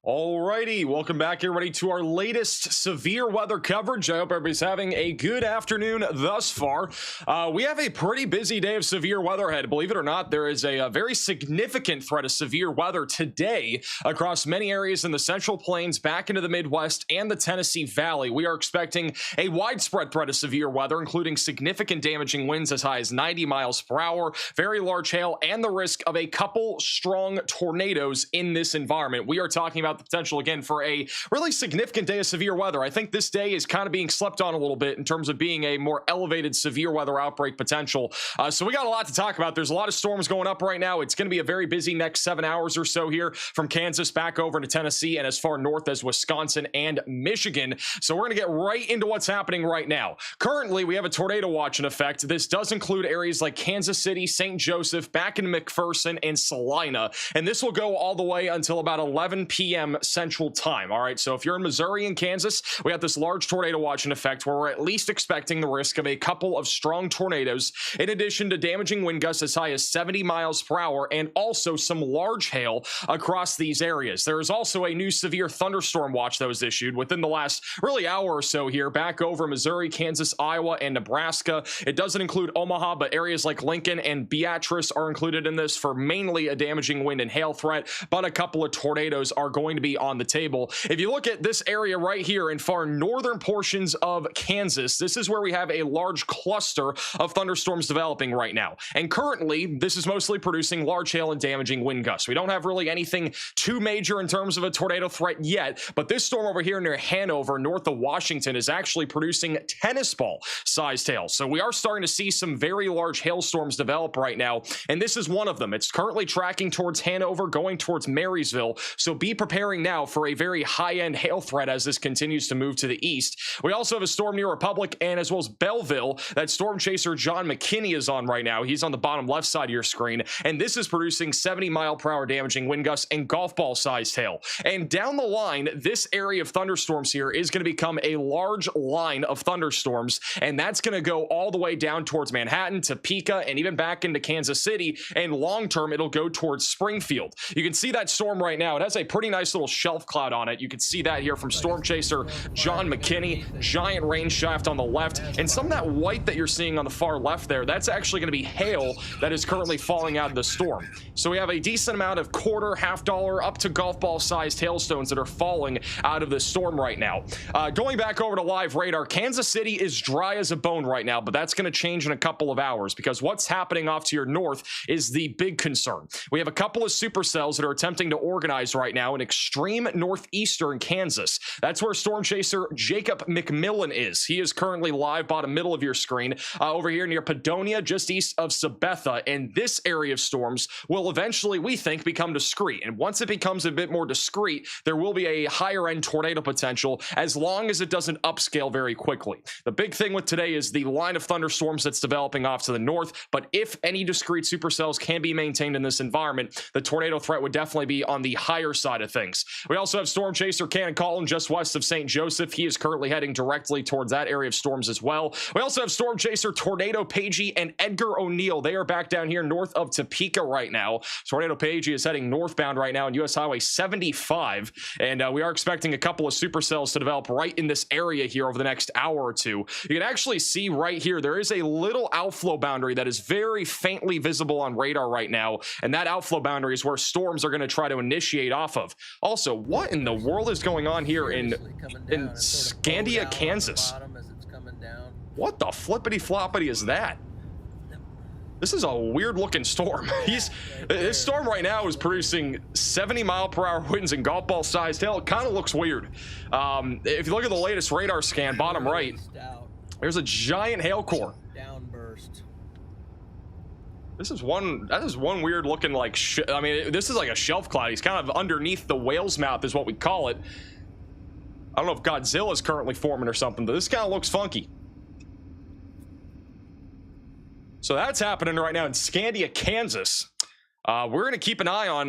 Alrighty, welcome back everybody to our latest severe weather coverage. I hope everybody's having a good afternoon thus far. We have a pretty busy day of severe weather ahead. Believe it or not, there is a very significant threat of severe weather today across many areas in the Central Plains, back into the Midwest and the Tennessee Valley. We are expecting a widespread threat of severe weather, including significant damaging winds as high as 90 miles per hour, very large hail, and the risk of a couple strong tornadoes in this environment. We are talking about the potential again for a really significant day of severe weather. I think this day is kind of being slept on a little bit in terms of being a more elevated severe weather outbreak potential. So we got a lot to talk about. There's a lot of storms going up right now. It's going to be a very busy next 7 hours or so here from Kansas back over to Tennessee and as far north as Wisconsin and Michigan. So we're going to get right into what's happening right now. Currently, we have a tornado watch in effect. This does include areas like Kansas City, St. Joseph, back in McPherson, and Salina. And this will go all the way until about 11 p.m. Central Time. All right, so if you're in Missouri and Kansas, we have this large tornado watch in effect where we're at least expecting the risk of a couple of strong tornadoes, in addition to damaging wind gusts as high as 70 miles per hour and also some large hail across these areas. There is also a new severe thunderstorm watch that was issued within the last really hour or so here back over Missouri, Kansas, Iowa, and Nebraska. It doesn't include Omaha, but areas like Lincoln and Beatrice are included in this for mainly a damaging wind and hail threat, but a couple of tornadoes are going to be on the table. If you look at this area right here in far northern portions of Kansas, this is where we have a large cluster of thunderstorms developing right now. And currently, this is mostly producing large hail and damaging wind gusts. We don't have really anything too major in terms of a tornado threat yet, but this storm over here near Hanover, north of Washington, is actually producing tennis ball sized hail. So we are starting to see some very large hailstorms develop right now, and this is one of them. It's currently tracking towards Hanover, going towards Marysville, so be preparing now for a very high-end hail threat as this continues to move to the east. We also have a storm near Republic and as well as Belleville that storm chaser John McKinney is on right now. He's on the bottom left side of your screen, and this is producing 70 mile per hour damaging wind gusts and golf ball sized hail. And down the line, this area of thunderstorms here is going to become a large line of thunderstorms, and that's going to go all the way down towards Manhattan, Topeka, and even back into Kansas City, and long term it'll go towards Springfield. You can see that storm right now. It has a pretty nice little shelf cloud on it. You can see that here from storm chaser John McKinney. Giant rain shaft on the left, and some of that white that you're seeing on the far left there, that's actually going to be hail that is currently falling out of the storm. So we have a decent amount of quarter, half dollar, up to golf ball sized hailstones that are falling out of the storm right now. Going back over to live radar, Kansas City is dry as a bone right now, but that's going to change in a couple of hours because what's happening off to your north is the big concern. We have a couple of supercells that are attempting to organize right now in extreme northeastern Kansas. That's where storm chaser Jacob McMillan is. He is currently live bottom middle of your screen over here near Padonia, just east of Sabetha, and this area of storms will eventually, we think, become discrete. And once it becomes a bit more discrete, there will be a higher end tornado potential as long as it doesn't upscale very quickly. The big thing with today is the line of thunderstorms that's developing off to the north, but if any discrete supercells can be maintained in this environment, the tornado threat would definitely be on the higher side of things. We also have storm chaser Cannon Collin just west of St. Joseph. He is currently heading directly towards that area of storms as well. We also have storm chaser Tornado Pagey and Edgar O'Neill. They are back down here north of Topeka right now. Tornado Pagey is heading northbound right now on US Highway 75, and we are expecting a couple of supercells to develop right in this area here over the next hour or two. You can actually see right here, there is a little outflow boundary that is very faintly visible on radar right now, and that outflow boundary is where storms are going to try to initiate off of. Also, what in the world is going on here in Scandia, Kansas? What the flippity floppity is that? This is a weird looking storm. This storm right now is producing 70 mile per hour winds and golf ball sized hail. It kind of looks weird. If you look at the latest radar scan, bottom right, there's a giant hail core. That is one weird looking, like, I mean, this is like a shelf cloud. He's kind of underneath the whale's mouth is what we call it. I don't know if Godzilla is currently forming or something, but this kind of looks funky. So that's happening right now in Scandia, Kansas. We're going to keep an eye on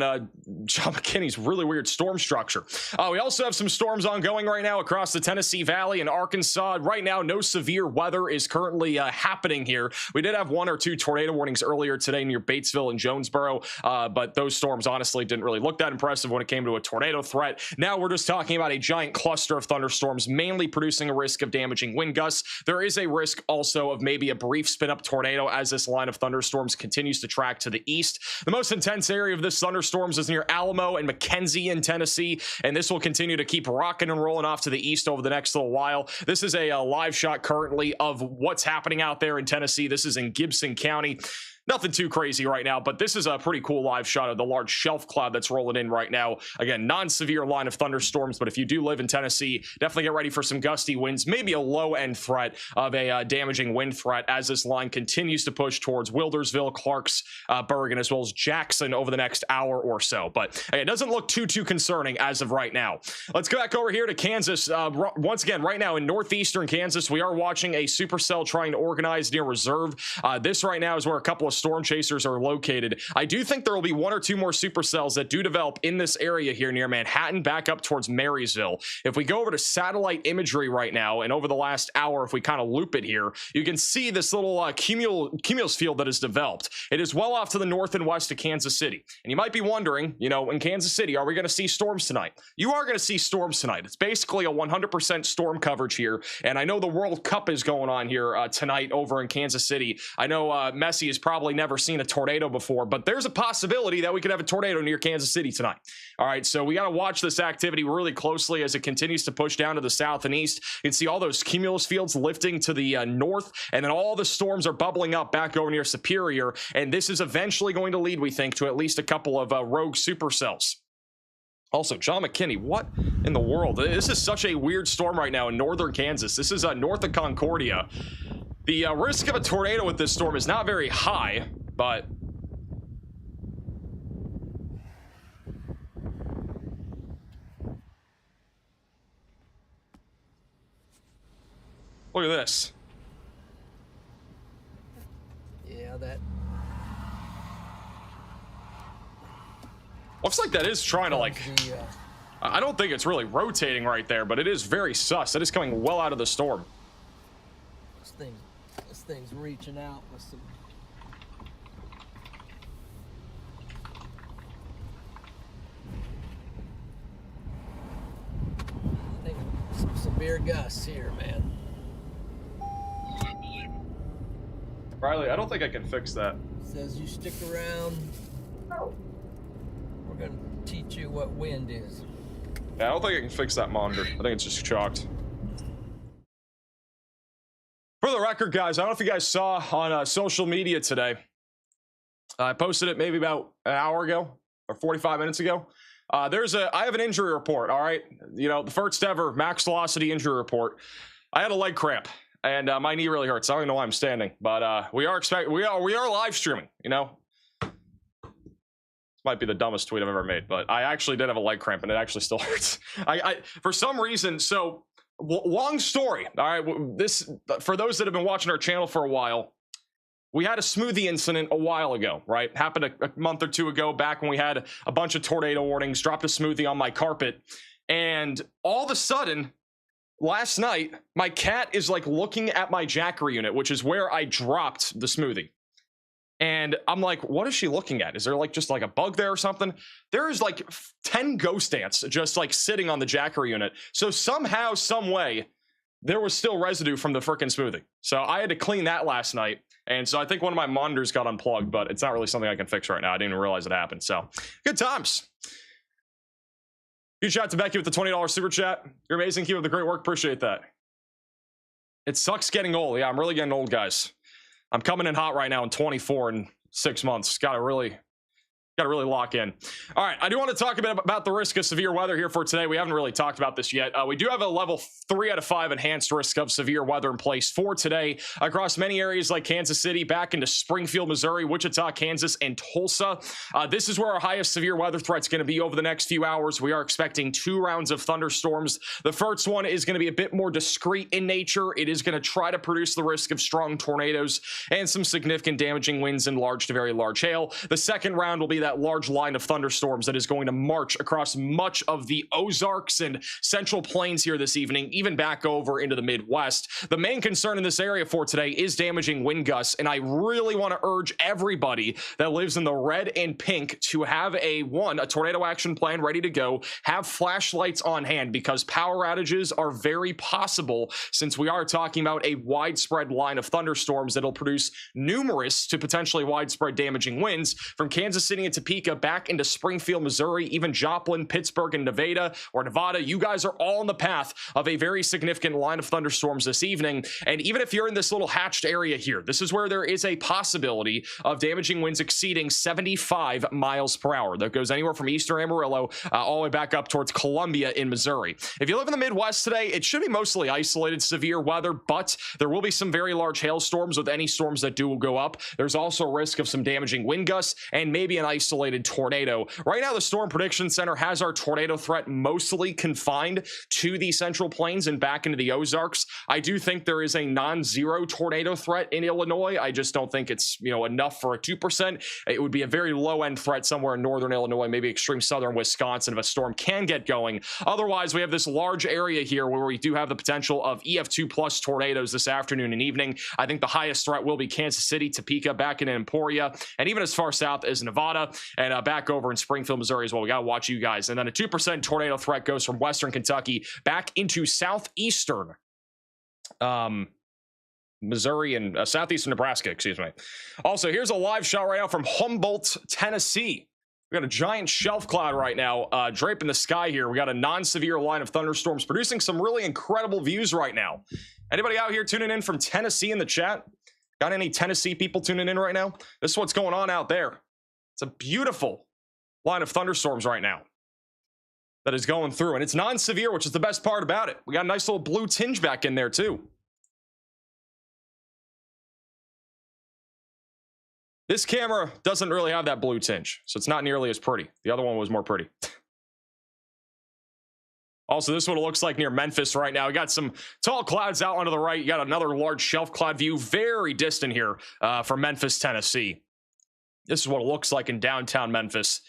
John McKinney's really weird storm structure. We also have some storms ongoing right now across the Tennessee Valley and Arkansas. Right now, no severe weather is currently happening here. We did have 1 or 2 tornado warnings earlier today near Batesville and Jonesboro, but those storms honestly didn't really look that impressive when it came to a tornado threat. Now we're just talking about a giant cluster of thunderstorms, mainly producing a risk of damaging wind gusts. There is a risk also of maybe a brief spin-up tornado as this line of thunderstorms continues to track to the east. The most intense area of this thunderstorms is near Alamo and McKenzie in Tennessee, and this will continue to keep rocking and rolling off to the east over the next little while. This is a live shot currently of what's happening out there in Tennessee. This is in Gibson County. Nothing too crazy right now, but this is a pretty cool live shot of the large shelf cloud that's rolling in right now. Again, non-severe line of thunderstorms, but if you do live in Tennessee, definitely get ready for some gusty winds, maybe a low-end threat of a damaging wind threat as this line continues to push towards Wildersville, Clarksburg, and as well as Jackson over the next hour or so. But it doesn't look too concerning as of right now. Let's go back over here to Kansas. Once again, right now in northeastern Kansas, we are watching a supercell trying to organize near Reserve. This right now is where a couple of storm chasers are located. I do think there will be 1 or 2 more supercells that do develop in this area here near Manhattan back up towards Marysville. If we go over to satellite imagery right now and over the last hour, if we kind of loop it here, you can see this little cumulus field that is developed. It is well off to the north and west of Kansas City. And you might be wondering, you know, in Kansas City, are we going to see storms tonight? You are going to see storms tonight. It's basically a 100% storm coverage here. And I know the World Cup is going on here tonight over in Kansas City. I know Messi is probably never seen a tornado before, but there's a possibility that we could have a tornado near Kansas City tonight. All right, so we got to watch this activity really closely as it continues to push down to the south and east. You can see all those cumulus fields lifting to the north, and then all the storms are bubbling up back over near Superior, and this is eventually going to lead, we think, to at least a couple of rogue supercells. Also, John McKinney, what in the world? This is such a weird storm right now in northern Kansas. This is north of Concordia. The risk of a tornado with this storm is not very high, but look at this. Yeah, that looks like that is trying to like I don't think it's really rotating right there, but it is very sus. It is coming well out of the storm. This thing's reaching out with some severe gusts here, man. Riley, I don't think I can fix that. It says you stick around. We're gonna teach you what wind is. Yeah, I don't think I can fix that monitor. I think it's just chalked. For the record, guys, I don't know if you guys saw on social media today. I posted it maybe about an hour ago or 45 minutes ago. I have an injury report, all right? You know, the first ever max velocity injury report. I had a leg cramp and my knee really hurts. I don't even know why I'm standing, but we are live streaming, you know? This might be the dumbest tweet I've ever made, but I actually did have a leg cramp and it actually still hurts. I for some reason, so long story, all right? This, for those that have been watching our channel for a while, we had a smoothie incident a while ago, right? Happened a month or two ago, back when we had a bunch of tornado warnings, dropped a smoothie on my carpet, and all of a sudden, last night, my cat is like looking at my Jacker unit, which is where I dropped the smoothie. And I'm like, what is she looking at? Is there like just like a bug there or something? There is like 10 ghost ants just like sitting on the Jacker unit. So somehow, some way, there was still residue from the frickin' smoothie. So I had to clean that last night. And so I think one of my monitors got unplugged, but it's not really something I can fix right now. I didn't even realize it happened. So good times. Huge shout out to Becky with the $20 super chat. You're amazing. Keep up the great work. Appreciate that. It sucks getting old. Yeah, I'm really getting old, guys. I'm coming in hot right now in 24 in 6 months. Gotta really lock in. All right, I do want to talk a bit about the risk of severe weather here for today. We haven't really talked about this yet. We do have a level 3 out of 5 enhanced risk of severe weather in place for today across many areas like Kansas City, back into Springfield, Missouri, Wichita, Kansas, and Tulsa. This is where our highest severe weather threat is going to be over the next few hours. We are expecting 2 rounds of thunderstorms. The first one is going to be a bit more discreet in nature. It is going to try to produce the risk of strong tornadoes and some significant damaging winds and large to very large hail. The second round will be that large line of thunderstorms that is going to march across much of the Ozarks and Central Plains here this evening, even back over into the Midwest. The main concern in this area for today is damaging wind gusts, and I really want to urge everybody that lives in the red and pink to have a tornado action plan ready to go, have flashlights on hand, because power outages are very possible since we are talking about a widespread line of thunderstorms that'll produce numerous to potentially widespread damaging winds from Kansas City and Topeka back into Springfield, Missouri, even Joplin, Pittsburgh, and Nevada. You guys are all in the path of a very significant line of thunderstorms this evening. And even if you're in this little hatched area here, this is where there is a possibility of damaging winds exceeding 75 miles per hour. That goes anywhere from eastern Amarillo all the way back up towards Columbia in Missouri. If you live in the Midwest today, it should be mostly isolated severe weather, but there will be some very large hailstorms with any storms that do go up. There's also a risk of some damaging wind gusts and maybe an isolated tornado. Right now, the Storm Prediction Center has our tornado threat mostly confined to the Central Plains and back into the Ozarks. I do think there is a non-zero tornado threat in Illinois. I just don't think it's enough for a 2%. It would be a very low-end threat somewhere in northern Illinois, maybe extreme southern Wisconsin if a storm can get going. Otherwise, we have this large area here where we do have the potential of EF2 plus tornadoes this afternoon and evening. I think the highest threat will be Kansas City, Topeka, back in Emporia, and even as far south as Nevada and back over in Springfield, Missouri as well. We got to watch you guys. And then a 2% tornado threat goes from western Kentucky back into southeastern Missouri and southeastern Nebraska, excuse me. Also, here's a live shot right now from Humboldt, Tennessee. We got a giant shelf cloud right now draping the sky here. We got a non-severe line of thunderstorms producing some really incredible views right now. Anybody out here tuning in from Tennessee in the chat? Got any Tennessee people tuning in right now? This is what's going on out there. It's a beautiful line of thunderstorms right now that is going through, and it's non-severe, which is the best part about it. We got a nice little blue tinge back in there too. This camera doesn't really have that blue tinge, so it's not nearly as pretty. The other one was more pretty. Also, this is what it looks like near Memphis right now. We got some tall clouds out onto the right. You got another large shelf cloud view, very distant here from Memphis, Tennessee. This is what it looks like in downtown Memphis.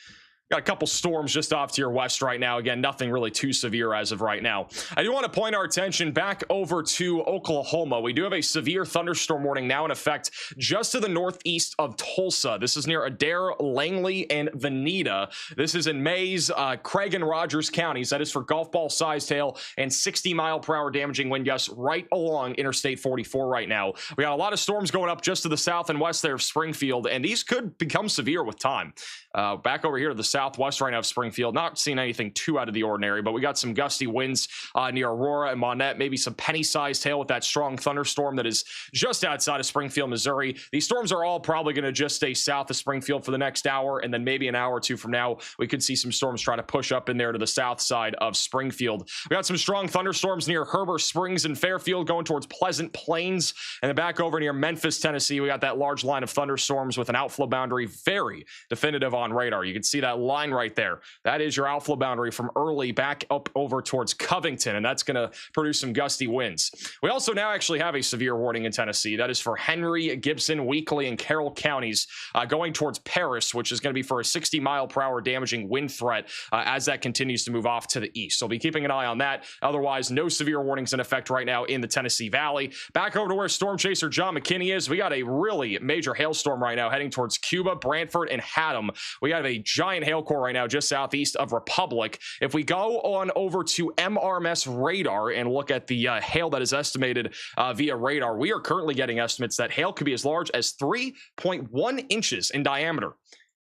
Got a couple storms just off to your west right now. Again, nothing really too severe as of right now. I do want to point our attention back over to Oklahoma. We do have a severe thunderstorm warning now in effect just to the northeast of Tulsa. This is near Adair, Langley, and Veneta. This is in Mays, Craig, and Rogers counties. That is for golf ball sized hail and 60-mile-per-hour damaging wind gusts right along Interstate 44 right now. We got a lot of storms going up just to the south and west there of Springfield, and these could become severe with time. Back over here to the southwest right now of Springfield, not seeing anything too out of the ordinary, but we got some gusty winds near Aurora and Monette, maybe some penny-sized hail with that strong thunderstorm that is just outside of Springfield, Missouri. These storms are all probably going to just stay south of Springfield for the next hour, and then maybe an hour or two from now, we could see some storms try to push up in there to the south side of Springfield. We got some strong thunderstorms near Heber Springs and Fairfield going towards Pleasant Plains, and then back over near Memphis, Tennessee, we got that large line of thunderstorms with an outflow boundary very definitive on radar. You can see that line right there. That is your outflow boundary from early back up over towards Covington, and that's going to produce some gusty winds. We also now actually have a severe warning in Tennessee. That is for Henry, Gibson, Weakley, and Carroll counties going towards Paris, which is going to be for a 60-mile-per-hour damaging wind threat as that continues to move off to the east. So be keeping an eye on that. Otherwise, no severe warnings in effect right now in the Tennessee Valley. Back over to where storm chaser John McKinney is. We got a really major hailstorm right now heading towards Cuba, Brantford, and Haddam. We got a giant hail core right now just southeast of Republic. If we go on over to MRMS radar and look at the hail that is estimated via radar, we are currently getting estimates that hail could be as large as 3.1 inches in diameter.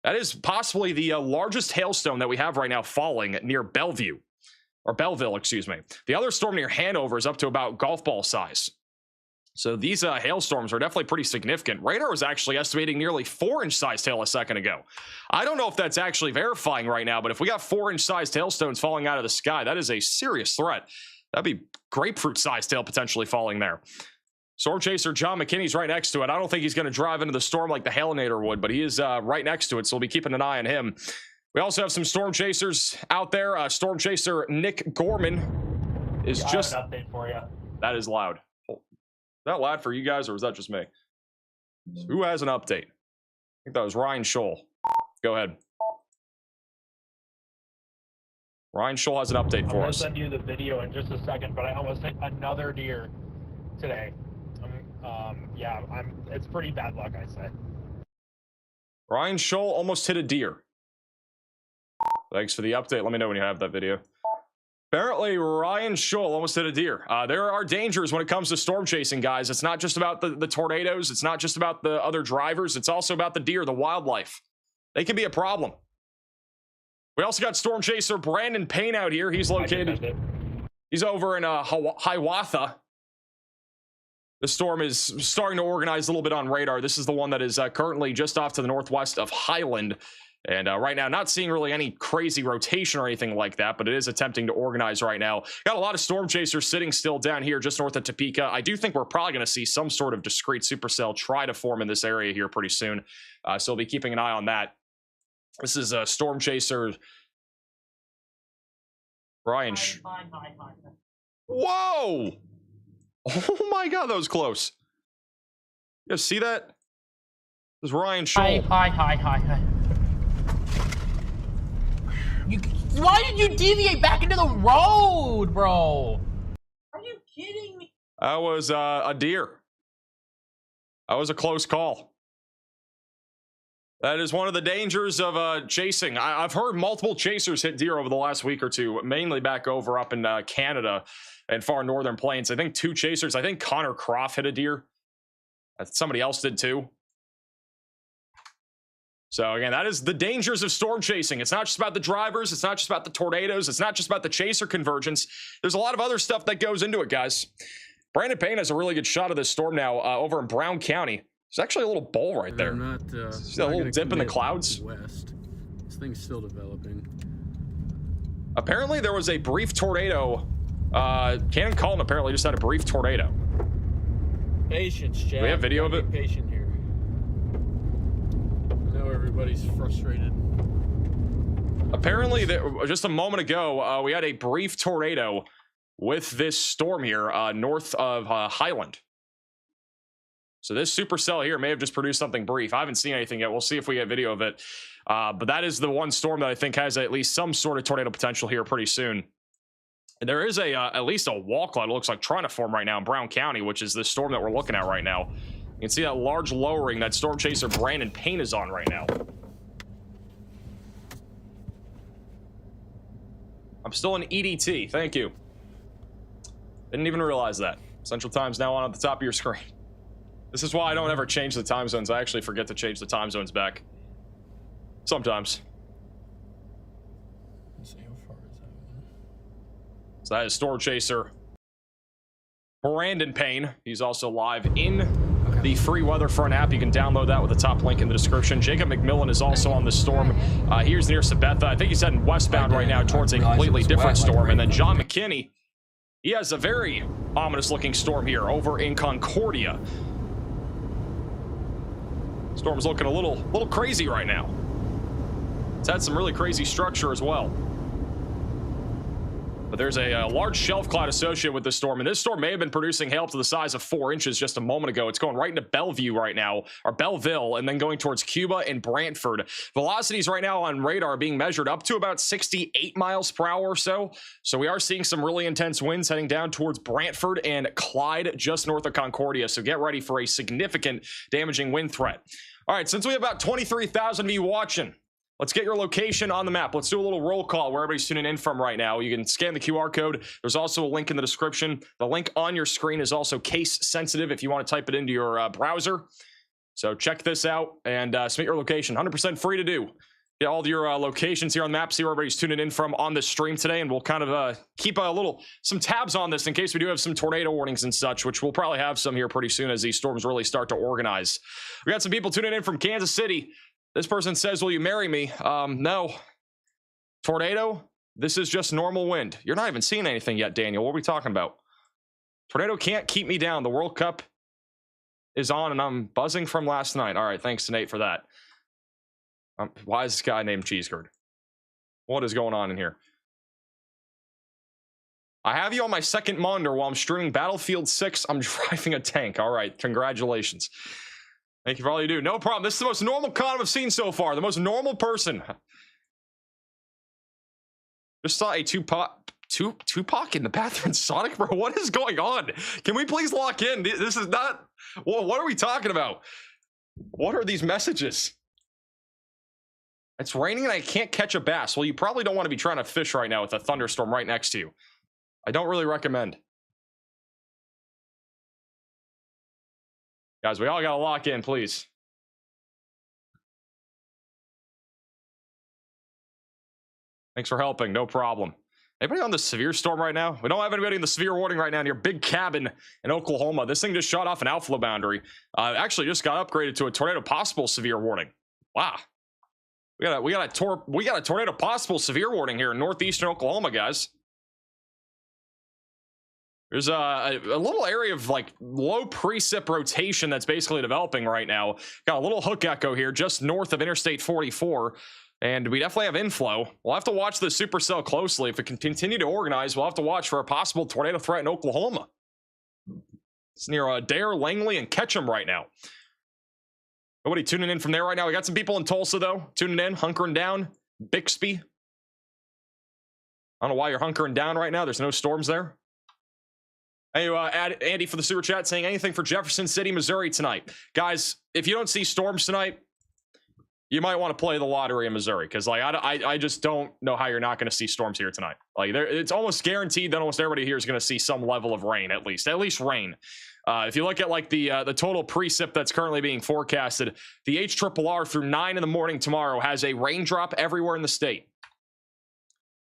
That is possibly the largest hailstone that we have right now falling near Belleville, excuse me. The other storm near Hanover is up to about golf ball size. So these hailstorms are definitely pretty significant. Radar was actually estimating nearly 4-inch sized hail a second ago. I don't know if that's actually verifying right now, but if we got 4-inch sized hailstones falling out of the sky, that is a serious threat. That'd be grapefruit sized hail potentially falling there. Storm chaser John McKinney's right next to it. I don't think he's going to drive into the storm like the Hailinator would, but he is right next to it, so we'll be keeping an eye on him. We also have some storm chasers out there. Storm chaser Nick Gorman is just... I have an update for you. That is loud. Is that loud for you guys, or is that just me? Who has an update? I think that was Ryan Scholl. Go ahead. Ryan Scholl has an update I'm for gonna us. send you the video in just a second, but I almost hit another deer today. Yeah, it's pretty bad luck, I say. Ryan Scholl almost hit a deer. Thanks for the update. Let me know when you have that video. Apparently, Ryan Scholl almost hit a deer. There are dangers when it comes to storm chasing, guys. It's not just about the tornadoes. It's not just about the other drivers. It's also about the deer, the wildlife. They can be a problem. We also got storm chaser Brandon Payne out here. He's located. He's over in Hiawatha. The storm is starting to organize a little bit on radar. This is the one that is currently just off to the northwest of Highland. And right now, not seeing really any crazy rotation or anything like that, but it is attempting to organize right now. Got a lot of storm chasers sitting still down here just north of Topeka. I do think we're probably going to see some sort of discrete supercell try to form in this area here pretty soon. So we'll be keeping an eye on that. This is a storm chaser. Ryan. Whoa! Oh my God, that was close. You guys see that? This is Ryan Scholl. Hi. Why did you deviate back into the road, bro? Are you kidding me? That was a deer. That was a close call. That is one of the dangers of chasing. I've heard multiple chasers hit deer over the last week or two, mainly back over up in Canada and far northern plains. I think 2 chasers. I think Connor Croft hit a deer. Somebody else did too. So again, that is the dangers of storm chasing. It's not just about the drivers. It's not just about the tornadoes. It's not just about the chaser convergence. There's a lot of other stuff that goes into it, guys. Brandon Payne has a really good shot of this storm now over in Brown County. There's actually a little bowl right there. See that little dip in the clouds? West. This thing's still developing. Apparently, there was a brief tornado. Cannon Cullen apparently just had a brief tornado. Patience, Chad. We have video of it? Patient here. I know everybody's frustrated. Apparently, just a moment ago, we had a brief tornado with this storm here north of Highland. So this supercell here may have just produced something brief. I haven't seen anything yet. We'll see if we get video of it. But that is the one storm that I think has at least some sort of tornado potential here pretty soon. And there is at least a wall cloud, it looks like, trying to form right now in Brown County, which is the storm that we're looking at right now. You can see that large lowering that storm chaser Brandon Payne is on right now. I'm still in EDT. Thank you. Didn't even realize that. Central Time's now on at the top of your screen. This is why I don't ever change the time zones. I actually forget to change the time zones back. Sometimes. Let's see, how far is that? So that is storm chaser Brandon Payne. He's also live in the free WeatherFront app. You can download that with the top link in the description. Jacob McMillan is also on the storm. Here's near Sabetha. I think he's heading westbound right now towards a completely different storm. And then John McKinney, he has a very ominous looking storm here over in Concordia. Storm's looking a little crazy right now. It's had some really crazy structure as well. But there's a large shelf cloud associated with this storm, and this storm may have been producing hail up to the size of 4 inches just a moment ago. It's going right into Bellevue right now, or Belleville, and then going towards Cuba and Brantford. Velocities right now on radar are being measured up to about 68 miles per hour or so. So we are seeing some really intense winds heading down towards Brantford and Clyde, just north of Concordia. So get ready for a significant damaging wind threat. All right, since we have about 23,000 of you watching, let's get your location on the map. Let's do a little roll call where everybody's tuning in from right now. You can scan the QR code. There's also a link in the description. The link on your screen is also case sensitive if you want to type it into your browser. So check this out and submit your location. 100% free to do. Get all of your locations here on the map. See where everybody's tuning in from on the stream today. And we'll kind of keep some tabs on this in case we do have some tornado warnings and such, which we'll probably have some here pretty soon as these storms really start to organize. We got some people tuning in from Kansas City. This person says, will you marry me? No. Tornado? This is just normal wind. You're not even seeing anything yet, Daniel. What are we talking about? Tornado can't keep me down. The World Cup is on, and I'm buzzing from last night. All right, thanks to Nate for that. Why is this guy named Cheese Curd? What is going on in here? I have you on my second monitor while I'm streaming Battlefield 6. I'm driving a tank. All right, congratulations. Thank you for all you do. No problem. This is the most normal con I've seen so far. The most normal person. Just saw a Tupac in the bathroom. Sonic, bro, what is going on? Can we please lock in? This is not. Well, what are we talking about? What are these messages? It's raining and I can't catch a bass. Well, you probably don't want to be trying to fish right now with a thunderstorm right next to you. I don't really recommend. Guys, we all got to lock in, please. Thanks for helping. No problem. Anybody on the severe storm right now? We don't have anybody in the severe warning right now near Big Cabin in Oklahoma. This thing just shot off an outflow boundary. Actually just got upgraded to a tornado possible severe warning. Wow. We got a tornado possible severe warning here in northeastern Oklahoma, guys. There's a little area of like low precip rotation that's basically developing right now. Got a little hook echo here just north of Interstate 44. And we definitely have inflow. We'll have to watch the supercell closely. If it can continue to organize, we'll have to watch for a possible tornado threat in Oklahoma. It's near Dare, Langley, and Ketchum right now. Nobody tuning in from there right now. We got some people in Tulsa, though, tuning in, hunkering down. Bixby. I don't know why you're hunkering down right now. There's no storms there. Hey, Andy for the super chat saying anything for Jefferson City, Missouri tonight. Guys, if you don't see storms tonight, you might want to play the lottery in Missouri because, like, I just don't know how you're not going to see storms here tonight. Like, it's almost guaranteed that almost everybody here is going to see some level of rain, at least rain. If you look at like the total precip that's currently being forecasted, the HRRR through 9 in the morning tomorrow has a raindrop everywhere in the state.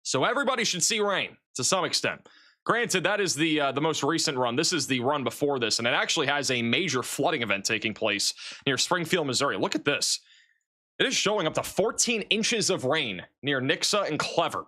So everybody should see rain to some extent. Granted, that is the most recent run. This is the run before this, and it actually has a major flooding event taking place near Springfield, Missouri. Look at this. It is showing up to 14 inches of rain near Nixa and Clever.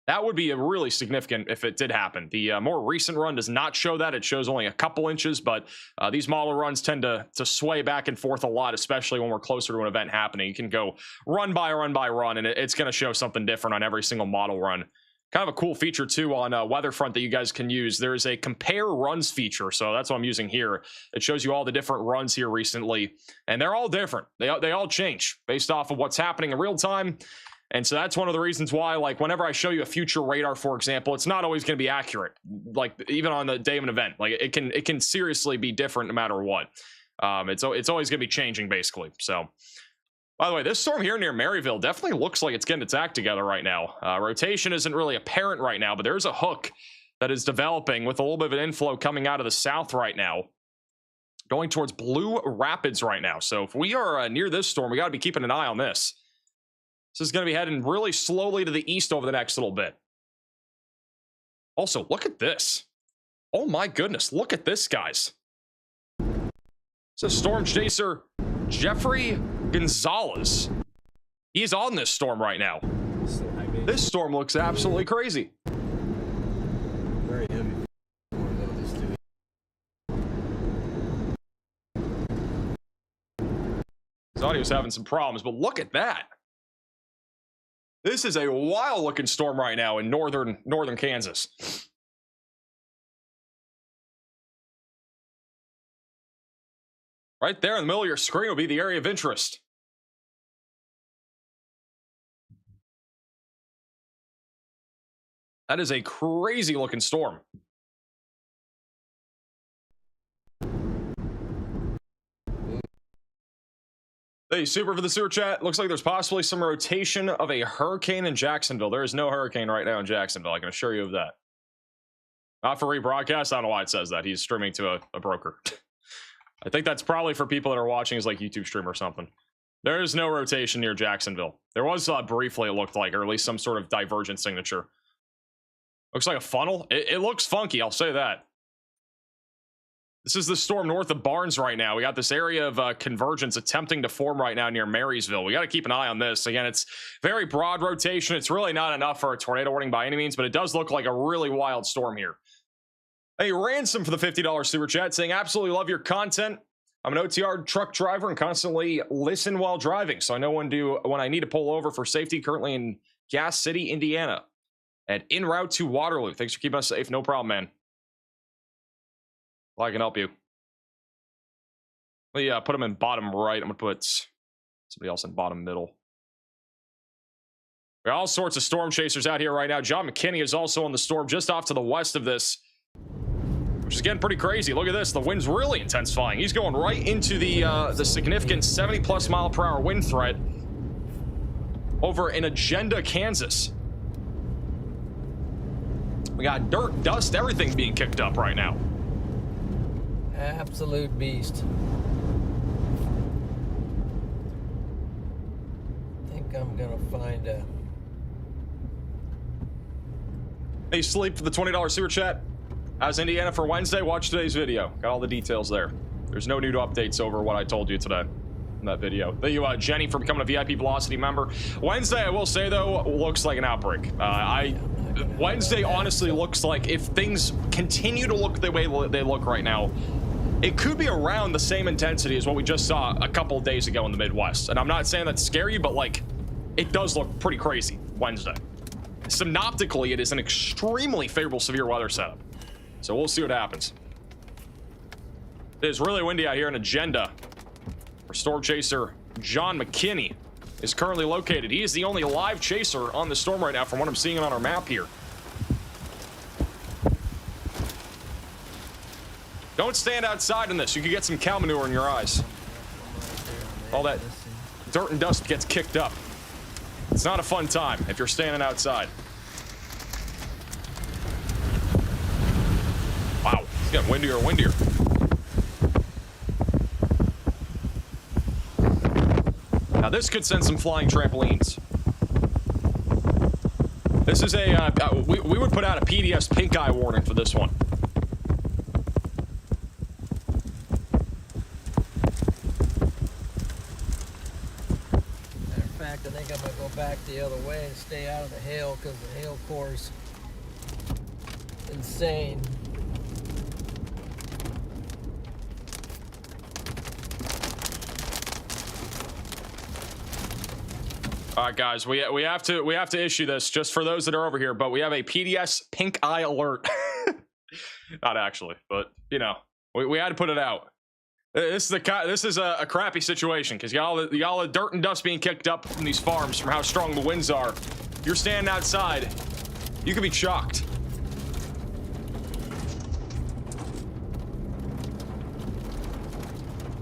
That would be really significant if it did happen. The more recent run does not show that. It shows only a couple inches, but these model runs tend to sway back and forth a lot, especially when we're closer to an event happening. You can go run by run, and it's going to show something different on every single model run. Kind of a cool feature, too, on WeatherFront that you guys can use. There's a compare runs feature, so that's what I'm using here. It shows you all the different runs here recently, and they're all different. They all change based off of what's happening in real time, and so that's one of the reasons why, like, whenever I show you a future radar, for example, it's not always going to be accurate, like, even on the day of an event. Like, it can seriously be different no matter what. It's always going to be changing, basically, so... By the way, this storm here near Maryville definitely looks like it's getting its act together right now. Rotation isn't really apparent right now, but there's a hook that is developing with a little bit of an inflow coming out of the south right now, going towards Blue Rapids right now. So if we are near this storm, we got to be keeping an eye on this. This is going to be heading really slowly to the east over the next little bit. Also, look at this. Oh my goodness, look at this, guys. It's a storm chaser, Jeffrey Gonzalez. He's on this storm right now. This storm looks absolutely crazy. Very heavy. His audio's having some problems, but look at that. This is a wild looking storm right now in northern Kansas. Right there in the middle of your screen will be the area of interest. That is a crazy looking storm. Hey, super for the sewer chat. Looks like there's possibly some rotation of a hurricane in Jacksonville. There is no hurricane right now in Jacksonville. I can assure you of that. Not for rebroadcast. I don't know why it says that. He's streaming to a broker. I think that's probably for people that are watching as like YouTube stream or something. There is no rotation near Jacksonville. There was briefly, it looked like, or at least some sort of divergent signature. Looks like a funnel. It looks funky, I'll say that. This is the storm north of Barnes right now. We got this area of convergence attempting to form right now near Marysville. We got to keep an eye on this. Again, it's very broad rotation. It's really not enough for a tornado warning by any means, but it does look like a really wild storm here. Hey, Ransom for the $50 super chat saying, absolutely love your content. I'm an OTR truck driver and constantly listen while driving, so I know when I need to pull over for safety. Currently in Gas City, Indiana, and en route to Waterloo. Thanks for keeping us safe. No problem, man. Well, I can help you. Let me put them in bottom right. I'm gonna put somebody else in bottom middle. We got all sorts of storm chasers out here right now. John McKinney is also on the storm just off to the west of this, which is getting pretty crazy. Look at this. The wind's really intensifying. He's going right into the significant 70+ mile/hour wind threat over in Agenda, Kansas. We got dirt, dust, everything being kicked up right now. Absolute beast. I think I'm gonna find a... Hey, Sleep for the $20 super chat. How's Indiana for Wednesday? Watch today's video. Got all the details there. There's no new updates over what I told you today in that video. Thank you, Jenny, for becoming a VIP Velocity member. Wednesday, I will say, though, looks like an outbreak. Wednesday honestly looks like, if things continue to look the way they look right now, it could be around the same intensity as what we just saw a couple of days ago in the Midwest. And I'm not saying that's scary, but, like, it does look pretty crazy Wednesday. Synoptically, it is an extremely favorable severe weather setup. So we'll see what happens. It is really windy out here in Agenda, where storm chaser John McKinney is currently located. He is the only live chaser on the storm right now from what I'm seeing on our map here. Don't stand outside in this. You could get some cow manure in your eyes. All that dirt and dust gets kicked up. It's not a fun time if you're standing outside. Wow, it's getting windier and windier. Now this could send some flying trampolines. This is a, we would put out a PDS pink eye warning for this one. I think I'm gonna go back the other way and stay out of the hail, because the hail core's insane. All right, guys, we have to issue this just for those that are over here, but we have a PDS pink eye alert. Not actually, but you know, we had to put it out. This is a crappy situation, because you got all the dirt and dust being kicked up from these farms from how strong the winds are. If you're standing outside, you could be shocked.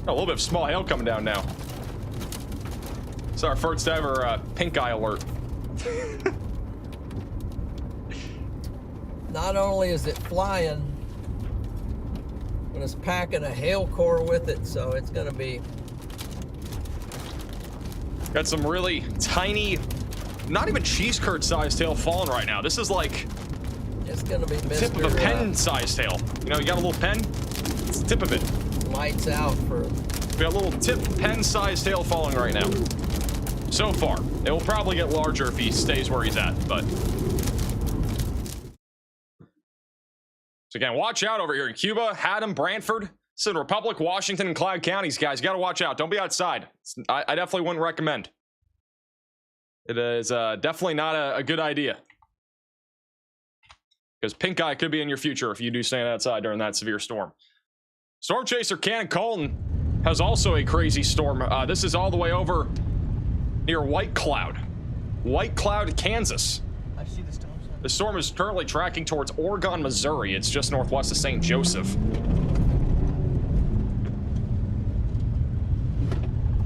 A little bit of small hail coming down now. It's our first ever pink eye alert. Not only is it flying, but it's packing a hail core with it, so it's gonna be... Got some really tiny, not even cheese curd sized hail falling right now. This is like It's gonna be the tip of a pen sized hail. You know, you got a little pen, it's the tip of it. Lights out for... We got a little tip pen sized hail falling right now. So far. It will probably get larger if he stays where he's at, but... So again, watch out over here in Cuba, Haddam, Brantford, City Republic, Washington, and Clyde counties, guys. You got to watch out. Don't be outside. I definitely wouldn't recommend. It is definitely not a good idea. Because pink eye could be in your future if you do stand outside during that severe storm. Storm chaser Cannon Colton has also a crazy storm. This is all the way over near White Cloud, Kansas. I see the storm. The storm is currently tracking towards Oregon, Missouri. It's just northwest of St. Joseph.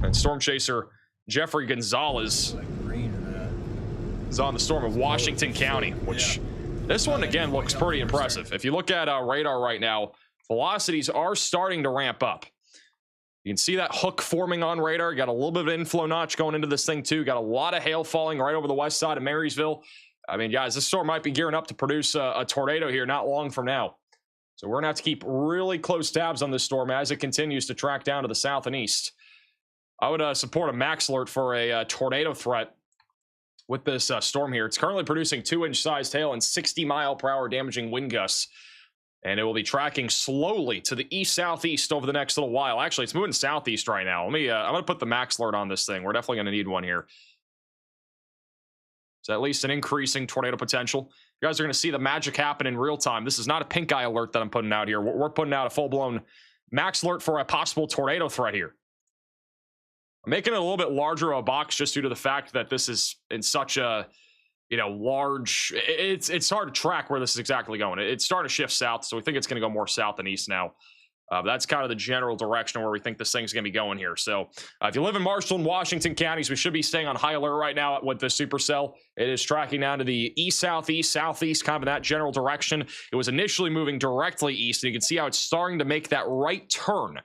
And storm chaser Jeffrey Gonzalez is on the storm of Washington County, which this one again looks pretty impressive. If you look at radar right now, velocities are starting to ramp up. You can see that hook forming on radar. Got a little bit of inflow notch going into this thing too. Got a lot of hail falling right over the west side of Marysville. I mean, guys, this storm might be gearing up to produce a tornado here not long from now. So we're gonna have to keep really close tabs on this storm as it continues to track down to the south and east. I would support a max alert for a tornado threat with this storm here. It's currently producing 2-inch sized hail and 60-mile-per-hour damaging wind gusts. And it will be tracking slowly to the east-southeast over the next little while. Actually, it's moving southeast right now. Let me, I'm going to put the max alert on this thing. We're definitely going to need one here. It's at least an increasing tornado potential. You guys are going to see the magic happen in real time. This is not a pink eye alert that I'm putting out here. We're putting out a full-blown max alert for a possible tornado threat here. I'm making it a little bit larger of a box just due to the fact that this is in such a you know, large. It's hard to track where this is exactly going. It's starting to shift south, so we think it's going to go more south than east now. That's kind of the general direction where we think this thing's going to be going here. So if you live in Marshall and Washington counties, we should be staying on high alert right now with the supercell. It is tracking down to the east, southeast, kind of in that general direction. It was initially moving directly east, and you can see how it's starting to make that right turn.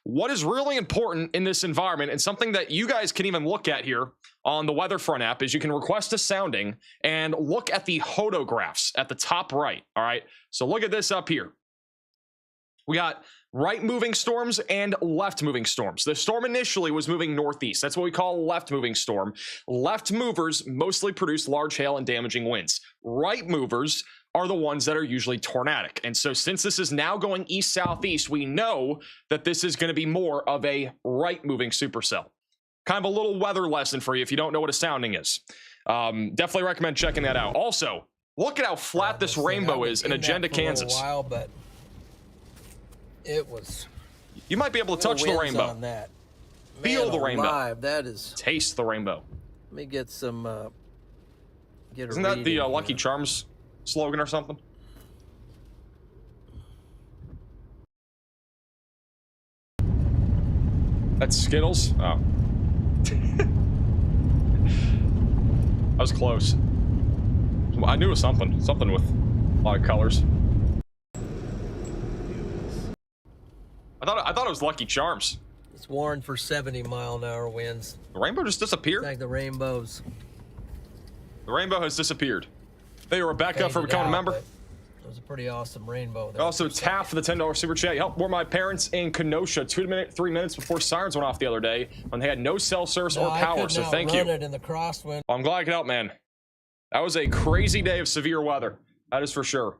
What is really important in this environment, and something that you guys can even look at here on the WeatherFront app, is you can request a sounding and look at the hodographs at the top right. All right, so look at this up here. We got right moving storms and left moving storms. The storm initially was moving northeast. That's what we call a left moving storm. Left movers mostly produce large hail and damaging winds. Right movers are the ones that are usually tornadic. And so since this is now going east southeast, we know that this is going to be more of a right moving supercell. Kind of a little weather lesson for you if you don't know what a sounding is. Definitely recommend checking that out. Also, look at how flat this rainbow is in Agenda, Kansas. While, but it was. You might be able to touch the rainbow. On that. Feel the rainbow. Alive, that is. Taste the rainbow. Let me get some. Isn't that the Lucky Charms slogan or something? That's Skittles? Oh. That was close. I knew it was something. Something with a lot of colors. I thought it was Lucky Charms. It's warned for 70-mile-an-hour winds. The rainbow just disappeared? It's like the rainbows. The rainbow has disappeared. Thank you, Rebecca, for becoming a member. It was a pretty awesome rainbow. There. Also, Taff for the $10 super chat. You helped warn my parents in Kenosha 3 minutes before sirens went off the other day when they had no cell service or power. So thank you. It in the crosswind. I'm glad I could help, man. That was a crazy day of severe weather. That is for sure.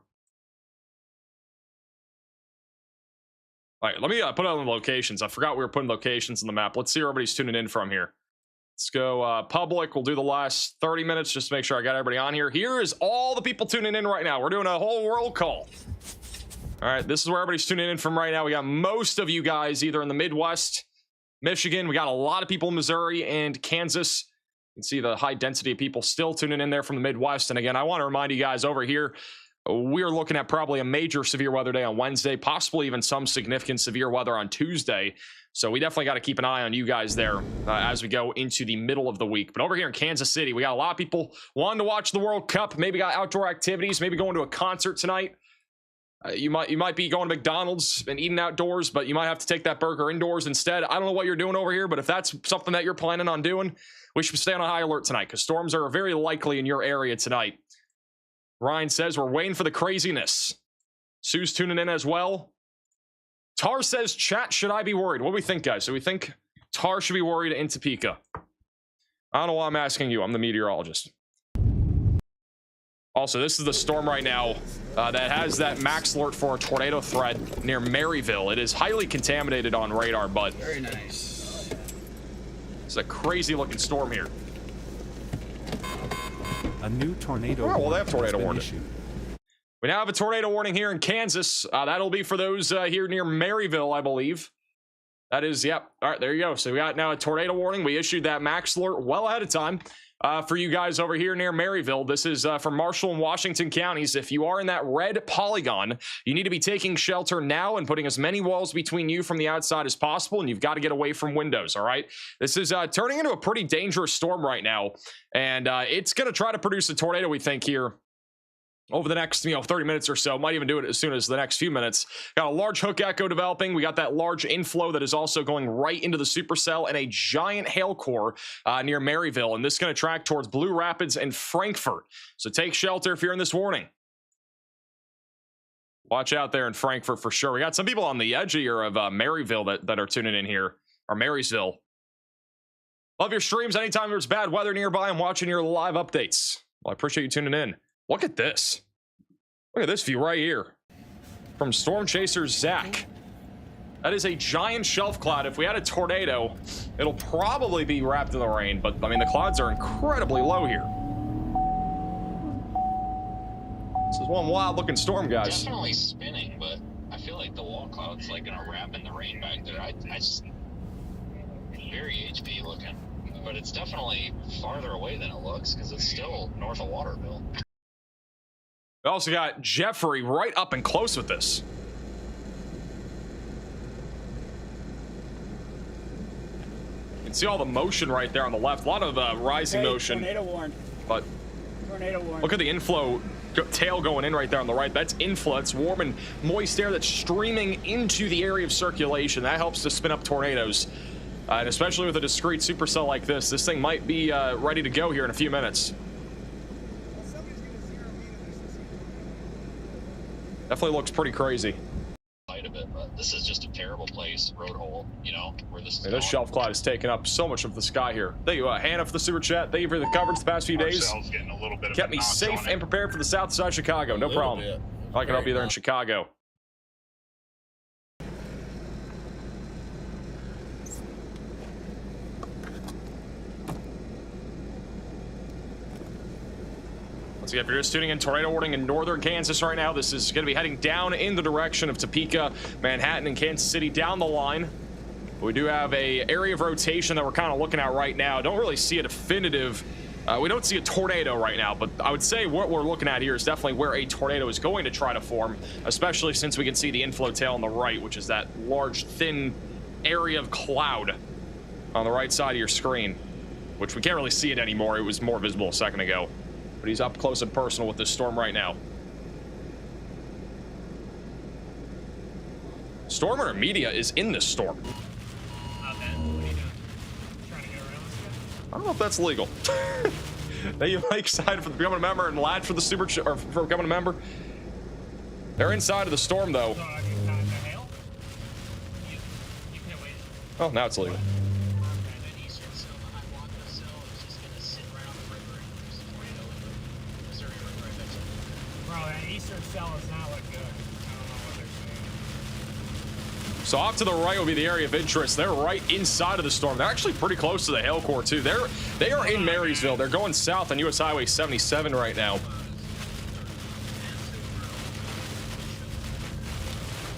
All right, let me put out the locations. I forgot we were putting locations on the map. Let's see where everybody's tuning in from here. Let's go public. We'll do the last 30 minutes just to make sure I got everybody on here. Here is all the people tuning in right now. We're doing a whole roll call. All right, this is where everybody's tuning in from right now. We got most of you guys either in the Midwest, Michigan. We got a lot of people in Missouri and Kansas. You can see the high density of people still tuning in there from the Midwest. And again, I want to remind you guys over here, we're looking at probably a major severe weather day on Wednesday, possibly even some significant severe weather on Tuesday. So we definitely got to keep an eye on you guys there as we go into the middle of the week. But over here in Kansas City, we got a lot of people wanting to watch the World Cup, maybe got outdoor activities, maybe going to a concert tonight. You might be going to McDonald's and eating outdoors, but you might have to take that burger indoors instead. I don't know what you're doing over here, but if that's something that you're planning on doing, we should stay on a high alert tonight because storms are very likely in your area tonight. Ryan says we're waiting for the craziness. Sue's tuning in as well. Tar says, chat, should I be worried? What do we think, guys? So we think Tar should be worried in Topeka. I don't know why I'm asking you. I'm the meteorologist. Also, this is the storm right now that has that max alert for a tornado threat near Maryville. It is highly contaminated on radar, but very nice. It's a crazy looking storm here. A new tornado. Oh, well, they have tornado warning. We now have a tornado warning here in Kansas. That'll be for those here near Maryville, I believe. That is, yep. All right, there you go. So we got now a tornado warning. We issued that max alert well ahead of time for you guys over here near Maryville. This is for Marshall and Washington counties. If you are in that red polygon, you need to be taking shelter now and putting as many walls between you from the outside as possible, and you've got to get away from windows, all right? This is turning into a pretty dangerous storm right now, and it's going to try to produce a tornado, we think, here over the next 30 minutes or so. Might even do it as soon as the next few minutes. Got a large hook echo developing. We got that large inflow that is also going right into the supercell and a giant hail core near Maryville, and this is going to track towards Blue Rapids and Frankfort. So take shelter if you're in this warning. Watch out there in Frankfort for sure. We got some people on the edge here of Maryville that are tuning in here, or Marysville. Love your streams. Anytime there's bad weather nearby, I'm watching your live updates. Well, I appreciate you tuning in. Look at this. Look at this view right here. From Storm Chaser Zach. That is a giant shelf cloud. If we had a tornado, it'll probably be wrapped in the rain, but I mean, the clouds are incredibly low here. This is one wild looking storm, guys. Definitely spinning, but I feel like the wall cloud's like gonna wrap in the rain back there. I just very HP looking. but it's definitely farther away than it looks because it's still north of Waterville. We also got Jeffrey right up and close with this. You can see all the motion right there on the left. A lot of rising motion. Tornado warned. But Tornado warned. look at the inflow tail going in right there on the right. That's inflow. It's warm and moist air that's streaming into the area of circulation. That helps to spin up tornadoes. And especially with a discrete supercell like this thing might be ready to go here in a few minutes. Definitely looks pretty crazy. Of it, but this is just a terrible place, road hole, you know, where this is This shelf cloud has taken up so much of the sky here. Thank you, Hannah, for the super chat. Thank you for the coverage the past few days. Getting a little bit of Kept me safe and prepared for the south side of Chicago. No problem. I can help you there in Chicago. Once again, if you're just tuning in, tornado warning in northern Kansas right now. This is going to be heading down in the direction of Topeka, Manhattan, and Kansas City down the line. We do have a area of rotation that we're kind of looking at right now. Don't really see a definitive. We don't see a tornado right now, but I would say what we're looking at here is definitely where a tornado is going to try to form, especially since we can see the inflow tail on the right, which is that large, thin area of cloud on the right side of your screen, which we can't really see it anymore. It was more visible a second ago. But he's up close and personal with this storm right now. Storm Intermedia is in this storm. What are you doing? Trying to get around this guy? I don't know if that's legal. Thank you, Mike, excited for becoming a member, and Lad for the super or for becoming a member. They're inside of the storm though. So, I mean, not the hail? You can wait. Oh, now it's legal. Eastern cell is not look good. I don't know what they're saying. So off to the right will be the area of interest. They're right inside of the storm. They're actually pretty close to the hail core too. They are in Marysville. They're going south on US Highway 77 right now.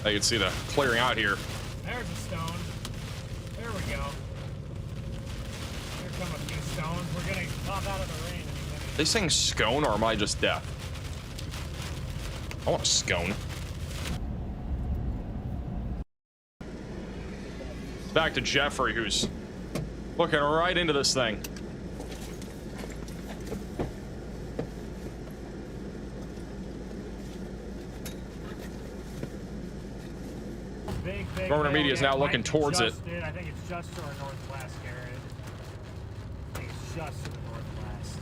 You can see the clearing out here. There's a stone. There we go. Here come a few stones. We're gonna pop out of the rain. Are they saying scone or am I just deaf? I want a scone. Back to Jeffrey, who's looking right into this thing. Northern Media is now looking towards it. I think it's just to our northwest, Garrett. I think it's just to the northwest.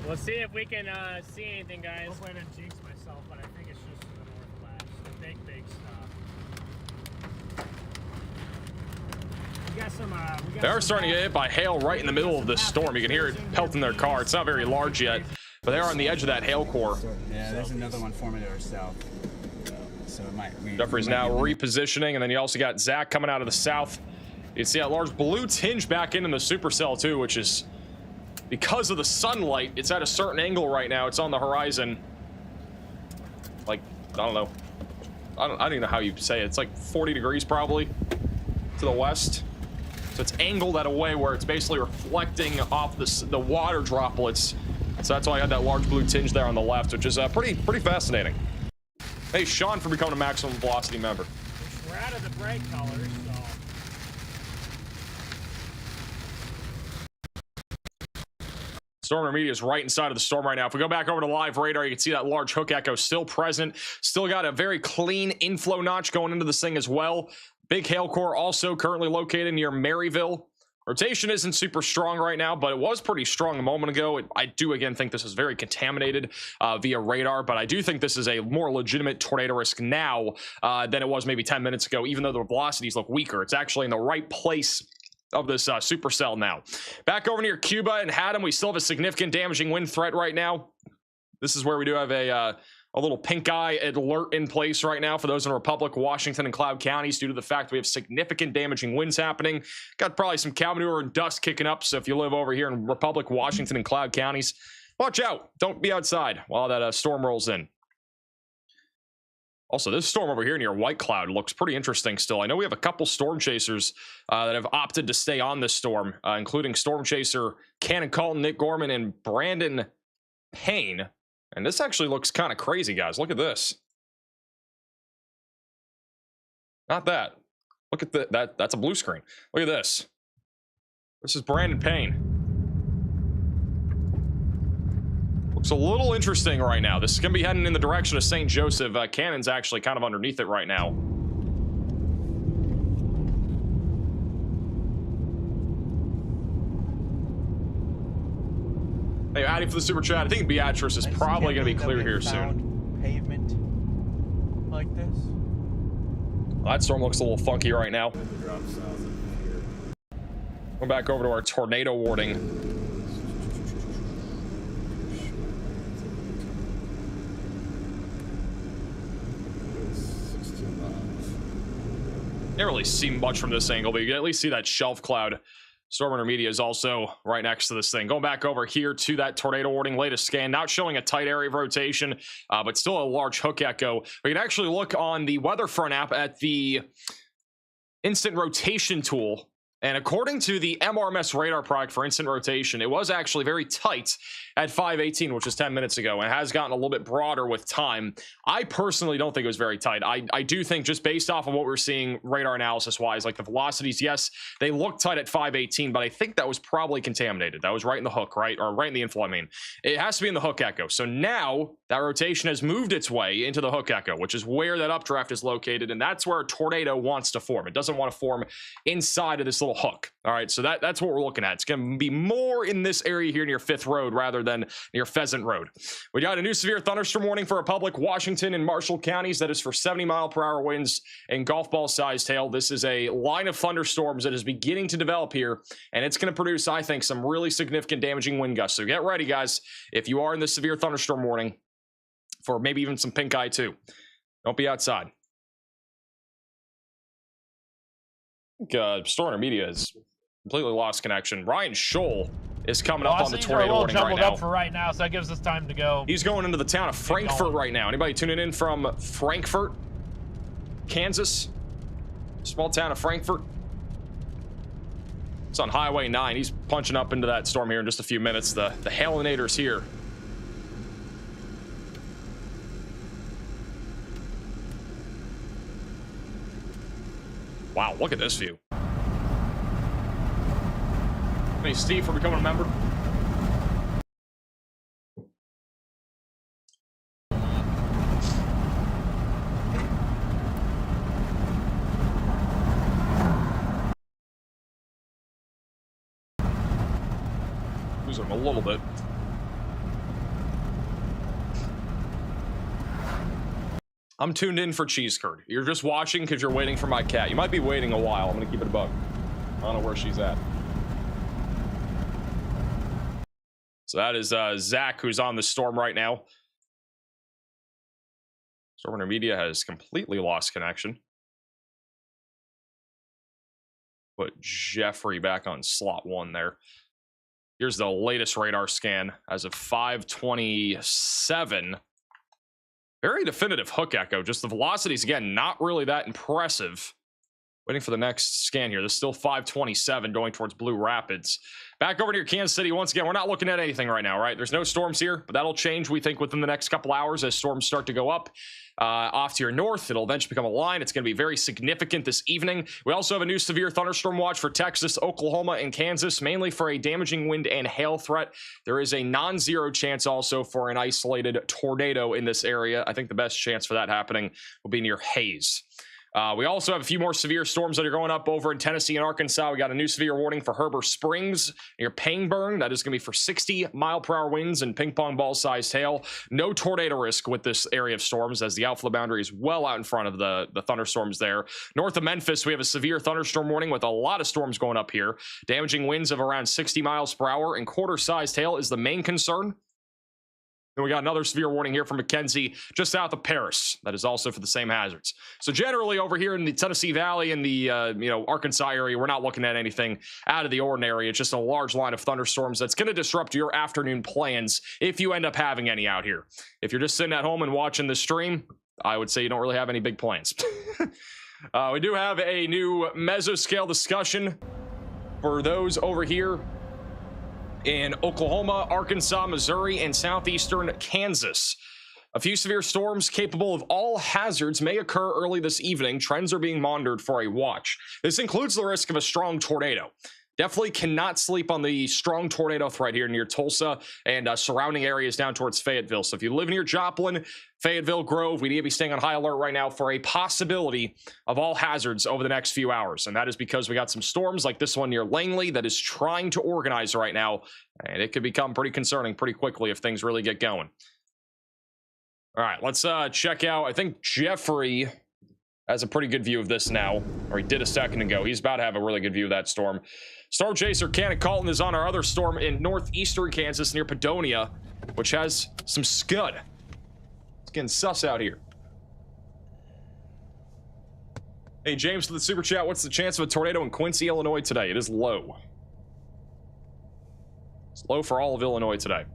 We'll see if we can see anything, guys. Hopefully I didn't jinx myself, but I think it's just to the northwest. The big stuff. We got some, They are starting to get hit by hail right in the middle of this storm. You can hear it pelting their car. It's not very large yet, but they are on the edge of that hail core. Yeah, there's another one forming to our south. So it might. Jeffrey's now repositioning, and then you also got Zach coming out of the south. You can see that large blue tinge back into the supercell too, which is because of the sunlight. It's at a certain angle right now. It's on the horizon. Like, I don't know. I don't even know how you say it. It's like 40 degrees probably to the west. So it's angled at a way where it's basically reflecting off the water droplets. So that's why I had that large blue tinge there on the left, which is pretty fascinating. Hey, Sean, for becoming a maximum velocity member. We're out of the bright colors, so. Storm Media is right inside of the storm right now. If we go back over to live radar, you can see that large hook echo still present. Still got a very clean inflow notch going into this thing as well. Big hail core also currently located near Maryville. Rotation isn't super strong right now, but it was pretty strong a moment ago. I do, again, think this is very contaminated via radar, but I do think this is a more legitimate tornado risk now than it was maybe 10 minutes ago, even though the velocities look weaker. It's actually in the right place of this supercell now. Back over near Cuba and Haddam, we still have a significant damaging wind threat right now. This is where we do have a little pink eye alert in place right now for those in Republic, Washington, and Cloud counties due to the fact we have significant damaging winds happening. Got probably some cow manure and dust kicking up, so if you live over here in Republic, Washington, and Cloud counties, watch out. Don't be outside while that storm rolls in. Also, this storm over here near White Cloud looks pretty interesting still. I know we have a couple storm chasers that have opted to stay on this storm, including storm chaser Cannon Colton, Nick Gorman, and Brandon Payne. And this actually looks kind of crazy, guys. Look at this. Not that. Look at that's a blue screen. Look at this. This is Brandon Payne. Looks a little interesting right now. This is going to be heading in the direction of St. Joseph. Cannon's actually kind of underneath it right now. Hey, Addy for the super chat. I think Beatrice is probably going to be clear here soon. Pavement like this. Well, that storm looks a little funky right now. Going back over to our tornado warning. Can't really see much from this angle, but you can at least see that shelf cloud. Storm intermediate is also right next to this thing. Going back over here to that tornado warning latest scan, not showing a tight area of rotation, but still a large hook echo. We can actually look on the WeatherFront app at the instant rotation tool. And according to the MRMS radar product for instant rotation, it was actually very tight at 518, which was 10 minutes ago, and has gotten a little bit broader with time. I personally don't think it was very tight. I do think, just based off of what we're seeing radar analysis wise, like the velocities, yes, they look tight at 518, but I think that was probably contaminated. That was right in the hook, right? Or right in the inflow, I mean. It has to be in the hook echo. So now that rotation has moved its way into the hook echo, which is where that updraft is located, and that's where a tornado wants to form. It doesn't want to form inside of this little hook. All right, so that's what we're looking at. It's going to be more in this area here near 5th Road rather than near Pheasant Road. We got a new severe thunderstorm warning for Republic, Washington, and Marshall counties. That is for 70-mile-per-hour winds and golf ball-sized hail. This is a line of thunderstorms that is beginning to develop here, and it's going to produce, I think, some really significant damaging wind gusts. So get ready, guys, if you are in the severe thunderstorm warning, for maybe even some pink eye too. Don't be outside. Storm intermediate has completely lost connection. Ryan Scholl is coming up on the tornado warning right now. Up for right now, so that gives us time to go. He's going into the town of Frankfort right now. Anybody tuning in from Frankfort, Kansas? Small town of Frankfort. It's on Highway 9. He's punching up into that storm here in just a few minutes. The Hailinator's here. Wow, look at this view. Hey, Steve, for becoming a member. Lose him a little bit. I'm tuned in for cheese curd. You're just watching because you're waiting for my cat. You might be waiting a while. I'm gonna keep it a buck. I don't know where she's at. So that is Zach, who's on the storm right now. Storm intermediate has completely lost connection. Put Jeffrey back on slot 1 there. Here's the latest radar scan as of 5:27. Very definitive hook echo. Just the velocities, again, not really that impressive. Waiting for the next scan here. This is still 5:27 going towards Blue Rapids. Back over near Kansas City. Once again, we're not looking at anything right now, right? There's no storms here, but that'll change, we think, within the next couple hours as storms start to go up. Off to your north, it'll eventually become a line. It's going to be very significant this evening. We also have a new severe thunderstorm watch for Texas, Oklahoma, and Kansas, mainly for a damaging wind and hail threat. There is a non-zero chance also for an isolated tornado in this area. I think the best chance for that happening will be near Hayes. We also have a few more severe storms that are going up over in Tennessee and Arkansas. We got a new severe warning for Heber Springs near Pangburn. That is going to be for 60-mile-per-hour winds and ping-pong ball-sized hail. No tornado risk with this area of storms, as the outflow boundary is well out in front of the thunderstorms there. North of Memphis, we have a severe thunderstorm warning with a lot of storms going up here. Damaging winds of around 60 miles per hour, and quarter-sized hail is the main concern. And we got another severe warning here from McKenzie, just south of Paris. That is also for the same hazards. So generally over here in the Tennessee Valley and the Arkansas area, we're not looking at anything out of the ordinary. It's just a large line of thunderstorms that's going to disrupt your afternoon plans if you end up having any out here. If you're just sitting at home and watching the stream, I would say you don't really have any big plans. We do have a new mesoscale discussion for those over here in Oklahoma, Arkansas, Missouri, and southeastern Kansas. A few severe storms capable of all hazards may occur early this evening. Trends are being monitored for a watch. This includes the risk of a strong tornado. Definitely cannot sleep on the strong tornado threat here near Tulsa and surrounding areas down towards Fayetteville. So if you live near Joplin, Fayetteville, Grove, we need to be staying on high alert right now for a possibility of all hazards over the next few hours. And that is because we got some storms like this one near Langley that is trying to organize right now. And it could become pretty concerning pretty quickly if things really get going. All right, let's check out. I think Jeffrey has a pretty good view of this now, or he did a second ago. He's about to have a really good view of that storm. Storm chaser Cannon Colton is on our other storm in northeastern Kansas near Padonia, which has some scud. It's getting sus out here. Hey, James, for the super chat, what's the chance of a tornado in Quincy, Illinois today? It is low. It's low for all of Illinois today.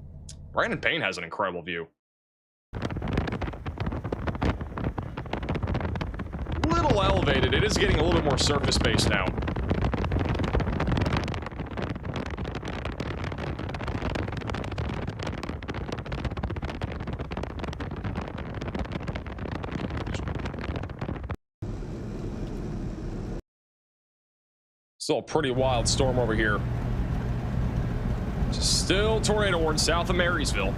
Brandon Payne has an incredible view. Little elevated. It is getting a little bit more surface based now. Still a pretty wild storm over here. Still tornado warning south of Marysville.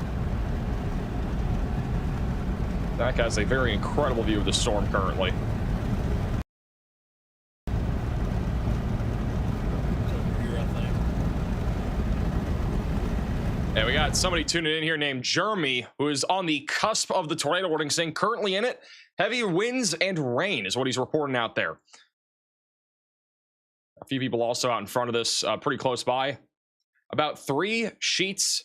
That has a very incredible view of the storm currently. And we got somebody tuning in here named Jeremy, who is on the cusp of the tornado warning, saying currently in it, heavy winds and rain is what he's reporting out there. A few people also out in front of this, pretty close by. About 3 sheets,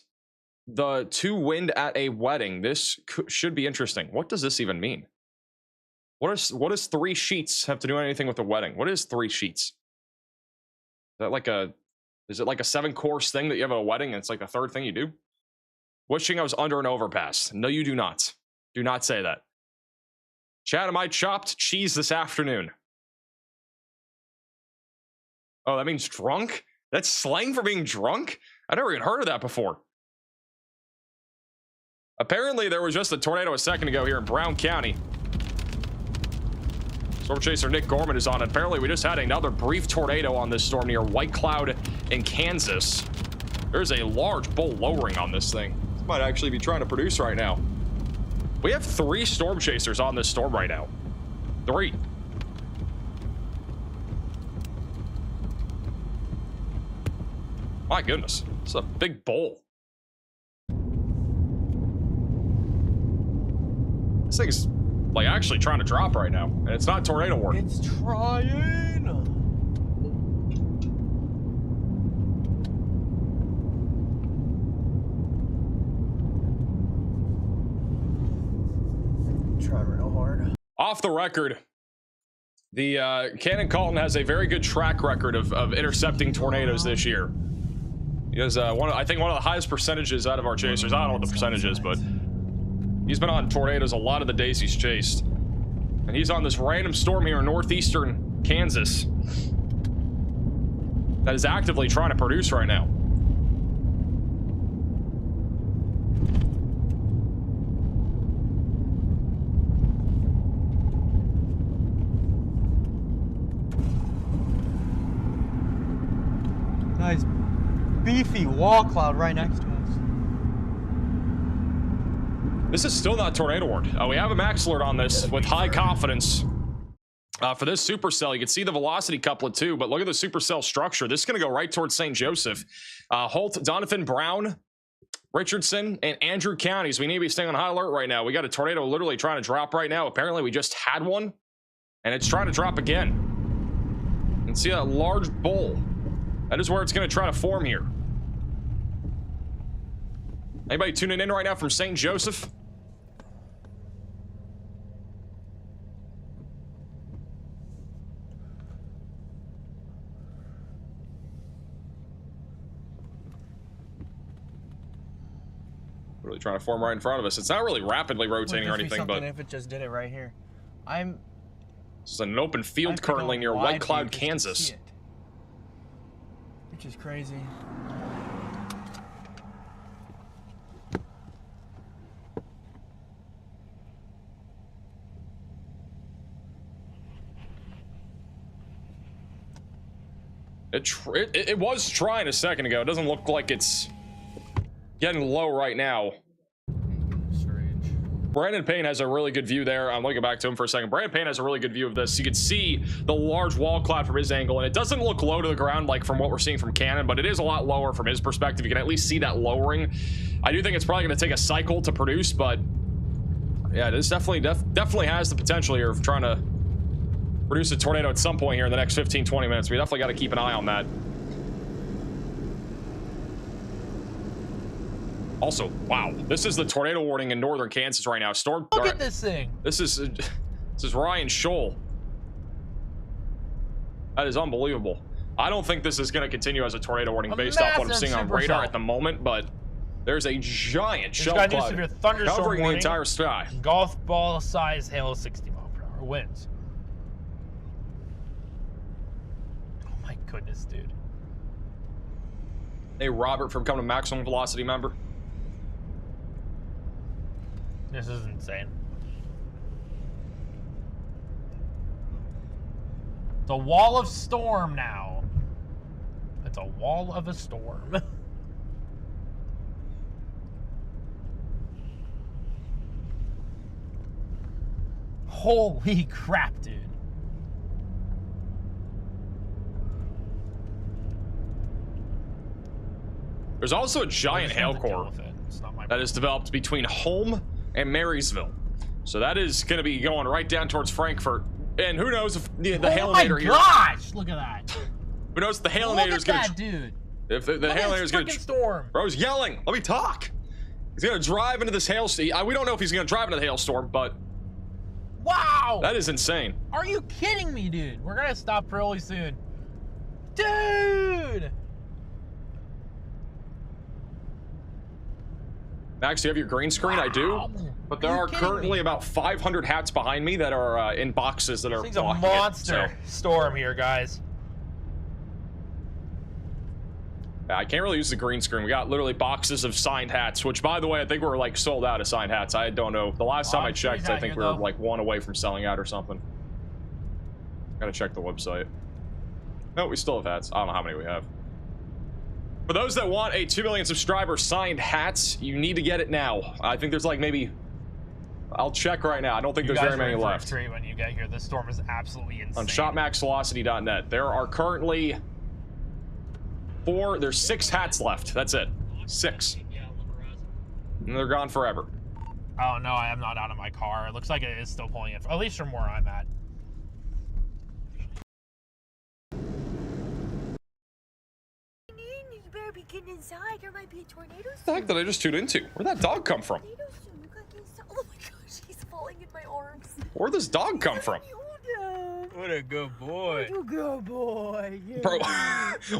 the 2 wind at a wedding. This should be interesting. What does this even mean? What does 3 sheets have to do anything with the wedding? What is 3 sheets? Is that like a... Is it like a 7-course thing that you have at a wedding and it's like the 3rd thing you do? Wishing I was under an overpass. No, you do not. Do not say that. Chad, am I chopped cheese this afternoon? Oh, that means drunk? That's slang for being drunk? I never even heard of that before. Apparently, there was just a tornado a second ago here in Brown County. Storm chaser Nick Gorman is on it. Apparently, we just had another brief tornado on this storm near White Cloud in Kansas. There's a large bowl lowering on this thing. This might actually be trying to produce right now. We have 3 storm chasers on this storm right now. 3. My goodness, it's a big bowl. This thing's like actually trying to drop right now, and it's not tornado warning. It's trying. Trying real hard. Off the record, the Cannon Colton has a very good track record of intercepting tornadoes this year. He has I think one of the highest percentages out of our chasers. I don't know what the percentage is, but he's been on tornadoes a lot of the days he's chased. And he's on this random storm here in northeastern Kansas that is actively trying to produce right now. Nice beefy wall cloud right next to us. This is still not tornado warned. We have a max alert on this with high confidence. For this supercell, you can see the velocity couplet too, but look at the supercell structure. This is going to go right towards St. Joseph. Holt, Donovan, Brown, Richardson, and Andrew counties. We need to be staying on high alert right now. We got a tornado literally trying to drop right now. Apparently, we just had one, and it's trying to drop again. You can see that large bowl. That is where it's going to try to form here. Anybody tuning in right now from St. Joseph? Really trying to form right in front of us. It's not really rapidly rotating or anything, but if it just did it right here. this is an open field currently near White Cloud, Kansas. Which is crazy. It was trying a second ago. It doesn't look like it's getting low right now. Strange. Brandon Payne has a really good view there. I'm looking back to him for a second. Brandon Payne has a really good view of this. You can see the large wall cloud from his angle, and it doesn't look low to the ground like from what we're seeing from Cannon, but it is a lot lower from his perspective. You can at least see that lowering. I do think it's probably going to take a cycle to produce, but yeah, this definitely has the potential here of trying to produce a tornado at some point here in the next 15-20 minutes. We definitely got to keep an eye on that. Also, wow, this is the tornado warning in northern Kansas right now. Look at this thing. This is Ryan Scholl. That is unbelievable. I don't think this is going to continue as a tornado warning based off what I'm seeing on radar at the moment, but there's a giant shell cloud covering the entire sky. Golf ball size hail, 60 mile per hour winds. Oh my goodness, dude. Hey, Robert from Coming to Maximum Velocity member. This is insane. It's a wall of storm now. It's a wall of a storm. Holy crap, dude. There's also a giant hail core that is developed between Holme and Marysville. So that is going to be going right down towards Frankfurt. And who knows if the hailinator here. Oh my gosh, look at that. Who knows if the hailinator is going to. Dude. If the hailinator is going to. Storm. Bro's yelling. Let me talk. He's going to drive into this hailstorm. We don't know if he's going to drive into the hailstorm, but. Wow. That is insane. Are you kidding me, dude? We're going to stop really soon. Dude. Max, do you have your green screen? Wow. I do. But there are currently about 500 hats behind me that are in boxes that are blocking it. It's a monster storm here, guys. I can't really use the green screen. We got literally boxes of signed hats, which, by the way, I think we're like sold out of signed hats. I don't know. The last time I checked, I think we were like one away from selling out or something. Gotta check the website. No, we still have hats. I don't know how many we have. For those that want a 2 million subscriber signed hats, you need to get it now. I think there's like maybe. I'll check right now. I don't think there's very many left. When you get here, this storm is absolutely insane. On shopmaxvelocity.net, there are currently there's 6 hats left. That's it. 6. And they're gone forever. Oh no, I am not out of my car. It looks like it is still pulling it, at least from where I'm at. You better be getting inside. There might be a tornado soon. What the heck did I just tune into? Where'd that dog come from? Oh my gosh, he's falling in my arms. Where'd this dog come from? What a good boy. What a good boy. Yeah. Bro,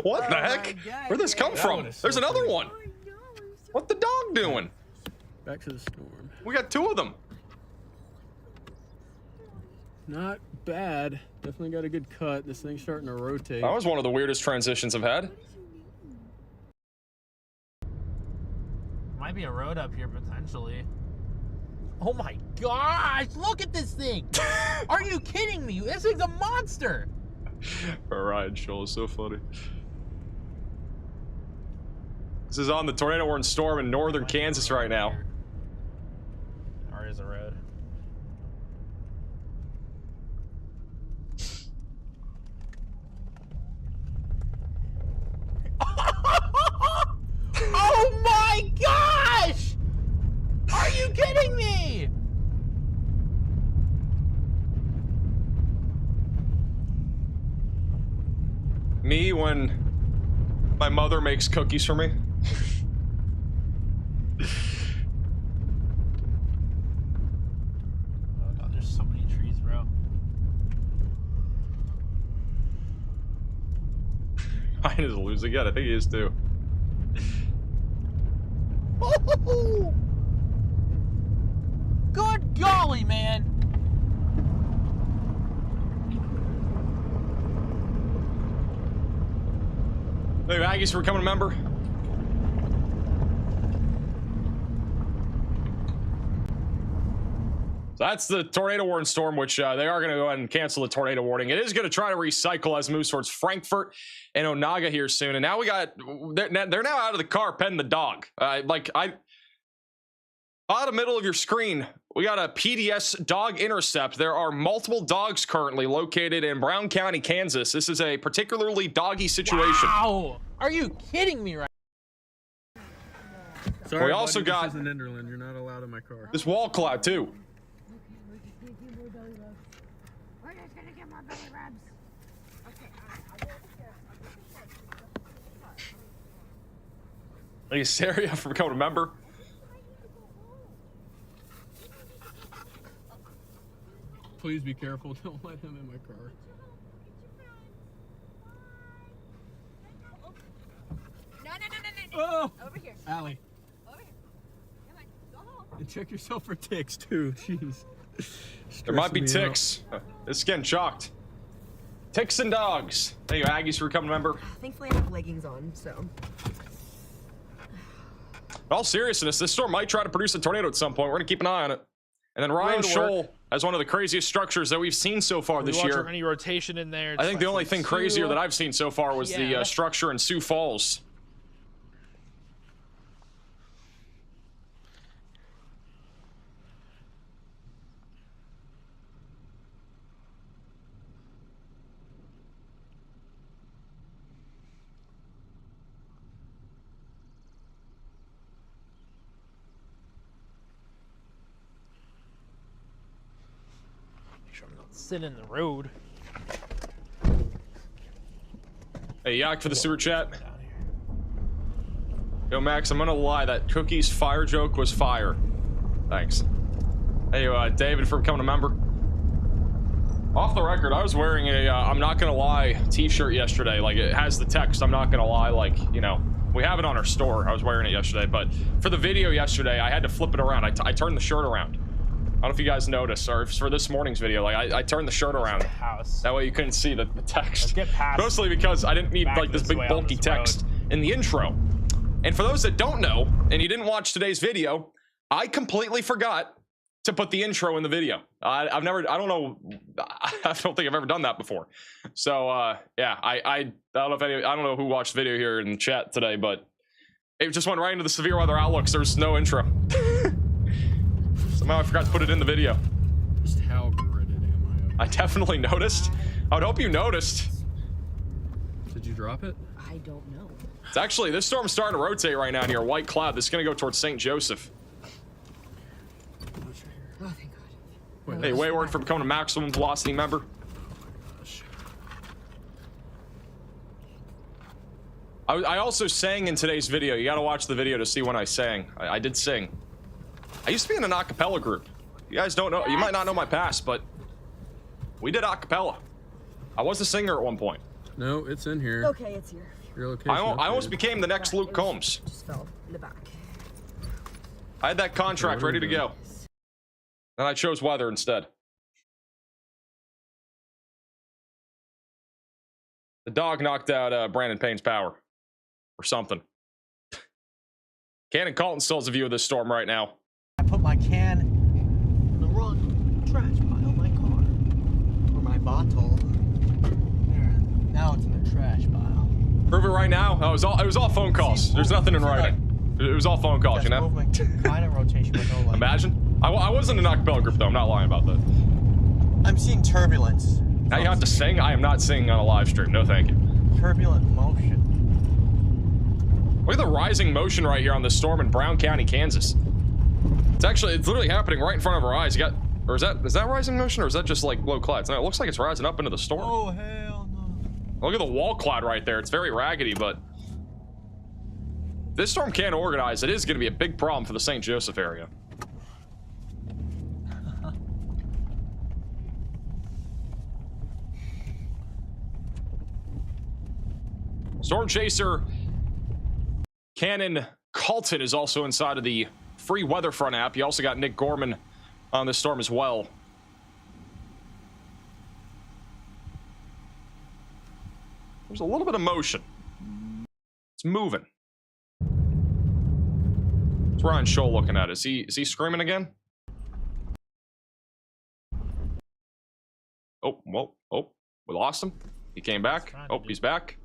what the heck? Where'd this come from? There's another one. What the dog doing? Back to the storm. We got 2 of them. Not bad. Definitely got a good cut. This thing's starting to rotate. That was one of the weirdest transitions I've had. Might be a road up here potentially. Oh my gosh, look at this thing. Are you kidding me? This thing's a monster. Ryan Scholl is so funny. This is on the tornado warning storm in northern Kansas right now. Or is a road. Oh my gosh! Are you kidding me? Me when my mother makes cookies for me. Oh god, there's so many trees, bro. Ryan is losing again. I think he is too. chilly, man. Hey, Aggies, for becoming a member. So that's the tornado warning storm, which they are going to go ahead and cancel the tornado warning. It is going to try to recycle as it moves towards Frankfurt and Onaga here soon. And now we got, they're now out of the car petting the dog. Out of the middle of your screen, we got a PDS dog intercept. There are multiple dogs currently located in Brown County, Kansas. This is a particularly doggy situation. Wow! Are you kidding me right now? Sorry, we also got this is in Enderland. You're not allowed in my car. this wall cloud too. We're just gonna get more belly rubs. Thank you, Saria, for becoming a member. Please be careful. Don't let him in my car. No. Oh! Over here. Allie. Over here. Come on. Go home. And check yourself for ticks, too. Jeez. There might be Stressing me out. ticks. This is getting shocked. Ticks and dogs. Thank you, Aggies, for becoming a member. Thankfully, I have leggings on, so. In all seriousness, this storm might try to produce a tornado at some point. We're going to keep an eye on it. And then Ryan Scholl has one of the craziest structures that we've seen so far this year. Any rotation in there? I think the only thing crazier that I've seen so far was the structure in Sioux Falls. Sit in the road. Hey, Yak for the super chat. Yo, Max, I'm gonna lie. That Cookie's fire joke was fire. Thanks. Hey, David, for becoming a member. Off the record, I was wearing a I'm not gonna lie t-shirt yesterday. Like, it has the text, I'm not gonna lie. Like, you know, we have it on our store. I was wearing it yesterday, but for the video yesterday, I had to flip it around. I turned the shirt around. I don't know if you guys noticed, or if it's for this morning's video, like I turned the shirt around. That way you couldn't see the text. Mostly because I didn't need like this big bulky text in the intro. And for those that don't know, and you didn't watch today's video, I completely forgot to put the intro in the video. I don't think I've ever done that before. So yeah, I don't know if I don't know who watched the video here in the chat today, but it just went right into the severe weather outlooks. There's no intro. Somehow I forgot to put it in the video. Just how gridded am I? I definitely noticed. I would hope you noticed. Did you drop it? I don't know. It's actually, this storm's starting to rotate right now near a white cloud. This is going to go towards St. Joseph. Oh, thank God. Hey, Wayward for becoming a maximum velocity member. I also sang in today's video. You got to watch the video to see when I sang. I did sing. I used to be in an acapella group. You guys don't know, you might not know my past, but we did acapella. I was a singer at one point. No, it's in here. Okay, it's here. Your location I almost became the next Luke Combs. Just fell in the back. I had that contract ready to go. And I chose weather instead. The dog knocked out Brandon Payne's power. Or something. Cannon Colton still has a view of this storm right now. I put my can in the wrong trash pile of my car. Or my bottle. There. Now it's in the trash pile. Prove it right now. Oh, it was all phone calls. There's nothing in writing. It was all phone calls, you know? Kind of rotation with no light. Imagine. I wasn't in an acapella group though. I'm not lying about that. I'm seeing turbulence. Now you have to sing? I am not singing on a live stream. No, thank you. Turbulent motion. Look at the rising motion right here on this storm in Brown County, Kansas. It's literally happening right in front of our eyes. You got, or is that rising motion, or is that just like low clouds? No, it looks like it's rising up into the storm. Oh, hell no. Look at the wall cloud right there. It's very raggedy, but if this storm can't organize, it is going to be a big problem for the St. Joseph area. Storm Chaser Cannon Colton is also inside of the free WeatherFront app. You also got Nick Gorman on this storm as well. There's a little bit of motion. It's moving. What's Ryan Scholl looking at? Is he screaming again? Oh, whoa, oh, we lost him. He came back. Oh, he's back.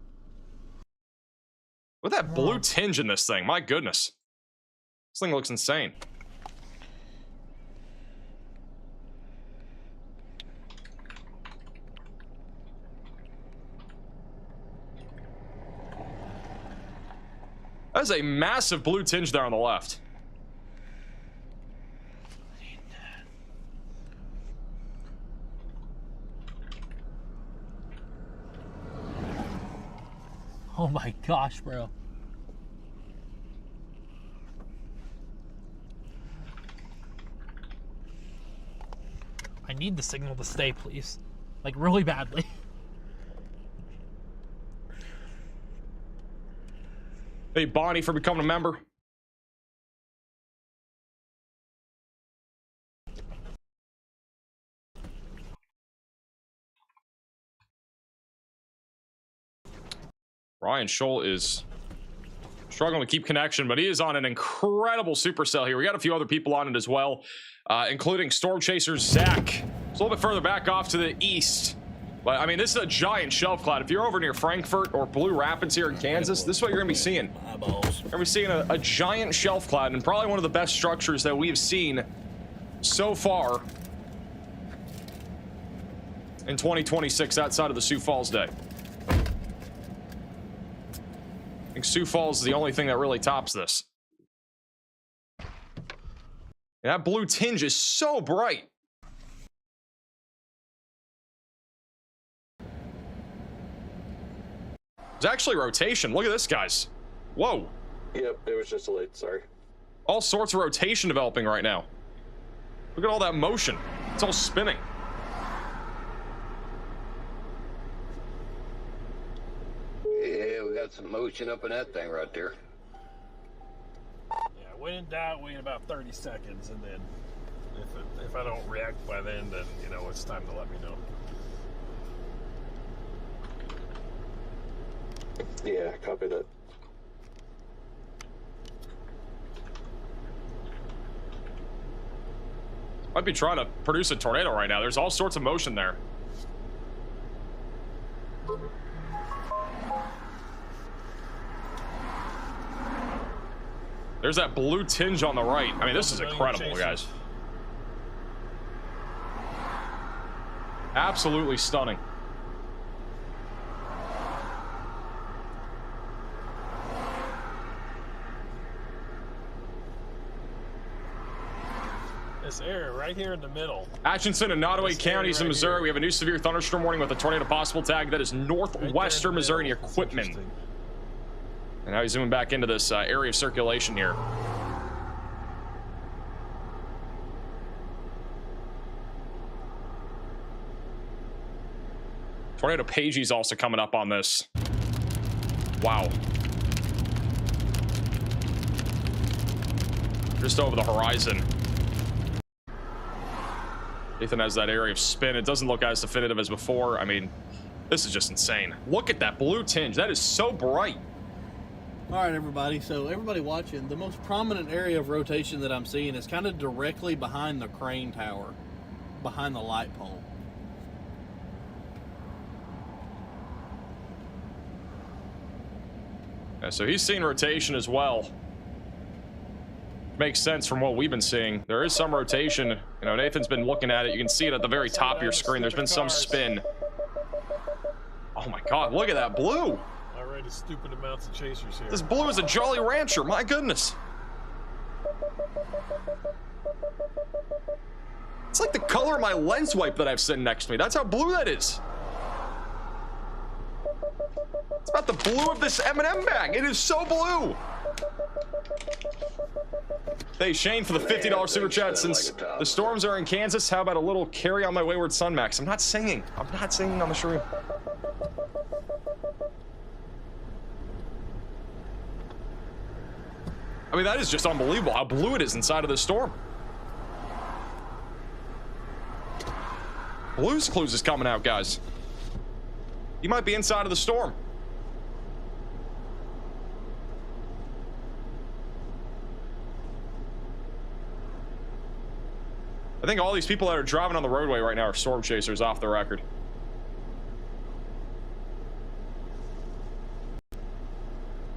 Look at that blue tinge in this thing. My goodness. This thing looks insane. That is a massive blue tinge there on the left. Oh my gosh, bro. I need the signal to stay, please. Like, really badly. Hey, Bonnie, for becoming a member. Ryan Scholl is struggling to keep connection, but he is on an incredible supercell here. We got a few other people on it as well, including Storm Chaser Zach. It's a little bit further back off to the east. But, I mean, this is a giant shelf cloud. If you're over near Frankfurt or Blue Rapids here in Kansas, this is what you're going to be seeing. You're going to be seeing a giant shelf cloud, and probably one of the best structures that we've seen so far in 2026 outside of the Sioux Falls Day. I think Sioux Falls is the only thing that really tops this. And that blue tinge is so bright. It's actually rotation. Look at this, guys. Whoa. Yep, it was just delayed. Sorry. All sorts of rotation developing right now. Look at all that motion. It's all spinning. Yeah, we got some motion up in that thing right there. Yeah, when in doubt, wait about 30 seconds, and then if I don't react by then you know it's time to let me know. Yeah, copy that. Might be trying to produce a tornado right now. There's all sorts of motion there. There's that blue tinge on the right. I mean, this is incredible, guys. Absolutely stunning. This area right here in the middle. Atchison and Nottoway counties in Missouri. We have a new severe thunderstorm warning with a tornado possible tag that is northwestern Missouri near Quitman. And now he's zooming back into this area of circulation here. Tornado Pagey's also coming up on this. Wow. Just over the horizon. Ethan has that area of spin. It doesn't look as definitive as before. I mean, this is just insane. Look at that blue tinge. That is so bright. All right, everybody. So everybody watching, the most prominent area of rotation that I'm seeing is kind of directly behind the crane tower, behind the light pole. Yeah, so he's seeing rotation as well. Makes sense from what we've been seeing. There is some rotation. You know, Nathan's been looking at it. You can see it at the very top of your screen. There's been some spin. Oh my God, look at that blue. Already stupid amounts of chasers here. This blue is a Jolly Rancher, my goodness. It's like the color of my lens wipe that I've sitting next to me. That's how blue that is. It's about the blue of this M&M bag. It is so blue. Hey, Shane, for the $50 super chat. Since the storms are in Kansas, how about a little Carry On My Wayward Son, Max? I'm not singing. I'm not singing on the stream. I mean, that is just unbelievable how blue it is inside of this storm. Blue's Clues is coming out, guys. You might be inside of the storm. I think all these people that are driving on the roadway right now are storm chasers off the record.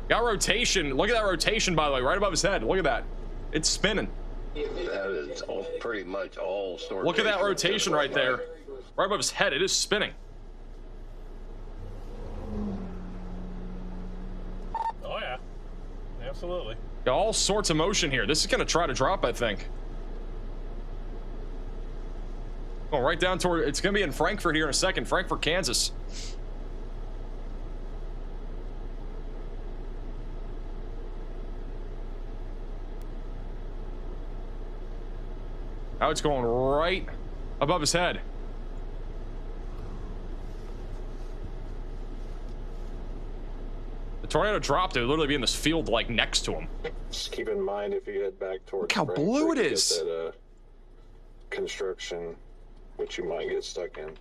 Got rotation. Look at that rotation, by the way, right above his head. Look at that. It's spinning. That is all, pretty much all storm. Look at that rotation right there. Right above his head. It is spinning. Oh, yeah. Absolutely. Got all sorts of motion here. This is going to try to drop, I think. Going right down toward, it's going to be in Frankfort here in a second. Frankfort, Kansas. Now it's going right above his head. The tornado dropped. It would literally be in this field like next to him. Just keep in mind if you head back towards Look how blue it is. That, construction, which you might get stuck in.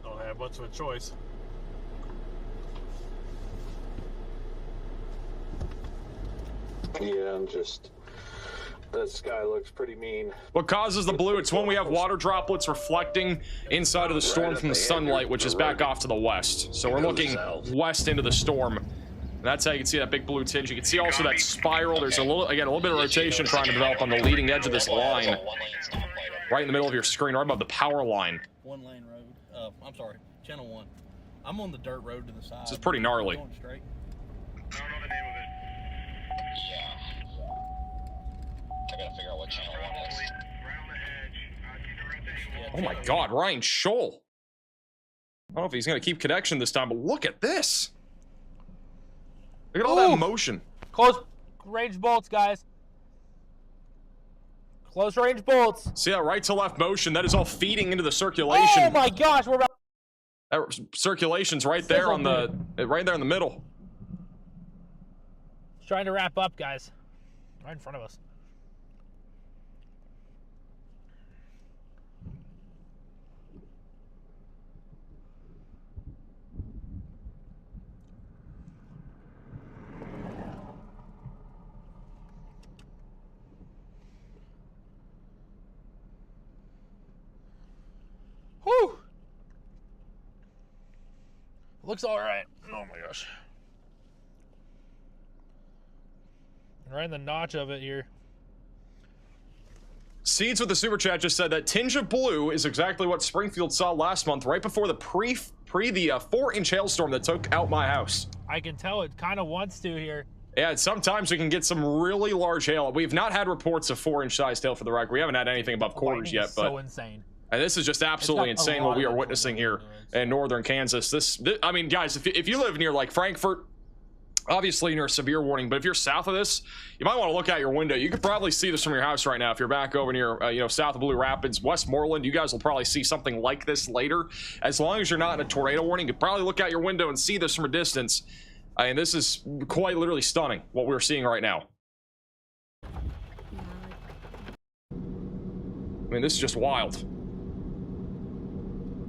Don't have much of a choice. Yeah, and just that sky looks pretty mean. What causes the blue? It's when we have water droplets reflecting inside of the storm from the sunlight, which is back off to the west. So we're looking west into the storm. And that's how you can see that big blue tinge. You can see also that spiral. There's a little bit of rotation trying to develop on the leading edge of this line. Right in the middle of your screen, right above the power line. One lane road. I'm sorry, channel 1. I'm on the dirt road to the side. This is pretty gnarly. Going straight. I don't know the name of it. Yeah. I gotta figure out what channel 1 is. Oh my God, Ryan Scholl. I don't know if he's gonna keep connection this time, but look at this. Look at all that motion. Close range bolts, guys. Close range bolts. See that right to left motion? That is all feeding into the circulation. Oh my gosh, we're about. That circulation's right there on the, right there in the middle. Trying to wrap up, guys. Right in front of us. Whew. Looks all right. Oh my gosh. Right in the notch of it here. Seeds with the super chat just said that tinge of blue is exactly what Springfield saw last month, right before the pre the 4-inch hailstorm that took out my house. I can tell it kind of wants to here. Yeah, sometimes we can get some really large hail. We've not had reports of 4-inch sized hail for the record. We haven't had anything above quarters yet, but so insane. And this is just absolutely insane what we are witnessing here in northern Kansas. This I mean, guys, if you live near like Frankfort, obviously near a severe warning, but if you're south of this, you might want to look out your window. You could probably see this from your house right now. If you're back over near, south of Blue Rapids, Westmoreland, you guys will probably see something like this later. As long as you're not in a tornado warning, you could probably look out your window and see this from a distance. And this is quite literally stunning, what we're seeing right now. I mean, this is just wild.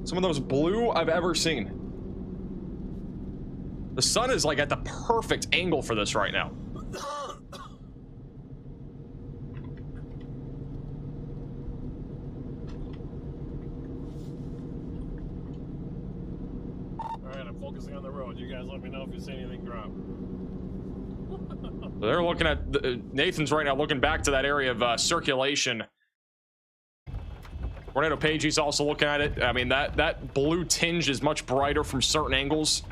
Some of those blue I've ever seen. The sun is like at the perfect angle for this right now. Alright, I'm focusing on the road. You guys let me know if you see anything drop. They're looking at, Nathan's right now looking back to that area of circulation. Tornado Page, he's also looking at it. I mean, that blue tinge is much brighter from certain angles.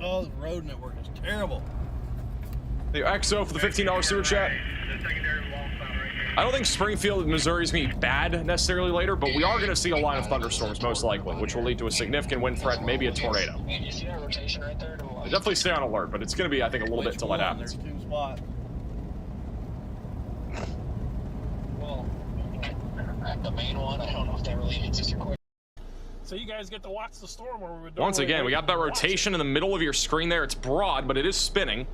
Oh, the road network is terrible. The XO for the $15 super chat. I don't think Springfield, Missouri is going to be bad necessarily later, but we are going to see a line of thunderstorms most likely, which will lead to a significant wind threat, maybe a tornado. You see that rotation right there? Definitely stay on alert, but it's going to be, I think, a little bit until that happens. There's 2 spots. Well, at the main one, I don't know if that really hits us quick. So you guys get to watch the storm where we're doing. Once again, we got that rotation in the middle of your screen there. It's broad, but it is spinning.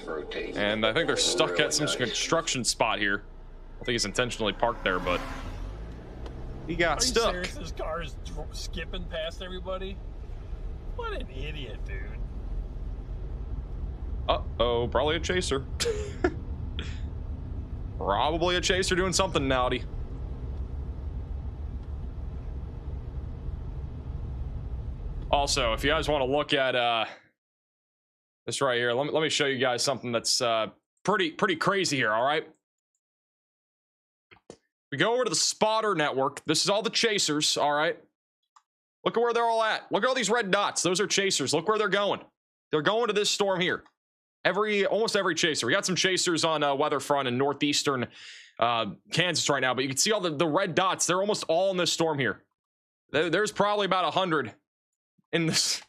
rotate. And I think they're stuck at some construction spot here. I think he's intentionally parked there, but he got Are you stuck. serious? This car is skipping past everybody? What an idiot, dude. Uh-oh, probably a chaser. Probably a chaser doing something naughty. Also, if you guys want to look at this right here, let me show you guys something that's pretty crazy here, all right? We go over to the spotter network. This is all the chasers, all right? Look at where they're all at. Look at all these red dots. Those are chasers. Look where they're going. They're going to this storm here. Almost every chaser. We got some chasers on WeatherFront in northeastern Kansas right now, but you can see all the red dots. They're almost all in this storm here. There's probably about 100 in this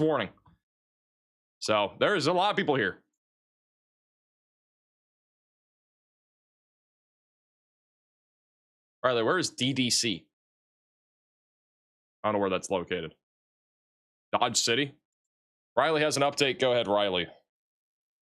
warning. So there's a lot of people here. Riley, where is DDC? I don't know where that's located. Dodge City? Riley has an update. Go ahead, Riley.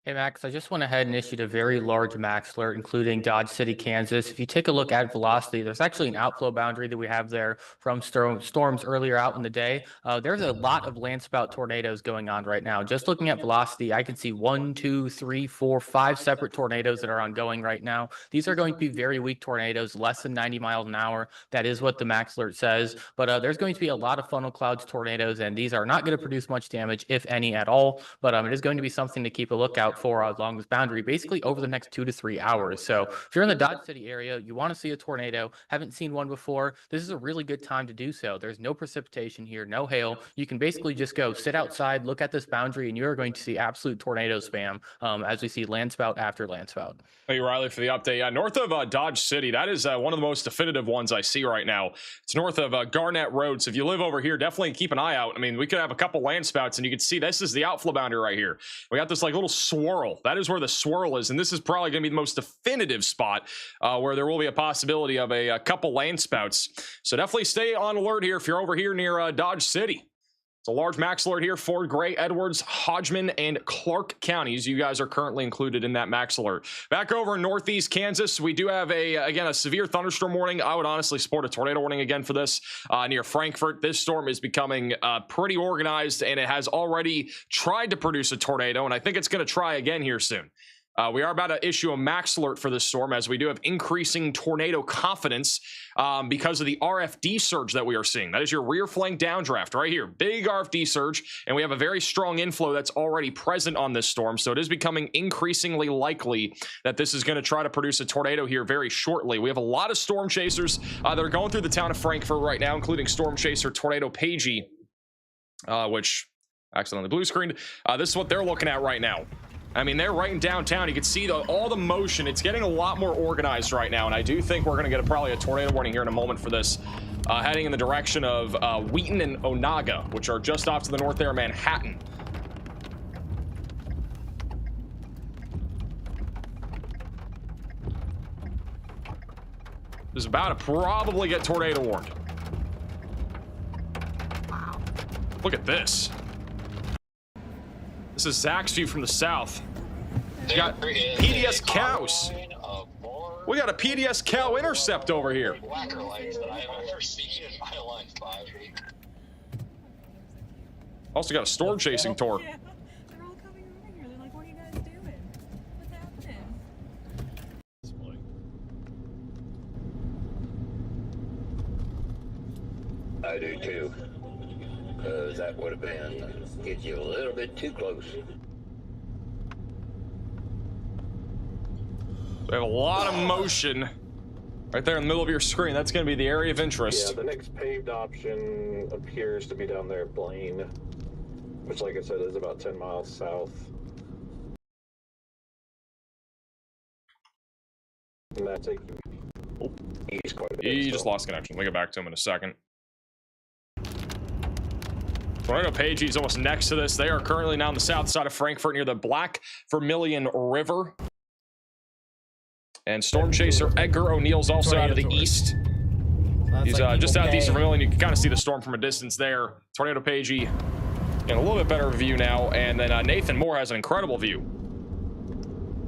Hey, Max, I just went ahead and issued a very large max alert, including Dodge City, Kansas. If you take a look at velocity, there's actually an outflow boundary that we have there from storms earlier out in the day. There's a lot of landspout tornadoes going on right now. Just looking at velocity, I can see 1, 2, 3, 4, 5 separate tornadoes that are ongoing right now. These are going to be very weak tornadoes, less than 90 miles an hour. That is what the max alert says. But there's going to be a lot of funnel clouds tornadoes, and these are not going to produce much damage, if any at all. But it is going to be something to keep a lookout for along this boundary basically over the next 2 to 3 hours. So if you're in the Dodge City area, you want to see a tornado, haven't seen one before, this is a really good time to do so. There's no precipitation here, no hail. You can basically just go sit outside, look at this boundary, and you're going to see absolute tornado spam as we see landspout after landspout. Thank you, Riley, for the update. Yeah, north of Dodge City, that is one of the most definitive ones I see right now. It's north of Garnett Road. So if you live over here, definitely keep an eye out. I mean, we could have a couple landspouts, and you can see this is the outflow boundary right here. We got this like little swirl. That is where the swirl is, and this is probably going to be the most definitive spot where there will be a possibility of a couple landspouts. So definitely stay on alert here if you're over here near Dodge City. It's a large max alert here. Ford, Gray, Edwards, Hodgman, and Clark counties. You guys are currently included in that max alert. Back over in northeast Kansas, we do have again a severe thunderstorm warning. I would honestly support a tornado warning again for this near Frankfort. This storm is becoming pretty organized, and it has already tried to produce a tornado, and I think it's going to try again here soon. We are about to issue a max alert for this storm, as we do have increasing tornado confidence because of the RFD surge that we are seeing. That is your rear flank downdraft right here. Big RFD surge, and we have a very strong inflow that's already present on this storm. So it is becoming increasingly likely that this is going to try to produce a tornado here very shortly. We have a lot of storm chasers that are going through the town of Frankfort right now, including storm chaser Tornado Pagey, which accidentally blue screened. This is what they're looking at right now. I mean, they're right in downtown. You can see all the motion. It's getting a lot more organized right now, and I do think we're going to get probably a tornado warning here in a moment for this, heading in the direction of Wheaton and Onaga, which are just off to the north there of Manhattan. This is about to probably get tornado warned. Wow. Look at this. This is Zach's view from the south. We got PDS cows. We got a PDS cow intercept over here. Blacker lights that I've ever seen in my life, Bobby. Also got a storm chasing tour. Yeah, they're all coming over here. They're like, what are you guys doing? What's happening? I do too. Because that would have been get you a little bit too close. We have a lot of motion right there in the middle of your screen. That's going to be the area of interest. Yeah, the next paved option appears to be down there at Blaine, which, like I said, is about 10 miles south. And that takes you east quite a bit. He just lost connection. We'll get back to him in a second. Tornado Pagey is almost next to this. They are currently now on the south side of Frankfort near the Black Vermilion River. And Storm Chaser Edgar O'Neill's also out of the east. He's just out east of Vermilion. You can kind of see the storm from a distance there. Tornado Pagey in a little bit better view now. And then Nathan Moore has an incredible view.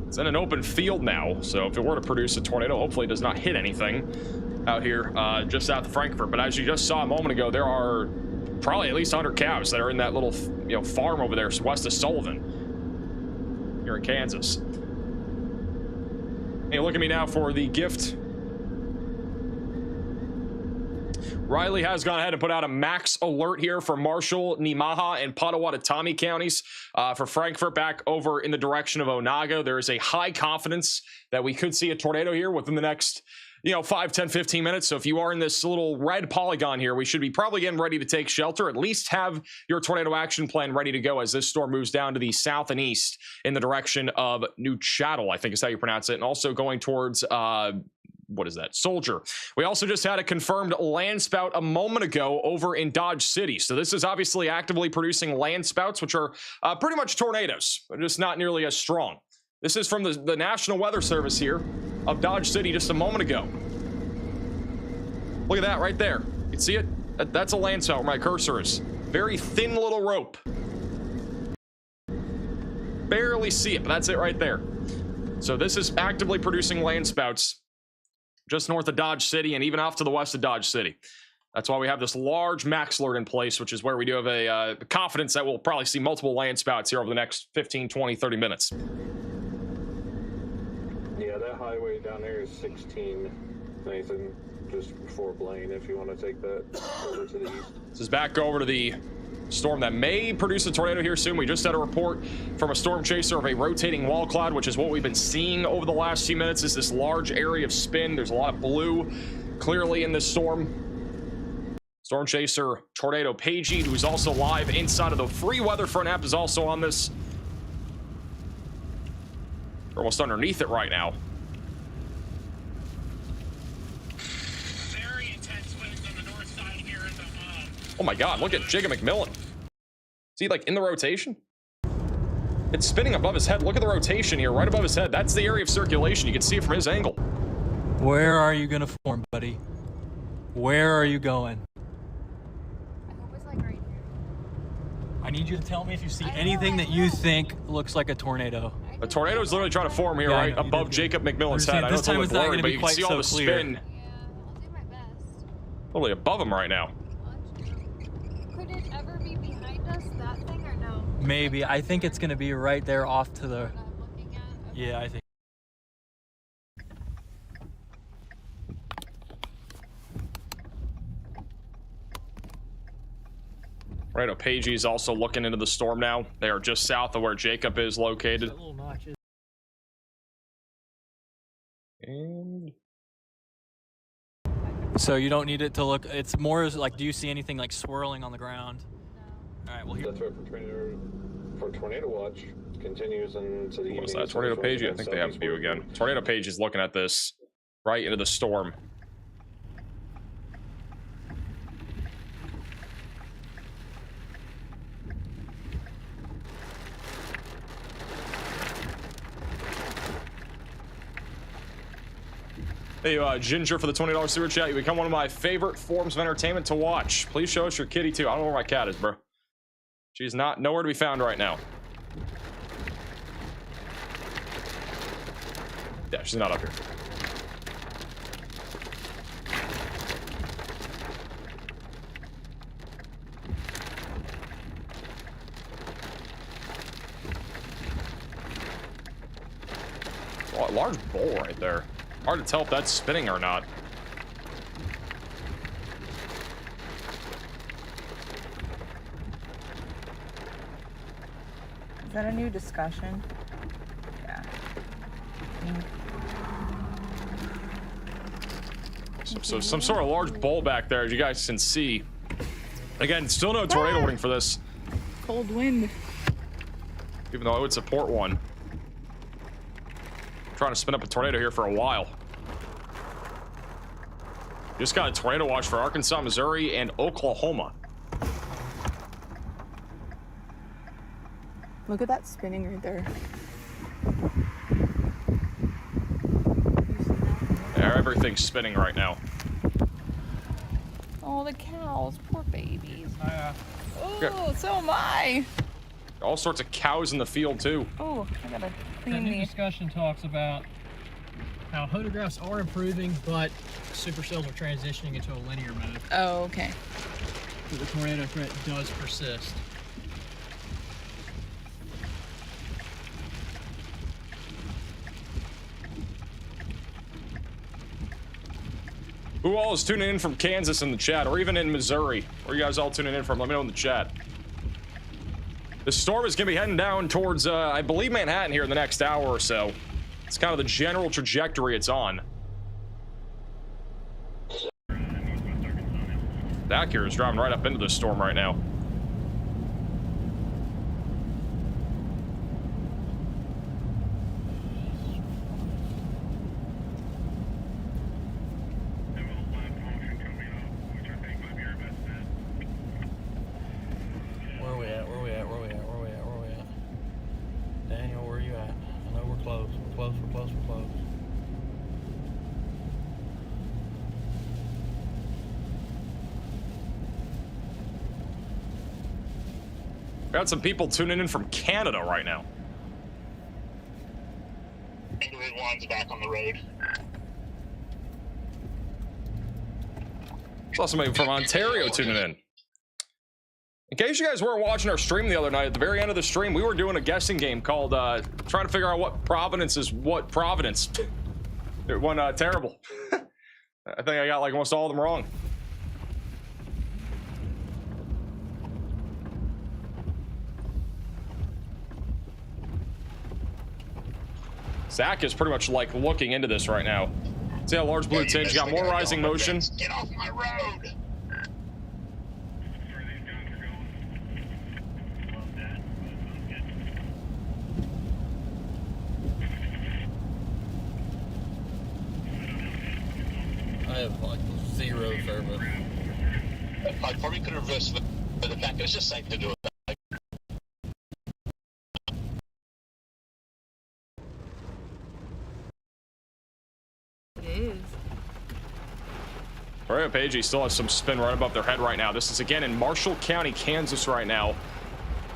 It's in an open field now, so if it were to produce a tornado, hopefully it does not hit anything out here just south of Frankfurt. But as you just saw a moment ago, there are probably at least 100 cows that are in that little farm over there west of Sullivan here in Kansas. Hey, look at me now for the gift. Riley has gone ahead and put out a max alert here for Marshall, Nemaha, and Potawatomi counties for Frankfurt back over in the direction of Onaga. There is a high confidence that we could see a tornado here within the next 5, 10, 15 minutes. So if you are in this little red polygon here, we should be probably getting ready to take shelter. At least have your tornado action plan ready to go as this storm moves down to the south and east in the direction of New Chattel, I think is how you pronounce it, and also going towards what is that? Soldier. We also just had a confirmed land spout a moment ago over in Dodge City. So this is obviously actively producing land spouts, which are pretty much tornadoes, but just not nearly as strong. This is from the National Weather Service here of Dodge City just a moment ago. Look at that right there. You can see it? That's a land spout where my cursor is. Very thin little rope. Barely see it, but that's it right there. So this is actively producing land spouts just north of Dodge City and even off to the west of Dodge City. That's why we have this large max alert in place, which is where we do have a confidence that we'll probably see multiple land spouts here over the next 15, 20, 30 minutes. Yeah, that highway down there is 16, Nathan, just before Blaine, if you want to take that over to the east. This is back over to the storm that may produce a tornado here soon. We just had a report from a storm chaser of a rotating wall cloud, which is what we've been seeing over the last few minutes, is this large area of spin. There's a lot of blue clearly in this storm. Storm chaser Tornado Pagey, who's also live inside of the free WeatherFront app, is also on this. We're almost underneath it right now. Oh my God, look at Jacob McMillan. Is he like in the rotation? It's spinning above his head. Look at the rotation here, right above his head. That's the area of circulation. You can see it from his angle. Where are you gonna form, buddy? Where are you going? I hope it's like right here. I need you to tell me if you see anything that you think looks like a tornado. A tornado is literally trying to form here, right above Jacob McMillan's head. I know it's a little blurry, but you can see all the spin. Yeah, I'll do my best. Literally above him right now. Could it ever be behind us, that thing, or no? Maybe. I think it's gonna be right there off to the... Yeah, I think. Right, Pagey is also looking into the storm now. They are just south of where Jacob is located. And so you don't need it to look, it's more like, do you see anything like swirling on the ground? No. All right, well here. That's right for tornado watch continues into the evening. What was that? Tornado Pagey? I think they have view again. Tornado Pagey is looking at this right into the storm. Hey, Ginger, for the $20 super chat. You become one of my favorite forms of entertainment to watch. Please show us your kitty, too. I don't know where my cat is, bro. She's nowhere to be found right now. Yeah, she's not up here. Oh, a large bowl right there. Hard to tell if that's spinning or not. Is that a new discussion? Yeah. So some sort of large bowl back there, as you guys can see. Again, still no tornado warning for this. Cold wind. Even though I would support one. Trying to spin up a tornado here for a while. Just got a tornado watch for Arkansas, Missouri, and Oklahoma. Look at that spinning right there. Yeah, everything's spinning right now. Oh, the cows, poor babies. Oh, so am I. All sorts of cows in the field too. Oh, I gotta That clean new these. discussion talks about how photographs are improving, but supercells are transitioning into a linear mode. Oh, okay. So the tornado threat does persist. Who all is tuning in from Kansas in the chat, or even in Missouri? Where are you guys all tuning in from? Let me know in the chat. The storm is going to be heading down towards, I believe, Manhattan here in the next hour or so. It's kind of the general trajectory it's on. Back here is driving right up into the storm right now. Where we at? Where we at? Where we at? Where we at? Where we at? Daniel, where you at? I know we're close. We're close. We're close. We're close. We got some people tuning in from Canada right now. Ingrid one's back on the road. Saw somebody from Ontario tuning in. In case you guys weren't watching our stream the other night, at the very end of the stream, we were doing a guessing game called trying to figure out what Providence is what Providence. It went terrible. I think I got like almost all of them wrong. Zach is pretty much like looking into this right now. See how large blue tinge got more rising motion. Get off my road! I have like zero service. I probably could have reversed the back. It's just safe to do it. It is. Mario Pagey still has some spin right above their head right now. This is again in Marshall County, Kansas right now,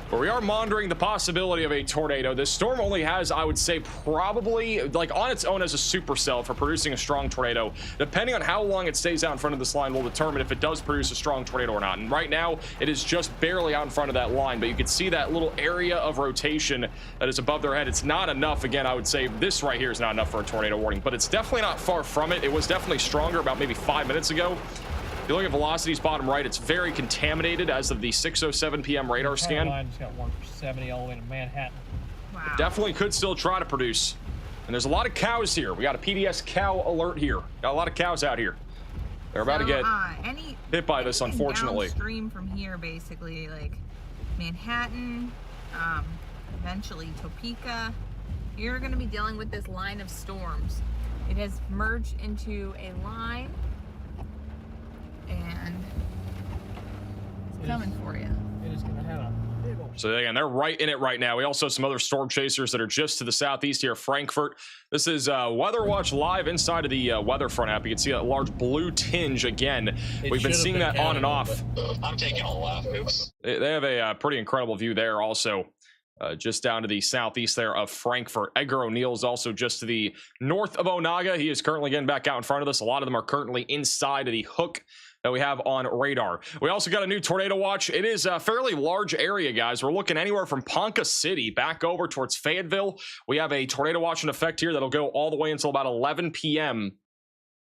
where we are monitoring the possibility of a tornado. This storm only has, I would say, probably like on its own as a supercell for producing a strong tornado. Depending on how long it stays out in front of this line will determine if it does produce a strong tornado or not. And right now it is just barely out in front of that line, but you can see that little area of rotation that is above their head. It's not enough. Again, I would say this right here is not enough for a tornado warning, but it's definitely not far from it. It was definitely stronger about maybe 5 minutes ago. If you look at velocities bottom right, it's very contaminated as of the 6:07 p.m. radar scan. Line's got 170 all the way to Manhattan. Wow. Definitely could still try to produce. And there's a lot of cows here. We got a PDS cow alert here. Got a lot of cows out here. They're about to get hit by this, unfortunately. Downstream from here, basically, like Manhattan, eventually Topeka, you're going to be dealing with this line of storms. It has merged into a line, and it's coming for you. It is going to have a big old... So again, they're right in it right now. We also have some other storm chasers that are just to the southeast here, Frankfurt. This is Weather Watch live inside of the WeatherFront app. You can see that large blue tinge again. We've been seeing that on and off. I'm taking a left. Oops. They have a pretty incredible view there also. Just down to the southeast there of Frankfurt. Edgar O'Neill is also just to the north of Onaga. He is currently getting back out in front of us. A lot of them are currently inside of the hook that we have on radar. We also got a new tornado watch. It is a fairly large area, guys. We're looking anywhere from Ponca City back over towards Fayetteville. We have a tornado watch in effect here that'll go all the way until about 11 p.m.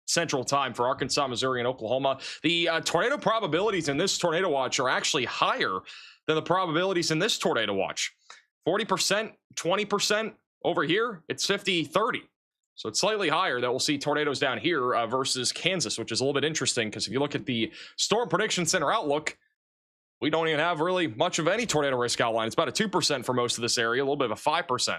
Central Time for Arkansas, Missouri, and Oklahoma. The tornado probabilities in this tornado watch are actually higher than the probabilities in this tornado watch. 40%, 20%. Over here, it's 50-30. So it's slightly higher that we'll see tornadoes down here versus Kansas, which is a little bit interesting because if you look at the Storm Prediction Center outlook, we don't even have really much of any tornado risk outline. It's about a 2% for most of this area, a little bit of a 5%.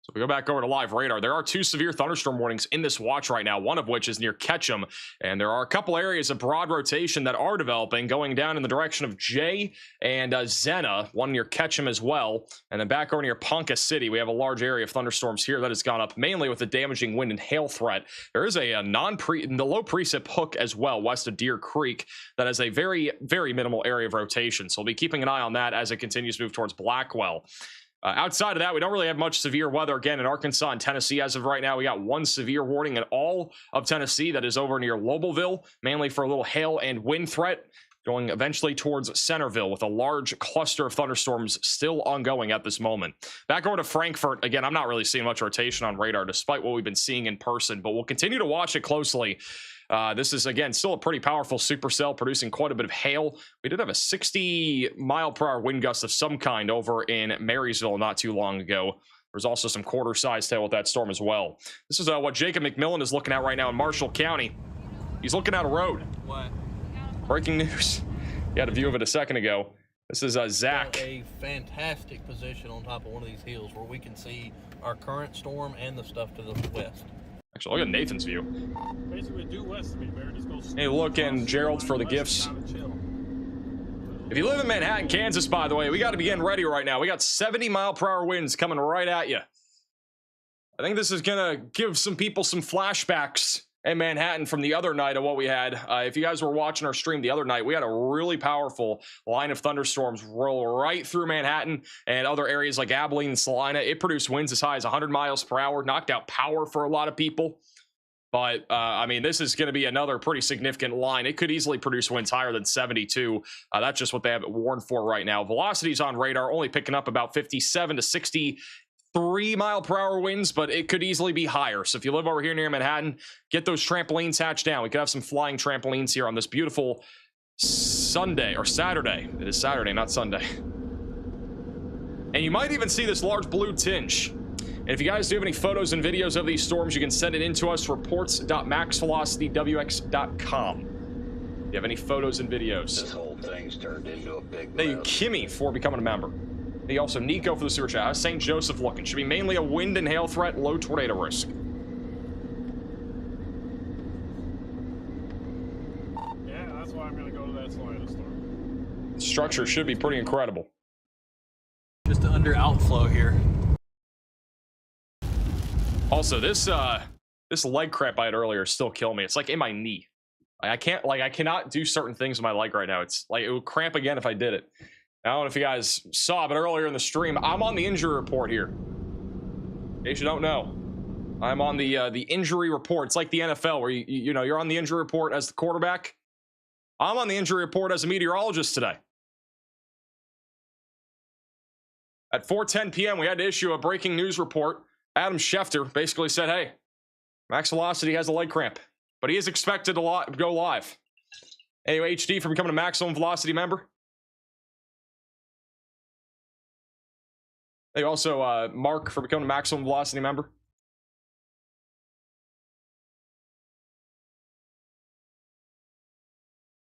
So we go back over to live radar, there are 2 severe thunderstorm warnings in this watch right now, one of which is near Ketchum, and there are a couple areas of broad rotation that are developing, going down in the direction of Jay and Zena, one near Ketchum as well, and then back over near Ponca City, we have a large area of thunderstorms here that has gone up, mainly with the damaging wind and hail threat. There is a the low precip hook as well, west of Deer Creek, that has a very, very minimal area of rotation, so we'll be keeping an eye on that as it continues to move towards Blackwell. Outside of that, we don't really have much severe weather again in Arkansas and Tennessee as of right now. We got 1 severe warning in all of Tennessee that is over near Lobelville, mainly for a little hail and wind threat, going eventually towards Centerville with a large cluster of thunderstorms still ongoing at this moment. Back over to Frankfort. Again, I'm not really seeing much rotation on radar despite what we've been seeing in person, but we'll continue to watch it closely. This is, again, still a pretty powerful supercell producing quite a bit of hail. We did have a 60-mile-per-hour wind gust of some kind over in Marysville not too long ago. There's also some quarter-sized hail with that storm as well. This is what Jacob McMillan is looking at right now in Marshall County. He's looking at a road. What? Breaking news. You had a view of it a second ago. This is Zach. Got a fantastic position on top of one of these hills where we can see our current storm and the stuff to the west. Actually, look at Nathan's view. Basically, due west of me, bear. Just go. Hey, look, and Gerald for the gifts. If you live in Manhattan, Kansas, by the way, we got to be getting ready right now. We got 70-mile-per-hour winds coming right at you. I think this is going to give some people some flashbacks in Manhattan from the other night of what we had. If you guys were watching our stream the other night, we had a really powerful line of thunderstorms roll right through Manhattan and other areas like Abilene and Salina. It produced winds as high as 100 miles per hour, knocked out power for a lot of people. But, I mean, this is going to be another pretty significant line. It could easily produce winds higher than 72. That's just what they have it warned for right now. Velocities on radar only picking up about 57 to 63-mile-per-hour winds, but it could easily be higher. So if you live over here near Manhattan, get those trampolines hatched down. We could have some flying trampolines here on this beautiful Sunday, or Saturday. It is Saturday, not Sunday. And you might even see this large blue tinge. And if you guys do have any photos and videos of these storms, you can send it in to us, reports.maxvelocitywx.com. If you have any photos and videos. This whole thing's turned into a big Thank you, Kimmy, for becoming a member. Thank you also, Nico, for the super chat. How's St. Joseph looking? Should be mainly a wind and hail threat, low tornado risk. Yeah, that's why I'm going to go to that Salina storm. The structure should be pretty incredible. Just an under outflow here. Also, this leg cramp I had earlier is still killing me. It's like in my knee. I cannot do certain things with my leg right now. It's like it would cramp again if I did it. I don't know if you guys saw, but earlier in the stream, I'm on the injury report here. In case you don't know, I'm on the injury report. It's like the NFL where you know you're on the injury report as the quarterback. I'm on the injury report as a meteorologist today. At 4:10 p.m., we had to issue a breaking news report. Adam Schefter basically said, hey, Max Velocity has a leg cramp, but he is expected to go live. Anyway, HD for becoming a Maximum Velocity member. Thank you also, Mark, for becoming a Maximum Velocity member.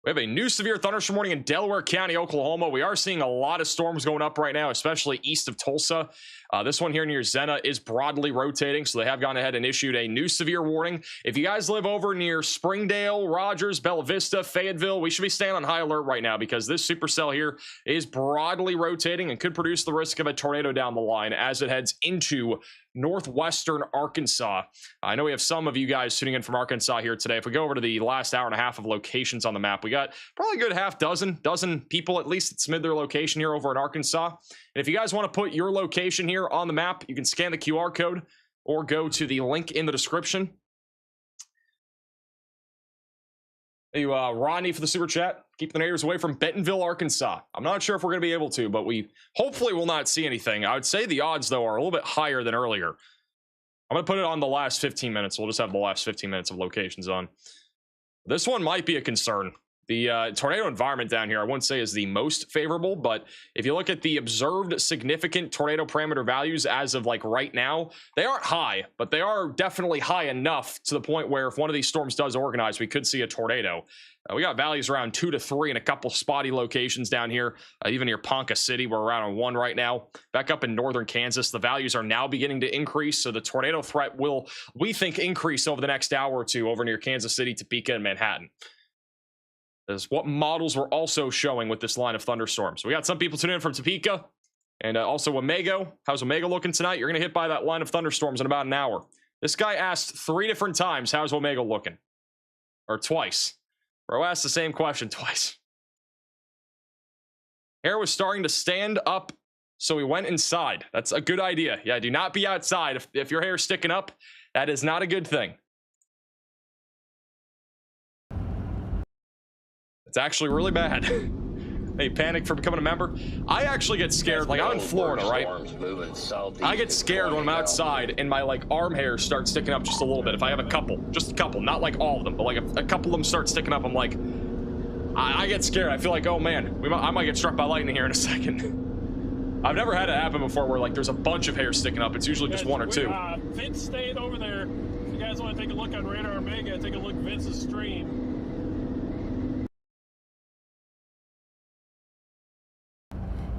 We have a new severe thunderstorm warning in Delaware County, Oklahoma. We are seeing a lot of storms going up right now, especially east of Tulsa. This one here near Zena is broadly rotating, so they have gone ahead and issued a new severe warning. If you guys live over near Springdale, Rogers, Bella Vista, Fayetteville, we should be staying on high alert right now because this supercell here is broadly rotating and could produce the risk of a tornado down the line as it heads into northwestern Arkansas. I know we have some of you guys tuning in from Arkansas here today. If we go over to the last hour and a half of locations on the map, we got probably a good dozen people at least that submit their location here over in Arkansas. And if you guys want to put your location here on the map, you can scan the QR code or go to the link in the description. Thank you, Ronnie, for the super chat. Keep the neighbors away from Bentonville, Arkansas. I'm not sure if we're going to be able to, but we hopefully will not see anything. I would say the odds, though, are a little bit higher than earlier. I'm going to put it on the last 15 minutes. We'll just have the last 15 minutes of locations on. This one might be a concern. The tornado environment down here, I wouldn't say is the most favorable, but if you look at the observed significant tornado parameter values as of like right now, they aren't high, but they are definitely high enough to the point where if one of these storms does organize, we could see a tornado. We got values around 2 to 3 in a couple spotty locations down here, even near Ponca City. We're around on 1 right now. Back up in northern Kansas, the values are now beginning to increase, so the tornado threat will, we think, increase over the next hour or two over near Kansas City, Topeka, and Manhattan. Is what models we're also showing with this line of thunderstorms. We got some people tuning in from Topeka and also Wamego. How's Wamego looking tonight? You're going to hit by that line of thunderstorms in about an hour. This guy asked 3 different times, how's Wamego looking? Or twice. Bro asked the same question twice. Hair was starting to stand up, so we went inside. That's a good idea. Yeah, do not be outside. If your hair's sticking up, that is not a good thing. It's actually really bad. Hey, panic for becoming a member? I actually get scared. Like, I'm in Florida, right? I get scared when I'm outside and my, like, arm hairs start sticking up just a little bit. If I have a couple, just a couple, not like all of them, but like a couple of them start sticking up, I'm like, I get scared. I feel like, oh man, I might get struck by lightning here in a second. I've never had it happen before where, like, there's a bunch of hairs sticking up. It's usually just 1 or 2. Vince stayed over there. If you guys want to take a look on Radar Omega, take a look at Vince's stream.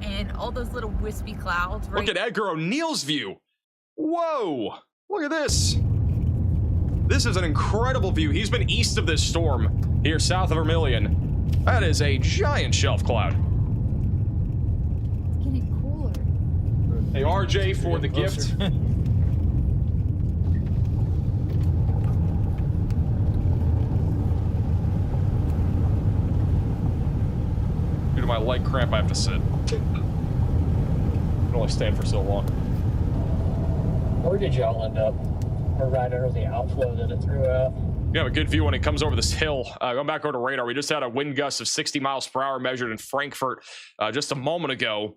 And all those little wispy clouds, right? Look at Edgar O'Neill's view. Whoa, look at this. This is an incredible view. He's been east of this storm here south of Vermilion. That is a giant shelf cloud. It's getting cooler. Hey, RJ, for the gift. Due to my leg cramp, I have to sit. I can only stand for so long. Where did y'all end up? Or right under the outflow that it threw out? You have a good view when it comes over this hill. Going back over to radar, we just had a wind gust of 60 miles per hour measured in Frankfurt just a moment ago.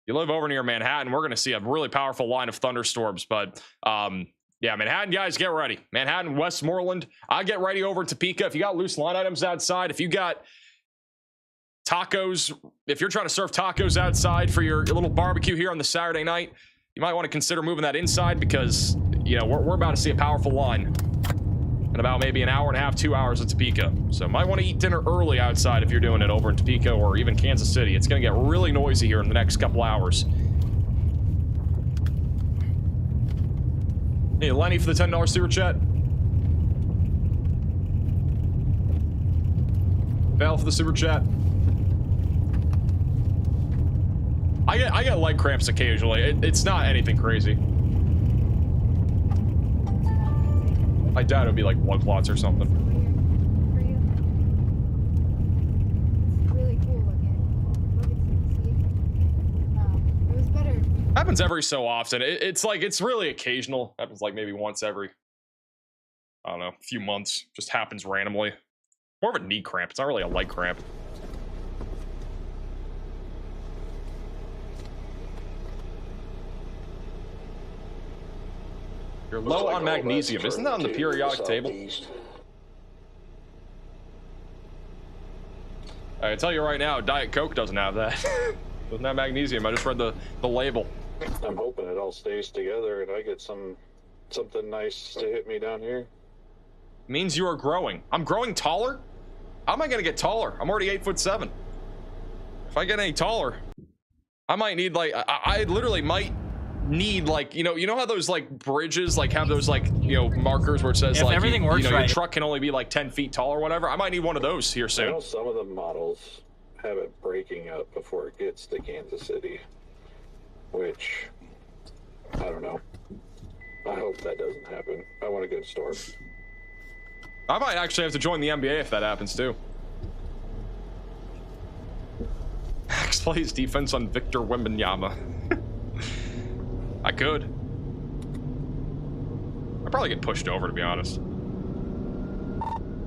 You live over near Manhattan, we're going to see a really powerful line of thunderstorms. But yeah, Manhattan guys, get ready. Manhattan, Westmoreland, I get ready over in Topeka. If you got loose line items outside, if you got tacos, if you're trying to serve tacos outside for your little barbecue here on the Saturday night, you might want to consider moving that inside because, you know, we're about to see a powerful line in about maybe an hour and a half, 2 hours in Topeka. So might want to eat dinner early outside if you're doing it over in Topeka or even Kansas City. It's going to get really noisy here in the next couple hours. Hey, Lenny for the $10 super chat. Val for the super chat. I get leg cramps occasionally. It's not anything crazy. I doubt it would be like blood clots or something. It's really cool looking. It was better. Happens every so often. It's like, it's really occasional. Happens like maybe once every, I don't know, few months. Just happens randomly. More of a knee cramp. It's not really a leg cramp. You're low on magnesium. Isn't that on the periodic table? I can tell you right now, Diet Coke doesn't have that. Doesn't have magnesium. I just read the label. I'm hoping it all stays together and I get something nice to hit me down here. Means you are growing. I'm growing taller? How am I gonna get taller? I'm already 8'7". If I get any taller, I might need like, I literally might need like, you know how those like bridges like have those like, you know, markers where it says like everything works your right, truck can only be like 10 feet tall or whatever. I might need one of those here I soon. know some of the models have it breaking up before it gets to Kansas City, which I don't know. I hope that doesn't happen. I want a good storm. I might actually have to join the NBA if that happens too. Max plays defense on Victor Wembanyama. I could. I'd probably get pushed over, to be honest. I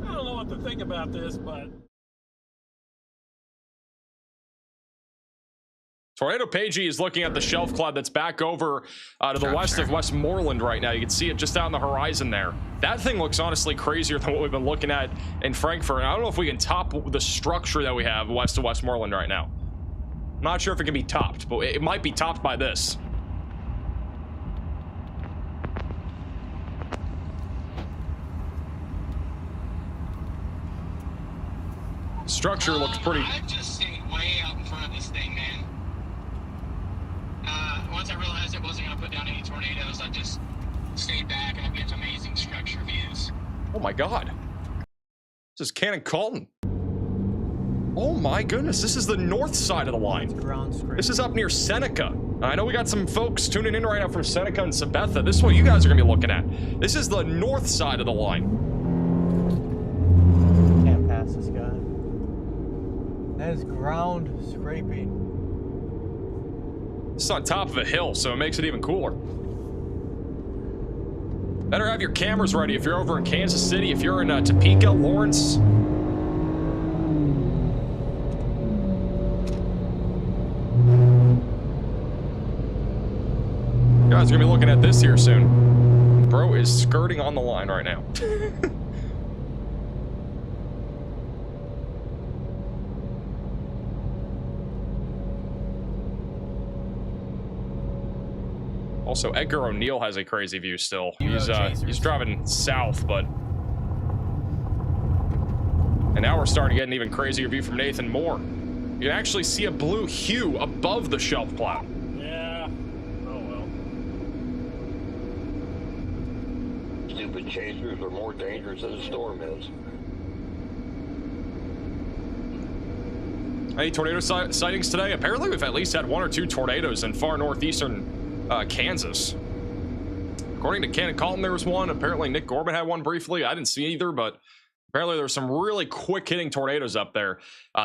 don't know what to think about this, but Tornado Pagey is looking at the shelf cloud that's back over to the west of Westmoreland right now. You can see it just out on the horizon there. That thing looks honestly crazier than what we've been looking at in Frankfurt. I don't know if we can top the structure that we have west of Westmoreland right now. I'm not sure if it can be topped, but it might be topped by this. Structure looks pretty. I've just stayed way out in front of this thing, man. Once I realized it wasn't going to put down any tornadoes, I just stayed back, and I've got amazing structure views. Oh my God. This is Cannon Colton. Oh my goodness, this is the north side of the line. This is up near Seneca. I know we got some folks tuning in right now from Seneca and Sabetha. This is what you guys are going to be looking at. This is the north side of the line. Can't pass this guy. That is ground scraping. It's on top of a hill, so it makes it even cooler. Better have your cameras ready if you're over in Kansas City, if you're in Topeka, Lawrence. You guys are gonna be looking at this here soon. Bro is skirting on the line right now. Also, Edgar O'Neill has a crazy view still. He's driving south, but... And now we're starting to get an even crazier view from Nathan Moore. You can actually see a blue hue above the shelf cloud. Yeah. Oh well. Stupid chasers are more dangerous than the storm is. Any tornado sightings today? Apparently we've at least had 1 or 2 tornadoes in far northeastern Kansas. According to Cannon Colton, there was one. Apparently Nick Gorman had one briefly. I didn't see either, but apparently there were some really quick hitting tornadoes up there.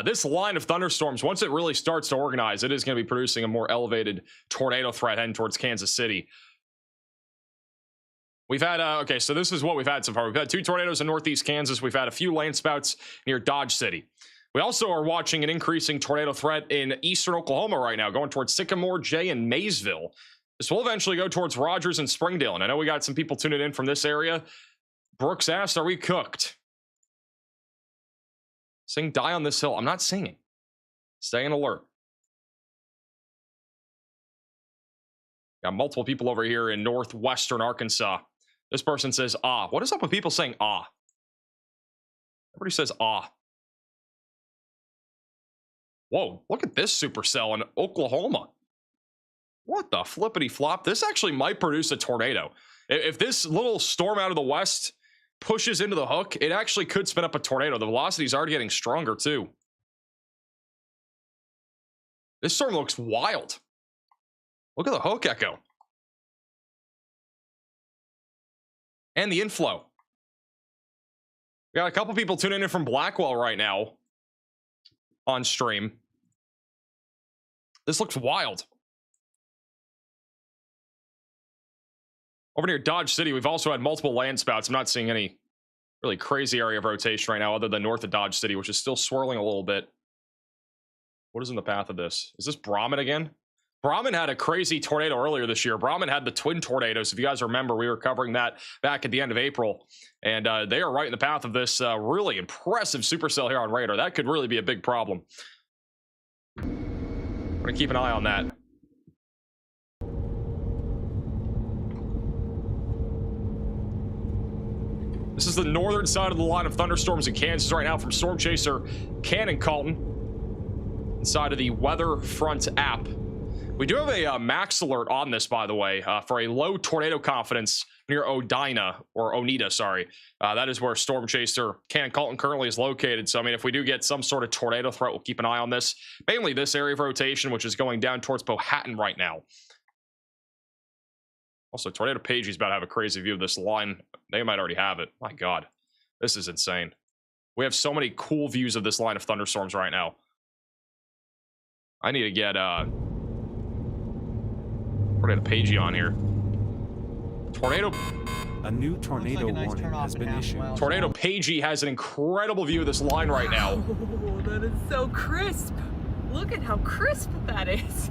This line of thunderstorms, once it really starts to organize, it is going to be producing a more elevated tornado threat heading towards Kansas City. We've had, okay, so this is what we've had so far. We've had 2 tornadoes in northeast Kansas. We've had a few land spouts near Dodge City. We also are watching an increasing tornado threat in eastern Oklahoma right now, going towards Sycamore, Jay, and Maysville. This will eventually go towards Rogers and Springdale. And I know we got some people tuning in from this area. Brooks asked, are we cooked? Sing Die on This Hill. I'm not singing. Staying alert. Got multiple people over here in northwestern Arkansas. This person says, ah. What is up with people saying, ah? Everybody says, ah. Whoa, look at this supercell in Oklahoma. What the flippity flop? This actually might produce a tornado. If this little storm out of the west pushes into the hook, it actually could spin up a tornado. The velocity is already getting stronger too. This storm looks wild. Look at the hook echo. And the inflow. We got a couple people tuning in from Blackwell right now on stream. This looks wild. Over near Dodge City, we've also had multiple land spouts. I'm not seeing any really crazy area of rotation right now other than north of Dodge City, which is still swirling a little bit. What is in the path of this? Is this Brahman again? Brahman had a crazy tornado earlier this year. Brahman had the twin tornadoes. If you guys remember, we were covering that back at the end of April. And they are right in the path of this really impressive supercell here on radar. That could really be a big problem. We're going to keep an eye on that. This is the northern side of the line of thunderstorms in Kansas right now from Storm Chaser Cannon Colton inside of the WeatherFront app. We do have a max alert on this, by the way, for a low tornado confidence near Oneida, sorry. That is where Storm Chaser Cannon Colton currently is located. So, I mean, if we do get some sort of tornado threat, we'll keep an eye on this. Mainly this area of rotation, which is going down towards Powhatan right now. Also, Tornado Pagey's about to have a crazy view of this line. They might already have it. My God, this is insane. We have so many cool views of this line of thunderstorms right now. I need to get Tornado Pagey on here. Tornado. A new tornado warning has been issued. Tornado Pagey has an incredible view of this line right now. Oh, that is so crisp. Look at how crisp that is.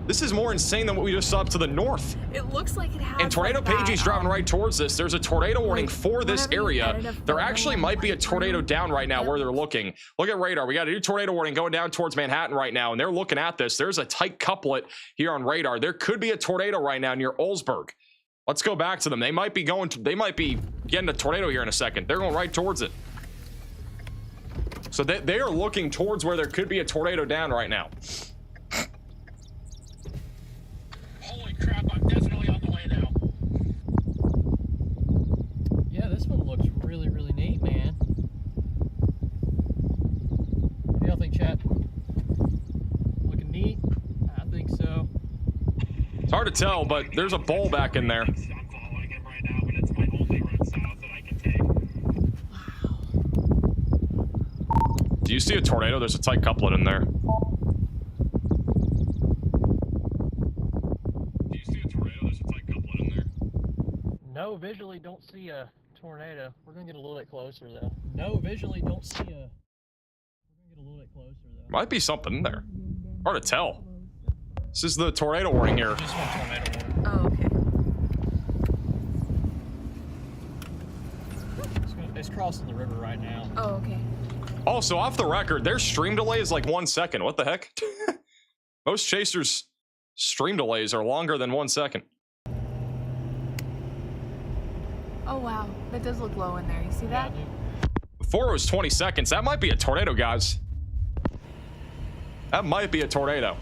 This is more insane than what we just saw up to the north. It looks like it has. And Tornado like Pagey's driving right towards this. There's a tornado warning for this area. There actually might be a tornado down right now where they're looking. Look at radar. We got a new tornado warning going down towards Manhattan right now, and they're looking at this. There's a tight couplet here on radar. There could be a tornado right now near Olsberg. Let's go back to them. They might be getting a tornado here in a second. They're going right towards it. So they are looking towards where there could be a tornado down right now. Holy crap, I'm definitely on the way now. Yeah, this one looks really, really neat, man. What do y'all think, chat? Looking neat? I think so. It's hard to tell, but there's a bowl back in there. I'm following him right now, but it's my only road south that I can take. Do you see a tornado? There's a tight couplet in there. No, visually don't see a tornado. We're gonna get a little bit closer though. No, visually don't see a. We're gonna get a little bit closer though. Might be something in there. Hard to tell. This is the tornado warning here. Just one tornado warning. Oh, okay. It's crossing the river right now. Oh, okay. Also, off the record, their stream delay is like 1 second. What the heck? Most chasers' stream delays are longer than 1 second. Oh, wow. That does look low in there. You see that? Before it was 20 seconds. That might be a tornado, guys. That might be a tornado.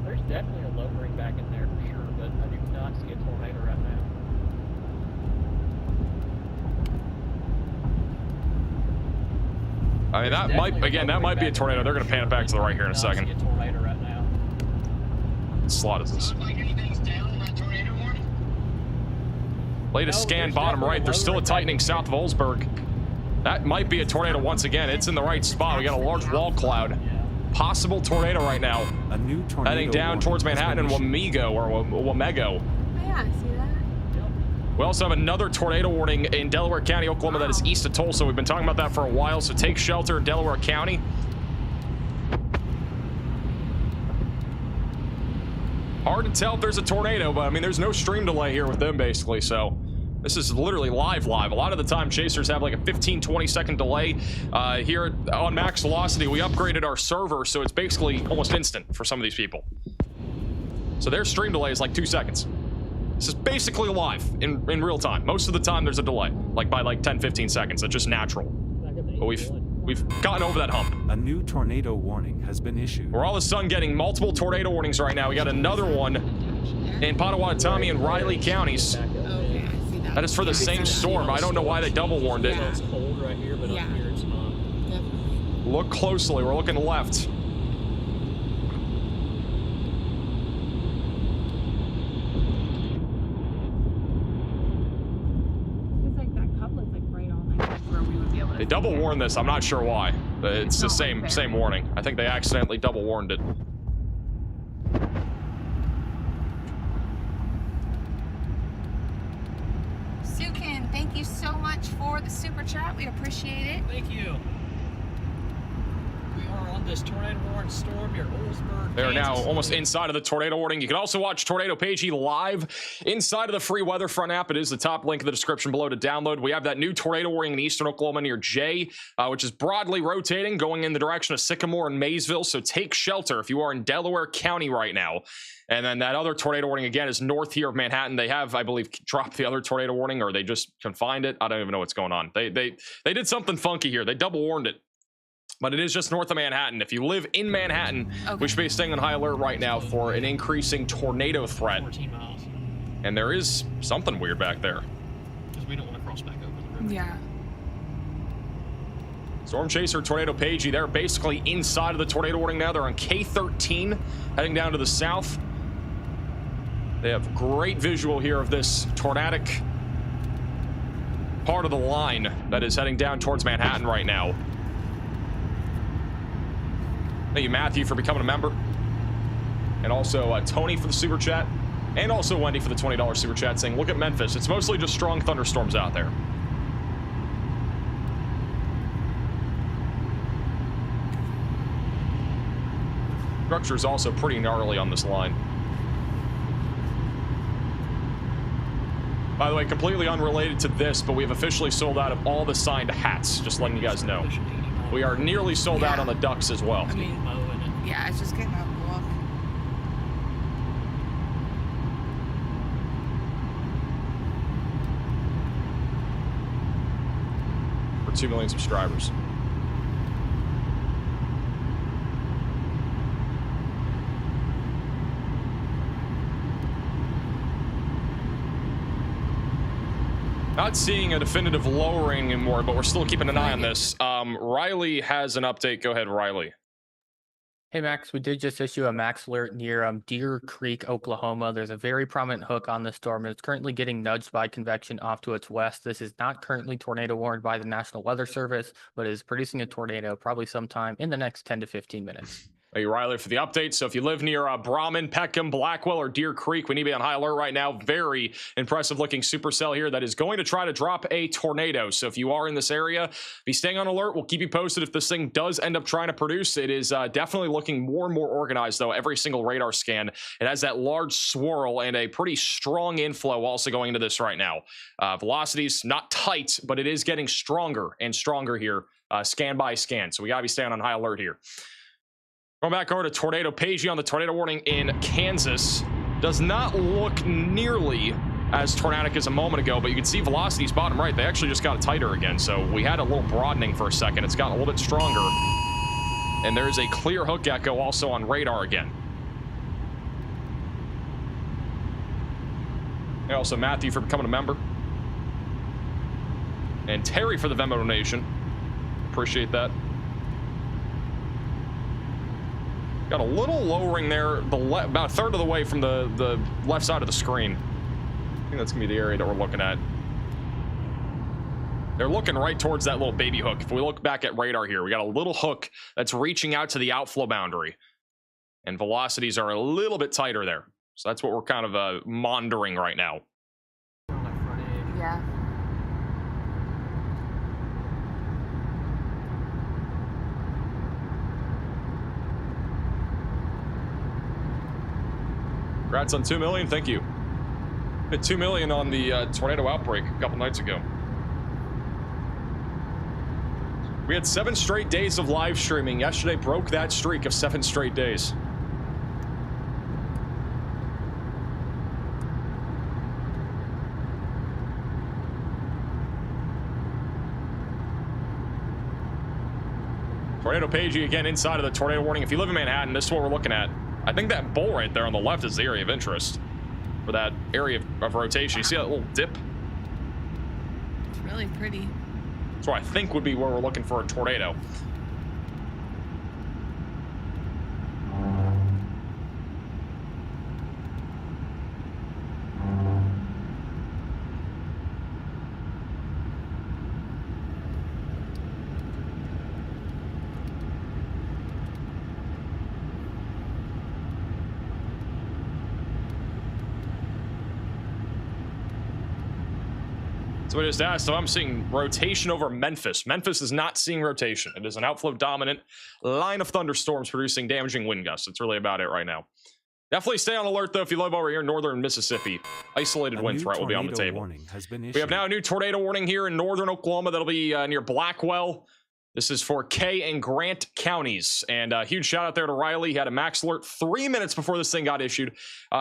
There's definitely a lowering back in there for sure, but I do not see a tornado right now. I mean, that might, again, that might be a tornado. They're going to pan it back to the right here in a second. A tornado right now. What slot is this? Latest scan, bottom right. There's still a tightening south of Olsberg. That might be a tornado once again. It's in the right spot. We got a large wall cloud. Possible tornado right now. A new tornado heading down towards Manhattan and Wamego or Wamego. Yeah, I see that. We also have another tornado warning in Delaware County, Oklahoma, that is east of Tulsa. We've been talking about that for a while, so take shelter in Delaware County. Hard to tell if there's a tornado, but I mean, there's no stream delay here with them, basically, so this is literally live. A lot of the time, chasers have like a 15-20 second delay. Here on Max Velocity, we upgraded our server, so it's basically almost instant for some of these people. So their stream delay is like 2 seconds. This is basically live in real time. Most of the time there's a delay, like by like 10-15 seconds. It's just natural. But we've gotten over that hump. A new tornado warning has been issued. We're all of a sudden getting multiple tornado warnings right now. We got another one in Potawatomi and Riley counties. That is for the same storm. I don't know why they double warned it. It's cold right here, but up here it's not. Look closely. We're looking left. They double warned this. I'm not sure why, but it's the same warning. I think they accidentally double warned it. Sukin, thank you so much for the super chat. We appreciate it. Thank you. We are on this tornado warning storm near Olsberg. They are now almost inside of the tornado warning. You can also watch Tornado Pagey live inside of the free WeatherFront app. It is the top link in the description below to download. We have that new tornado warning in eastern Oklahoma near Jay, which is broadly rotating, going in the direction of Sycamore and Maysville. So take shelter if you are in Delaware County right now. And then that other tornado warning, again, is north here of Manhattan. They have, I believe, dropped the other tornado warning, or they just confined it. I don't even know what's going on. They did something funky here. They double warned it. But it is just north of Manhattan. If you live in Manhattan, we should be staying on high alert right now for an increasing tornado threat. 14 miles. And there is something weird back there. Because we don't want to cross back over the river. Yeah. Storm Chaser, Tornado Pagey, they're basically inside of the tornado warning now. They're on K13, heading down to the south. They have great visual here of this tornadic part of the line that is heading down towards Manhattan right now. Thank you, Matthew, for becoming a member. And also Tony for the super chat. And also Wendy for the $20 super chat saying, look at Memphis. It's mostly just strong thunderstorms out there. Structure is also pretty gnarly on this line. By the way, completely unrelated to this, but we have officially sold out of all the signed hats. Just letting you guys know. We are nearly sold out on the ducks as well. I mean, yeah, it's just getting out of the walk. For 2 million subscribers. Not seeing a definitive lowering anymore, but we're still keeping an eye on this. Riley has an update. Go ahead, Riley. Hey Max, we did just issue a max alert near Deer Creek, Oklahoma. There's a very prominent hook on the storm, and it's currently getting nudged by convection off to its west. This is not currently tornado warned by the National Weather Service, but is producing a tornado probably sometime in the next 10 to 15 minutes. Thank you, Riley, for the update. So if you live near Brahman, Peckham, Blackwell, or Deer Creek, we need to be on high alert right now. Very impressive looking supercell here that is going to try to drop a tornado. So if you are in this area, be staying on alert. We'll keep you posted if this thing does end up trying to produce. It is definitely looking more and more organized, though. Every single radar scan, it has that large swirl and a pretty strong inflow also going into this right now. Velocity's not tight, but it is getting stronger and stronger here, scan by scan. So we got to be staying on high alert here. Going back over to Tornado Pagey on the tornado warning in Kansas. Does not look nearly as tornadic as a moment ago, but you can see velocity's bottom right. They actually just got tighter again, so we had a little broadening for a second. It's gotten a little bit stronger. And there's a clear hook echo also on radar again. And also Matthew for becoming a member. And Terry for the Venmo donation. Appreciate that. Got a little lowering there, about a third of the way from the left side of the screen. I think that's gonna be the area that we're looking at. They're looking right towards that little baby hook. If we look back at radar here, we got a little hook that's reaching out to the outflow boundary. And velocities are a little bit tighter there. So that's what we're kind of monitoring right now. Yeah. Congrats on 2 million. Thank you. Hit 2 million on the tornado outbreak a couple nights ago. We had 7 straight days of live streaming. Yesterday broke that streak of 7 straight days. Tornado Pagey again inside of the tornado warning. If you live in Manhattan, this is what we're looking at. I think that bull right there on the left is the area of interest for that area of rotation. You see that little dip? It's really pretty. That's what I think would be where we're looking for a tornado. So I just asked, so I'm seeing rotation over Memphis. Memphis is not seeing rotation. It is an outflow dominant line of thunderstorms producing damaging wind gusts. That's really about it right now. Definitely stay on alert though if you live over here in northern Mississippi. Isolated wind threat will be on the table. We have now a new tornado warning here in northern Oklahoma that'll be near Blackwell. This is for Kay and Grant counties. And a huge shout out there to Riley. He had a max alert 3 minutes before this thing got issued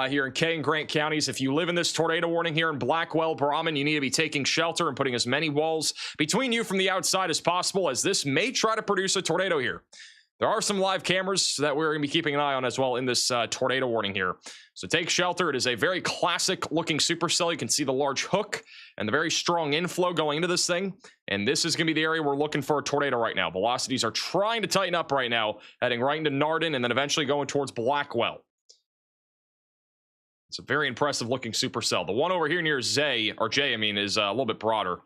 here in Kay and Grant counties. If you live in this tornado warning here in Blackwell, Brahman, you need to be taking shelter and putting as many walls between you from the outside as possible, as this may try to produce a tornado here. There are some live cameras that we're going to be keeping an eye on as well in this tornado warning here. So take shelter. It is a very classic looking supercell. You can see the large hook and the very strong inflow going into this thing. And this is going to be the area we're looking for a tornado right now. Velocities are trying to tighten up right now, heading right into Nardin and then eventually going towards Blackwell. It's a very impressive looking supercell. The one over here near Jay, I mean, is a little bit broader.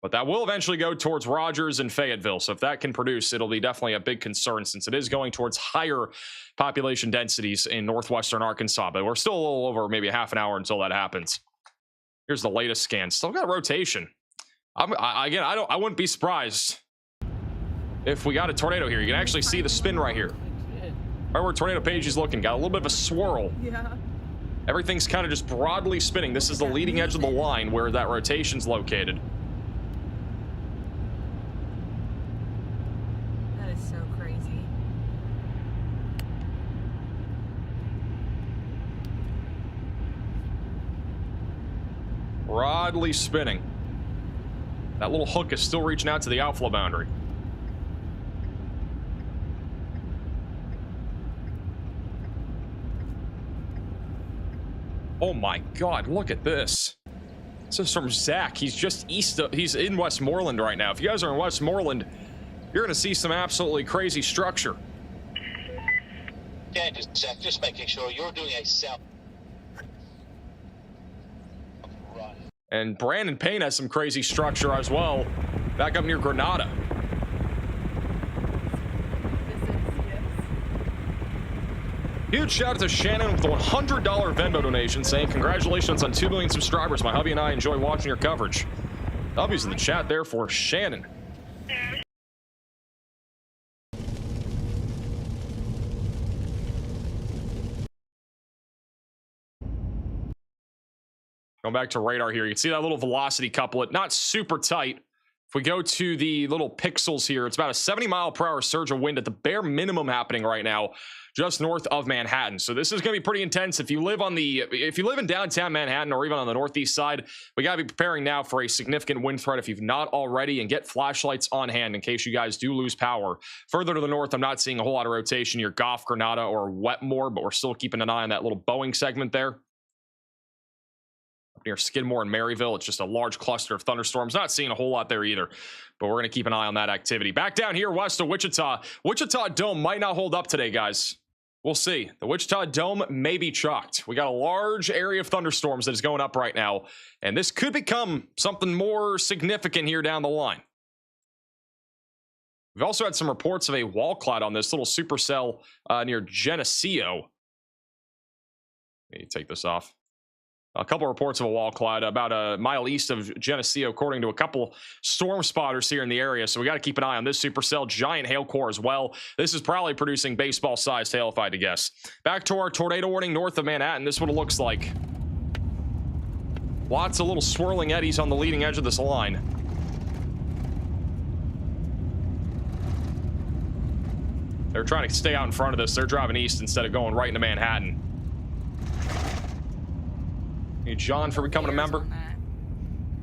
But that will eventually go towards Rogers and Fayetteville. So if that can produce, it'll be definitely a big concern since it is going towards higher population densities in northwestern Arkansas. But we're still a little over maybe a half an hour until that happens. Here's the latest scan. Still got rotation. I wouldn't be surprised if we got a tornado here. You can actually see the spin right here. Right where tornado page is looking. Got a little bit of a swirl. Yeah. Everything's kind of just broadly spinning. This is the leading edge of the line where that rotation's located. That is so crazy. Broadly spinning. That little hook is still reaching out to the outflow boundary. Oh my God, look at this. This is from Zach. He's just he's in Westmoreland right now. If you guys are in Westmoreland, you're gonna see some absolutely crazy structure. Yeah, Zach, just making sure you're doing a south run. And Brandon Payne has some crazy structure as well, back up near Granada. Huge shout out to Shannon with the $100 Venmo donation saying, congratulations on 2 million subscribers. My hubby and I enjoy watching your coverage. W's in the chat there for Shannon. Going back to radar here, you can see that little velocity couplet, not super tight. If we go to the little pixels here, it's about a 70-mile-per-hour surge of wind at the bare minimum happening right now, just north of Manhattan. So this is going to be pretty intense. If you live in downtown Manhattan or even on the northeast side, we got to be preparing now for a significant wind threat if you've not already, and get flashlights on hand in case you guys do lose power. Further to the north, I'm not seeing a whole lot of rotation near Goff, Granada, or Wetmore, but we're still keeping an eye on that little Boeing segment there. Near Skidmore and Maryville, it's just a large cluster of thunderstorms. Not seeing a whole lot there either, but we're going to keep an eye on that activity. Back down here west of Wichita. Wichita Dome might not hold up today, guys. We'll see. The Wichita Dome may be chalked. We got a large area of thunderstorms that is going up right now, and this could become something more significant here down the line. We've also had some reports of a wall cloud on this little supercell near Geneseo. Let me take this off. A couple reports of a wall cloud about a mile east of Geneseo, according to a couple storm spotters here in the area. So we got to keep an eye on this supercell. Giant hail core as well. This is probably producing baseball-sized hail, if I had to guess. Back to our tornado warning north of Manhattan. This is what it looks like. Lots of little swirling eddies on the leading edge of this line. They're trying to stay out in front of this. They're driving east instead of going right into Manhattan. Hey, John, for becoming a member.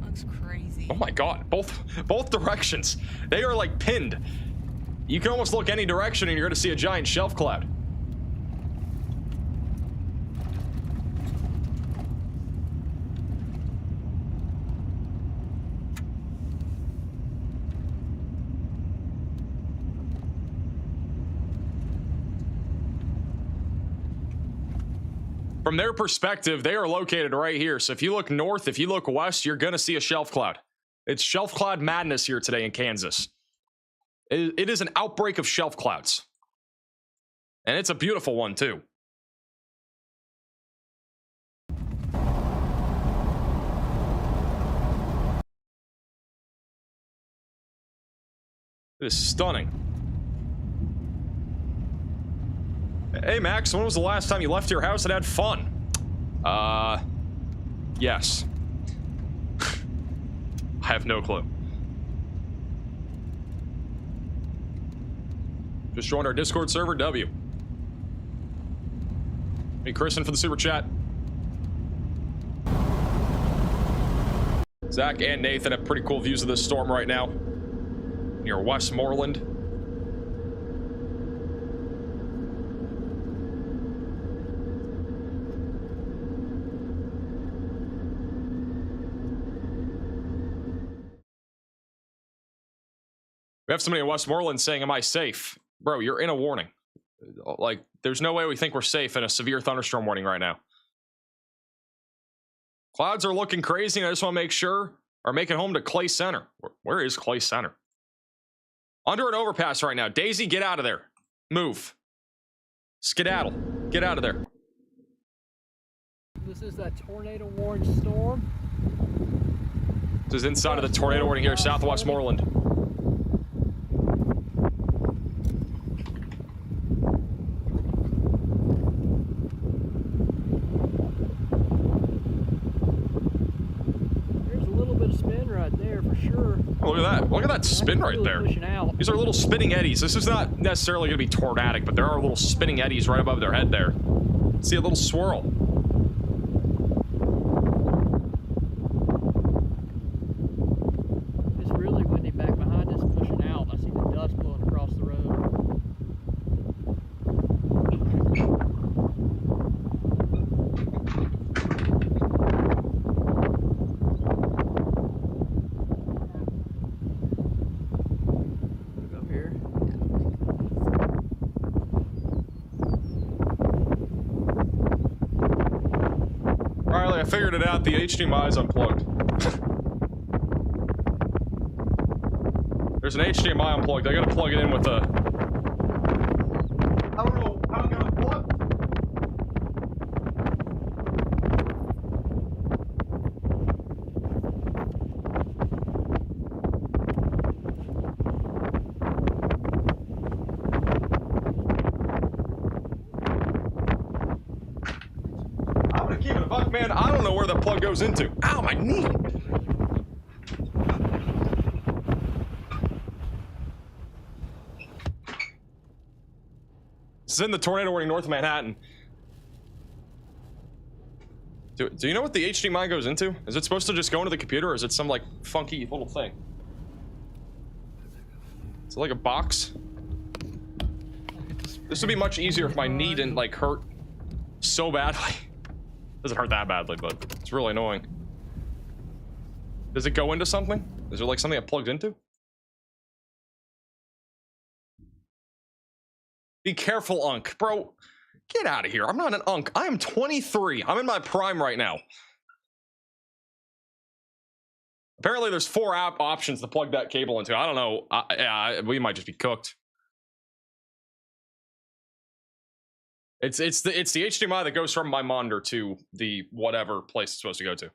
Looks crazy. Oh my God, both directions. They are like pinned. You can almost look any direction and you're gonna see a giant shelf cloud. From their perspective, they are located right here. So if you look north, if you look west, you're going to see a shelf cloud. It's shelf cloud madness here today in Kansas. It is an outbreak of shelf clouds. And it's a beautiful one, too. It is stunning. Hey, Max, when was the last time you left your house and had fun? Yes. I have no clue. Just joined our Discord server, W. Hey, Kristen for the super chat. Zach and Nathan have pretty cool views of this storm right now. Near Westmoreland. We have somebody in Westmoreland saying, am I safe? Bro, you're in a warning. Like, there's no way we think we're safe in a severe thunderstorm warning right now. Clouds are looking crazy, and I just want to make sure or make it home to Clay Center. Where is Clay Center? Under an overpass right now. Daisy, get out of there. Move. Skedaddle. Get out of there. This is that tornado warning storm. This is inside of the tornado warning here, Southwest Moreland. There's a little bit of spin right there for sure. Oh, look at that. Look at that spin right there. These are little spinning eddies. This is not necessarily going to be tornadic, but there are little spinning eddies right above their head there. See a little swirl. It's really windy back behind us, pushing out. I see the dust blowing across the road. Look up here. Riley, I figured it out. The HDMI is unplugged. There's an HDMI unplugged. I gotta plug it in with a... I don't know how I'm gonna plug. I'm gonna keep it a buck, man. I don't know where that plug goes into. Ow, my knee. This is in the tornado warning north of Manhattan. Do you know what the HDMI goes into? Is it supposed to just go into the computer, or is it some like funky little thing? Is it like a box? This would be much easier if my knee didn't like hurt so badly. Doesn't hurt that badly, but it's really annoying. Does it go into something? Is there like something it plugs into? Be careful, Unk. Bro, get out of here. I'm not an Unk. I am 23. I'm in my prime right now. Apparently there's 4 app options to plug that cable into. I don't know. Yeah, we might just be cooked. It's the HDMI that goes from my monitor to the whatever place it's supposed to go to.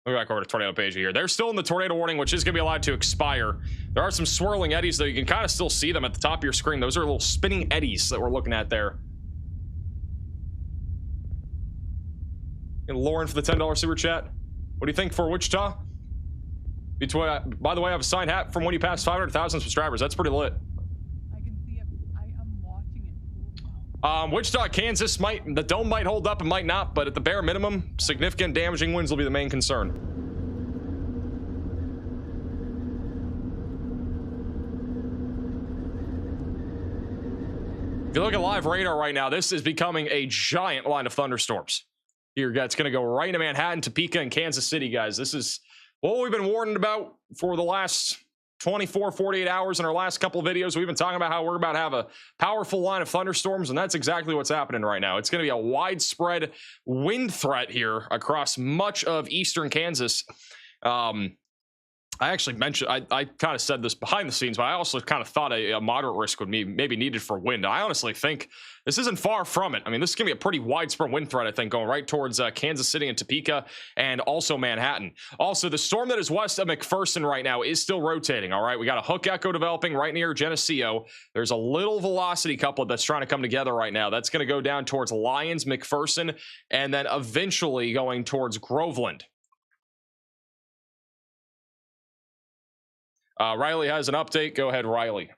Look back over to tornado page here. They're still in the tornado warning, which is going to be allowed to expire. There are some swirling eddies, though. You can kind of still see them at the top of your screen. Those are little spinning eddies that we're looking at there. And Lauren for the $10 super chat. What do you think for Wichita? By the way, I have a signed hat from when you passed 500,000 subscribers. That's pretty lit. I can see it. I'm watching it. Wichita, Kansas the dome might hold up and might not, but at the bare minimum, significant damaging winds will be the main concern. If you look at live radar right now, this is becoming a giant line of thunderstorms. Here, it's going to go right into Manhattan, Topeka, and Kansas City, guys. This is what we've been warning about for the last 24, 48 hours in our last couple of videos. We've been talking about how we're about to have a powerful line of thunderstorms, and that's exactly what's happening right now. It's going to be a widespread wind threat here across much of eastern Kansas. I actually mentioned, I kind of said this behind the scenes, but I also kind of thought a moderate risk would be maybe needed for wind. I honestly think this isn't far from it. I mean, this is going to be a pretty widespread wind threat, I think, going right towards Kansas City and Topeka and also Manhattan. Also, the storm that is west of McPherson right now is still rotating, all right? We got a hook echo developing right near Geneseo. There's a little velocity couplet that's trying to come together right now. That's going to go down towards Lyons, McPherson, and then eventually going towards Groveland. Riley has an update. Go ahead, Riley.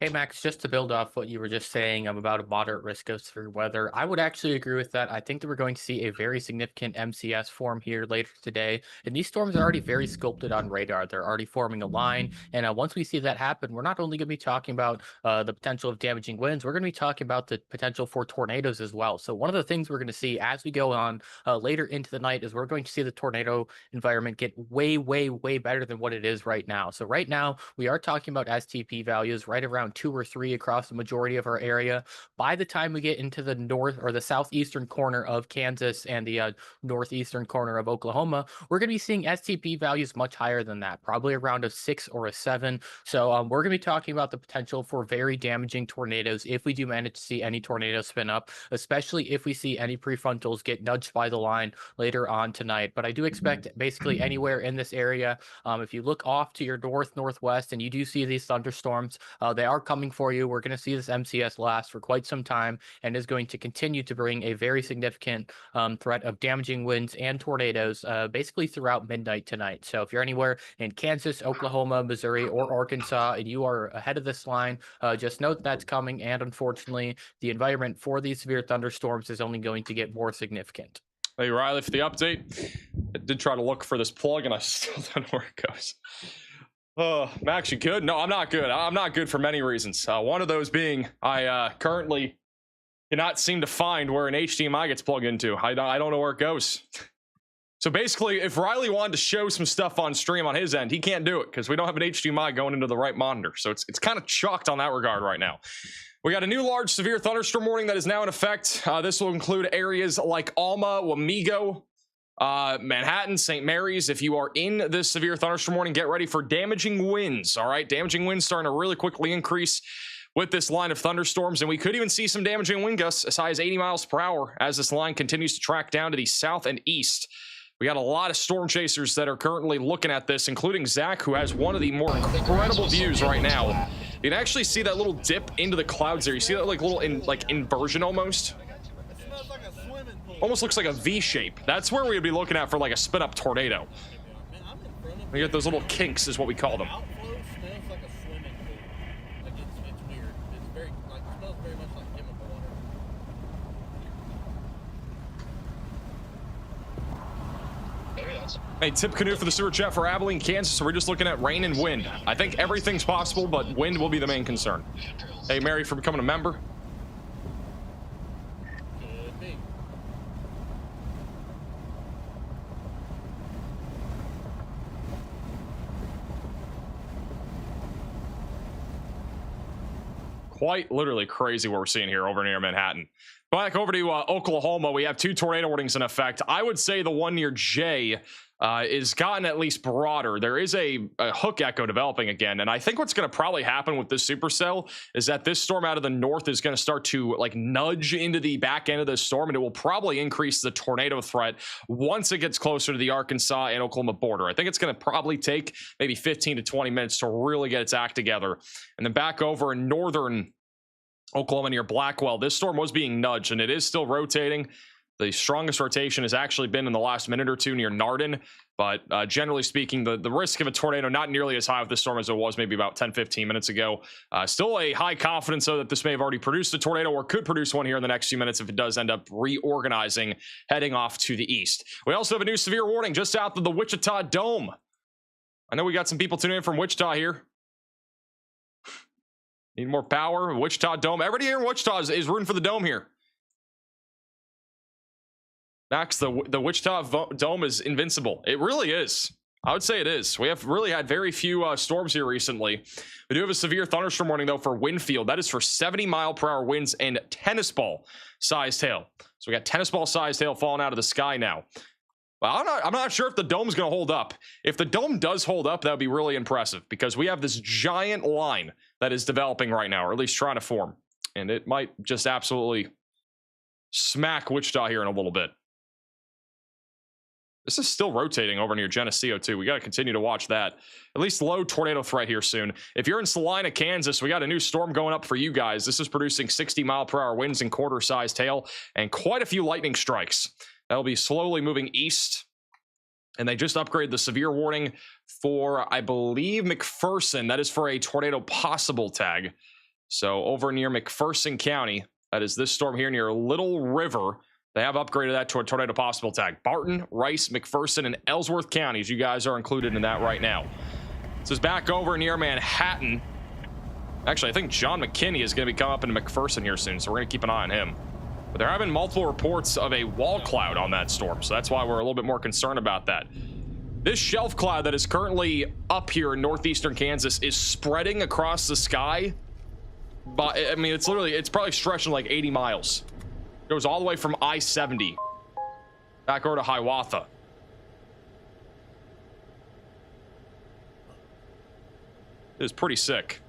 Hey, Max, just to build off what you were just saying about a moderate risk of severe weather, I would actually agree with that. I think that we're going to see a very significant MCS form here later today. And these storms are already very sculpted on radar. They're already forming a line. And once we see that happen, we're not only going to be talking about the potential of damaging winds, we're going to be talking about the potential for tornadoes as well. So one of the things we're going to see as we go on later into the night is we're going to see the tornado environment get way, way, way better than what it is right now. So right now, we are talking about STP values right around around 2 or 3 across the majority of our area. By the time we get into the north or the southeastern corner of Kansas and the northeastern corner of Oklahoma, we're going to be seeing STP values much higher than that, probably around a 6 or a 7. So we're going to be talking about the potential for very damaging tornadoes if we do manage to see any tornadoes spin up, especially if we see any prefrontals get nudged by the line later on tonight. But I do expect basically anywhere in this area, if you look off to your northwest and you do see these thunderstorms, they are coming for you. We're going to see this MCS last for quite some time and is going to continue to bring a very significant threat of damaging winds and tornadoes basically throughout midnight tonight. So if you're anywhere in Kansas, Oklahoma, Missouri, or Arkansas, and you are ahead of this line, just note that's coming. And unfortunately, the environment for these severe thunderstorms is only going to get more significant. Hey, Riley, for the update. I did try to look for this plug, and I still don't know where it goes. I'm actually good. No, I'm not good. I'm not good for many reasons. One of those being I currently cannot seem to find where an HDMI gets plugged into. I don't know where it goes. So basically, if Riley wanted to show some stuff on stream on his end, he can't do it because we don't have an HDMI going into the right monitor. So it's kind of chalked on that regard right now. We got a new large severe thunderstorm warning that is now in effect. This will include areas like Alma, Wamego, Manhattan, St. Mary's. If you are in this severe thunderstorm warning, get ready for damaging winds. All right, damaging winds starting to really quickly increase with this line of thunderstorms, and we could even see some damaging wind gusts as high as 80 miles per hour as this line continues to track down to the south and east. We got a lot of storm chasers that are currently looking at this, including Zach, who has one of the more incredible views right now. You can actually see that little dip into the clouds there. You see that like little inversion almost? Almost looks like a V shape. That's where we'd be looking at for like a spin up tornado. We get those little kinks is what we call them. Hey, tip canoe for the sewer chat for Abilene, Kansas. So we're just looking at rain and wind. I think everything's possible, but wind will be the main concern. Hey, Mary, for becoming a member. Quite literally crazy what we're seeing here over near Manhattan. Back over to Oklahoma, we have 2 tornado warnings in effect. I would say the one near Jay is gotten at least broader. There is a hook echo developing again, and I think what's going to probably happen with this supercell is that this storm out of the north is going to start to like nudge into the back end of this storm, and it will probably increase the tornado threat once it gets closer to the Arkansas and Oklahoma border. I think it's going to probably take maybe 15 to 20 minutes to really get its act together. And then back over in northern Oklahoma near Blackwell, this storm was being nudged, and it is still rotating. The strongest rotation has actually been in the last minute or two near Nardin, but generally speaking, the risk of a tornado not nearly as high with this storm as it was maybe about 10-15 minutes ago. Still a high confidence, though, that this may have already produced a tornado or could produce one here in the next few minutes if it does end up reorganizing, heading off to the east. We also have a new severe warning just out of the Wichita Dome. I know we got some people tuning in from Wichita here. Need more power. Wichita Dome. Everybody here in Wichita is rooting for the Dome here. Max, the Wichita Dome is invincible. It really is. I would say it is. We have really had very few storms here recently. We do have a severe thunderstorm warning, though, for Winfield. That is for 70-mile-per-hour winds and tennis ball-sized hail. So we got tennis ball-sized hail falling out of the sky now. Well, I'm not sure if the dome's going to hold up. If the dome does hold up, that would be really impressive because we have this giant line that is developing right now, or at least trying to form. And it might just absolutely smack Wichita here in a little bit. This is still rotating over near Geneseo, too. We got to continue to watch that. At least low tornado threat here soon. If you're in Salina, Kansas, we got a new storm going up for you guys. This is producing 60-mile-per-hour winds and quarter-sized hail and quite a few lightning strikes. That'll be slowly moving east. And they just upgraded the severe warning for, I believe, McPherson. That is for a tornado possible tag. So over near McPherson County, that is this storm here near Little River. They have upgraded that to a tornado possible tag. Barton, Rice, McPherson, and Ellsworth counties. You guys are included in that right now. This is back over near Manhattan. Actually, I think John McKinney is going to be coming up into McPherson here soon, so we're going to keep an eye on him. But there have been multiple reports of a wall cloud on that storm, so that's why we're a little bit more concerned about that. This shelf cloud that is currently up here in northeastern Kansas is spreading across the sky But I mean, it's probably stretching like 80 miles. Goes all the way from I-70 back over to Hiawatha. It is pretty sick.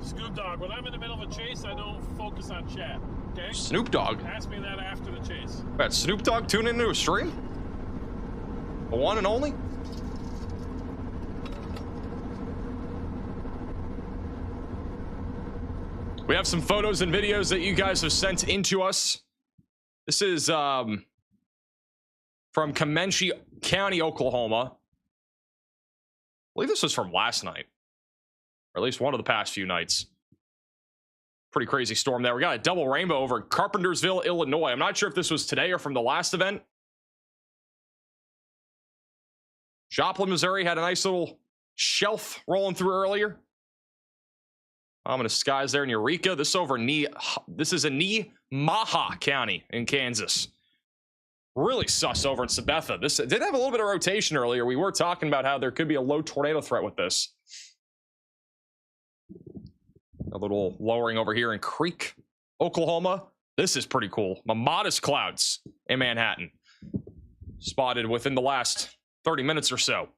Snoop Dogg, when I'm in the middle of a chase, I don't focus on chat. Okay? Snoop Dogg? Ask me that after the chase. Got Snoop Dogg tune into a stream? The one and only? We have some photos and videos that you guys have sent into us. This is from Comanche County, Oklahoma. I believe this was from last night, or at least one of the past few nights. Pretty crazy storm there. We got a double rainbow over in Carpentersville, Illinois. I'm not sure if this was today or from the last event. Joplin, Missouri had a nice little shelf rolling through earlier. Ominous skies there in Eureka. This is in Nemaha County in Kansas. Really sus over in Sabetha. This did have a little bit of rotation earlier. We were talking about how there could be a low tornado threat with this. A little lowering over here in Creek, Oklahoma. This is pretty cool. Modest clouds in Manhattan. Spotted within the last 30 minutes or so.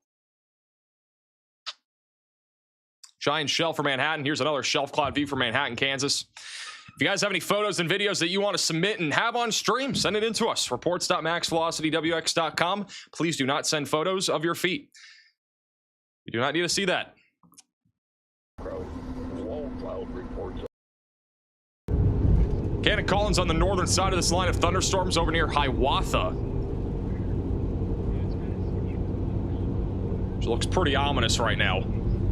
Giant shelf for Manhattan. Here's another shelf cloud view for Manhattan, Kansas. If you guys have any photos and videos that you want to submit and have on stream, send it in to us. Reports.maxvelocitywx.com. Please do not send photos of your feet. We do not need to see that. Cannon Collins on the northern side of this line of thunderstorms over near Hiawatha. Which looks pretty ominous right now.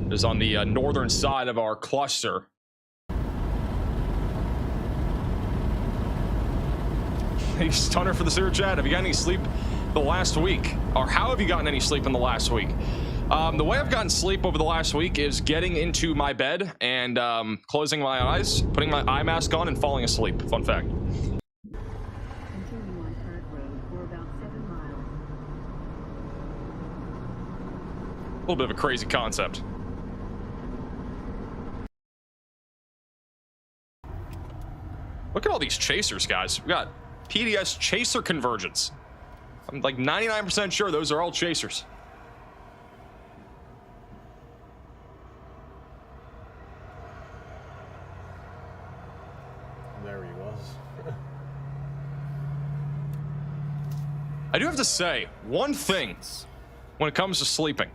It is on the northern side of our cluster. Hey, Stunner for the super chat. Have you got any sleep the last week? Or how have you gotten any sleep in the last week? The way I've gotten sleep over the last week is getting into my bed and closing my eyes, putting my eye mask on, and falling asleep. Fun fact. Continue on Parkway for about 7 miles. A little bit of a crazy concept. Look at all these chasers, guys. We got PDS chaser convergence. I'm like 99% sure those are all chasers. There he was. I do have to say, one thing when it comes to sleeping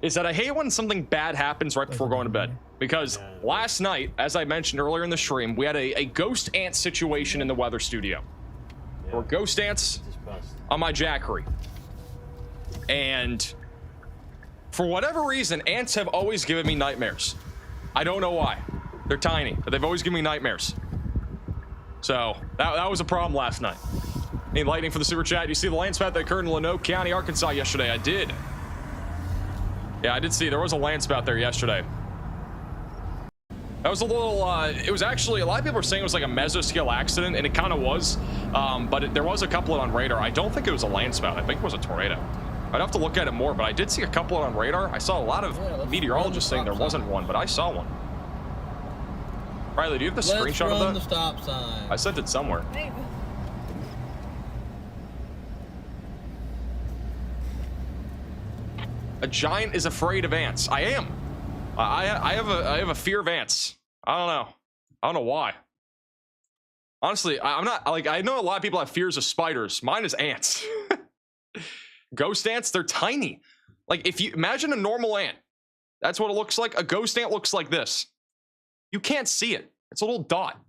is that I hate when something bad happens right before going to bed. Because last night, as I mentioned earlier in the stream, we had a ghost ant situation in the weather studio. There were ghost ants on my Jackery. And for whatever reason, ants have always given me nightmares. I don't know why. They're tiny, but they've always given me nightmares. So that was a problem last night. Need lightning for the super chat. You see the landspat that occurred in Lanoke County, Arkansas yesterday? I did. Yeah, I did see there was a landspat there yesterday. That was a little, it was actually, a lot of people were saying it was like a mesoscale accident, and it kind of was, but there was a couple on radar. I don't think it was a landspout. I think it was a tornado. I'd have to look at it more, but I did see a couple on radar. I saw a lot of meteorologists saying there wasn't one, but I saw one. Riley, do you have the screenshot of that? The stop sign. I sent it somewhere. A giant is afraid of ants. I am. I have a fear of ants. I don't know why. Honestly, I'm not like, I know a lot of people have fears of spiders. Mine is ants. Ghost ants, they're tiny. Like, if you imagine a normal ant, that's what it looks like. A ghost ant looks like this. You can't see it. It's a little dot.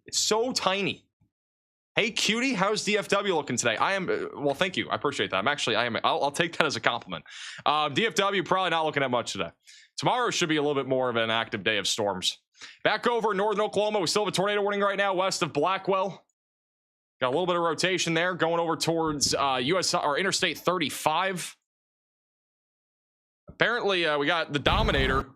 It's so tiny. Hey, cutie, how's DFW looking today? I am, well, thank you. I appreciate that. I'll take that as a compliment. DFW probably not looking at much today. Tomorrow should be a little bit more of an active day of storms. Back over in northern Oklahoma, we still have a tornado warning right now west of Blackwell. Got a little bit of rotation there going over towards Interstate 35. Apparently, we got the Dominator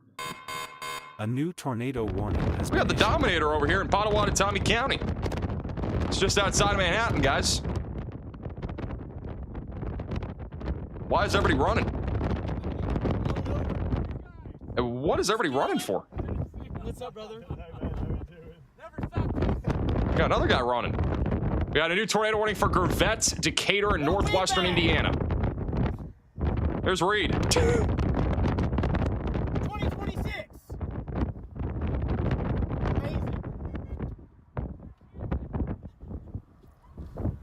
A new tornado warning has We got been the issued. Dominator over here in Potawatomi County. It's just outside of Manhattan, guys. Why is everybody running? And what is everybody running for? What's up, brother? We got another guy running. We got a new tornado warning for Gravette, Decatur, and northwestern Indiana. There's Reed. 2026.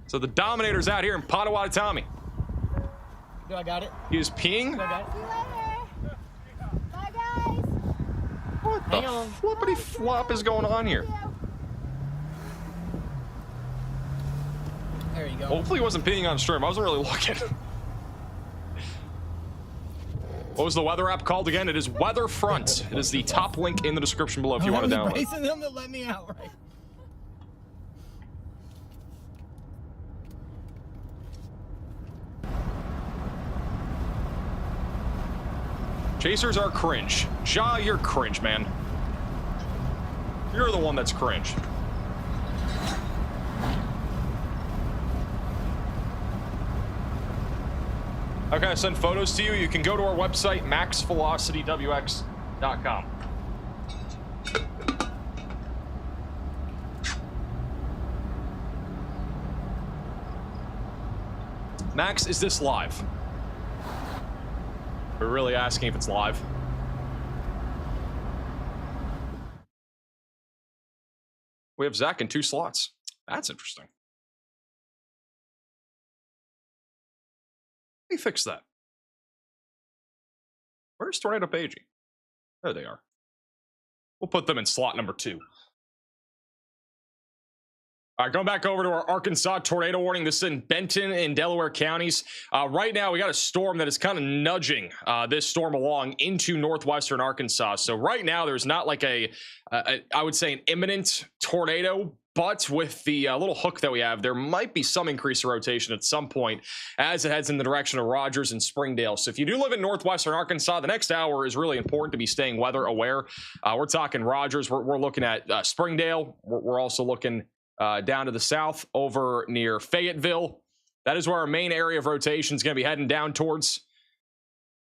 So the Dominator's out here in Potawatomi. Do I got it? He is peeing. Do I got it? Bye, guys. What the flippity flop is going on here? There you go. Hopefully he wasn't peeing on stream. I wasn't really looking. What was the weather app called again? It is WeatherFront. It is the top link in the description below if you want to download. Bracing them to let me out, right? Chasers are cringe. Ja, you're cringe, man. You're the one that's cringe. Okay, I send photos to you. You can go to our website, maxvelocitywx.com. Max, is this live? We're really asking if it's live. We have Zach in 2 slots. That's interesting. Let me fix that. Where's Tornado Pagey? There they are. We'll put them in slot number 2. All right, going back over to our Arkansas tornado warning. This is in Benton and Delaware counties. Right now, we got a storm that is kind of nudging this storm along into northwestern Arkansas. So right now, there's not like I would say an imminent tornado, but with the little hook that we have, there might be some increase in rotation at some point as it heads in the direction of Rogers and Springdale. So if you do live in northwestern Arkansas, the next hour is really important to be staying weather aware. We're talking Rogers. We're looking at Springdale. We're also looking down to the south over near Fayetteville. That is where our main area of rotation is going to be heading down towards.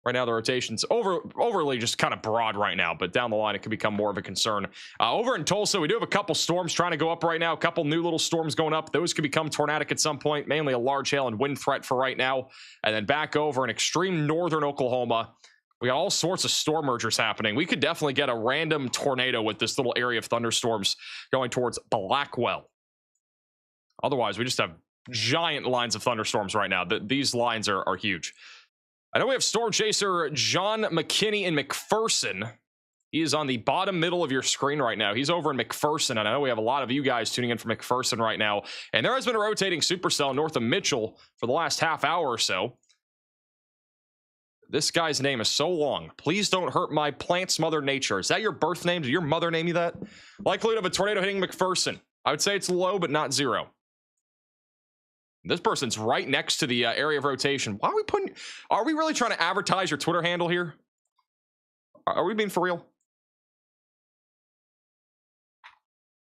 Right now, the rotation's overly just kind of broad right now, but down the line, it could become more of a concern. Over in Tulsa, we do have a couple storms trying to go up right now, a couple new little storms going up. Those could become tornadic at some point, mainly a large hail and wind threat for right now. And then back over in extreme northern Oklahoma, we got all sorts of storm mergers happening. We could definitely get a random tornado with this little area of thunderstorms going towards Blackwell. Otherwise, we just have giant lines of thunderstorms right now. These lines are huge. I know we have storm chaser John McKinney in McPherson. He is on the bottom middle of your screen right now. He's over in McPherson, and I know we have a lot of you guys tuning in from McPherson right now. And there has been a rotating supercell north of Mitchell for the last half hour or so. This guy's name is so long. Please don't hurt my plant's mother nature. Is that your birth name? Did your mother name you that? Likelihood of a tornado hitting McPherson. I would say it's low, but not 0. This person's right next to the area of rotation. Why are we putting... Are we really trying to advertise your Twitter handle here? Are we being for real?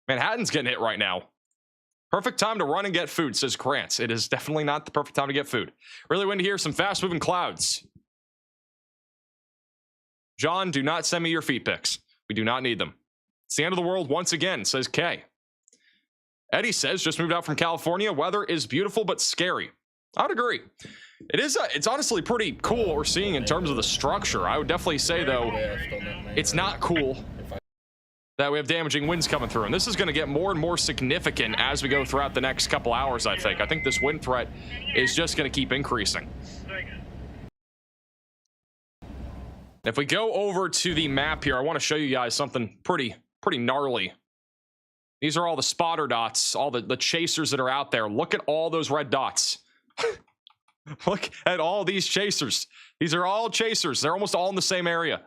Manhattan's getting hit right now. Perfect time to run and get food, says Grant. It is definitely not the perfect time to get food. Really windy here. Some fast-moving clouds. John, do not send me your feet pics. We do not need them. It's the end of the world once again, says Kay. Eddie says, just moved out from California. Weather is beautiful, but scary. I would agree. It is. It's honestly pretty cool what we're seeing in terms of the structure. I would definitely say, though, it's not cool that we have damaging winds coming through. And this is going to get more and more significant as we go throughout the next couple hours, I think. I think this wind threat is just going to keep increasing. If we go over to the map here, I want to show you guys something pretty gnarly. These are all the spotter dots, all the chasers that are out there. Look at all those red dots. Look at all these chasers. These are all chasers. They're almost all in the same area.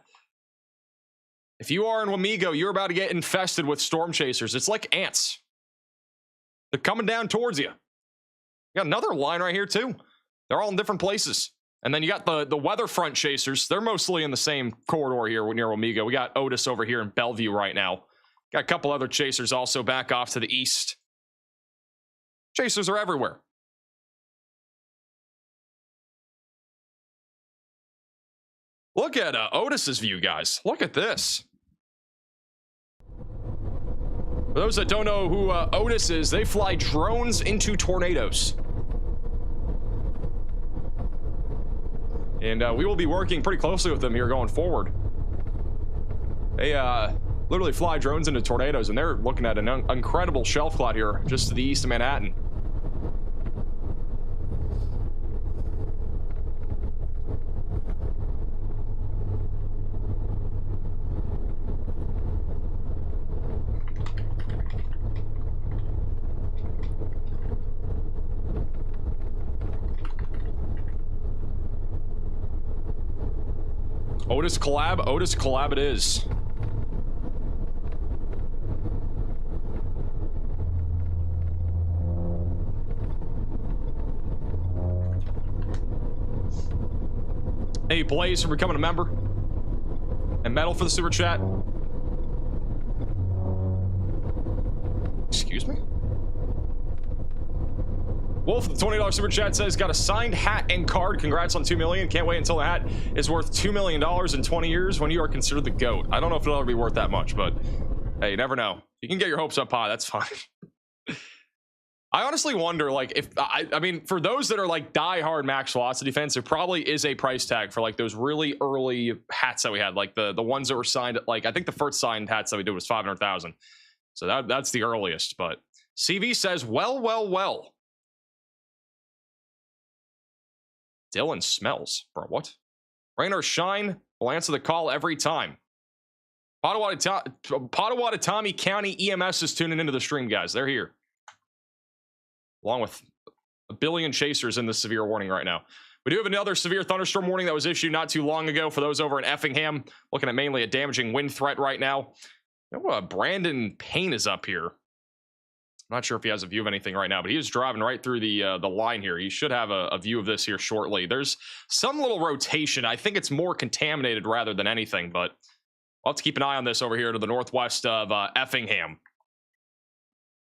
If you are in Wamego, you're about to get infested with storm chasers. It's like ants. They're coming down towards you. You got another line right here, too. They're all in different places. And then you got the WeatherFront chasers. They're mostly in the same corridor here near Omega. We got Otis over here in Bellevue right now. Got a couple other chasers also back off to the east. Chasers are everywhere. Look at Otis's view, guys. Look at this. For those that don't know who Otis is, they fly drones into tornadoes. And we will be working pretty closely with them here going forward. They literally fly drones into tornadoes, and they're looking at an incredible shelf cloud here just to the east of Manhattan. Otis collab it is. Hey, Blaze for becoming a member. And Metal for the super chat. Excuse me? Wolf, the $20 super chat says, got a signed hat and card. Congrats on 2 million. Can't wait until the hat is worth $2 million in 20 years when you are considered the GOAT. I don't know if it'll ever be worth that much, but hey, you never know. You can get your hopes up high. That's fine. I honestly wonder, like, if I mean, for those that are like die-hard max velocity fans, there probably is a price tag for like those really early hats that we had, like the ones that were signed. Like, I think the first signed hats that we did was 500,000. So that's the earliest. But CV says, well. Dylan smells, bro. What? Rain or shine, we'll answer the call every time. Potawatomi County EMS is tuning into the stream, guys. They're here, along with a billion chasers in this severe warning right now. We do have another severe thunderstorm warning that was issued not too long ago for those over in Effingham, looking at mainly a damaging wind threat right now. You know, Brandon Payne is up here. I'm not sure if he has a view of anything right now, but he is driving right through the line here. He should have a view of this here shortly. There's some little rotation. I think it's more contaminated rather than anything, but I'll have to keep an eye on this over here to the northwest of Effingham.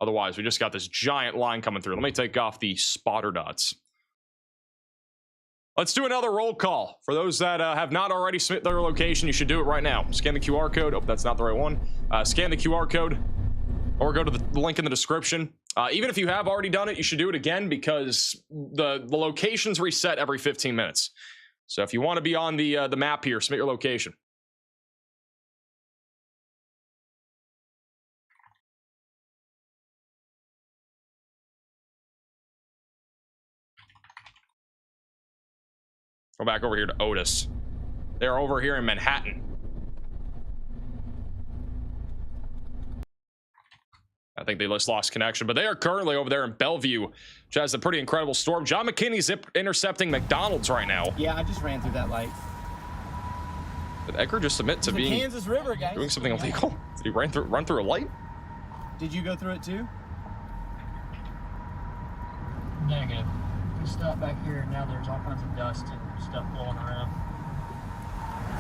Otherwise, we just got this giant line coming through. Let me take off the spotter dots. Let's do another roll call. For those that have not already submitted their location, you should do it right now. Scan the QR code. Oh, that's not the right one. Scan the QR code or go to the link in the description. Even if you have already done it, you should do it again because the locations reset every 15 minutes. So if you want to be on the map here, submit your location. Go back over here to Otis. They're over here in Manhattan. I think they just lost connection, but they are currently over there in Bellevue, which has a pretty incredible storm. John McKinney's intercepting McDonald's right now. Yeah, I just ran through that light. Did Edgar just admit to being Kansas River, guys. Doing something illegal? Did he run through a light? Did you go through it too? Negative. We stopped back here, and now there's all kinds of dust and stuff blowing around.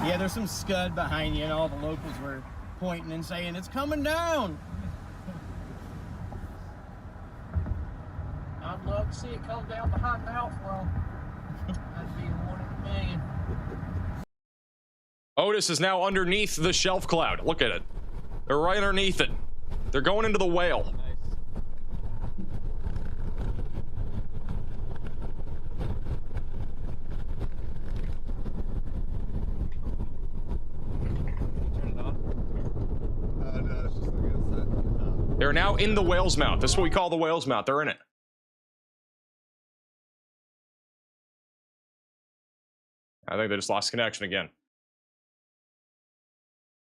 Yeah, there's some scud behind you, and all the locals were pointing and saying, it's coming down. I'd love to see it come down behind the outflow. That'd be one in a million. Otis is now underneath the shelf cloud. Look at it. They're right underneath it. They're going into the whale. They're now in the whale's mouth. This is what we call the whale's mouth. They're in it. I think they just lost connection again.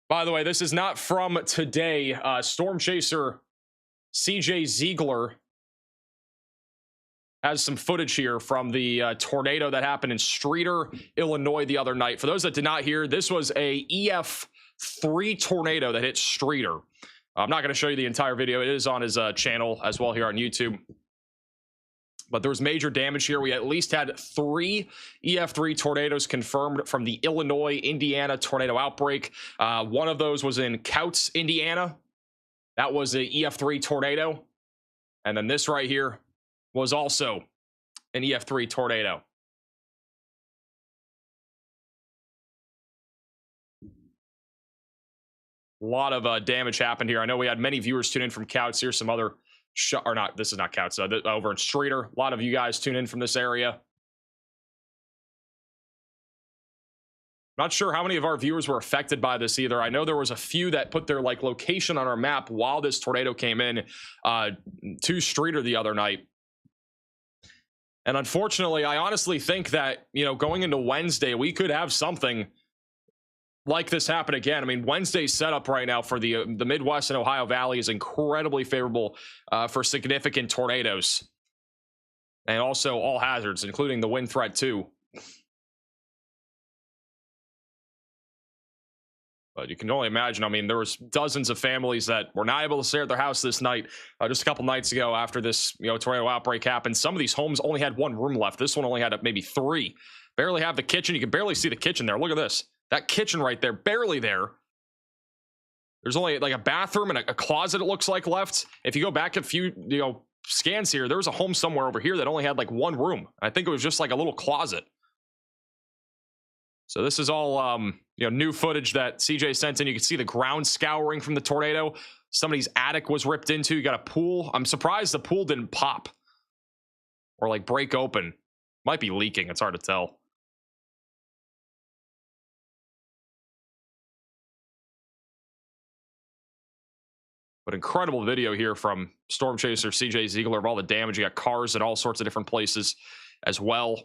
By the way, this is not from today. Storm Chaser CJ Ziegler has some footage here from the tornado that happened in Streator, Illinois the other night. For those that did not hear, this was a EF3 tornado that hit Streator. I'm not going to show you the entire video. It is on his channel as well here on YouTube. but there was major damage here. We at least had 3 EF3 tornadoes confirmed from the Illinois, Indiana tornado outbreak. One of those was in Couts, Indiana. That was a EF3 tornado. And then this right here was also an EF3 tornado. A lot of damage happened here. I know we had many viewers tune in from Couts. Here's some other or not, this is not Couts, over in Streeter. A lot of you guys tune in from this area. Not sure how many of our viewers were affected by this either. I know there was a few that put their like location on our map while this tornado came in to Streeter the other night. And unfortunately, I honestly think that, you know, going into Wednesday, we could have something like this happen again. I mean, Wednesday's setup right now for the Midwest and Ohio Valley is incredibly favorable for significant tornadoes. And also all hazards, including the wind threat too. But you can only imagine. I mean, there was dozens of families that were not able to stay at their house this night. Just a couple nights ago after this, you know, tornado outbreak happened. Some of these homes only had 1 room left. This one only had maybe 3. Barely have the kitchen. You can barely see the kitchen there. Look at this. That kitchen right there, barely there. There's only like a bathroom and a closet, it looks like, left. If you go back a few, you know, scans here, there was a home somewhere over here that only had like 1 room. I think it was just like a little closet. So this is all, you know, new footage that CJ sent in. You can see the ground scouring from the tornado. Somebody's attic was ripped into. You got a pool. I'm surprised the pool didn't pop or like break open. Might be leaking. It's hard to tell. But incredible video here from Storm Chaser CJ Ziegler of all the damage. You got cars in all sorts of different places as well.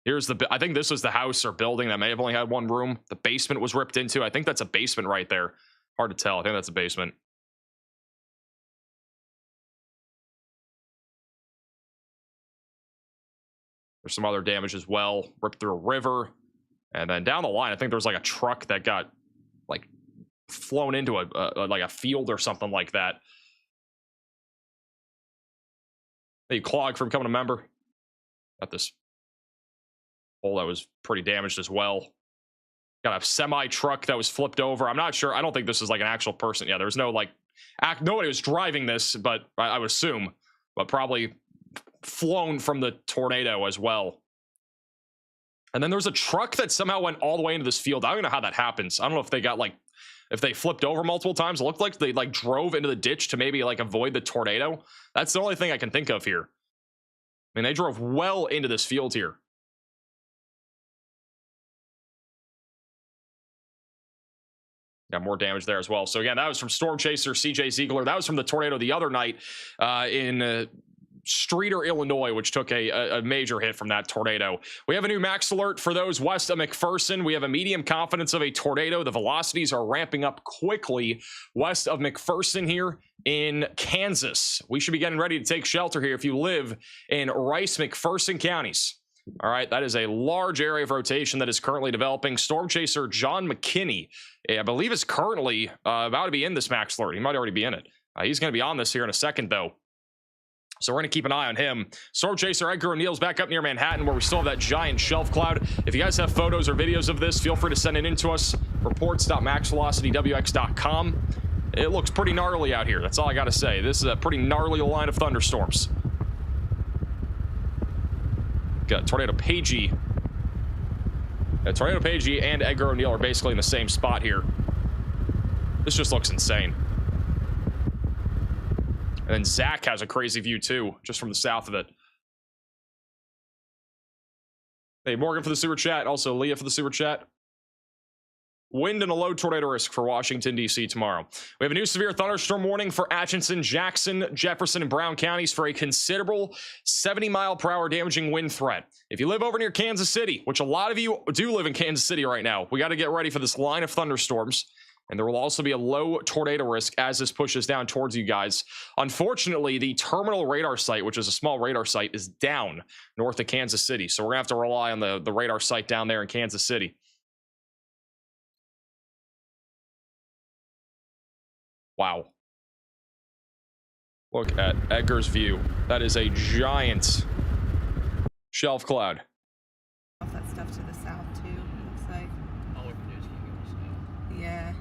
Here's the, I think this was the house or building that may have only had 1 room. The basement was ripped into. I think that's a basement right there. Hard to tell. I think that's a basement. There's some other damage as well. Ripped through a river. And then down the line, I think there was like a truck that got like flown into like a field or something like that. Hey, Clog, for becoming a member. Got this hole that was pretty damaged as well. Got a semi truck that was flipped over. I'm not sure. I don't think this is like an actual person. Yeah, there's no like nobody was driving this, but I would assume, but probably flown from the tornado as well. And then there's a truck that somehow went all the way into this field. I don't know how that happens. I don't know if they got like, if they flipped over multiple times. It looked like they like drove into the ditch to maybe like avoid the tornado. That's the only thing I can think of here. I mean, they drove well into this field here. Got more damage there as well. So again, that was from Storm Chaser CJ Ziegler. That was from the tornado the other night in Streeter, Illinois, which took a major hit from that tornado. We have a new max alert for those west of McPherson. We have a medium confidence of a tornado. The velocities are ramping up quickly west of McPherson here in Kansas. We should be getting ready to take shelter here if you live in Rice, McPherson counties. All right, that is a large area of rotation that is currently developing. Storm Chaser John McKinney, I believe, is currently about to be in this max alert. He might already be in it. He's going to be on this here in a second, though. So we're going to keep an eye on him. Storm Chaser Edgar O'Neill's back up near Manhattan, where we still have that giant shelf cloud. If you guys have photos or videos of this, feel free to send it in to us. Reports.maxvelocitywx.com. It looks pretty gnarly out here. That's all I got to say. This is a pretty gnarly line of thunderstorms. Got Tornado Pagey. Tornado Pagey and Edgar O'Neill are basically in the same spot here. This just looks insane. And then Zach has a crazy view too, just from the south of it. Hey, Morgan for the super chat. Also, Leah for the super chat. Wind and a low tornado risk for Washington, D.C. tomorrow. We have a new severe thunderstorm warning for Atchison, Jackson, Jefferson, and Brown counties for a considerable 70-mile-per-hour damaging wind threat. If you live over near Kansas City, which a lot of you do live in Kansas City right now, we got to get ready for this line of thunderstorms. And there will also be a low tornado risk as this pushes down towards you guys. Unfortunately, the terminal radar site, which is a small radar site, is down north of Kansas City. So we're going to have to rely on the radar site down there in Kansas City. Wow. Look at Edgar's View. That is a giant shelf cloud. That stuff to the south too, looks like. Yeah.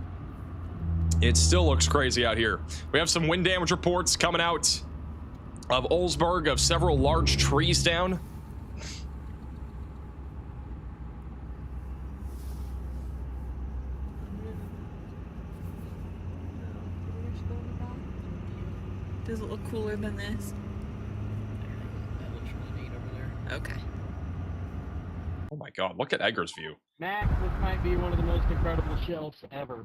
It still looks crazy out here. We have some wind damage reports coming out of Olsberg of several large trees down. Does it look cooler than this? That looks really neat over there. Okay. Oh my god, look at Edgar's View. Max, this might be one of the most incredible shelves ever.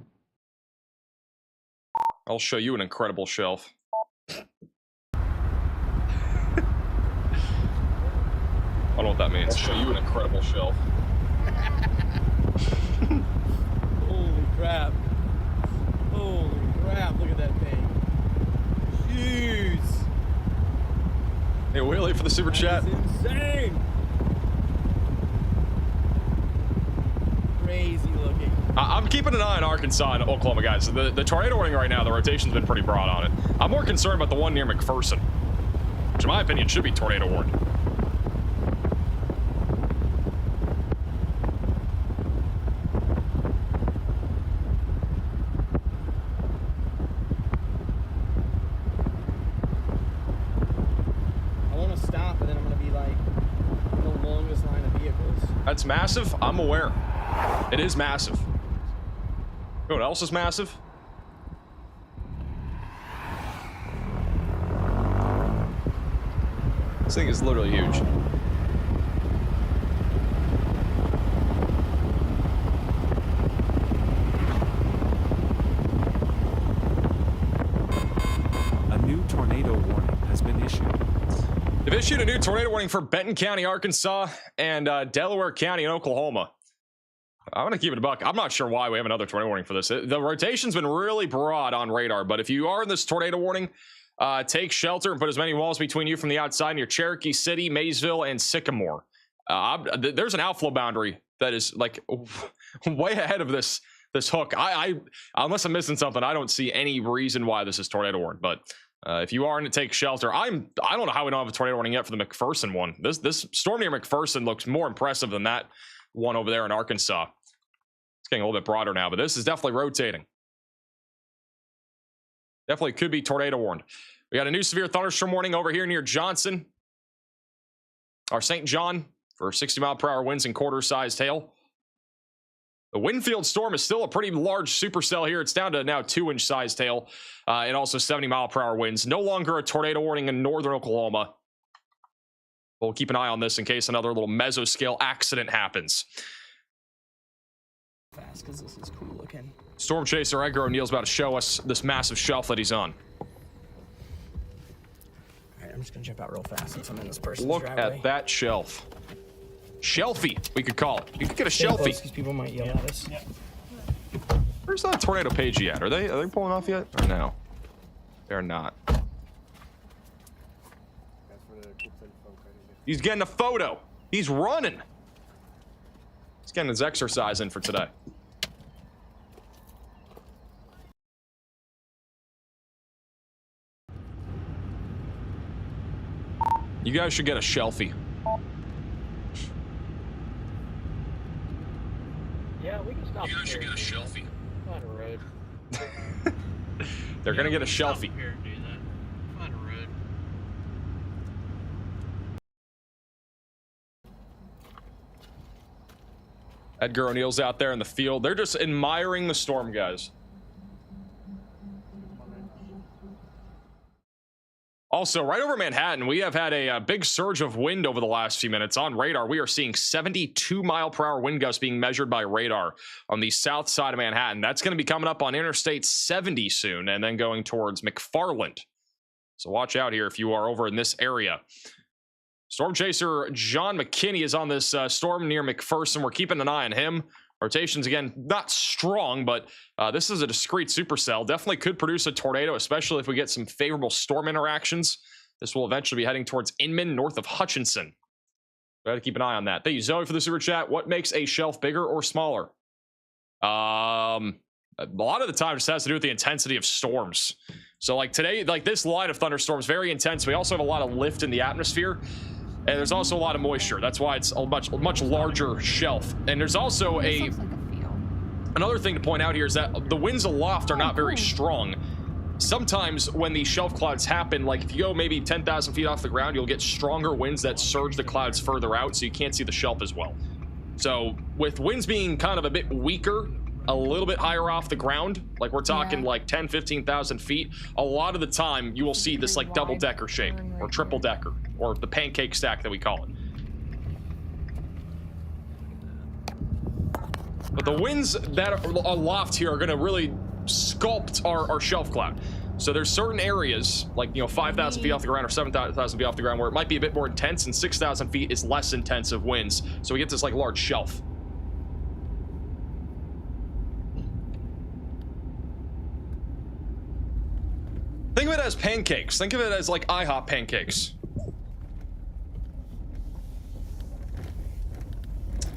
I'll show you an incredible shelf. I don't know what that means. I'll show you an incredible shelf. Holy crap. Holy crap, look at that thing. Jeez. Hey, Willie for the super chat. Insane. Crazy looking. I'm keeping an eye on Arkansas and Oklahoma, guys. The tornado warning right now, the rotation's been pretty broad on it. I'm more concerned about the one near McPherson, which in my opinion should be tornado warned. I want to stop, and then I'm going to be like in the longest line of vehicles. That's massive. I'm aware. It is massive. You know what else is massive? This thing is literally huge. A new tornado warning has been issued. They've issued a new tornado warning for Benton County, Arkansas, and Delaware County in Oklahoma. I'm gonna keep it a buck. I'm not sure why we have another tornado warning for this. The rotation's been really broad on radar, but if you are in this tornado warning, take shelter and put as many walls between you from the outside near Cherokee City, Maysville, and Sycamore. There's an outflow boundary that is like way ahead of this hook. I unless I'm missing something, I don't see any reason why this is tornado warned. But if you are in to take shelter, I don't know how we don't have a tornado warning yet for the McPherson one. This storm near McPherson looks more impressive than that one over there in Arkansas. It's getting a little bit broader now, but this is definitely rotating. Definitely could be tornado warned. We got a new severe thunderstorm warning over here near Johnson, or St. John, for 60-mile-per-hour winds and quarter-sized hail. The Winfield storm is still a pretty large supercell here. It's down to now 2-inch sized hail and also 70-mile-per-hour winds. No longer a tornado warning in northern Oklahoma. We'll keep an eye on this in case another little mesoscale accident happens. Fast, because this is cool looking. Storm Chaser Edgar O'Neill's about to show us this massive shelf that he's on. Alright, I'm just gonna jump out real fast since I'm in this person's Look driveway. at that shelf. Shelfie, we could call it. You could get a shelfie. Because people might yell at us. Where's that tornado page yet? Are they pulling off yet? Or no? They're not. He's getting a photo. He's running. He's getting his exercise in for today. You guys should get a shelfie. Yeah, we can stop. You guys should get a shelfie. On the road. They're gonna get a shelfie. On a road. Edgar O'Neill's out there in the field. They're just admiring the storm, guys. Also, right over Manhattan, we have had a big surge of wind over the last few minutes. On radar, we are seeing 72-mile-per-hour wind gusts being measured by radar on the south side of Manhattan. That's going to be coming up on Interstate 70 soon and then going towards McFarland. So watch out here if you are over in this area. Storm chaser John McKinney is on this storm near McPherson. We're keeping an eye on him. Rotations, again, not strong, but this is a discrete supercell. Definitely could produce a tornado, especially if we get some favorable storm interactions. This will eventually be heading towards Inman, north of Hutchinson. We got to keep an eye on that. Thank you, Zoe, for the super chat. What makes a shelf bigger or smaller? A lot of the time, it just has to do with the intensity of storms. So like today, like this line of thunderstorms, very intense. We also have a lot of lift in the atmosphere, and there's also a lot of moisture. That's why it's a much larger shelf. And there's also another thing to point out here is that the winds aloft are not very strong. Sometimes when these shelf clouds happen, like if you go maybe 10,000 feet off the ground, you'll get stronger winds that surge the clouds further out, so you can't see the shelf as well. So with winds being kind of a bit weaker, a little bit higher off the ground, like we're talking like 10, 15,000 feet, a lot of the time you will see this like double decker shape or triple decker or the pancake stack that we call it. But the winds that are aloft here are going to really sculpt our shelf cloud. So there's certain areas like, you know, 5,000 feet off the ground or 7,000 feet off the ground where it might be a bit more intense, and 6,000 feet is less intense of winds. So we get this like large shelf. Think of it as pancakes. Think of it as like IHOP pancakes.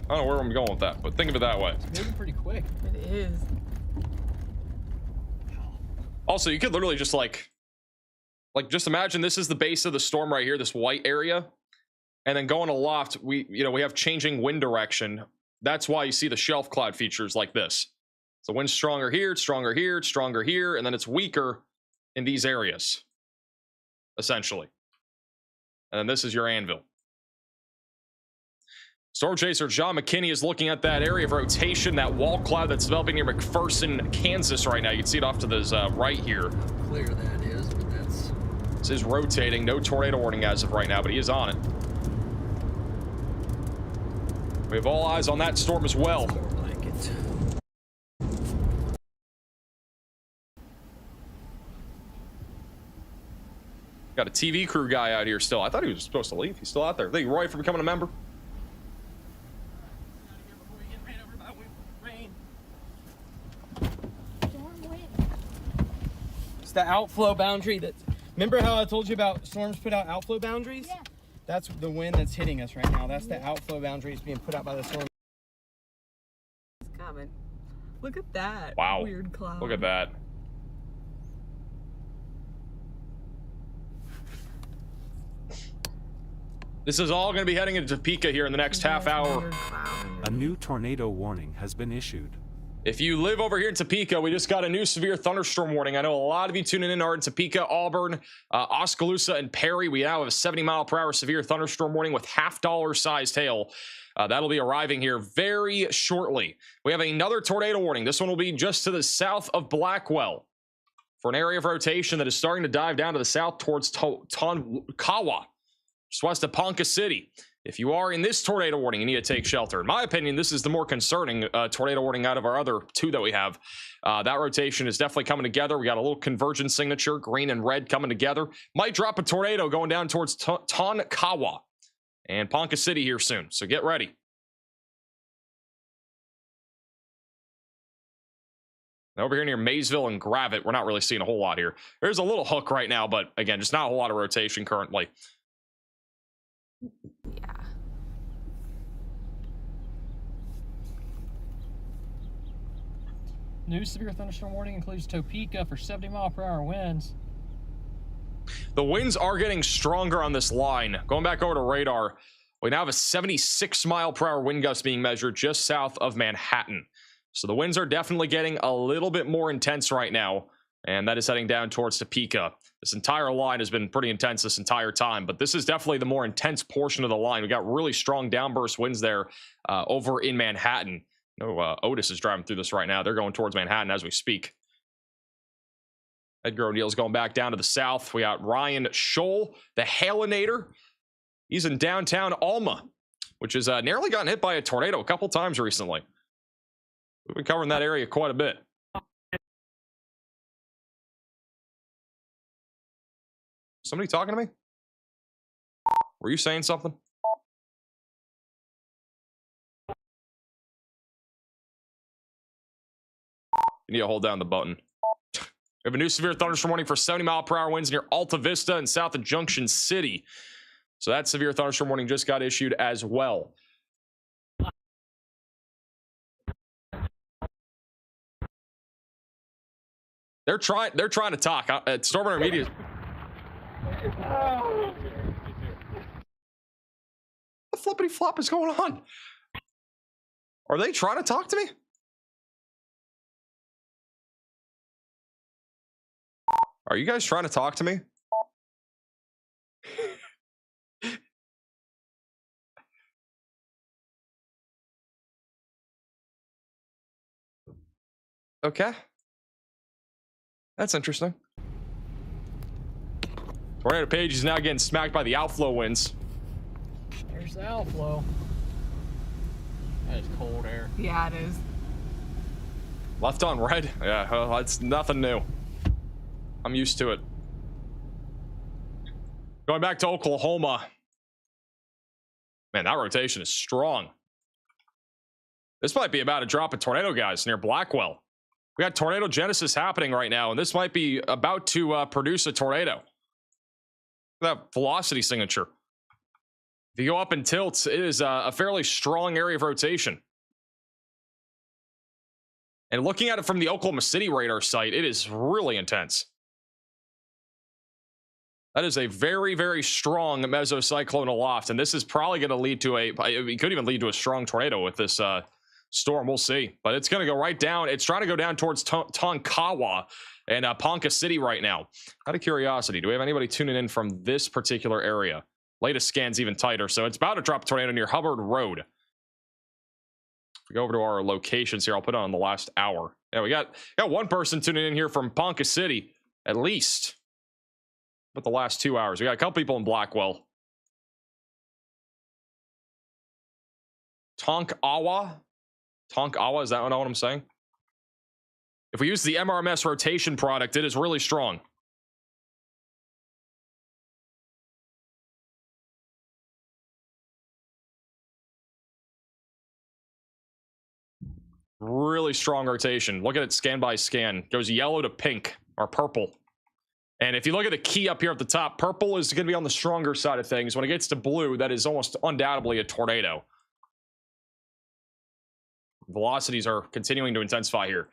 I don't know where I'm going with that, but think of it that way. It's moving pretty quick. It is. Also, you could literally just like just imagine this is the base of the storm right here, this white area, and then going aloft, we have changing wind direction. That's why you see the shelf cloud features like this. So wind's stronger here, it's stronger here, it's stronger here, and then it's weaker in these areas, essentially. And then this is your anvil. Storm Chaser John McKinney is looking at that area of rotation, that wall cloud that's developing near McPherson, Kansas right now. You can see it off to the right here. How clear that is, but that's... This is rotating. No tornado warning as of right now, but he is on it. We have all eyes on that storm as well. Like it. Got a TV crew guy out here still. I thought he was supposed to leave. He's still out there. Thank you, Roy, for becoming a member. It's the outflow boundary that... Remember how I told you about storms put out outflow boundaries? Yeah. That's the wind that's hitting us right now. That's the outflow boundaries being put out by the storm. It's coming. Look at that. Wow. Weird cloud. Look at that. This is all going to be heading into Topeka here in the next half hour. A new tornado warning has been issued. If you live over here in Topeka, we just got a new severe thunderstorm warning. I know a lot of you tuning in are in Topeka, Auburn, Oskaloosa, and Perry. We now have a 70-mile-per-hour severe thunderstorm warning with half-dollar-sized hail. That'll be arriving here very shortly. We have another tornado warning. This one will be just to the south of Blackwell for an area of rotation that is starting to dive down to the south towards Tonkawa, just west of Ponca City. If you are in this tornado warning, you need to take shelter. In my opinion, this is the more concerning tornado warning out of our other two that we have. That rotation is definitely coming together. We got a little convergence signature, green and red coming together. Might drop a tornado going down towards Tonkawa and Ponca City here soon, so get ready. And over here near Maysville and Gravette, we're not really seeing a whole lot here. There's a little hook right now, but again, just not a whole lot of rotation currently. Yeah. New severe thunderstorm warning includes Topeka for 70-mile-per-hour winds. The winds are getting stronger on this line. Going back over to radar, we now have a 76-mile-per-hour wind gust being measured just south of Manhattan. So the winds are definitely getting a little bit more intense right now, and that is heading down towards Topeka. This entire line has been pretty intense this entire time, but this is definitely the more intense portion of the line. We got really strong downburst winds there over in Manhattan. Otis is driving through this right now. They're going towards Manhattan as we speak. Edgar O'Neill's going back down to the south. We got Ryan Scholl, the Halinator. He's in downtown Alma, which has nearly gotten hit by a tornado a couple times recently. We've been covering that area quite a bit. Somebody talking to me? Were you saying something? You need to hold down the button. We have a new severe thunderstorm warning for 70-mile-per-hour winds near Alta Vista and south of Junction City. So that severe thunderstorm warning just got issued as well. They're trying to talk. Storm Runner Media. What the flippity flop is going on? Are they trying to talk to me? Are you guys trying to talk to me? Okay. That's interesting. Tornado Page is now getting smacked by the outflow winds. There's the outflow. That is cold air. Yeah, it is. Left on red. Yeah, well, that's nothing new. I'm used to it. Going back to Oklahoma. Man, that rotation is strong. This might be about to drop a tornado, guys, near Blackwell. We got tornado genesis happening right now, and this might be about to produce a tornado. That velocity signature. If you go up in tilts, it is a fairly strong area of rotation. And looking at it from the Oklahoma City radar site, it is really intense. That is a very, very strong mesocyclone aloft, and this is probably going to lead to it could even lead to a strong tornado with this storm. We'll see, but it's going to go right down. It's trying to go down towards Tonkawa and Ponca City right now. Out of curiosity, do we have anybody tuning in from this particular area? Latest scan's even tighter, so it's about to drop a tornado near Hubbard Road. If we go over to our locations here, I'll put it on the last hour. Yeah, we got one person tuning in here from Ponca City, at least. But the last 2 hours, we got a couple people in Blackwell. Tonkawa, is that what I'm saying? If we use the MRMS rotation product, it is really strong. Really strong rotation. Look at it scan by scan. Goes yellow to pink or purple. And if you look at the key up here at the top, purple is going to be on the stronger side of things. When it gets to blue, that is almost undoubtedly a tornado. Velocities are continuing to intensify here.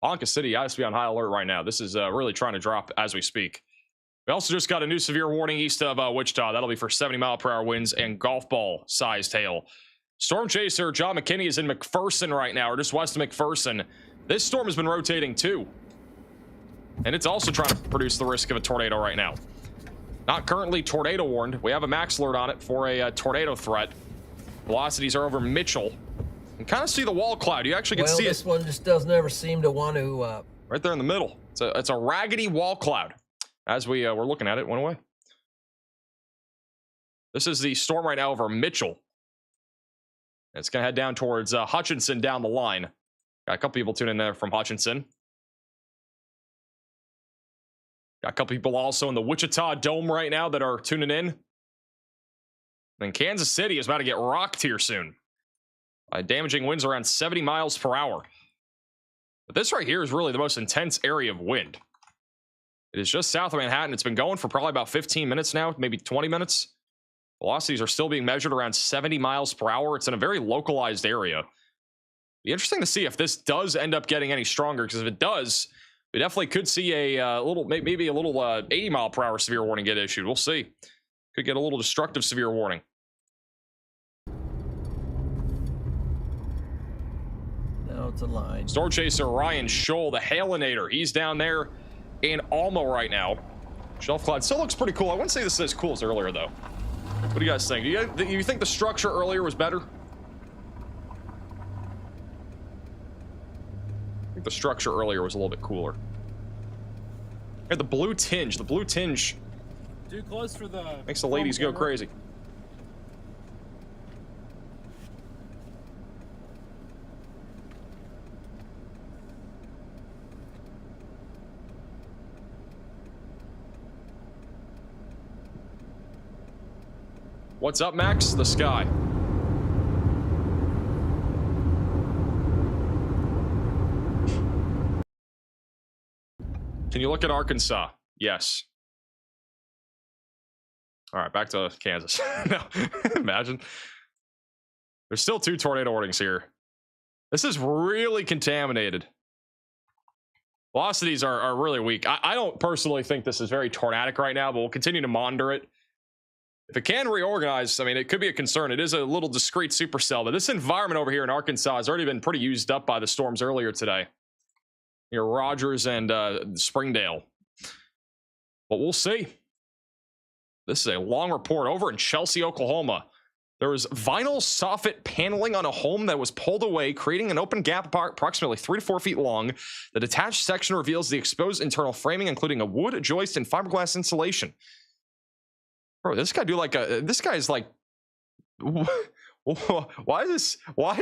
Ponca City has to be on high alert right now. This is really trying to drop as we speak. We also just got a new severe warning east of Wichita. That'll be for 70-mile-per-hour winds and golf ball-sized hail. Storm chaser John McKinney is in McPherson right now, or just west of McPherson. This storm has been rotating too. And it's also trying to produce the risk of a tornado right now. Not currently tornado warned. We have a max alert on it for a tornado threat. Velocities are over Mitchell. You can kind of see the wall cloud. You actually can see this it. One just doesn't ever seem to want to... Right there in the middle. It's a raggedy wall cloud. As we were looking at it, went away. This is the storm right now over Mitchell. It's going to head down towards Hutchinson down the line. Got a couple people tuning in there from Hutchinson. Got a couple people also in the Wichita Dome right now that are tuning in. And Kansas City is about to get rocked here soon. Damaging winds around 70 miles per hour. But this right here is really the most intense area of wind. It is just south of Manhattan. It's been going for probably about 15 minutes now, maybe 20 minutes. Velocities are still being measured around 70 miles per hour. It's in a very localized area. Be interesting to see if this does end up getting any stronger, because if it does, we definitely could see a little, maybe a little 80-mile-per-hour severe warning get issued. We'll see. Could get a little destructive severe warning. Now it's a line. Storm chaser Ryan Scholl, the Hailinator. He's down there in Alma right now. Shelf cloud still looks pretty cool. I wouldn't say this is as cool as earlier, though. What do you guys think? Do you think the structure earlier was better? I think the structure earlier was a little bit cooler. And the blue tinge. The blue tinge Too close for the makes the ladies go crazy. What's up, Max? The sky. Can you look at Arkansas? Yes. All right, back to Kansas. No, imagine. There's still 2 tornado warnings here. This is really contaminated. Velocities are really weak. I don't personally think this is very tornadic right now, but we'll continue to monitor it. If it can reorganize, I mean, it could be a concern. It is a little discrete supercell, but this environment over here in Arkansas has already been pretty used up by the storms earlier today. Near Rogers and Springdale. But we'll see. This is a long report over in Chelsea, Oklahoma. There was vinyl soffit paneling on a home that was pulled away, creating an open gap approximately 3 to 4 feet long. The detached section reveals the exposed internal framing, including a wood joist and fiberglass insulation. Bro, this guy this guy's like, why is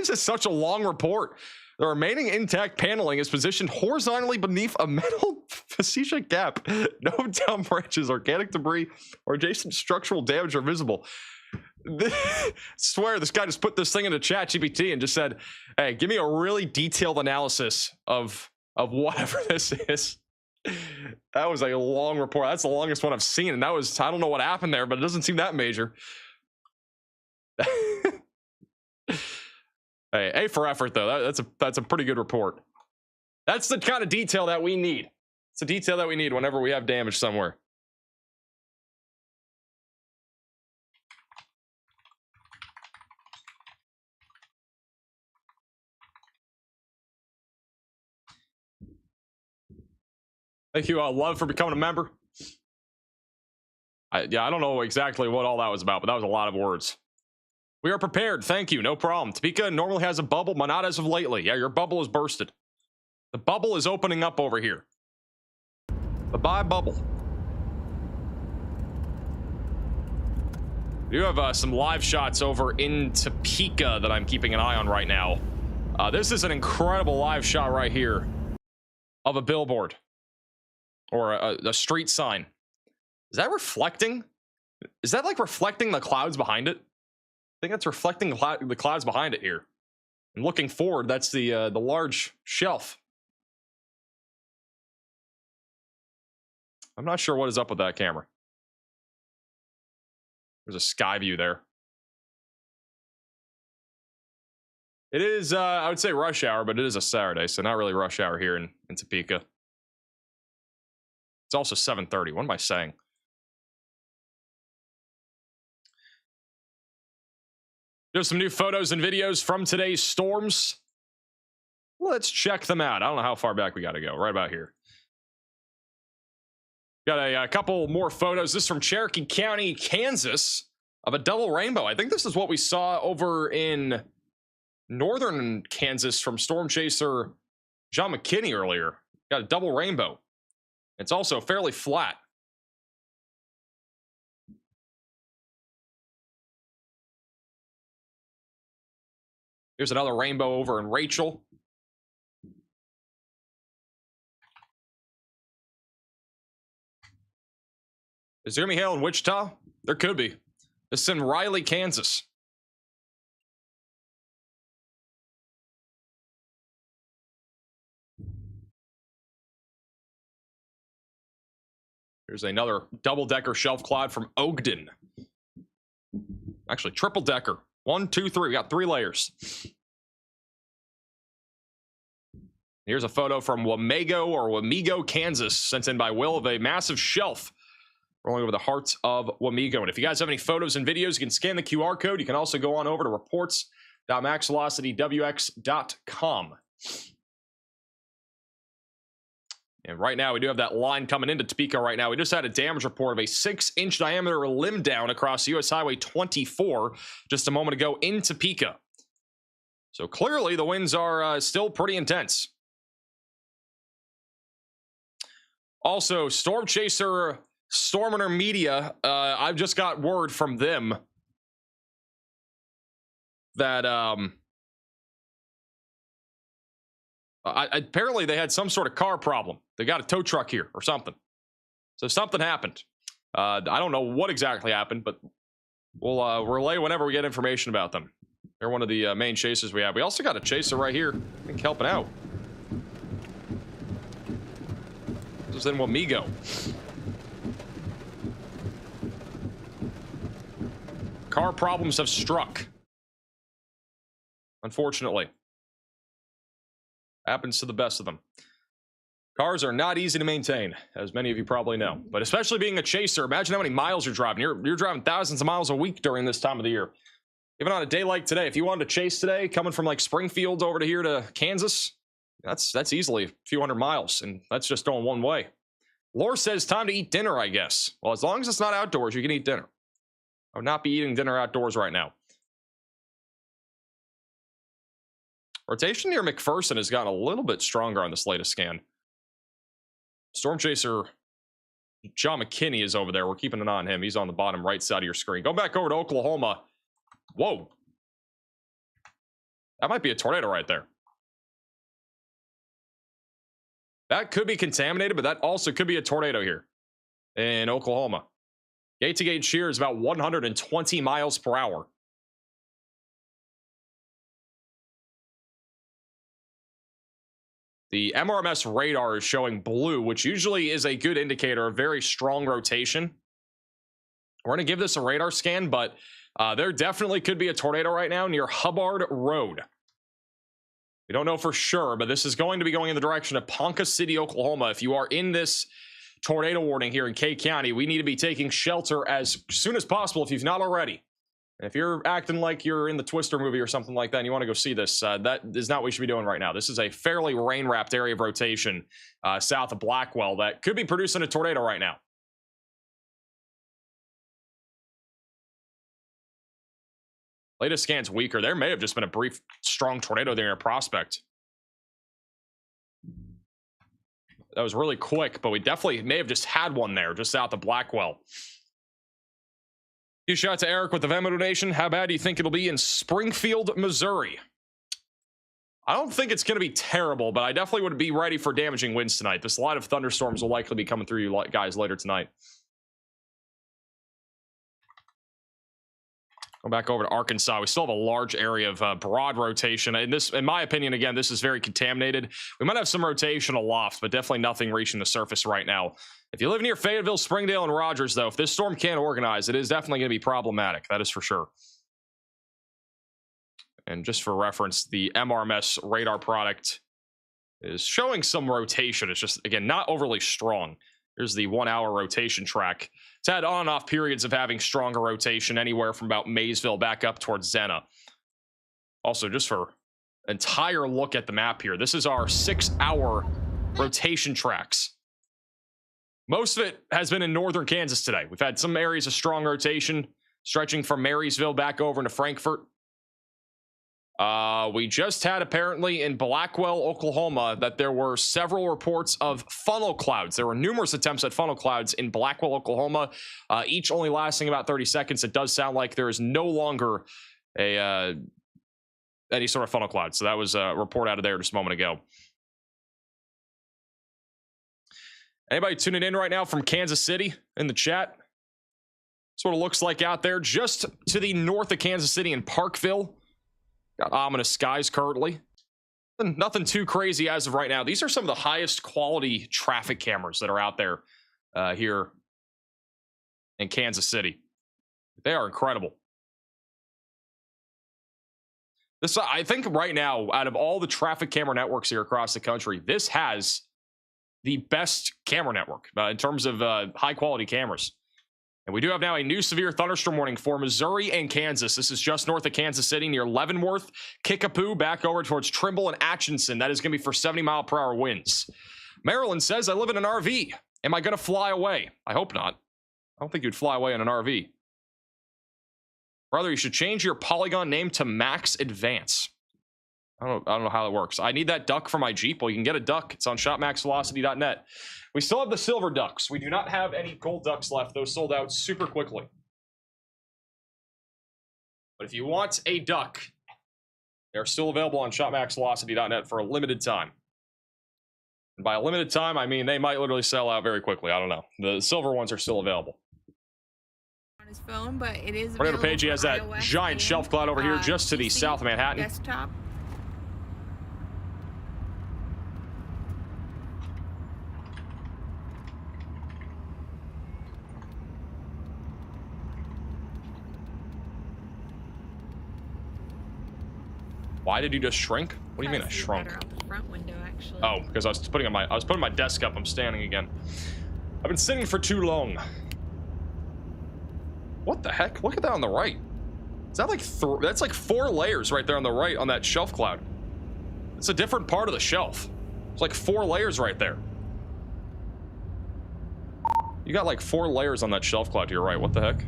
this such a long report? The remaining intact paneling is positioned horizontally beneath a metal facetious gap. No down branches, organic debris, or adjacent structural damage are visible. Swear this guy just put this thing into ChatGPT and just said, hey, give me a really detailed analysis of whatever this is. That was a long report. That's the longest one I've seen, and that was, I don't know what happened there, but it doesn't seem that major. Hey, A for effort though. That's a pretty good report. That's the kind of detail that we need. It's the detail that we need whenever we have damage somewhere. Thank you, Love, for becoming a member. I don't know exactly what all that was about, but that was a lot of words. We are prepared. Thank you. No problem. Topeka normally has a bubble, but not as of lately. Yeah, your bubble is bursted. The bubble is opening up over here. Bye-bye, bubble. We do have some live shots over in Topeka that I'm keeping an eye on right now. This is an incredible live shot right here of a billboard or a street sign. Is that reflecting? Is that like reflecting the clouds behind it? I think that's reflecting the clouds behind it here. And looking forward, that's the large shelf. I'm not sure what is up with that camera. There's a sky view there. It is, I would say rush hour, but it is a Saturday, so not really rush hour here in Topeka. It's also 7:30. What am I saying? There's some new photos and videos from today's storms. Let's check them out. I don't know how far back we got to go. Right about here. Got a couple more photos. This is from Cherokee County, Kansas, of a double rainbow. I think this is what we saw over in northern Kansas from storm chaser John McKinney earlier. Got a double rainbow. It's also fairly flat. Here's another rainbow over in Rachel. Is there gonna be hail in Wichita? There could be. This is in Riley, Kansas. Here's another double-decker shelf cloud from Ogden. Actually, triple-decker. 1, 2, 3. We got 3 layers. Here's a photo from Wamego, Kansas, sent in by Will, of a massive shelf rolling over the heart of Wamego. And if you guys have any photos and videos, you can scan the QR code. You can also go on over to reports.maxvelocitywx.com. And right now, we do have that line coming into Topeka right now. We just had a damage report of a 6-inch diameter limb down across US Highway 24 just a moment ago in Topeka. So clearly, the winds are still pretty intense. Also, Storm Chaser, Storminer Media, I've just got word from them that apparently they had some sort of car problem. They got a tow truck here or something. So something happened. I don't know what exactly happened, but we'll relay whenever we get information about them. They're one of the main chasers we have. We also got a chaser right here, I think, helping out. This is in Wamego. Car problems have struck, unfortunately. Happens to the best of them. Cars are not easy to maintain, as many of you probably know. But especially being a chaser, imagine how many miles you're driving. You're driving thousands of miles a week during this time of the year. Even on a day like today, if you wanted to chase today, coming from like Springfield over to here to Kansas, that's easily a few hundred miles, and that's just going one way. Lore says time to eat dinner, I guess. Well, as long as it's not outdoors, you can eat dinner. I would not be eating dinner outdoors right now. Rotation near McPherson has gotten a little bit stronger on this latest scan. Storm Chaser John McKinney is over there. We're keeping an eye on him. He's on the bottom right side of your screen. Go back over to Oklahoma. Whoa. That might be a tornado right there. That could be contaminated, but that also could be a tornado here in Oklahoma. Gate-to-gate shear is about 120 miles per hour. The MRMS radar is showing blue, which usually is a good indicator of very strong rotation. We're going to give this a radar scan, but there definitely could be a tornado right now near Hubbard Road. We don't know for sure, but this is going to be going in the direction of Ponca City, Oklahoma. If you are in this tornado warning here in K County, we need to be taking shelter as soon as possible if you've not already. And if you're acting like you're in the Twister movie or something like that and you want to go see this, that is not what you should be doing right now. This is a fairly rain-wrapped area of rotation south of Blackwell that could be producing a tornado right now. Latest scan's weaker. There may have just been a brief, strong tornado there in Prospect. That was really quick, but we definitely may have just had one there, just south of Blackwell. Huge shout out to Eric with the Venmo donation. How bad do you think it'll be in Springfield, Missouri? I don't think it's going to be terrible, but I definitely would be ready for damaging winds tonight. This line of thunderstorms will likely be coming through you guys later tonight. Go back over to Arkansas. We still have a large area of broad rotation. And this, in my opinion, again, this is very contaminated. We might have some rotation aloft, but definitely nothing reaching the surface right now. If you live near Fayetteville, Springdale, and Rogers, though, if this storm can't organize, it is definitely going to be problematic. That is for sure. And just for reference, the MRMS radar product is showing some rotation. It's just, again, not overly strong. Here's the 1 hour rotation track. It's had on and off periods of having stronger rotation anywhere from about Maysville back up towards Zena. Also, just for entire look at the map here, this is our 6 hour rotation tracks. Most of it has been in northern Kansas today. We've had some areas of strong rotation stretching from Marysville back over into Frankfort. We just had apparently in Blackwell, Oklahoma, that there were several reports of funnel clouds. There were numerous attempts at funnel clouds in Blackwell, Oklahoma, each only lasting about 30 seconds. It does sound like there is no longer any sort of funnel cloud. So that was a report out of there just a moment ago. Anybody tuning in right now from Kansas City in the chat? That's what it looks like out there just to the north of Kansas City in Parkville. Got ominous skies currently. Nothing too crazy as of right now. These are some of the highest quality traffic cameras that are out there here in Kansas City. They are incredible. This, I think right now, out of all the traffic camera networks here across the country, this has the best camera network in terms of high quality cameras. And we do have now a new severe thunderstorm warning for Missouri and Kansas. This is just north of Kansas City near Leavenworth, Kickapoo, back over towards Trimble and Atchison. That is going to be for 70-mile-per-hour winds. Maryland says, I live in an RV. Am I going to fly away? I hope not. I don't think you'd fly away in an RV. Brother, you should change your Polygon name to Max Advance. I don't know how that works. I need that duck for my Jeep. Well, you can get a duck. It's on shopmaxvelocity.net. We still have the silver ducks. We do not have any gold ducks left. Those sold out super quickly. But if you want a duck, they're still available on shopmaxvelocity.net for a limited time. And by a limited time, I mean they might literally sell out very quickly. I don't know. The silver ones are still available. On his phone, but it is Tornado Page has that iOS giant shelf cloud over here just to the PC, south of Manhattan. Desktop. Why did you just shrink? What do you mean I See shrunk? better out the front window, actually. Oh, because I was putting my desk up. I'm standing again. I've been sitting for too long. What the heck? Look at that on the right. Is that like that's like 4 layers right there on the right on that shelf cloud. It's a different part of the shelf. It's like 4 layers right there. You got like 4 layers on that shelf cloud to your right. What the heck?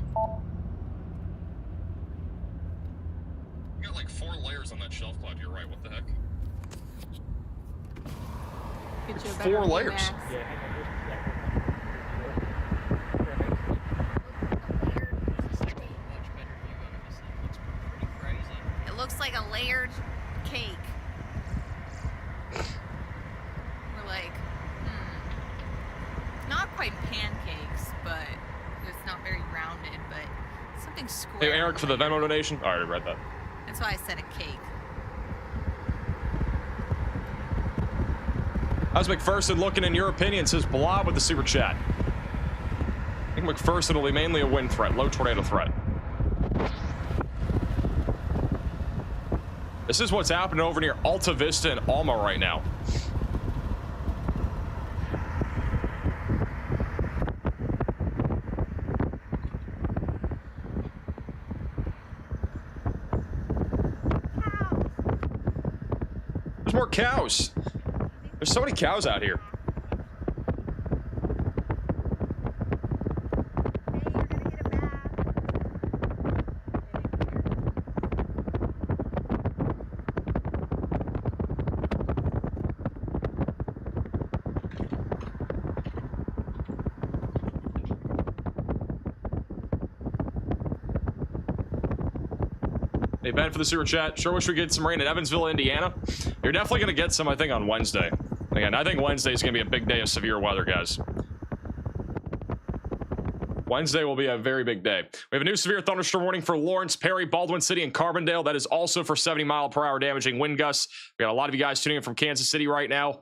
You got like 4 layers on that shelf cloud to your right. What the heck? Get you a 4 better view, layers. Max. It looks like a layered cake. We're like, not quite pancakes, but it's not very rounded, but something square. Hey, Eric, for the Venmo donation. I already read that. That's why I said a cake. How's McPherson looking in your opinion? Says Blob with the super chat. I think McPherson will be mainly a wind threat, low tornado threat. This is what's happening over near Alta Vista and Alma right now. There's more cows. There's so many cows out here. Hey, Ben, for the super chat. Sure wish we could get some rain in Evansville, Indiana. You're definitely going to get some, I think, on Wednesday. Again, I think Wednesday is going to be a big day of severe weather, guys. Wednesday will be a very big day. We have a new severe thunderstorm warning for Lawrence, Perry, Baldwin City, and Carbondale. That is also for 70-mile-per-hour damaging wind gusts. We got a lot of you guys tuning in from Kansas City right now.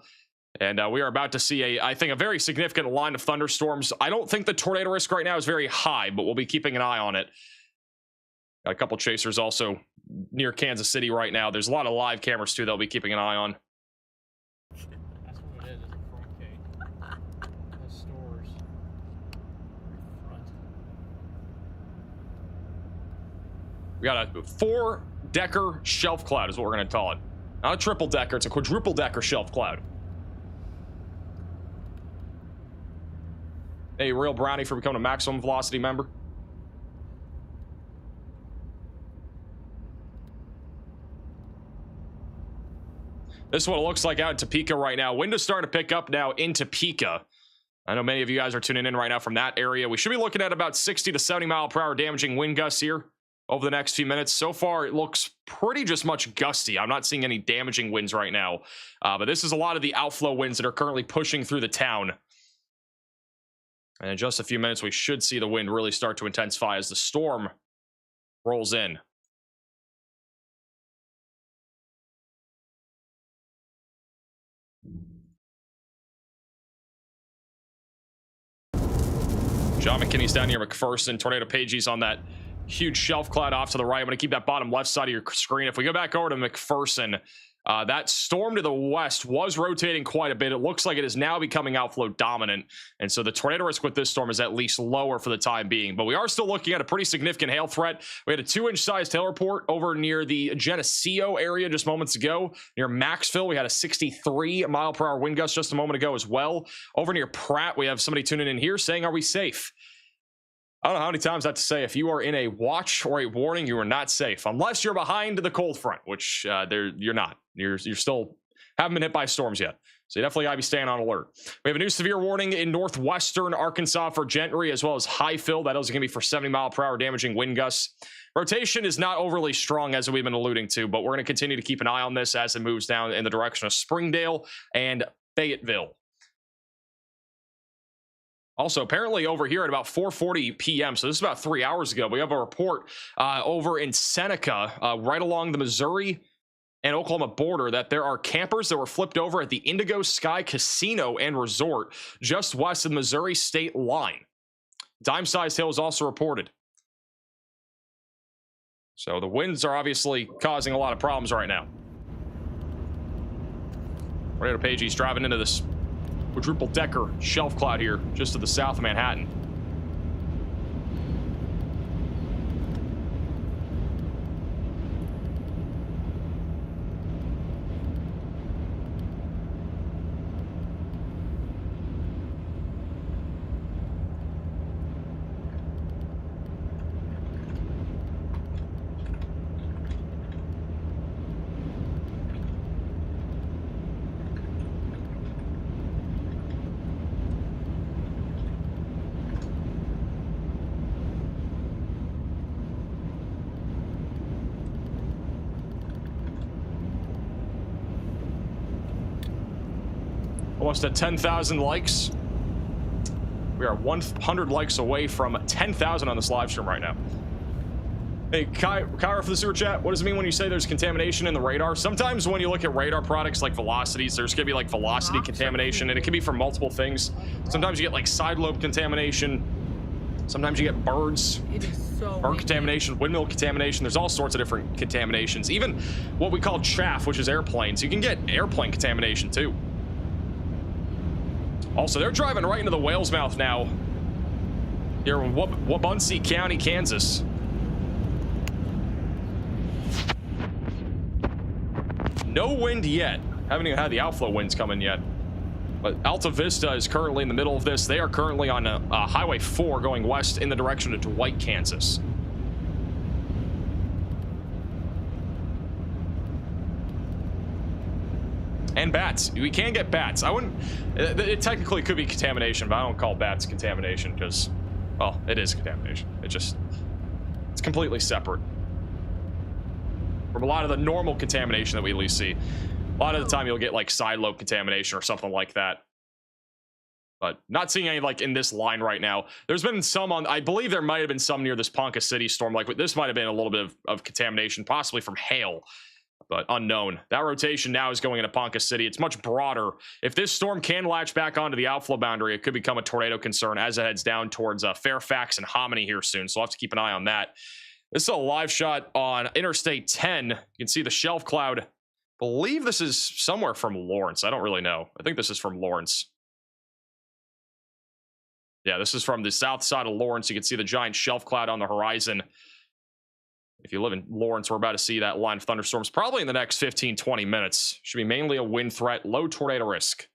And we are about to see, I think, a very significant line of thunderstorms. I don't think the tornado risk right now is very high, but we'll be keeping an eye on it. Got a couple chasers also near Kansas City right now. There's a lot of live cameras, too, they'll be keeping an eye on. That's what it is, it's a front gate. The stores. Front. We got a 4-decker shelf cloud is what we're going to call it. Not a triple-decker, it's a quadruple-decker shelf cloud. Hey, Real Brownie for becoming a Maximum Velocity member. This is what it looks like out in Topeka right now. Wind is starting to pick up now in Topeka. I know many of you guys are tuning in right now from that area. We should be looking at about 60 to 70 mile per hour damaging wind gusts here over the next few minutes. So far, it looks pretty just much gusty. I'm not seeing any damaging winds right now. But this is a lot of the outflow winds that are currently pushing through the town. And in just a few minutes, we should see the wind really start to intensify as the storm rolls in. John McKinney's down near McPherson. Tornado Pages on that huge shelf cloud off to the right. I'm going to keep that bottom left side of your screen. If we go back over to McPherson, that storm to the west was rotating quite a bit. It looks like it is now becoming outflow dominant. And so the tornado risk with this storm is at least lower for the time being. But we are still looking at a pretty significant hail threat. We had a 2-inch sized hail report over near the Geneseo area just moments ago. Near Maxville, we had a 63 mile per hour wind gust just a moment ago as well. Over near Pratt, we have somebody tuning in here saying, are we safe? I don't know how many times I have to say, if you are in a watch or a warning, you are not safe. Unless you're behind the cold front, which you're not. You're still haven't been hit by storms yet. So you definitely got to be staying on alert. We have a new severe warning in northwestern Arkansas for Gentry, as well as Highfill. That is going to be for 70 mile per hour damaging wind gusts. Rotation is not overly strong, as we've been alluding to, but we're going to continue to keep an eye on this as it moves down in the direction of Springdale and Fayetteville. Also, apparently over here at about 4:40 p.m., so this is about 3 hours ago, we have a report over in Seneca, right along the Missouri and Oklahoma border, that there are campers that were flipped over at the Indigo Sky Casino and Resort just west of the Missouri state line. Dime-sized hail is also reported. So the winds are obviously causing a lot of problems right now. Tornado Page, he's driving into this quadruple decker shelf cloud here just to the south of Manhattan. Almost at 10,000 likes. We are 100 likes away from 10,000 on this live stream right now. Hey, Kyra for the super chat. What does it mean when you say there's contamination in the radar? Sometimes when you look at radar products like velocities, there's gonna be like velocity contamination, and it can be from multiple things. Sometimes you get like side lobe contamination. Sometimes you get birds. It is so bird contamination, windmill contamination. There's all sorts of different contaminations. Even what we call chaff, which is airplanes. You can get airplane contamination too. Also, they're driving right into the whale's mouth now. Here in Wabunsee County, Kansas. No wind yet. Haven't even had the outflow winds coming yet. But Alta Vista is currently in the middle of this. They are currently on Highway 4 going west in the direction of Dwight, Kansas. And bats. We can get bats. I wouldn't... It technically could be contamination, but I don't call bats contamination because, well, it is contamination. It's completely separate from a lot of the normal contamination that we at least see. A lot of the time you'll get like side lobe contamination or something like that. But not seeing any like in this line right now. There's been some on, I believe there might have been some near this Ponca City storm. Like this might have been a little bit of contamination, possibly from hail, but unknown. That rotation now is going into Ponca City. It's much broader. If this storm can latch back onto the outflow boundary, it could become a tornado concern as it heads down towards Fairfax and Hominy here soon. So we'll have to keep an eye on that. This is a live shot on Interstate 10. You can see the shelf cloud. I believe this is somewhere from Lawrence. I don't really know. I think this is from Lawrence. Yeah, this is from the south side of Lawrence. You can see the giant shelf cloud on the horizon. If you live in Lawrence, we're about to see that line of thunderstorms probably in the next 15-20 minutes. Should be mainly a wind threat, low tornado risk.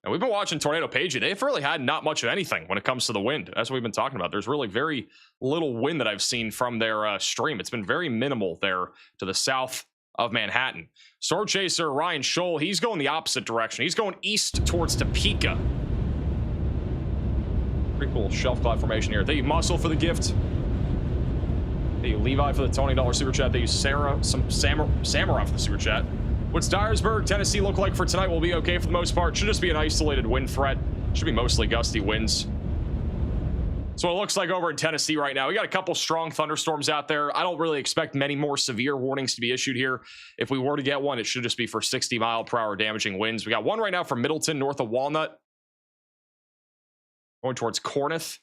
And we've been watching Tornado Page. They've really had not much of anything when it comes to the wind. That's what we've been talking about. There's really very little wind that I've seen from their stream. It's been very minimal there to the south of Manhattan. Sword Chaser Ryan Scholl, he's going the opposite direction. He's going east towards Topeka. Pretty cool shelf cloud formation here. Thank you, Muscle, for the gift. Thank you, Levi, for the $20 super chat. Thank you, Sarah, Samurai for the super chat. What's Dyersburg, Tennessee look like for tonight? Will be okay for the most part. Should just be an isolated wind threat. Should be mostly gusty winds. So it looks like over in Tennessee right now. We got a couple strong thunderstorms out there. I don't really expect many more severe warnings to be issued here. If we were to get one, it should just be for 60-mile-per-hour damaging winds. We got one right now from Middleton, north of Walnut, going towards Corinth.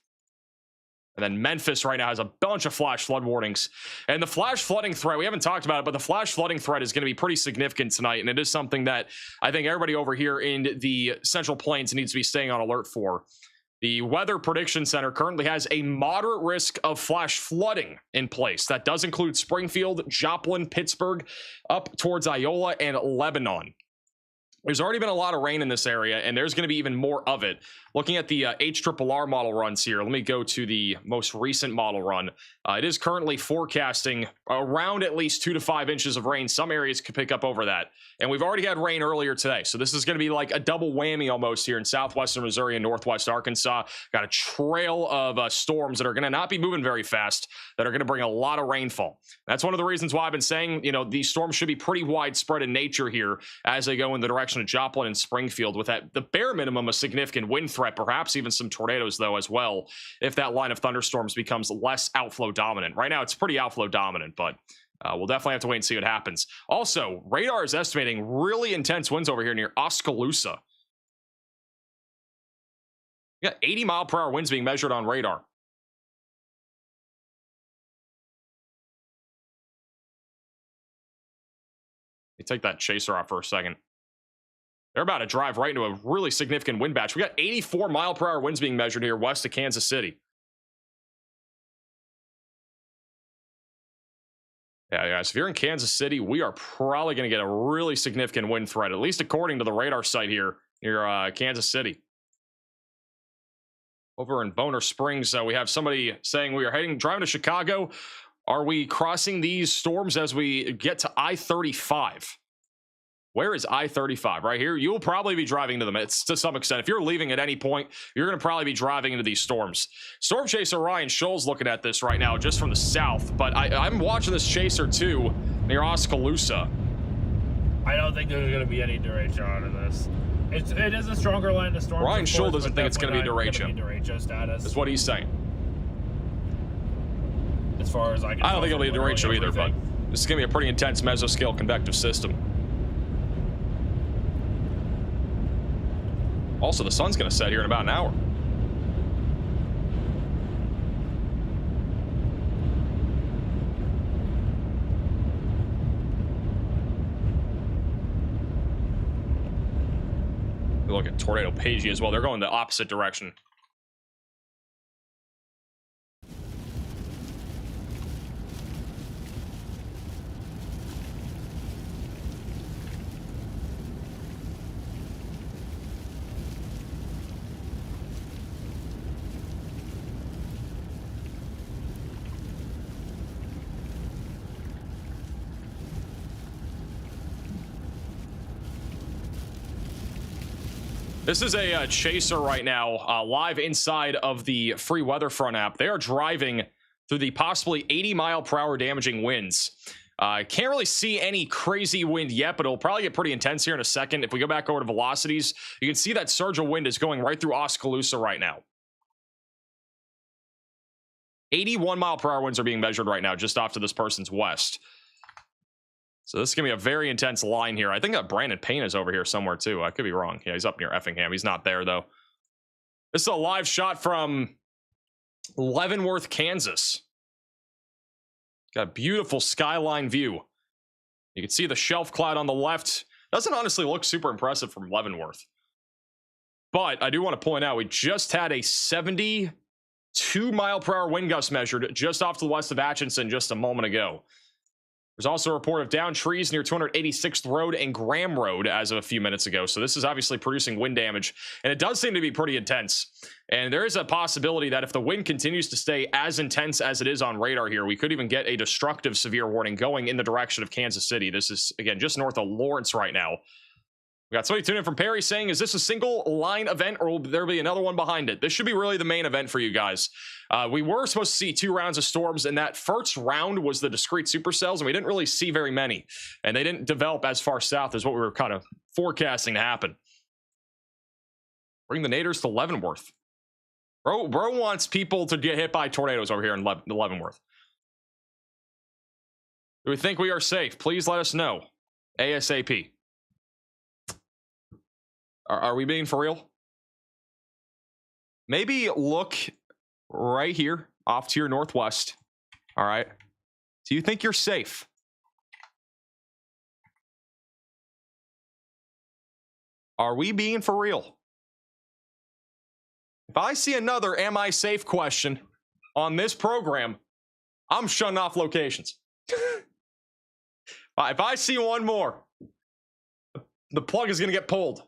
And then Memphis right now has a bunch of flash flood warnings. And the flash flooding threat, we haven't talked about it, but the flash flooding threat is going to be pretty significant tonight. And it is something that I think everybody over here in the Central Plains needs to be staying on alert for. The Weather Prediction Center currently has a moderate risk of flash flooding in place. That does include Springfield, Joplin, Pittsburgh, up towards Iola and Lebanon. There's already been a lot of rain in this area, and there's going to be even more of it. Looking at the HRRR model runs here, let me go to the most recent model run. It is currently forecasting around at least 2 to 5 inches of rain. Some areas could pick up over that. And we've already had rain earlier today. So this is going to be like a double whammy almost here in southwestern Missouri and northwest Arkansas. Got a trail of storms that are going to not be moving very fast, that are going to bring a lot of rainfall. That's one of the reasons why I've been saying, you know, these storms should be pretty widespread in nature here as they go in the direction of Joplin and Springfield, with at the bare minimum a significant wind threat, perhaps even some tornadoes though as well, if that line of thunderstorms becomes less outflow dominant. Right now it's pretty outflow dominant, but we'll definitely have to wait and see what happens. Also, radar is estimating really intense winds over here near Oskaloosa. We got 80-mile-per-hour winds being measured on radar. me take that chaser off for a second. They're about to drive right into a really significant wind batch. We got 84 mile per hour winds being measured here west of Kansas City. Yeah, guys, if you're in Kansas City, we are probably going to get a really significant wind threat, at least according to the radar site here near Kansas City. Over in Boner Springs, we have somebody saying we are driving to Chicago. Are we crossing these storms as we get to I-35? Where is I-35? Right here? You'll probably be driving to them. It's to some extent. If you're leaving at any point, you're going to probably be driving into these storms. Storm Chaser Ryan Scholl's looking at this right now just from the south, but I'm watching this chaser too near Oskaloosa. I don't think there's going to be any derecho out of this. It is a stronger line to storm. Ryan Scholl doesn't think it's going to be derecho. Derecho status. That's what he's saying. As far as I can I don't think it'll be a derecho either, but this is going to be a pretty intense mesoscale convective system. Also, the sun's going to set here in about an hour. We look at Tornado Pagey as well. They're going the opposite direction. This is a chaser right now, live inside of the free WeatherFront app. They are driving through the possibly 80 mile per hour damaging winds. Can't really see any crazy wind yet, but it'll probably get pretty intense here in a second. If we go back over to velocities, you can see that surge of wind is going right through Oskaloosa right now. 81 mile per hour winds are being measured right now, just off to this person's west. So this is going to be a very intense line here. I think that Brandon Payne is over here somewhere too. I could be wrong. Yeah, he's up near Effingham. He's not there though. This is a live shot from Leavenworth, Kansas. Got a beautiful skyline view. You can see the shelf cloud on the left. Doesn't honestly look super impressive from Leavenworth. But I do want to point out, we just had a 72 mile per hour wind gust measured just off to the west of Atchison just a moment ago. There's also a report of downed trees near 286th Road and Graham Road as of a few minutes ago. So this is obviously producing wind damage, and it does seem to be pretty intense. And there is a possibility that if the wind continues to stay as intense as it is on radar here, we could even get a destructive severe warning going in the direction of Kansas City. This is, again, just north of Lawrence right now. We got somebody tuning in from Perry saying, is this a single line event or will there be another one behind it? This should be really the main event for you guys. We were supposed to see 2 rounds of storms, and that first round was the discrete supercells, and we didn't really see very many. And they didn't develop as far south as what we were kind of forecasting to happen. Bring the naders to Leavenworth. Bro wants people to get hit by tornadoes over here in Leavenworth. Do we think we are safe? Please let us know. ASAP. Are we being for real? Maybe look right here off to your northwest. All right. Do you think you're safe? Are we being for real? If I see another am I safe question on this program, I'm shutting off locations. If I see one more, the plug is going to get pulled.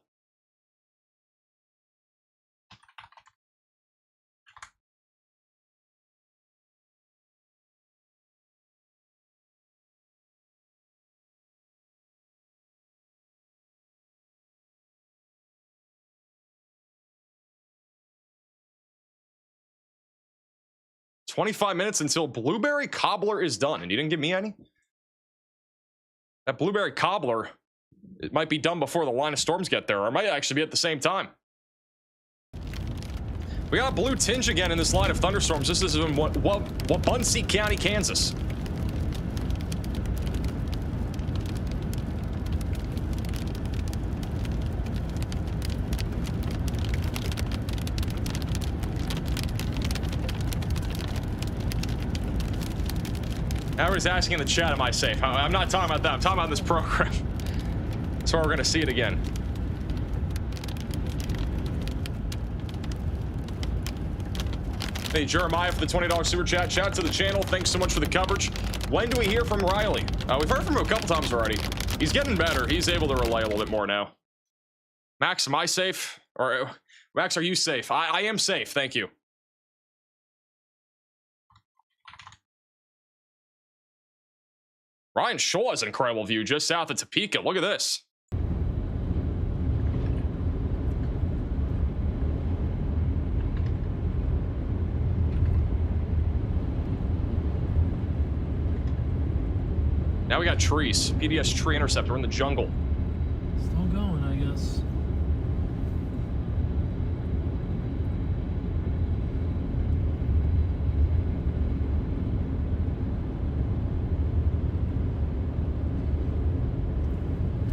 $25 minutes until blueberry cobbler is done, and you didn't give me any? That blueberry cobbler, it might be done before the line of storms get there, or it might actually be at the same time. We got a blue tinge again in this line of thunderstorms. This is in Wabaunsee County, Kansas. Everybody's asking in the chat, am I safe? I'm not talking about that. I'm talking about this program. So we're gonna see it again. Hey, Jeremiah for the $20 super chat. Shout out to the channel. Thanks so much for the coverage. When do we hear from Riley? We've heard from him a couple times already. He's getting better. He's able to relay a little bit more now. Max, am I safe? Or Max, are you safe? I am safe. Thank you. Ryan Shaw has an incredible view just south of Topeka. Look at this. Now we got trees. PDS tree interceptor in the jungle. Still going, I guess.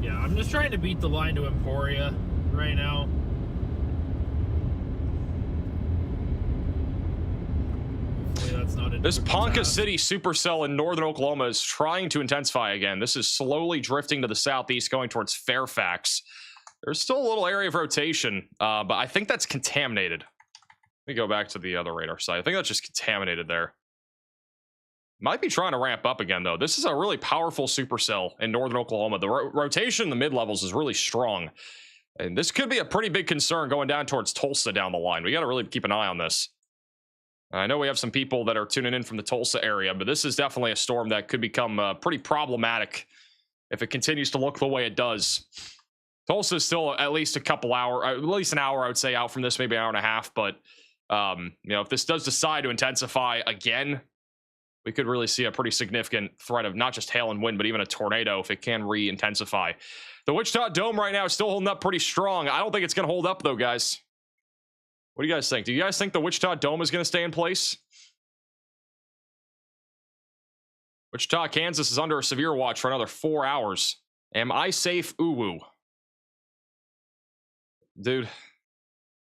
Yeah, I'm just trying to beat the line to Emporia right now. That's not this Ponca City supercell in northern Oklahoma is trying to intensify again. This is slowly drifting to the southeast, going towards Fairfax. There's still a little area of rotation, but I think that's contaminated. Let me go back to the other radar site. I think that's just contaminated there. Might be trying to ramp up again, though. This is a really powerful supercell in northern Oklahoma. The rotation in the mid-levels is really strong. And this could be a pretty big concern going down towards Tulsa down the line. We got to really keep an eye on this. I know we have some people that are tuning in from the Tulsa area, but this is definitely a storm that could become pretty problematic if it continues to look the way it does. Tulsa is still at least a couple hours, at least an hour, I would say, out from this, maybe an hour and a half. But, you know, if this does decide to intensify again, we could really see a pretty significant threat of not just hail and wind, but even a tornado if it can re-intensify. The Wichita Dome right now is still holding up pretty strong. I don't think it's going to hold up, though, guys. What do you guys think? Do you guys think the Wichita Dome is going to stay in place? Wichita, Kansas is under a severe watch for another 4 hours. Am I safe? Ooh-woo. Dude,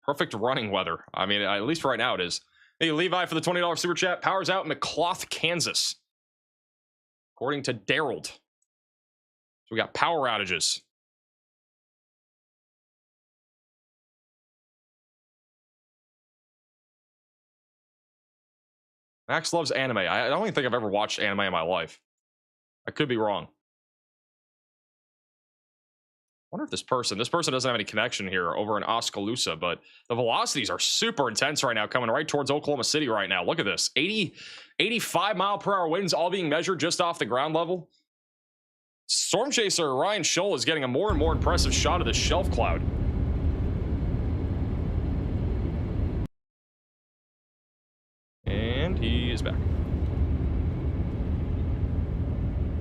perfect running weather. I mean, at least right now it is. Hey, Levi for the $20 super chat. Power's out in McCloth, Kansas. According to Daryl. So we got power outages. Max loves anime. I don't even think I've ever watched anime in my life. I could be wrong. I wonder if this person doesn't have any connection here over in Oskaloosa, but the velocities are super intense right now, coming right towards Oklahoma City right now. Look at this. 85 mile per hour winds all being measured just off the ground level. Storm Chaser Ryan Scholl is getting a more and more impressive shot of this shelf cloud. And he is back.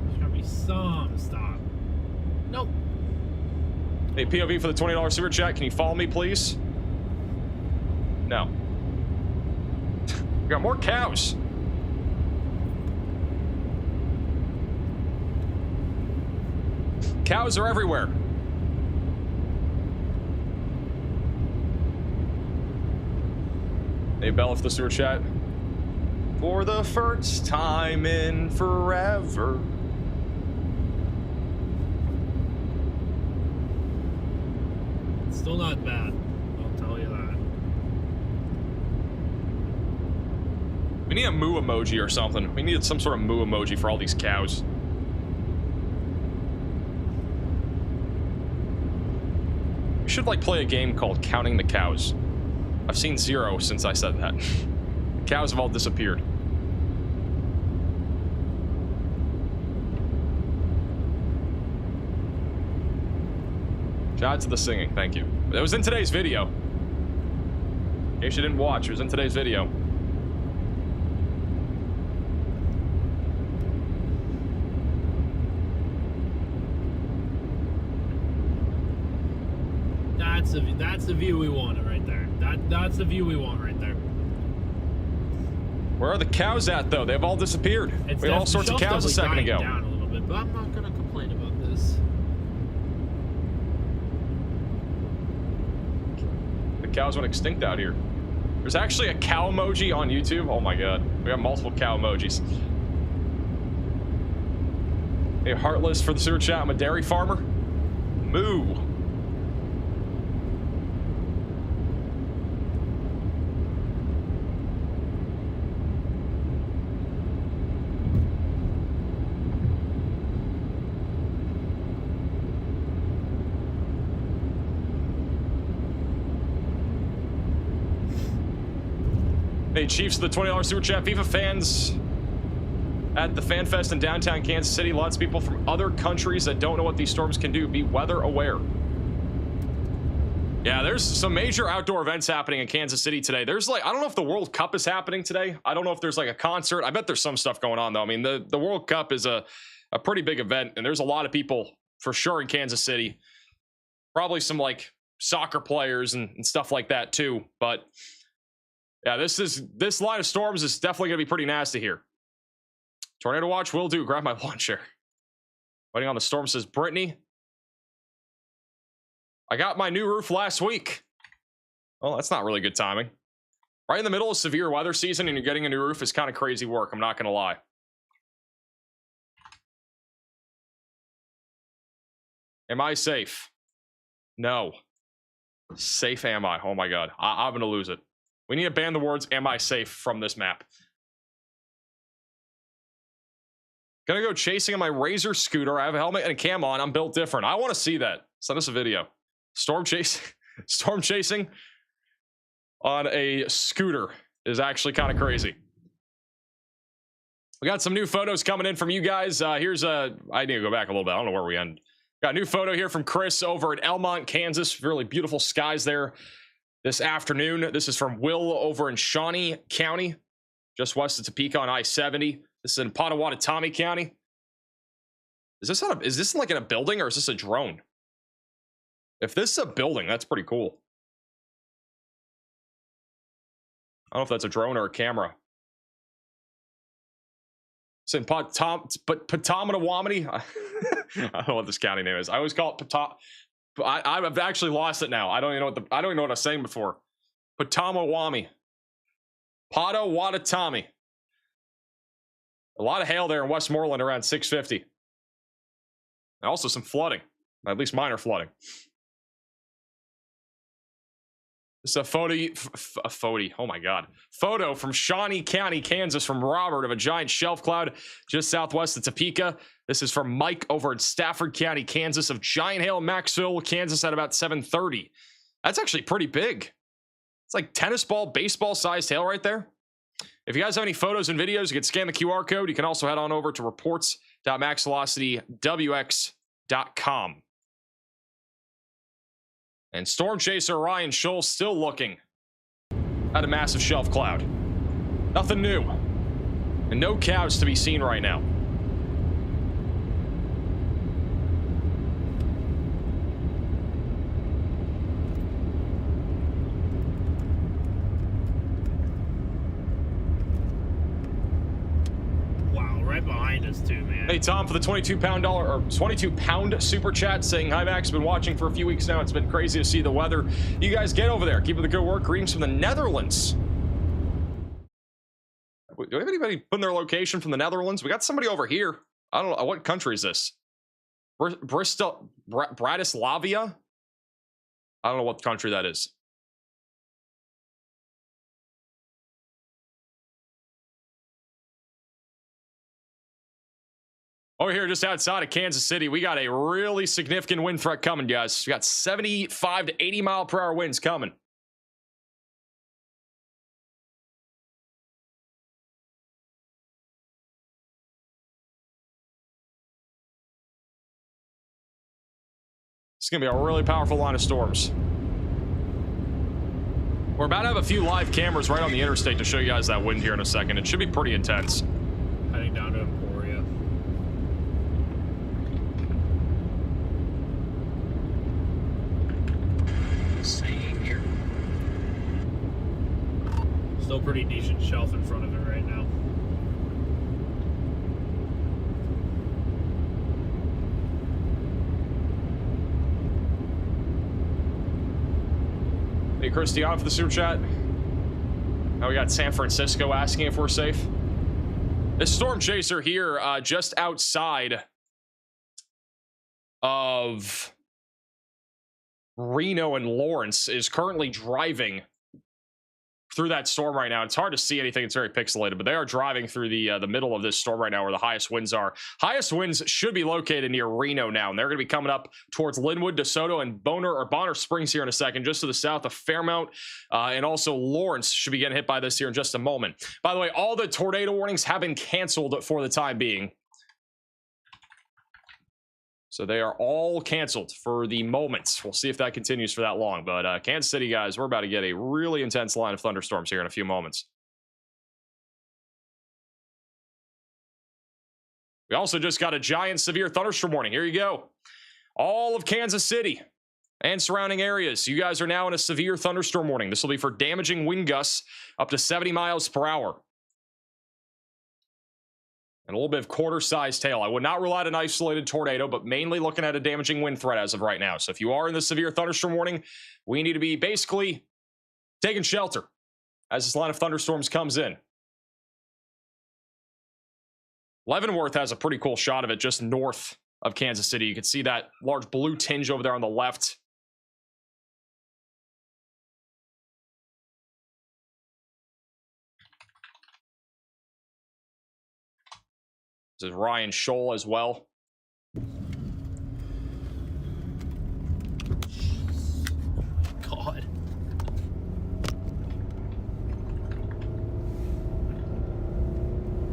There's gonna be some stop. Nope. Hey, POV for the $20 super chat. Can you follow me, please? No. We got more cows. Cows are everywhere. Hey, Bella for the super chat. For the first time in forever. It's still not bad. I'll tell you that. We need a moo emoji or something. We needed some sort of moo emoji for all these cows. We should like play a game called Counting the Cows. I've seen 0 since I said that. The cows have all disappeared. Shout out to the singing, thank you. It was in today's video. In case you didn't watch, it was in today's video. That's the view we wanted right there. That's the view we want right there. Where are the cows at, though? They've all disappeared. We had all sorts of cows a second ago. Down a little bit, but I'm not gonna complain about this. The cows went extinct out here. There's actually a cow emoji on YouTube. Oh my god. We have multiple cow emojis. Hey, Heartless for the super chat. I'm a dairy farmer. Moo. Hey, Chiefs of the $20 Super Chat. FIFA fans at the Fan Fest in downtown Kansas City. Lots of people from other countries that don't know what these storms can do. Be weather aware. Yeah, there's some major outdoor events happening in Kansas City today. There's like, I don't know if the World Cup is happening today. I don't know if there's like a concert. I bet there's some stuff going on though. I mean, the World Cup is a pretty big event, and there's a lot of people for sure in Kansas City. Probably some like soccer players and stuff like that too. But yeah, this line of storms is definitely gonna be pretty nasty here. Tornado watch will do. Grab my lawn chair. Waiting on the storm, says Brittany. I got my new roof last week. Well, that's not really good timing. Right in the middle of severe weather season and you're getting a new roof is kind of crazy work. I'm not gonna lie. Am I safe? No. Safe am I? Oh my God. I'm gonna lose it. We need to ban the words "am I safe" from this map. Gonna go chasing on my Razor scooter. I have a helmet and a cam on. I'm built different. I want to see that. Send us a video. Storm chasing on a scooter is actually kind of crazy. We got some new photos coming in from you guys. Here's I need to go back a little bit. I don't know where we end. Got a new photo here from Chris over at Elmont, Kansas. Really beautiful skies there this afternoon. This is from Will over in Shawnee County, just west of Topeka on I-70. This is in Pottawatomie County. Is this like in a building or is this a drone? If this is a building, that's pretty cool. I don't know if that's a drone or a camera. It's in Pottawatomie. I don't know what this county name is. I always call it I've actually lost it now. I don't even know what I was saying before. Pottawatomie. A lot of hail there in Westmoreland around 650. And also some flooding, at least minor flooding. This is a photo from Shawnee County, Kansas, from Robert of a giant shelf cloud just southwest of Topeka. This is from Mike over in Stafford County, Kansas, of giant hail in Maxville, Kansas at about 7:30. That's actually pretty big. It's like tennis ball, baseball sized hail right there. If you guys have any photos and videos, you can scan the QR code. You can also head on over to reports.maxvelocitywx.com. And Storm Chaser Ryan Scholl still looking at a massive shelf cloud. Nothing new. And no cows to be seen right now. Right behind us too, man. Hey Tom, for the 22-pound super chat, saying hi Max, been watching for a few weeks now. It's been crazy to see the weather. You guys get over there. Keep up the good work. Greetings from the Netherlands. Do we have anybody putting their location from the Netherlands? We got somebody over here. I don't know what country is this. Bratislava? I don't know what country that is. Over here, just outside of Kansas City, we got a really significant wind threat coming, guys. We got 75 to 80 mile per hour winds coming. It's going to be a really powerful line of storms. We're about to have a few live cameras right on the interstate to show you guys that wind here in a second. It should be pretty intense. Heading down to Emporia. Still pretty decent shelf in front of it right now. Hey, Christian for the super chat. Now we got San Francisco asking if we're safe. This storm chaser here, just outside of Reno and Lawrence is currently driving through that storm right now. It's hard to see anything. It's very pixelated, but they are driving through the middle of this storm right now where the highest winds are. Highest winds should be located near Reno now, and they're going to be coming up towards Linwood, DeSoto, and Bonner Springs here in a second, just to the south of Fairmount, and also Lawrence should be getting hit by this here in just a moment. By the way, all the tornado warnings have been canceled for the time being. So they are all canceled for the moment. We'll see if that continues for that long. But Kansas City, guys, we're about to get a really intense line of thunderstorms here in a few moments. We also just got a giant severe thunderstorm warning. Here you go. All of Kansas City and surrounding areas. You guys are now in a severe thunderstorm warning. This will be for damaging wind gusts up to 70 miles per hour. And a little bit of quarter-sized hail. I would not rule out an isolated tornado, but mainly looking at a damaging wind threat as of right now. So if you are in the severe thunderstorm warning, we need to be basically taking shelter as this line of thunderstorms comes in. Leavenworth has a pretty cool shot of it just north of Kansas City. You can see that large blue tinge over there on the left. This is Ryan Scholl as well. God.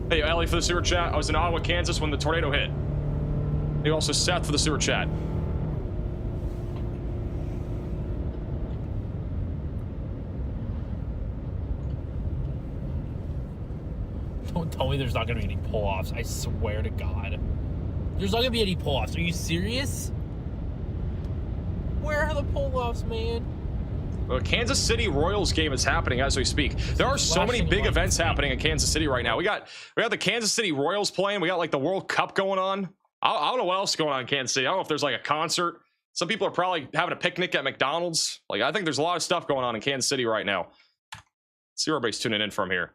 Hey, Ellie for the sewer chat. I was in Ottawa, Kansas when the tornado hit. You also Seth for the sewer chat. Don't tell me there's not going to be any pull-offs. I swear to God. There's not going to be any pull-offs. Are you serious? Where are the pull-offs, man? The Kansas City Royals game is happening as we speak. There are so many big events happening in Kansas City right now. We got the Kansas City Royals playing. We got like the World Cup going on. I don't know what else is going on in Kansas City. I don't know if there's like a concert. Some people are probably having a picnic at McDonald's. Like, I think there's a lot of stuff going on in Kansas City right now. Let's see where everybody's tuning in from here.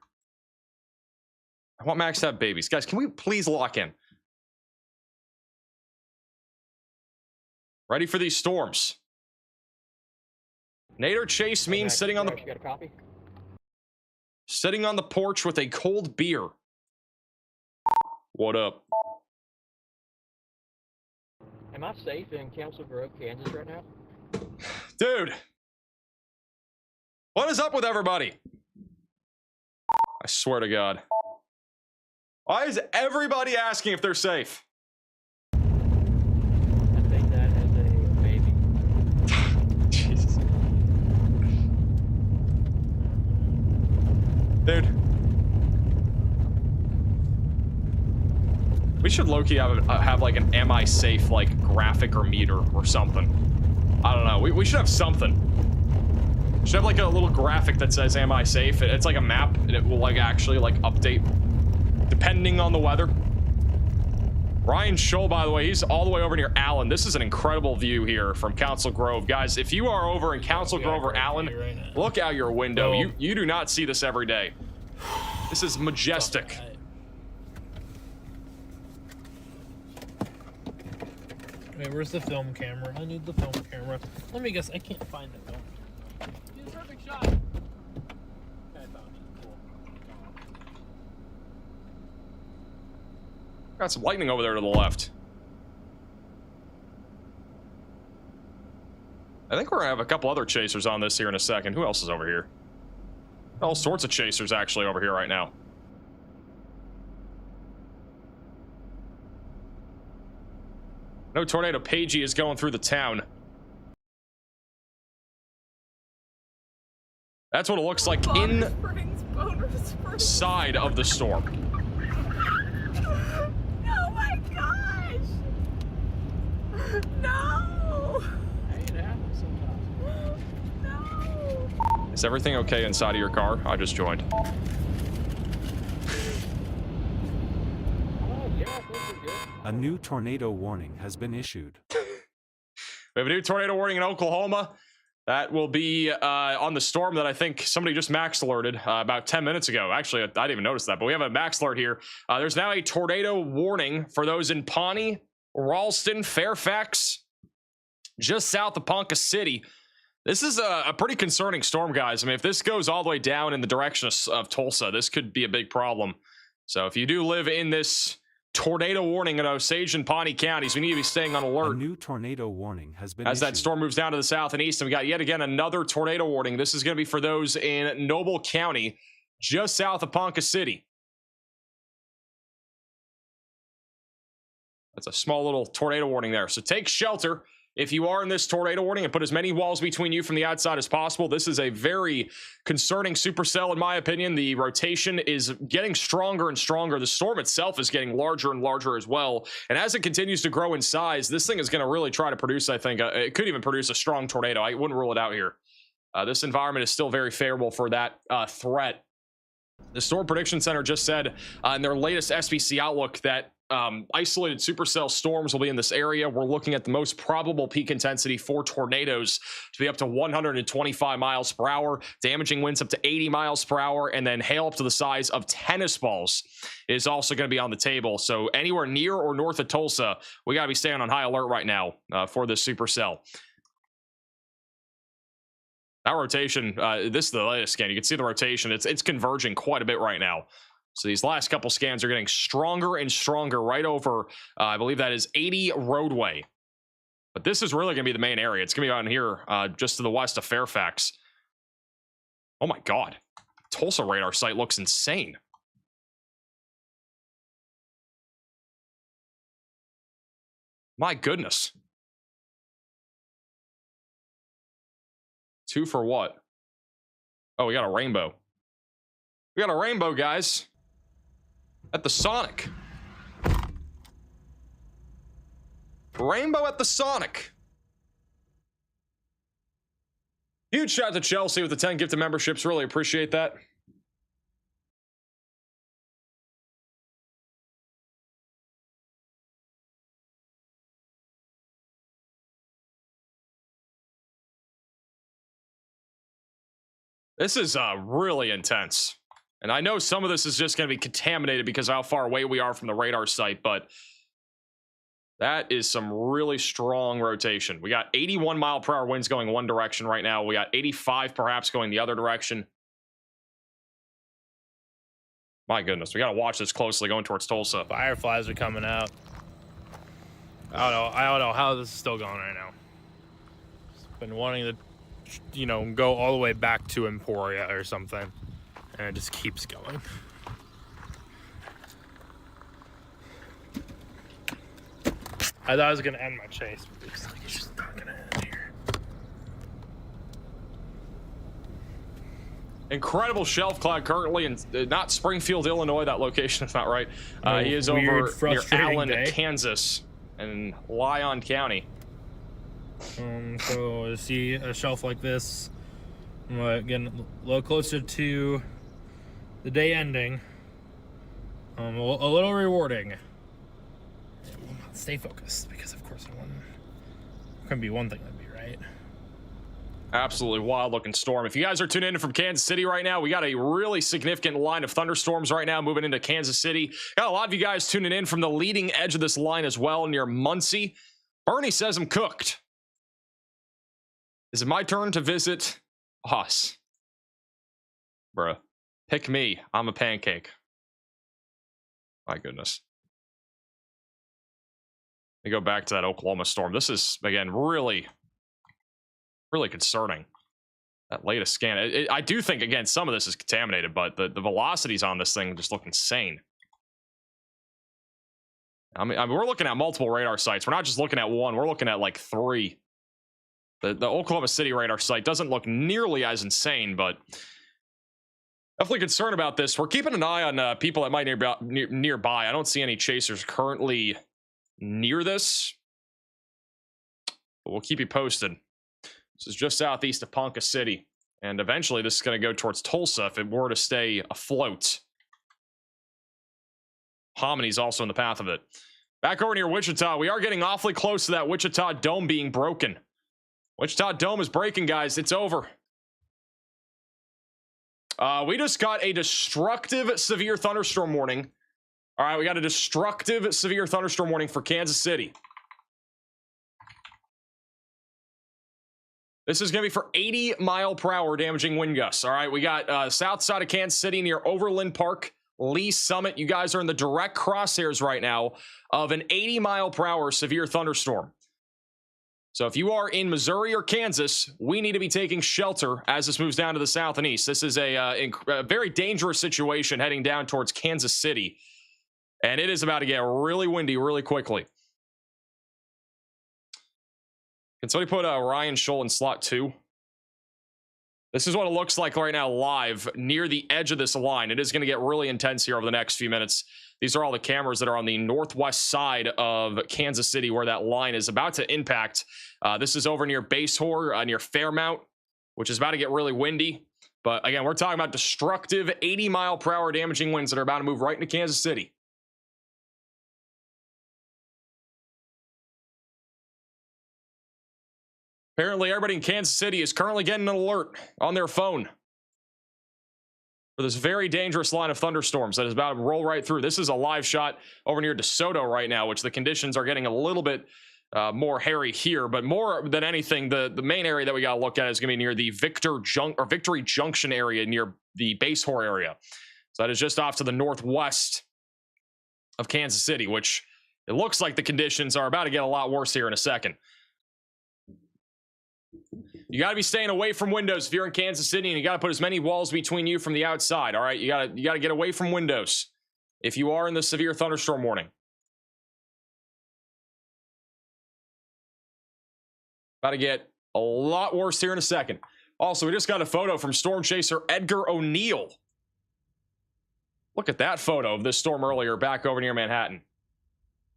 I want Max to have babies. Guys, can we please lock in? Ready for these storms. Nader Chase means sitting on the sitting on the porch with a cold beer. What up? Am I safe in Council Grove, Kansas right now? Dude. What is up with everybody? I swear to God. Why is everybody asking if they're safe? I think that as a baby. Jesus. Dude. We should low-key have like an am I safe like graphic or meter or something. I don't know. We should have something. We should have like a little graphic that says am I safe. It's like a map and it will like actually like update depending on the weather. Ryan Scholl, by the way, he's all the way over near Allen. This is an incredible view here from Council Grove. Guys, if you are over in Council Grove or Allen, look out your window. You do not see this every day. This is majestic. Wait, where's the film camera? I need the film camera. Let me guess, I can't find it though. It's a perfect shot. Okay, I found it. Cool. Got some lightning over there to the left. I think we're gonna have a couple other chasers on this here in a second. Who else is over here? All sorts of chasers actually over here right now. No tornado Pagey is going through the town. That's what it looks like inside of the storm. Oh my gosh! No! Hey, it happens sometimes. No! Is everything okay inside of your car? I just joined. A new tornado warning has been issued. We have a new tornado warning in Oklahoma. That will be on the storm that I think somebody just max alerted about 10 minutes ago. Actually, I didn't even notice that, but we have a max alert here. There's now a tornado warning for those in Pawnee, Ralston, Fairfax, just south of Ponca City. This is a pretty concerning storm, guys. I mean, if this goes all the way down in the direction of Tulsa, this could be a big problem. So if you do live in this tornado warning in Osage and Pawnee counties, we need to be staying on alert. A new tornado warning has been as issued. that storm moves down to the south and east, and we got yet again another tornado warning. This is going to be for those in Noble County, just south of Ponca City. That's a small little tornado warning there. So take shelter if you are in this tornado warning, and put as many walls between you from the outside as possible. This is a very concerning supercell, in my opinion. The rotation is getting stronger and stronger. The storm itself is getting larger and larger as well. And as it continues to grow in size, this thing is going to really try to produce, I think, it could even produce a strong tornado. I wouldn't rule it out here. This environment is still very favorable for that threat. The Storm Prediction Center just said in their latest SPC outlook that isolated supercell storms will be in this area. We're looking at the most probable peak intensity for tornadoes to be up to 125 miles per hour, damaging winds up to 80 miles per hour, and then hail up to the size of tennis balls is also going to be on the table. So anywhere near or north of Tulsa, we got to be staying on high alert right now for this supercell. That rotation, this is the latest scan. You can see the rotation. It's converging quite a bit right now. So these last couple scans are getting stronger and stronger right over, I believe that is 80 roadway. But this is really going to be the main area. It's going to be on here just to the west of Fairfax. Oh my God. Tulsa radar site looks insane. My goodness. 2 for what? Oh, we got a rainbow. We got a rainbow, guys. At the Sonic. Rainbow at the Sonic. Huge shout out to Chelsea with the 10 gifted memberships. Really appreciate that. This is really intense. And I know some of this is just going to be contaminated because of how far away we are from the radar site, but that is some really strong rotation. We got 81 mile per hour winds going one direction right now. We got 85 perhaps going the other direction. My goodness, we got to watch this closely going towards Tulsa. Fireflies are coming out. I don't know how this is still going right now. Just been wanting to, you know, go all the way back to Emporia or something. And it just keeps going. I thought I was gonna end my chase, but it's just not gonna end here. Incredible shelf cloud currently in not Springfield, Illinois. That location is not right. He is Weird, over near Allen, day. Kansas, and Lyon County. So to see a shelf like this, getting a little closer to the day ending, a little rewarding. Stay focused, because of course it couldn't be one thing that'd be right. Absolutely wild looking storm. If you guys are tuning in from Kansas City right now, we got a really significant line of thunderstorms right now moving into Kansas City. Got a lot of you guys tuning in from the leading edge of this line as well, near Muncie. Bernie says I'm cooked. Is it my turn to visit us? Bruh. Pick me. I'm a pancake. My goodness. Let me go back to that Oklahoma storm. This is, again, really concerning. That latest scan. I do think, again, some of this is contaminated, but the velocities on this thing just look insane. I mean, we're looking at multiple radar sites. We're not just looking at one. We're looking at like 3. The Oklahoma City radar site doesn't look nearly as insane, but definitely concerned about this. We're keeping an eye on people that might nearby. I don't see any chasers currently near this, but we'll keep you posted. This is just southeast of Ponca City, and eventually this is going to go towards Tulsa if it were to stay afloat. Homini's also in the path of it. Back over near Wichita, we are getting awfully close to that Wichita Dome being broken. Wichita Dome is breaking, guys. It's over. We just got a destructive severe thunderstorm warning. All right, we got a destructive severe thunderstorm warning for Kansas City. This is going to be for 80-mile-per-hour damaging wind gusts. All right, we got south side of Kansas City near Overland Park, Lee Summit. You guys are in the direct crosshairs right now of an 80-mile-per-hour severe thunderstorm. So if you are in Missouri or Kansas, we need to be taking shelter as this moves down to the south and east. This is a very dangerous situation heading down towards Kansas City. And it is about to get really windy really quickly. Can somebody put Ryan Scholl in slot 2? This is what it looks like right now live near the edge of this line. It is going to get really intense here over the next few minutes. These are all the cameras that are on the northwest side of Kansas City where that line is about to impact. This is over near Basehor, near Fairmount, which is about to get really windy. But again, we're talking about destructive 80-mile-per-hour damaging winds that are about to move right into Kansas City. Apparently, everybody in Kansas City is currently getting an alert on their phone for this very dangerous line of thunderstorms that is about to roll right through. This is a live shot over near DeSoto right now, which the conditions are getting a little bit more hairy here. But more than anything, the main area that we got to look at is going to be near the Victory Junction area near the Basehor area. So that is just off to the northwest of Kansas City, which it looks like the conditions are about to get a lot worse here in a second. You got to be staying away from windows if you're in Kansas City, and you got to put as many walls between you from the outside. All right, you got to get away from windows if you are in the severe thunderstorm warning. About to get a lot worse here in a second. Also, we just got a photo from storm chaser Edgar O'Neill. Look at that photo of this storm earlier back over near Manhattan.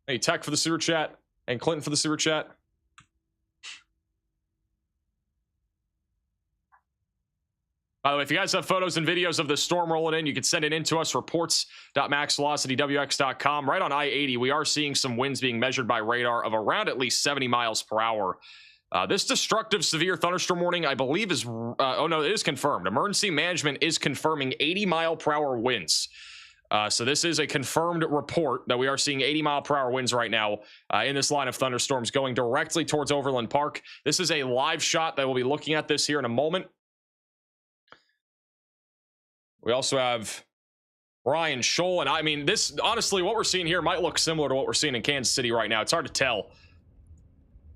Hey, Tech for the super chat and Clinton for the super chat. By the way, if you guys have photos and videos of the storm rolling in, you can send it in to us, reports.maxvelocitywx.com. Right on I-80, we are seeing some winds being measured by radar of around at least 70 miles per hour. This destructive severe thunderstorm warning, I believe is, oh no, it is confirmed. Emergency management is confirming 80-mile-per-hour winds. So this is a confirmed report that we are seeing 80-mile-per-hour winds right now in this line of thunderstorms going directly towards Overland Park. This is a live shot that we'll be looking at this here in a moment. We also have Ryan Scholl, and I mean, this, honestly, what we're seeing here might look similar to what we're seeing in Kansas City right now. It's hard to tell.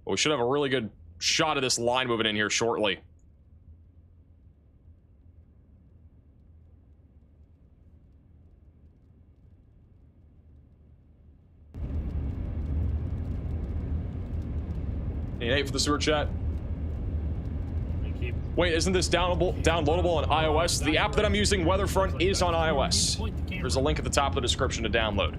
But we should have a really good shot of this line moving in here shortly. Nate for the sewer chat. Wait, isn't this downloadable on iOS? The app that I'm using, WeatherFront, is on iOS. There's a link at the top of the description to download.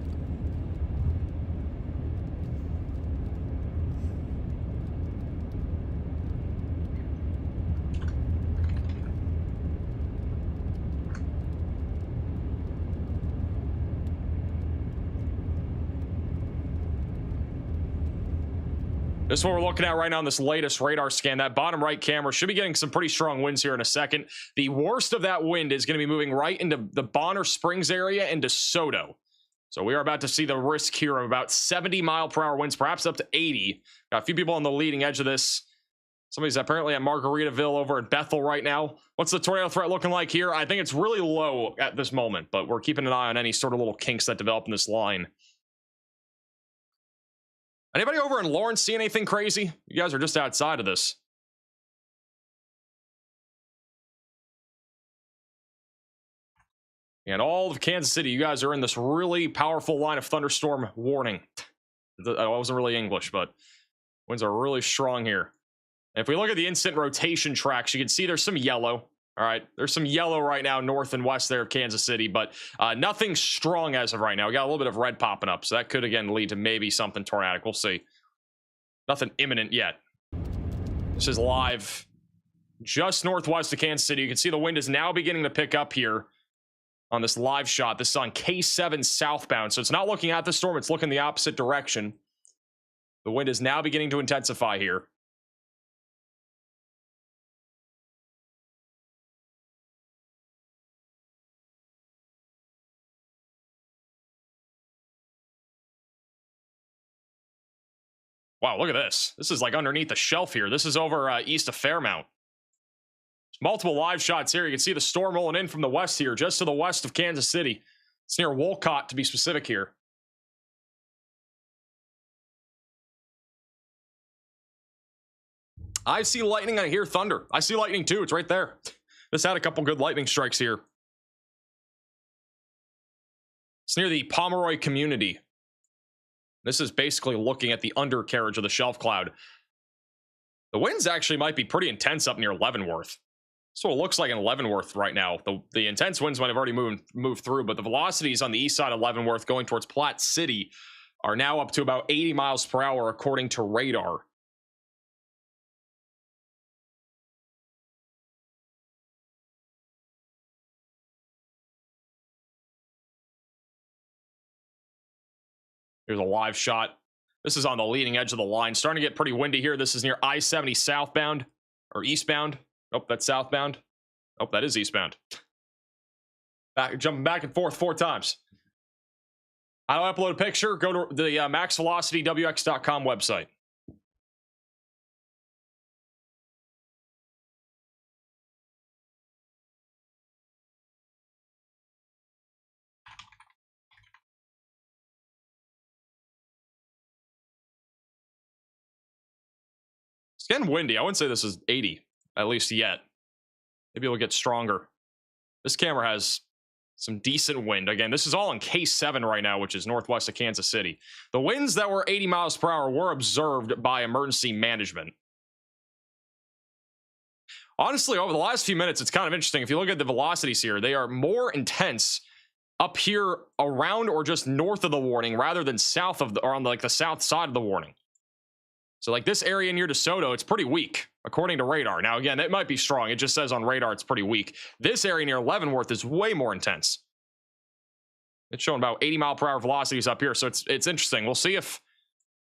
This is what we're looking at right now on this latest radar scan. That bottom right camera should be getting some pretty strong winds here in a second. The worst of that wind is going to be moving right into the Bonner Springs area and DeSoto. So we are about to see the risk here of about 70-mile-per-hour winds, perhaps up to 80. Got a few people on the leading edge of this. Somebody's apparently at Margaritaville over at Bethel right now. What's the tornado threat looking like here? I think it's really low at this moment, but we're keeping an eye on any sort of little kinks that develop in this line. Anybody over in Lawrence see anything crazy? You guys are just outside of this. And all of Kansas City, you guys are in this really powerful line of thunderstorm warning. I wasn't really English, but winds are really strong here. And if we look at the instant rotation tracks, you can see there's some yellow. All right, there's some yellow right now north and west there of Kansas City, but nothing strong as of right now. We got a little bit of red popping up, so that could again lead to maybe something tornadic. We'll see. Nothing imminent yet. This is live just northwest of Kansas City. You can see the wind is now beginning to pick up here on this live shot. This is on K7 southbound, so it's not looking at the storm, it's looking the opposite direction. The wind is now beginning to intensify here. Wow, look at this. This is like underneath the shelf here. This is over east of Fairmount. There's multiple live shots here. You can see the storm rolling in from the west here, just to the west of Kansas City. It's near Wolcott, to be specific here. I see lightning, I hear thunder. I see lightning too, it's right there. This had a couple good lightning strikes here. It's near the Pomeroy community. This is basically looking at the undercarriage of the shelf cloud. The winds actually might be pretty intense up near Leavenworth. That's what it looks like in Leavenworth right now. The intense winds might have already moved through, but the velocities on the east side of Leavenworth going towards Platte City are now up to about 80 miles per hour according to radar. Here's a live shot. This is on the leading edge of the line. Starting to get pretty windy here. This is near I-70 southbound or eastbound. Oh, that's southbound. Oh, that is eastbound. Jumping back and forth 4 times. How do I upload a picture? Go to the maxvelocitywx.com website. It's getting windy. I wouldn't say this is 80, at least yet. Maybe it'll get stronger. This camera has some decent wind. Again, this is all in K7 right now, which is northwest of Kansas City. The winds that were 80 miles per hour were observed by emergency management. Honestly, over the last few minutes, it's kind of interesting. If you look at the velocities here, they are more intense up here around or just north of the warning rather than south of the, or on like the south side of the warning. So like this area near DeSoto, it's pretty weak, according to radar. Now, again, it might be strong. It just says on radar it's pretty weak. This area near Leavenworth is way more intense. It's showing about 80 mile per hour velocities up here. So it's interesting. We'll see if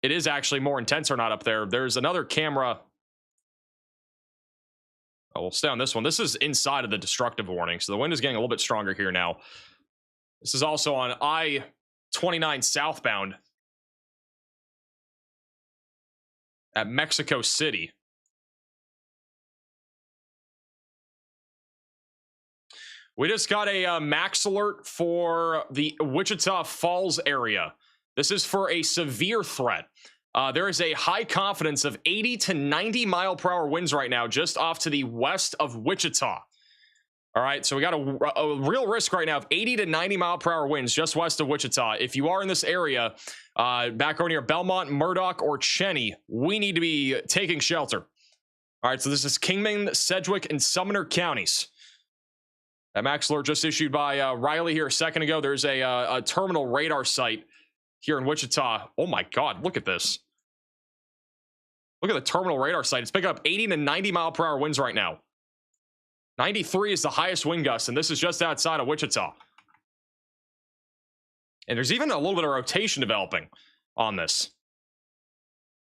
it is actually more intense or not up there. There's another camera. Oh, we'll stay on this one. This is inside of the destructive warning. So the wind is getting a little bit stronger here now. This is also on I-29 southbound at Mexico City. We just got a max alert for the Wichita Falls area. This is for a severe threat. There is a high confidence of 80 to 90 mile per hour winds right now just off to the west of Wichita. All right, so we got a real risk right now of 80 to 90 mile per hour winds just west of Wichita. If you are in this area, back over near Belmont, Murdoch, or Cheney, we need to be taking shelter. All right, so this is Kingman, Sedgwick, and Sumner counties. That max alert just issued by Riley here a second ago. There's a terminal radar site here in Wichita. Oh my God, look at this. Look at the terminal radar site. It's picking up 80 to 90 mile per hour winds right now. 93 is the highest wind gust, and this is just outside of Wichita. And there's even a little bit of rotation developing on this.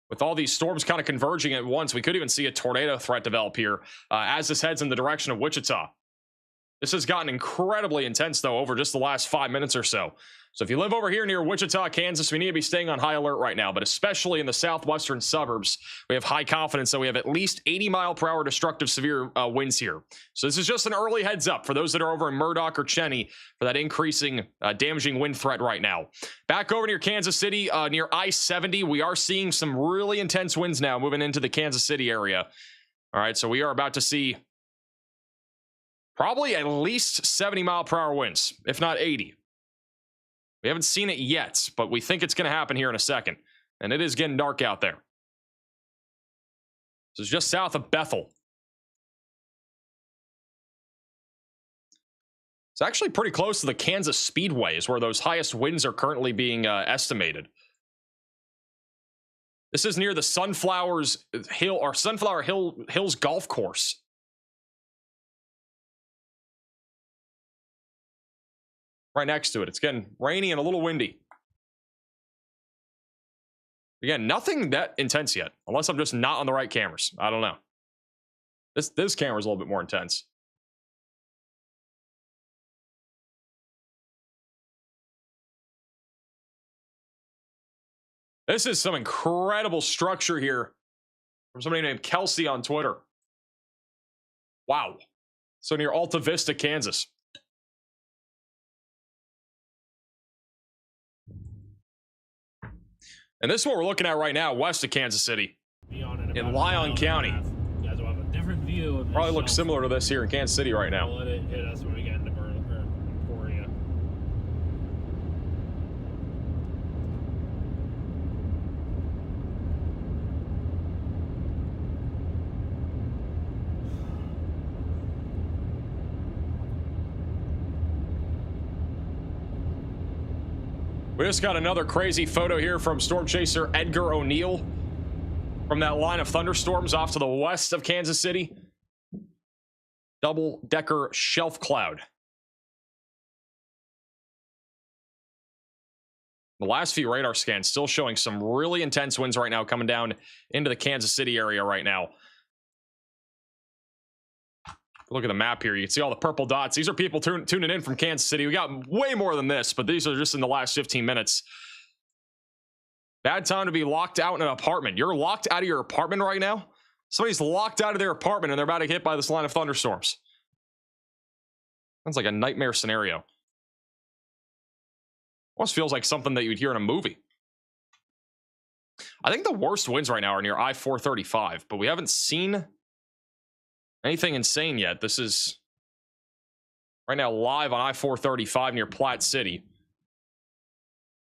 With all these storms kind of converging at once, we could even see a tornado threat develop here as this heads in the direction of Wichita. This has gotten incredibly intense, though, over just the last 5 minutes or so. So if you live over here near Wichita, Kansas, we need to be staying on high alert right now, but especially in the southwestern suburbs, we have high confidence that we have at least 80 mile per hour destructive severe winds here. So this is just an early heads up for those that are over in Murdoch or Cheney for that increasing damaging wind threat right now. Back over near Kansas City, near I-70, we are seeing some really intense winds now moving into the Kansas City area. All right, so we are about to see probably at least 70 mile per hour winds, if not 80. We haven't seen it yet, but we think it's going to happen here in a second. And it is getting dark out there. This is just south of Bethel. It's actually pretty close to the Kansas Speedways, where those highest winds are currently being estimated. This is near the Sunflower Hills Golf Course. Right next to it. It's getting rainy and a little windy. Again, nothing that intense yet, unless I'm just not on the right cameras. I don't know. This camera's a little bit more intense. This is some incredible structure here from somebody named Kelsey on Twitter. Wow. So near Alta Vista, Kansas. And this is what we're looking at right now, west of Kansas City, in Lyon County. You guys will have a different view of this. Probably looks similar to this here in Kansas City right now. We'll let it hit us when we get into Emporia. We just got another crazy photo here from storm chaser Edgar O'Neill from that line of thunderstorms off to the west of Kansas City. Double-decker shelf cloud. The last few radar scans still showing some really intense winds right now coming down into the Kansas City area right now. Look at the map here. You can see all the purple dots. These are people tuning in from Kansas City. We got way more than this, but these are just in the last 15 minutes. Bad time to be locked out in an apartment. You're locked out of your apartment right now? Somebody's locked out of their apartment and they're about to get hit by this line of thunderstorms. Sounds like a nightmare scenario. Almost feels like something that you'd hear in a movie. I think the worst winds right now are near I-435, but we haven't seen anything insane yet. This is right now live on I-435 near Platte City.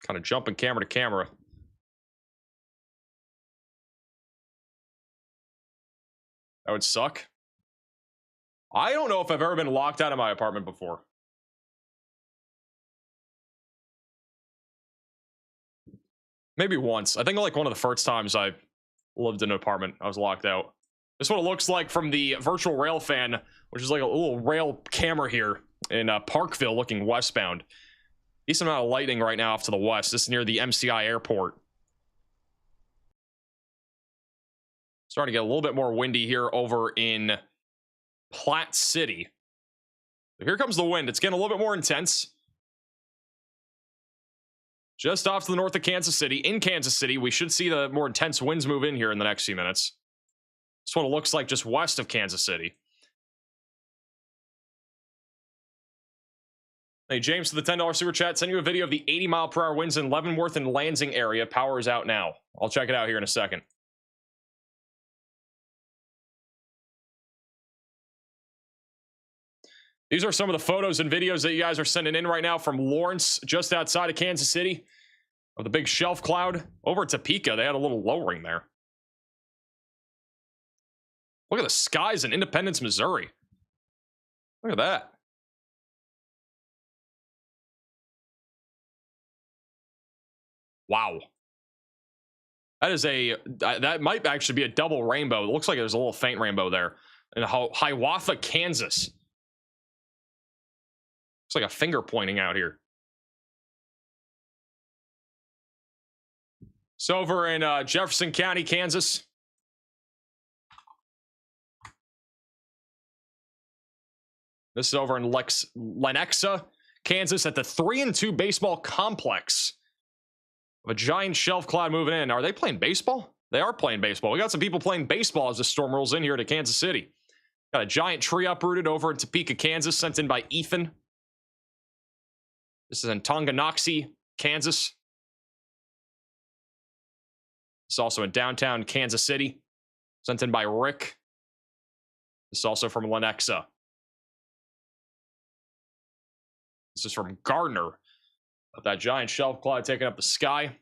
Kind of jumping camera to camera. That would suck. I don't know if I've ever been locked out of my apartment before. Maybe once. I think like one of the first times I lived in an apartment, I was locked out. This is what it looks like from the virtual rail fan, which is like a little rail camera here in Parkville looking westbound. Decent amount of lighting right now off to the west. This is near the MCI airport. Starting to get a little bit more windy here over in Platte City. So here comes the wind. It's getting a little bit more intense. Just off to the north of Kansas City. In Kansas City, we should see the more intense winds move in here in the next few minutes. That's what it looks like just west of Kansas City. Hey, James, to the $10 super chat, send you a video of the 80-mile-per-hour winds in Leavenworth and Lansing area. Power is out now. I'll check it out here in a second. These are some of the photos and videos that you guys are sending in right now from Lawrence, just outside of Kansas City, of the big shelf cloud. Over at Topeka, they had a little lowering there. Look at the skies in Independence, Missouri. Look at that. Wow. That is that might actually be a double rainbow. It looks like there's a little faint rainbow there. In Hiawatha, Kansas. Looks like a finger pointing out here. So over in Jefferson County, Kansas. This is over in Lenexa, Kansas, at the 3-2 baseball complex. A giant shelf cloud moving in. Are they playing baseball? They are playing baseball. We got some people playing baseball as the storm rolls in here to Kansas City. Got a giant tree uprooted over in Topeka, Kansas, sent in by Ethan. This is in Tonganoxie, Kansas. It's also in downtown Kansas City, sent in by Rick. This is also from Lenexa. This is from Gardner. That giant shelf cloud taking up the sky.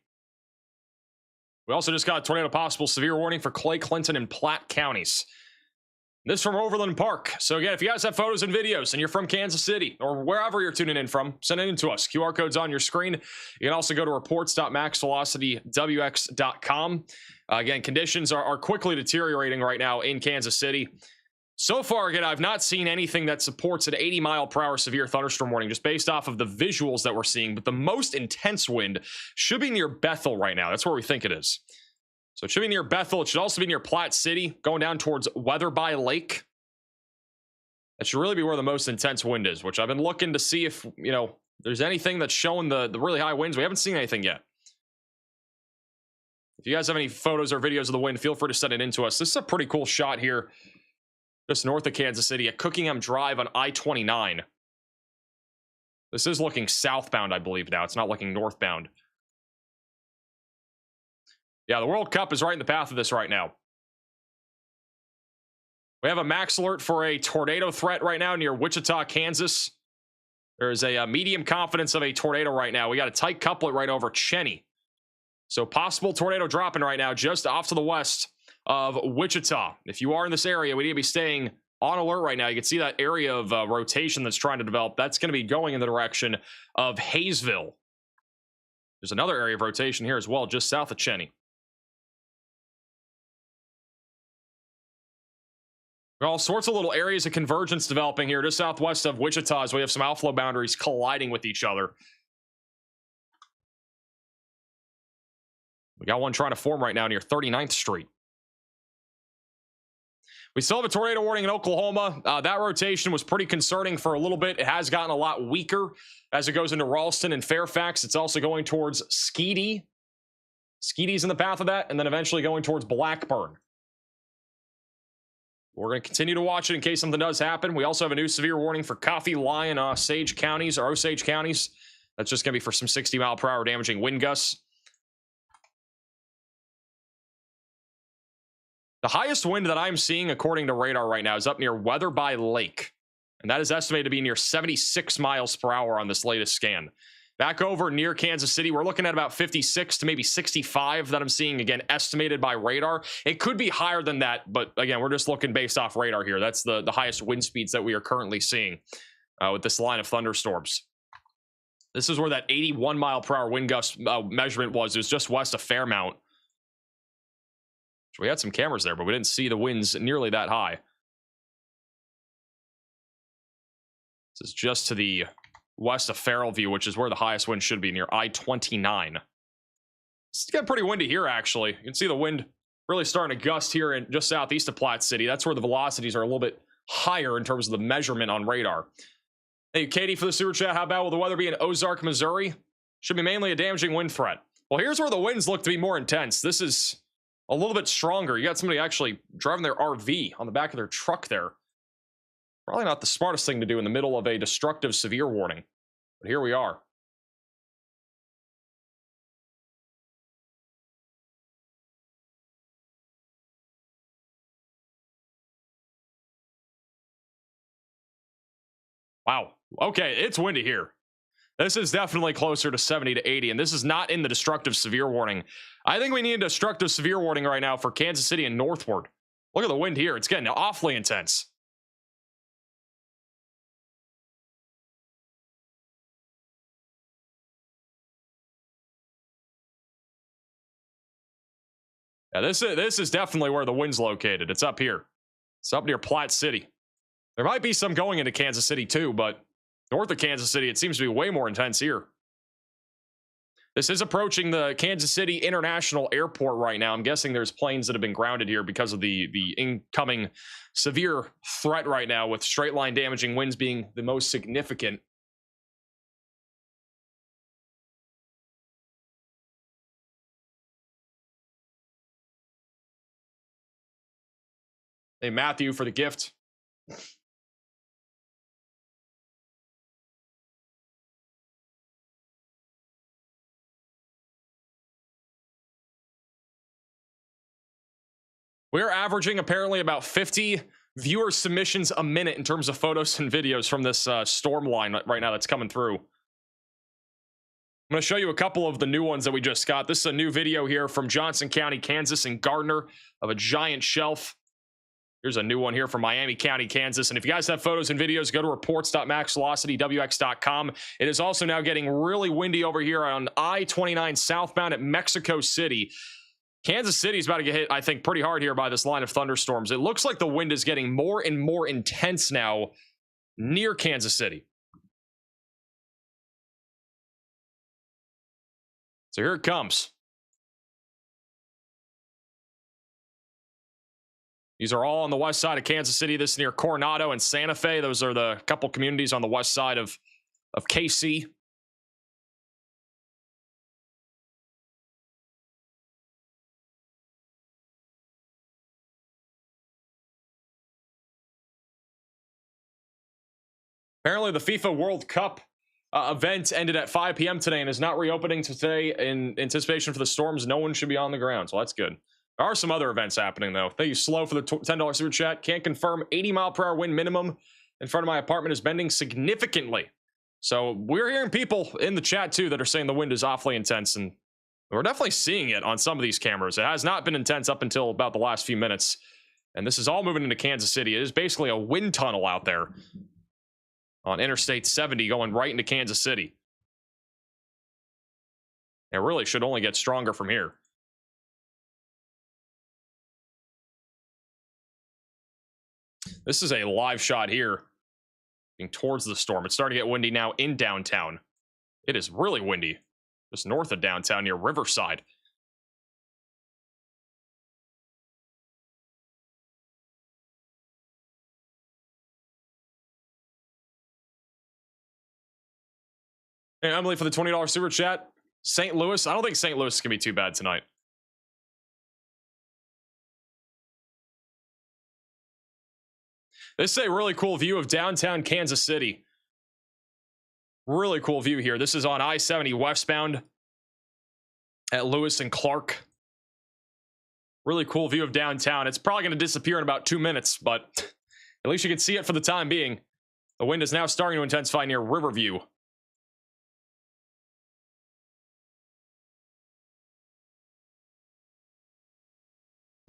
We also just got a tornado possible severe warning for Clay, Clinton, and Platte counties. This from Overland Park. So again, if you guys have photos and videos and you're from Kansas City or wherever you're tuning in from, send it in to us. QR code's on your screen. You can also go to reports.maxvelocitywx.com. Again, conditions are quickly deteriorating right now in Kansas City. So far, again, I've not seen anything that supports an 80-mile-per-hour severe thunderstorm warning, just based off of the visuals that we're seeing. But the most intense wind should be near Bethel right now. That's where we think it is. So it should be near Bethel. It should also be near Platte City, going down towards Weatherby Lake. That should really be where the most intense wind is, which I've been looking to see if, there's anything that's showing the really high winds. We haven't seen anything yet. If you guys have any photos or videos of the wind, feel free to send it in to us. This is a pretty cool shot here, just north of Kansas City at Cookingham Drive on I-29. This is looking southbound, I believe now. It's not looking northbound. Yeah, the World Cup is right in the path of this right now. We have a max alert for a tornado threat right now near Wichita, Kansas. There's a medium confidence of a tornado right now. We got a tight couplet right over Cheney. So possible tornado dropping right now just off to the west of Wichita. If you are in this area, we need to be staying on alert right now. You can see that area of rotation that's trying to develop. That's going to be going in the direction of Hayesville. There's another area of rotation here as well, just south of Cheney. All sorts of little areas of convergence developing here just southwest of Wichita as we have some outflow boundaries colliding with each other. We got one trying to form right now near 39th Street. We still have a tornado warning in Oklahoma. That rotation was pretty concerning for a little bit. It has gotten a lot weaker as it goes into Ralston and Fairfax. It's also going towards Skeety. Skeety's in the path of that, and then eventually going towards Blackburn. We're going to continue to watch it in case something does happen. We also have a new severe warning for Coffee, Lyon, Osage counties. That's just going to be for some 60-mile-per-hour damaging wind gusts. The highest wind that I'm seeing, according to radar right now, is up near Weatherby Lake. And that is estimated to be near 76 miles per hour on this latest scan. Back over near Kansas City, we're looking at about 56 to maybe 65 that I'm seeing, again, estimated by radar. It could be higher than that, but again, we're just looking based off radar here. That's the highest wind speeds that we are currently seeing with this line of thunderstorms. This is where that 81 mile per hour wind gust measurement was. It was just west of Fairmount. So we had some cameras there, but we didn't see the winds nearly that high. This is just to the west of Farrellview, which is where the highest wind should be, near I-29. It's getting pretty windy here, actually. You can see the wind really starting to gust here in just southeast of Platte City. That's where the velocities are a little bit higher in terms of the measurement on radar. Thank you, Katie, for the super chat. How bad will the weather be in Ozark, Missouri? Should be mainly a damaging wind threat. Well, here's where the winds look to be more intense. This is a little bit stronger. You got somebody actually driving their RV on the back of their truck there. Probably not the smartest thing to do in the middle of a destructive severe warning. But here we are. Wow. Okay, it's windy here. This is definitely closer to 70 to 80, and this is not in the destructive severe warning. I think we need a destructive severe warning right now for Kansas City and northward. Look at the wind here. It's getting awfully intense. Yeah, this is definitely where the wind's located. It's up here. It's up near Platte City. There might be some going into Kansas City too, but north of Kansas City, it seems to be way more intense here. This is approaching the Kansas City International Airport right now. I'm guessing there's planes that have been grounded here because of the incoming severe threat right now, with straight line damaging winds being the most significant. Hey, Matthew, for the gift. We're averaging apparently about 50 viewer submissions a minute in terms of photos and videos from this storm line right now that's coming through. I'm going to show you a couple of the new ones that we just got. This is a new video here from Johnson County, Kansas, and Gardner of a giant shelf. Here's a new one here from Miami County, Kansas. And if you guys have photos and videos, go to reports.maxvelocitywx.com. It is also now getting really windy over here on I-29 southbound at Mexico City. Kansas City is about to get hit, I think, pretty hard here by this line of thunderstorms. It looks like the wind is getting more and more intense now near Kansas City. So here it comes. These are all on the west side of Kansas City. This is near Coronado and Santa Fe. Those are the couple communities on the west side of KC. Apparently, the FIFA World Cup event ended at 5 p.m. today and is not reopening today in anticipation for the storms. No one should be on the ground, so that's good. There are some other events happening, though. Thank you, Slow, for the $10 super chat. Can't confirm 80-mile-per-hour wind minimum in front of my apartment is bending significantly. So we're hearing people in the chat, too, that are saying the wind is awfully intense, and we're definitely seeing it on some of these cameras. It has not been intense up until about the last few minutes, and this is all moving into Kansas City. It is basically a wind tunnel out there on Interstate 70 going right into Kansas City. It really should only get stronger from here. This is a live shot here towards the storm. It's starting to get windy now in downtown. It is really windy just north of downtown near Riverside. Hey, Emily, for the $20 super chat. St. Louis. I don't think St. Louis is going to be too bad tonight. This is a really cool view of downtown Kansas City. Really cool view here. This is on I-70 westbound at Lewis and Clark. Really cool view of downtown. It's probably going to disappear in about 2 minutes, but at least you can see it for the time being. The wind is now starting to intensify near Riverview.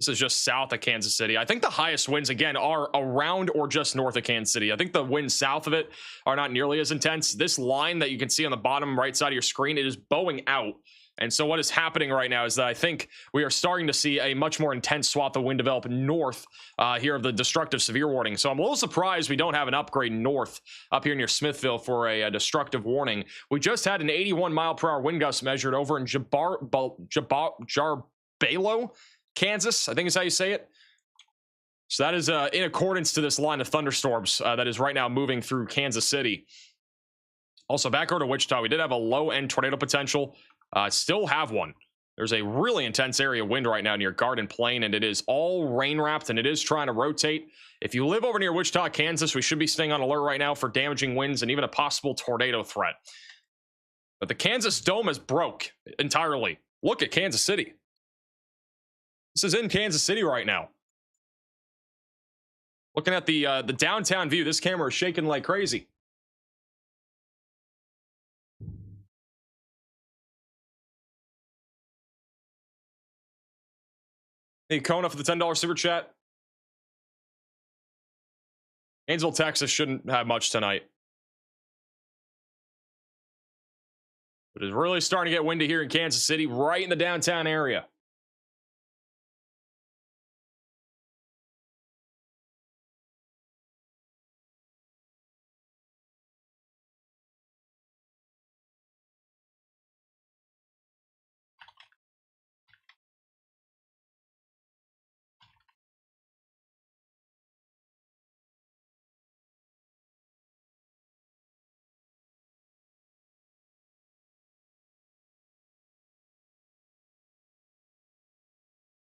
This is just south of Kansas City. I think the highest winds, again, are around or just north of Kansas City. I think the winds south of it are not nearly as intense. This line that you can see on the bottom right side of your screen, it is bowing out. And so what is happening right now is that I think we are starting to see a much more intense swath of wind develop north here of the destructive severe warning. So I'm a little surprised we don't have an upgrade north up here near Smithville for a destructive warning. We just had an 81-mile-per-hour wind gust measured over in Jarbalo, Kansas, I think is how you say it. So that is in accordance to this line of thunderstorms that is right now moving through Kansas City. Also, back over to Wichita, we did have a low-end tornado potential. Still have one. There's a really intense area of wind right now near Garden Plain, and it is all rain-wrapped, and it is trying to rotate. If you live over near Wichita, Kansas, we should be staying on alert right now for damaging winds and even a possible tornado threat. But the Kansas dome is broke entirely. Look at Kansas City. This is in Kansas City right now. Looking at the downtown view, this camera is shaking like crazy. Hey, Kona for the $10 super chat. Gainesville, Texas shouldn't have much tonight. But it's really starting to get windy here in Kansas City, right in the downtown area.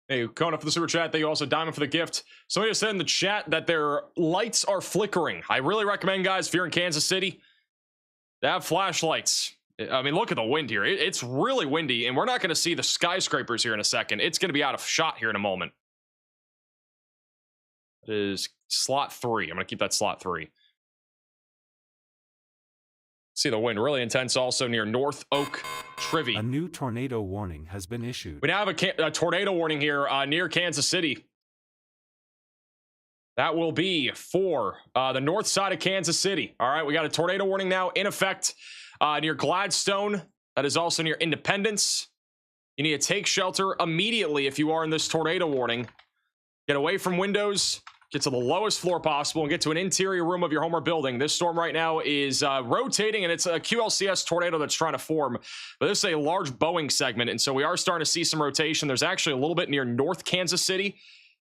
Hey, Kona for the super chat. Thank you also, Diamond, for the gift. Somebody said in the chat that their lights are flickering. I really recommend, guys, if you're in Kansas City, to have flashlights. I mean, look at the wind here. It's really windy, and we're not going to see the skyscrapers here in a second. It's going to be out of shot here in a moment. It is slot 3. I'm going to keep that slot 3. See the wind really intense also near North Oak, Trivy. A new tornado warning has been issued. We now have a tornado warning here near Kansas City. That will be for the north side of Kansas City. All right, we got a tornado warning now in effect near Gladstone. That is also near Independence. You need to take shelter immediately if you are in this tornado warning. Get away from windows. Get to the lowest floor possible and get to an interior room of your home or building. This storm right now is rotating, and it's a QLCS tornado that's trying to form. But this is a large Boeing segment, and so we are starting to see some rotation. There's actually a little bit near North Kansas City,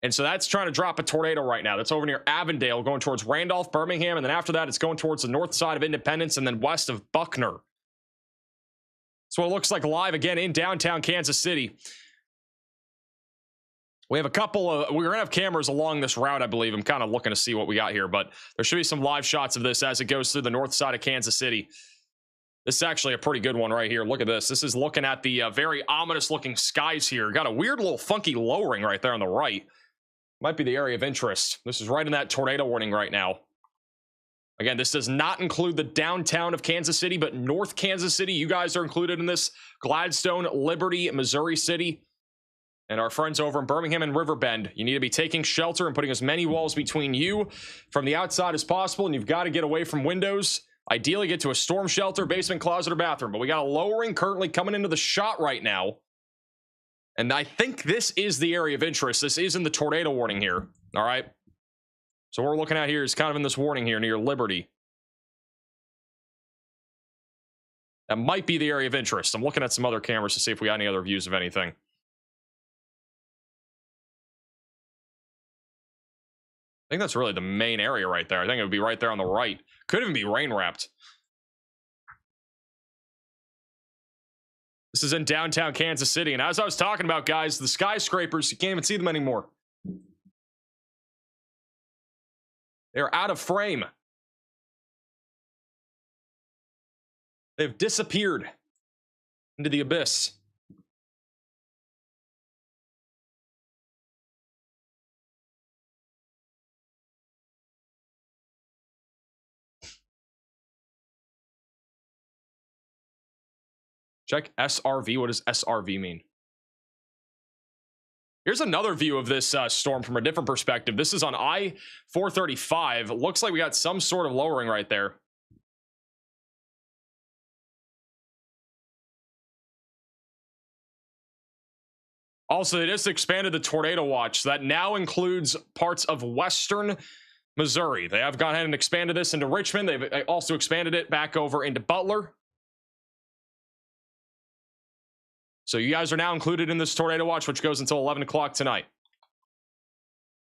and so that's trying to drop a tornado right now. That's over near Avondale, going towards Randolph, Birmingham, and then after that, it's going towards the north side of Independence and then west of Buckner. So it looks like live again in downtown Kansas City. We have a couple of, we're gonna have cameras along this route, I believe. I'm kind of looking to see what we got here, but there should be some live shots of this as it goes through the north side of Kansas City. This is actually a pretty good one right here. Look at this. This is looking at the very ominous looking skies here. Got a weird little funky lowering right there on the right. Might be the area of interest. This is right in that tornado warning right now. Again, this does not include the downtown of Kansas City, but North Kansas City, you guys are included in this. Gladstone, Liberty, Missouri City, and our friends over in Birmingham and Riverbend. You need to be taking shelter and putting as many walls between you from the outside as possible, and you've got to get away from windows. Ideally, get to a storm shelter, basement, closet, or bathroom. But we got a lowering currently coming into the shot right now. And I think this is the area of interest. This is in the tornado warning here. All right. So what we're looking at here is kind of in this warning here near Liberty. That might be the area of interest. I'm looking at some other cameras to see if we got any other views of anything. I think that's really the main area right there. I think it would be right there on the right. Could even be rain wrapped. This is in downtown Kansas City. And as I was talking about, guys, the skyscrapers, you can't even see them anymore. They're out of frame. They've disappeared into the abyss. Check SRV. What does SRV mean? Here's another view of this storm from a different perspective. This is on I-435. Looks like we got some sort of lowering right there. Also, they just expanded the tornado watch. So that now includes parts of western Missouri. They have gone ahead and expanded this into Richmond. They've also expanded it back over into Butler. So you guys are now included in this tornado watch, which goes until 11 o'clock tonight.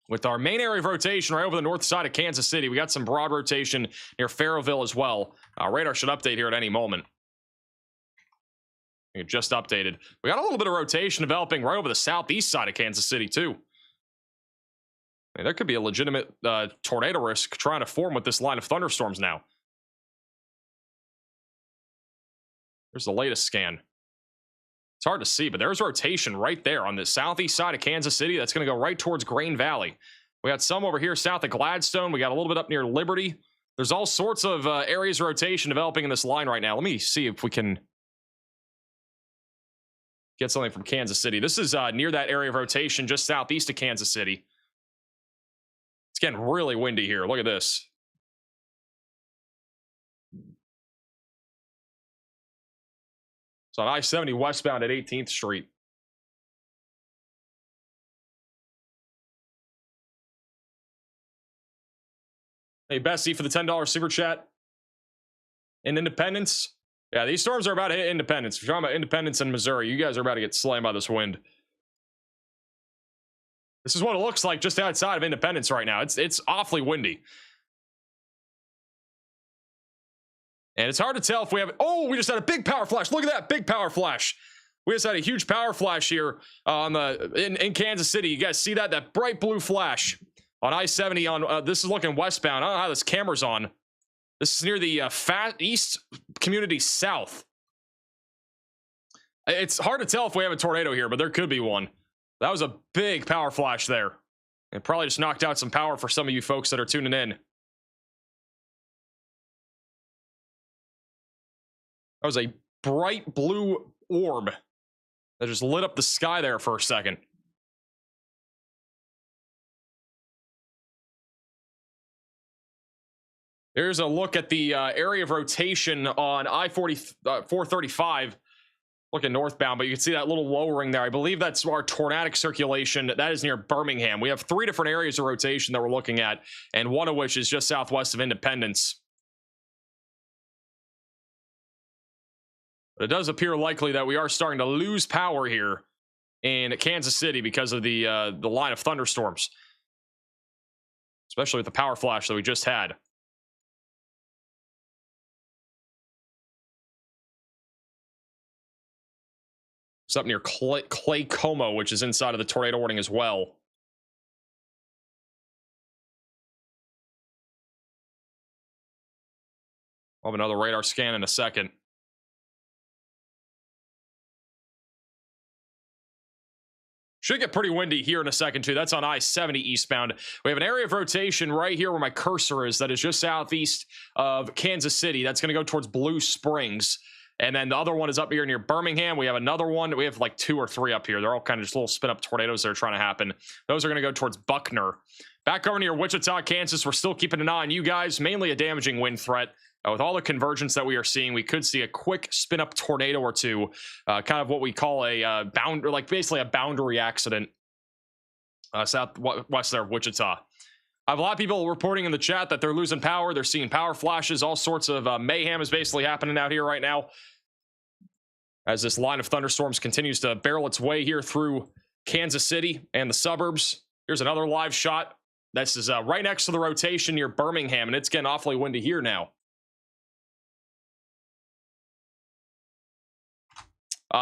With our main area of rotation right over the north side of Kansas City, we got some broad rotation near Farrowville as well. Radar should update here at any moment. It just updated. We got a little bit of rotation developing right over the southeast side of Kansas City, too. I mean, there could be a legitimate tornado risk trying to form with this line of thunderstorms now. Here's the latest scan. It's hard to see, but there's rotation right there on the southeast side of Kansas City. That's going to go right towards Grain Valley. We got some over here south of Gladstone. We got a little bit up near Liberty. There's all sorts of areas of rotation developing in this line right now. Let me see if we can get something from Kansas City. This is near that area of rotation just southeast of Kansas City. It's getting really windy here. Look at this. It's on I-70 westbound at 18th Street. Hey, Bessie, for the $10 super chat. In Independence. Yeah, these storms are about to hit Independence. If you're talking about Independence in Missouri, you guys are about to get slammed by this wind. This is what it looks like just outside of Independence right now. It's awfully windy. And it's hard to tell if we have... Oh, we just had a big power flash. Look at that big power flash. We just had a huge power flash here on in Kansas City. You guys see that? That bright blue flash on I-70 on... this is looking westbound. I don't know how this camera's on. This is near the East Community South. It's hard to tell if we have a tornado here, but there could be one. That was a big power flash there. It probably just knocked out some power for some of you folks that are tuning in. That was a bright blue orb that just lit up the sky there for a second. Here's a look at the area of rotation on I-435, looking northbound, but you can see that little lowering there. I believe that's our tornadic circulation. That is near Birmingham. We have 3 different areas of rotation that we're looking at, and one of which is just southwest of Independence. But it does appear likely that we are starting to lose power here in Kansas City because of the line of thunderstorms, especially with the power flash that we just had. It's up near Clay Como, which is inside of the tornado warning as well. I'll have another radar scan in a second. Should get pretty windy here in a second, too. That's on I-70 eastbound. We have an area of rotation right here where my cursor is that is just southeast of Kansas City. That's going to go towards Blue Springs. And then the other one is up here near Birmingham. We have another one. We have like 2 or 3 up here. They're all kind of just little spin-up tornadoes that are trying to happen. Those are going to go towards Buckner. Back over near Wichita, Kansas, we're still keeping an eye on you guys. Mainly a damaging wind threat. With all the convergence that we are seeing, we could see a quick spin-up tornado or two. Kind of what we call a basically a boundary accident. Southwest there of Wichita. I have a lot of people reporting in the chat that they're losing power. They're seeing power flashes. All sorts of mayhem is basically happening out here right now. As this line of thunderstorms continues to barrel its way here through Kansas City and the suburbs. Here's another live shot. This is right next to the rotation near Birmingham, and it's getting awfully windy here now.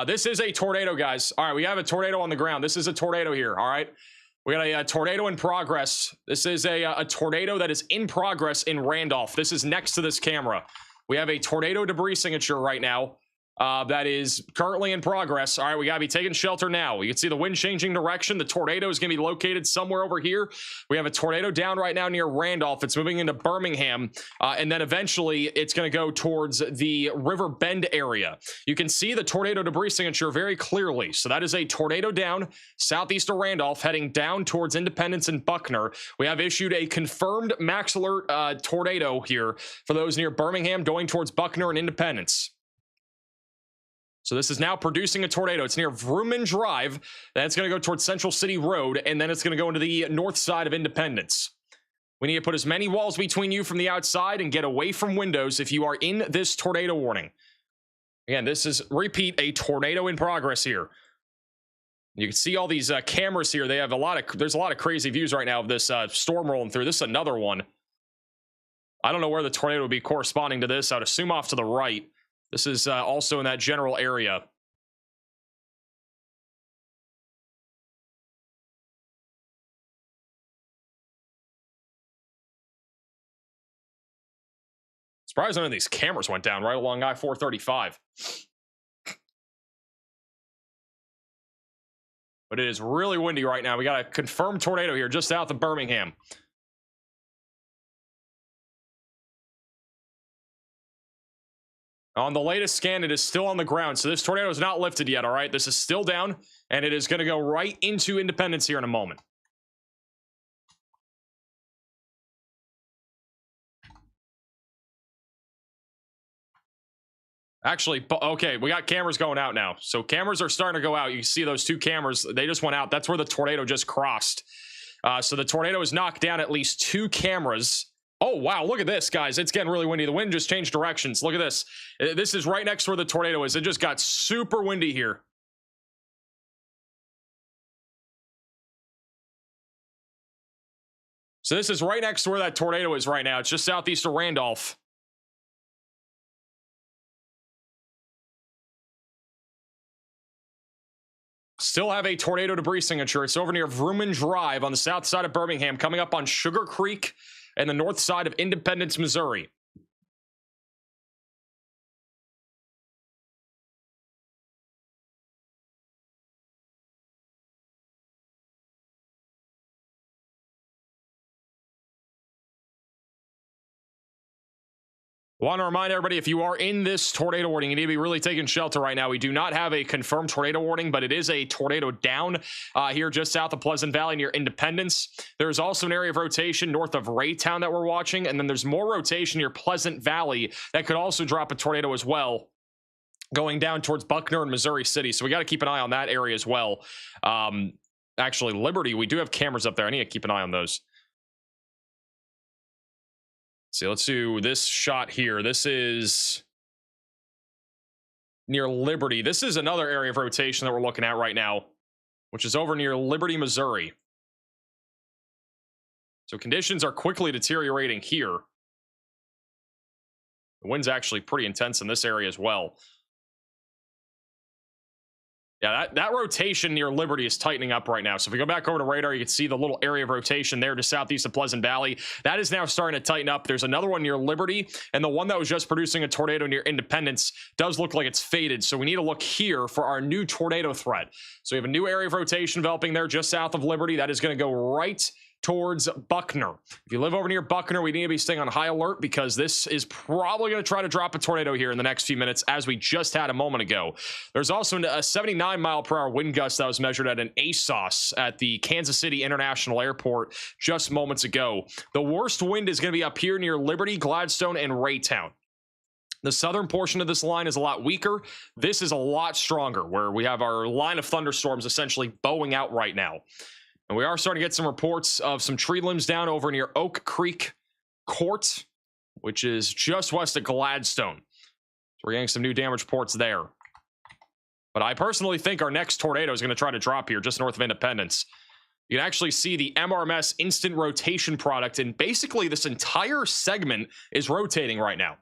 This is a tornado, guys. All right, we have a tornado on the ground. This is a tornado here, all right? We got a tornado in progress. This is a tornado that is in progress in Randolph. This is next to this camera. We have a tornado debris signature right now that is currently in progress. All right, we got to be taking shelter now. You can see the wind changing direction. The tornado is going to be located somewhere over here. We have a tornado down right now near Randolph. It's moving into Birmingham, and then eventually it's going to go towards the River Bend area. You can see the tornado debris signature very clearly. So that is a tornado down southeast of Randolph heading down towards Independence and Buckner. We have issued a confirmed max alert tornado here for those near Birmingham going towards Buckner and Independence. So this is now producing a tornado. It's near Vrooman Drive. Then it's going to go towards Central City Road, and then it's going to go into the north side of Independence. We need to put as many walls between you from the outside and get away from windows if you are in this tornado warning. Again, this is, repeat, a tornado in progress here. You can see all these cameras here. They have there's a lot of crazy views right now of this storm rolling through. This is another one. I don't know where the tornado would be corresponding to this. I would assume off to the right. This is also in that general area. Surprised none of these cameras went down right along I-435. But it is really windy right now. We got a confirmed tornado here just south of Birmingham. On the latest scan, it is still on the ground, so this tornado is not lifted yet, all right? This is still down, and it is going to go right into Independence here in a moment. Actually, okay, we got cameras going out now. So cameras are starting to go out. You see those 2 cameras. They just went out. That's where the tornado just crossed. So the tornado has knocked down at least 2 cameras. Oh, wow. Look at this, guys. It's getting really windy. The wind just changed directions. Look at this. This is right next to where the tornado is. It just got super windy here. So this is right next to where that tornado is right now. It's just southeast of Randolph. Still have a tornado debris signature. It's over near Vrooman Drive on the south side of Birmingham, coming up on Sugar Creek and the north side of Independence, Missouri. I want to remind everybody, if you are in this tornado warning, you need to be really taking shelter right now. We do not have a confirmed tornado warning, but it is a tornado down here just south of Pleasant Valley near Independence. There's also an area of rotation north of Raytown that we're watching, and then there's more rotation near Pleasant Valley that could also drop a tornado as well, going down towards Buckner and Missouri City. So we got to keep an eye on that area as well. Actually, Liberty, we do have cameras up there. I need to keep an eye on those. See, let's do this shot here. This is near Liberty. This is another area of rotation that we're looking at right now, which is over near Liberty, Missouri. So conditions are quickly deteriorating here. The wind's actually pretty intense in this area as well. Yeah, that rotation near Liberty is tightening up right now. So if we go back over to radar, you can see the little area of rotation there just southeast of Pleasant Valley. That is now starting to tighten up. There's another one near Liberty, and the one that was just producing a tornado near Independence does look like it's faded. So we need to look here for our new tornado threat. So we have a new area of rotation developing there just south of Liberty. That is going to go right towards Buckner. If you live over near Buckner, we need to be staying on high alert because this is probably going to try to drop a tornado here in the next few minutes, as we just had a moment ago. There's also a 79 mile per hour wind gust that was measured at an ASOS at the Kansas City International Airport just moments ago. The worst wind is going to be up here near Liberty, Gladstone, and Raytown. The southern portion of this line is a lot weaker. This is a lot stronger, where we have our line of thunderstorms essentially bowing out right now. And we are starting to get some reports of some tree limbs down over near Oak Creek Court, which is just west of Gladstone. So we're getting some new damage reports there. But I personally think our next tornado is going to try to drop here just north of Independence. You can actually see the MRMS instant rotation product, and basically this entire segment is rotating right now.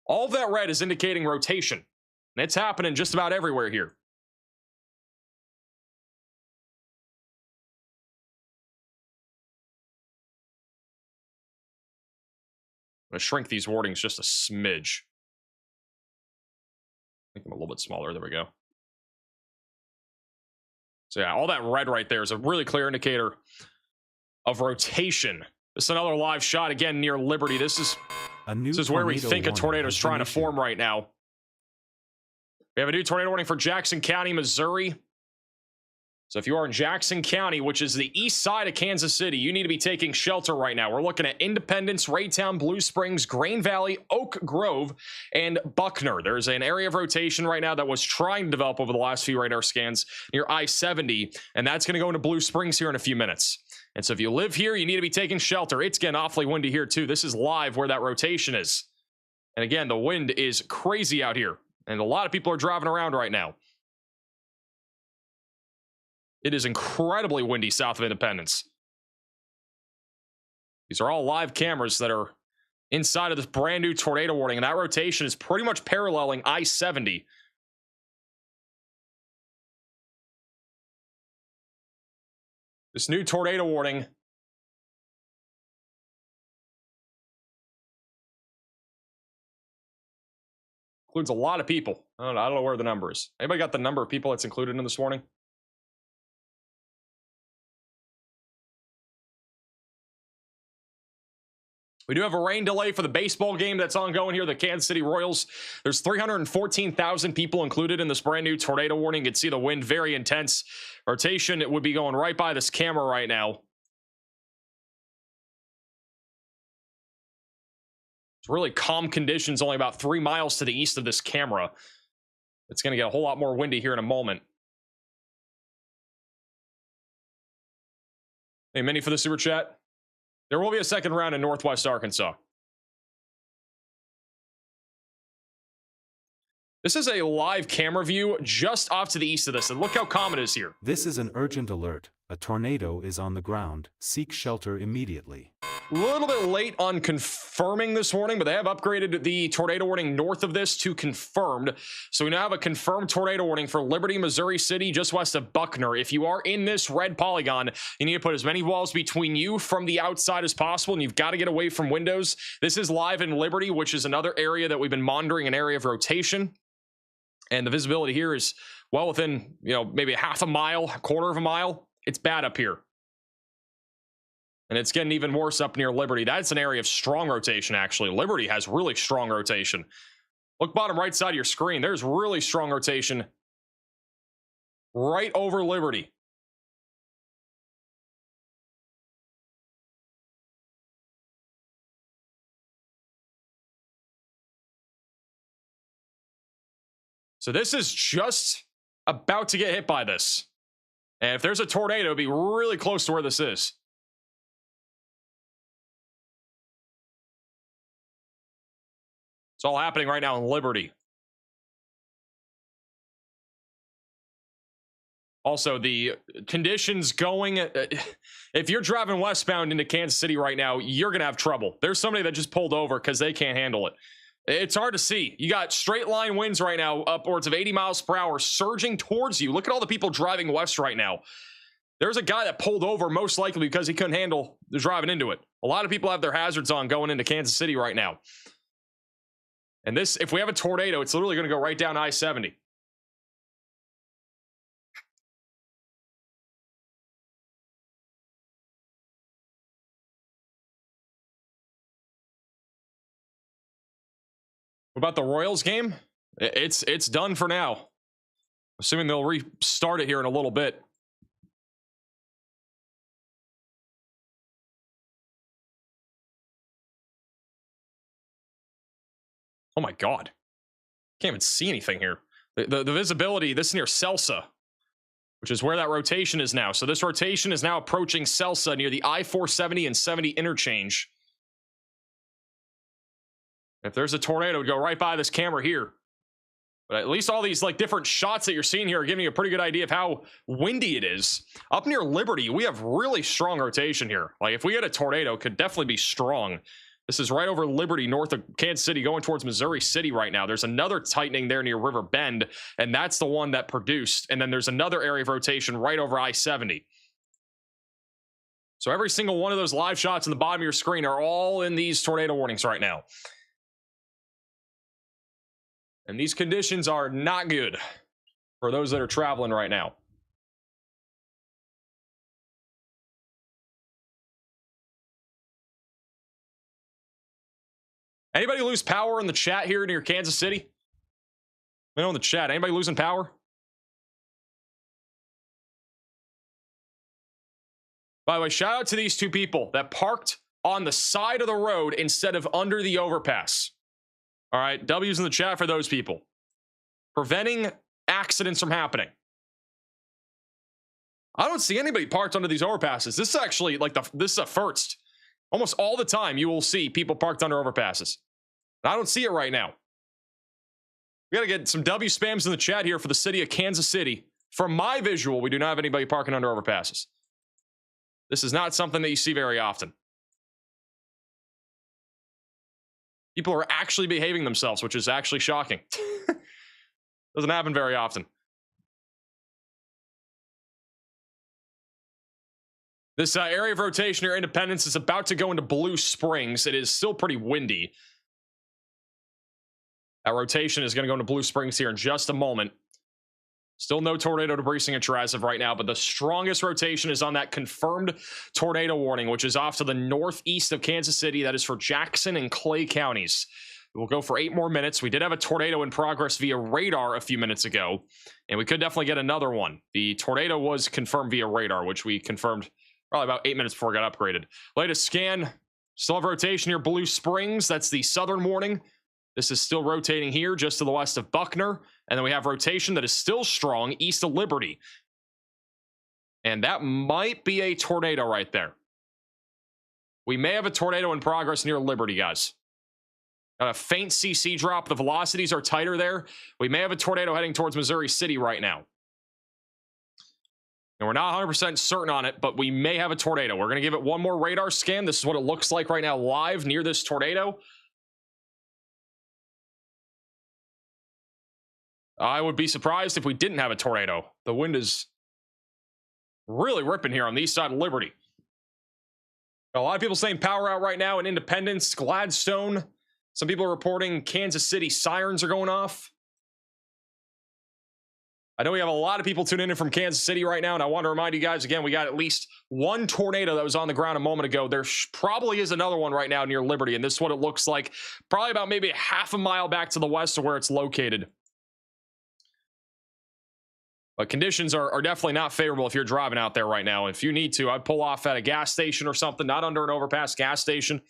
All of that red is indicating rotation, and it's happening just about everywhere here. I'm going to shrink these warnings just a smidge. Make them a little bit smaller. There we go. So yeah, all that red right there is a really clear indicator of rotation. This is another live shot again near Liberty. This is where we think a tornado is trying to form right now. We have a new tornado warning for Jackson County, Missouri. So if you are in Jackson County, which is the east side of Kansas City, you need to be taking shelter right now. We're looking at Independence, Raytown, Blue Springs, Grain Valley, Oak Grove, and Buckner. There's an area of rotation right now that was trying to develop over the last few radar scans near I-70, and that's going to go into Blue Springs here in a few minutes. And so if you live here, you need to be taking shelter. It's getting awfully windy here too. This is live where that rotation is. And again, the wind is crazy out here, and a lot of people are driving around right now. It is incredibly windy south of Independence. These are all live cameras that are inside of this brand new tornado warning, and that rotation is pretty much paralleling I-70. This new tornado warning includes a lot of people. I don't know where the number is. Anybody got the number of people that's included in this warning? We do have a rain delay for the baseball game that's ongoing here, the Kansas City Royals. There's 314,000 people included in this brand new tornado warning. You can see the wind very intense. Rotation, it would be going right by this camera right now. It's really calm conditions, only about 3 miles to the east of this camera. It's going to get a whole lot more windy here in a moment. Hey, Minnie for the super chat. There will be a second round in Northwest Arkansas. This is a live camera view just off to the east of this, and look how calm it is here. This is an urgent alert. A tornado is on the ground. Seek shelter immediately. A little bit late on confirming this warning, but they have upgraded the tornado warning north of this to confirmed. So we now have a confirmed tornado warning for Liberty, Missouri City, just west of Buckner. If you are in this red polygon, you need to put as many walls between you from the outside as possible, and you've got to get away from windows. This is live in Liberty, which is another area that we've been monitoring, an area of rotation. And the visibility here is well within, maybe half a mile, a quarter of a mile. It's bad up here. And it's getting even worse up near Liberty. That's an area of strong rotation, actually. Liberty has really strong rotation. Look bottom right side of your screen. There's really strong rotation right over Liberty. So this is just about to get hit by this. And if there's a tornado, it'd be really close to where this is. It's all happening right now in Liberty. Also, the conditions going, if you're driving westbound into Kansas City right now, you're going to have trouble. There's somebody that just pulled over because they can't handle it. It's hard to see. You got straight line winds right now, upwards of 80 miles per hour, surging towards you. Look at all the people driving west right now. There's a guy that pulled over, most likely because he couldn't handle the driving into it. A lot of people have their hazards on going into Kansas City right now. And this, if we have a tornado, it's literally going to go right down I-70. What about the Royals game? It's done for now. Assuming they'll restart it here in a little bit. Oh my God. Can't even see anything here. The visibility, this is near Celsa, which is where that rotation is now. So this rotation is now approaching Celsa near the I-470 and 70 interchange. If there's a tornado, it would go right by this camera here. But at least all these like different shots that you're seeing here are giving you a pretty good idea of how windy it is. Up near Liberty, we have really strong rotation here. Like if we had a tornado, it could definitely be strong. This is right over Liberty, north of Kansas City, going towards Missouri City right now. There's another tightening there near River Bend, and that's the one that produced. And then there's another area of rotation right over I-70. So every single one of those live shots in the bottom of your screen are all in these tornado warnings right now. And these conditions are not good for those that are traveling right now. Anybody lose power in the chat here near Kansas City? Let me know in the chat. Anybody losing power? By the way, shout out to these two people that parked on the side of the road instead of under the overpass. All right, W's in the chat for those people. Preventing accidents from happening. I don't see anybody parked under these overpasses. This is actually like this is a first. Almost all the time you will see people parked under overpasses. I don't see it right now. We got to get some W spams in the chat here for the city of Kansas City. From my visual, we do not have anybody parking under overpasses. This is not something that you see very often. People are actually behaving themselves, which is actually shocking. Doesn't happen very often. This area of rotation near Independence is about to go into Blue Springs. It is still pretty windy. That rotation is going to go into Blue Springs here in just a moment. Still no tornado debris signature as of right now, but the strongest rotation is on that confirmed tornado warning, which is off to the northeast of Kansas City. That is for Jackson and Clay counties. We'll go for 8 more minutes. We did have a tornado in progress via radar a few minutes ago, and we could definitely get another one. The tornado was confirmed via radar, which we confirmed probably about 8 minutes before it got upgraded. Latest scan, still have rotation near Blue Springs. That's the southern warning. This is still rotating here just to the west of Buckner. And then we have rotation that is still strong east of Liberty. And that might be a tornado right there. We may have a tornado in progress near Liberty, guys. Got a faint CC drop. The velocities are tighter there. We may have a tornado heading towards Missouri City right now. And we're not 100% certain on it, but we may have a tornado. We're going to give it one more radar scan. This is what it looks like right now live near this tornado. I would be surprised if we didn't have a tornado. The wind is really ripping here on the east side of Liberty. A lot of people saying power out right now in Independence, Gladstone. Some people are reporting Kansas City sirens are going off. I know we have a lot of people tuning in from Kansas City right now, and I want to remind you guys again, we got at least one tornado that was on the ground a moment ago. There probably is another one right now near Liberty, and this is what it looks like. Probably about maybe half a mile back to the west of where it's located. But conditions are definitely not favorable if you're driving out there right now. If you need to, I'd pull off at a gas station or something, not under an overpass gas station.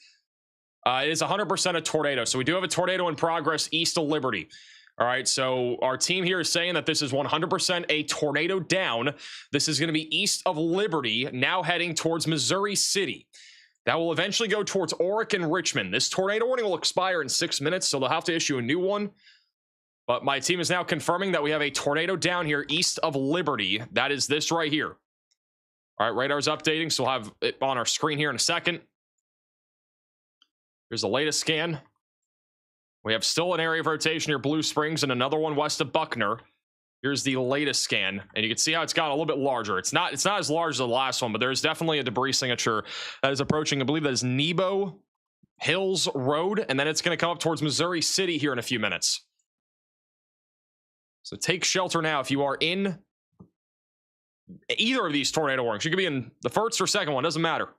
It is 100% a tornado. So we do have a tornado in progress east of Liberty. All right, so our team here is saying that this is 100% a tornado down. This is going to be east of Liberty, now heading towards Missouri City. That will eventually go towards Oric and Richmond. This tornado warning will expire in 6 minutes, so they'll have to issue a new one. But my team is now confirming that we have a tornado down here east of Liberty. That is this right here. All right, radar's updating, so we'll have it on our screen here in a second. Here's the latest scan. We have still an area of rotation near Blue Springs and another one west of Buckner. Here's the latest scan, and you can see how it's got a little bit larger. It's not as large as the last one, but there's definitely a debris signature that is approaching. I believe that is Nebo Hills Road, and then it's going to come up towards Missouri City here in a few minutes. So take shelter now if you are in either of these tornado warnings. You could be in the first or second one, doesn't matter.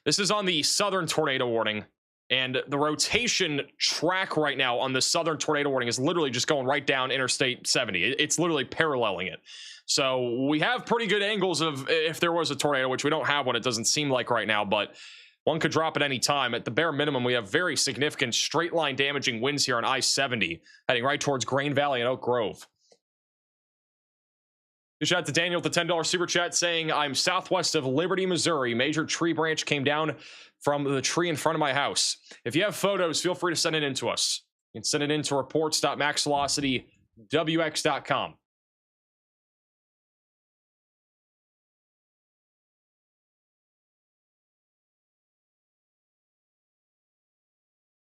This is on the southern tornado warning. And the rotation track right now on the southern tornado warning is literally just going right down Interstate 70. It's literally paralleling it. So we have pretty good angles of if there was a tornado, which we don't have one, it doesn't seem like right now, but one could drop at any time. At the bare minimum, we have very significant straight line damaging winds here on I-70, heading right towards Grain Valley and Oak Grove. Good shout out to Daniel with the $10 super chat saying, I'm southwest of Liberty, Missouri. Major tree branch came down from the tree in front of my house. If you have photos, feel free to send it in to us. You can send it in to reports.maxvelocitywx.com.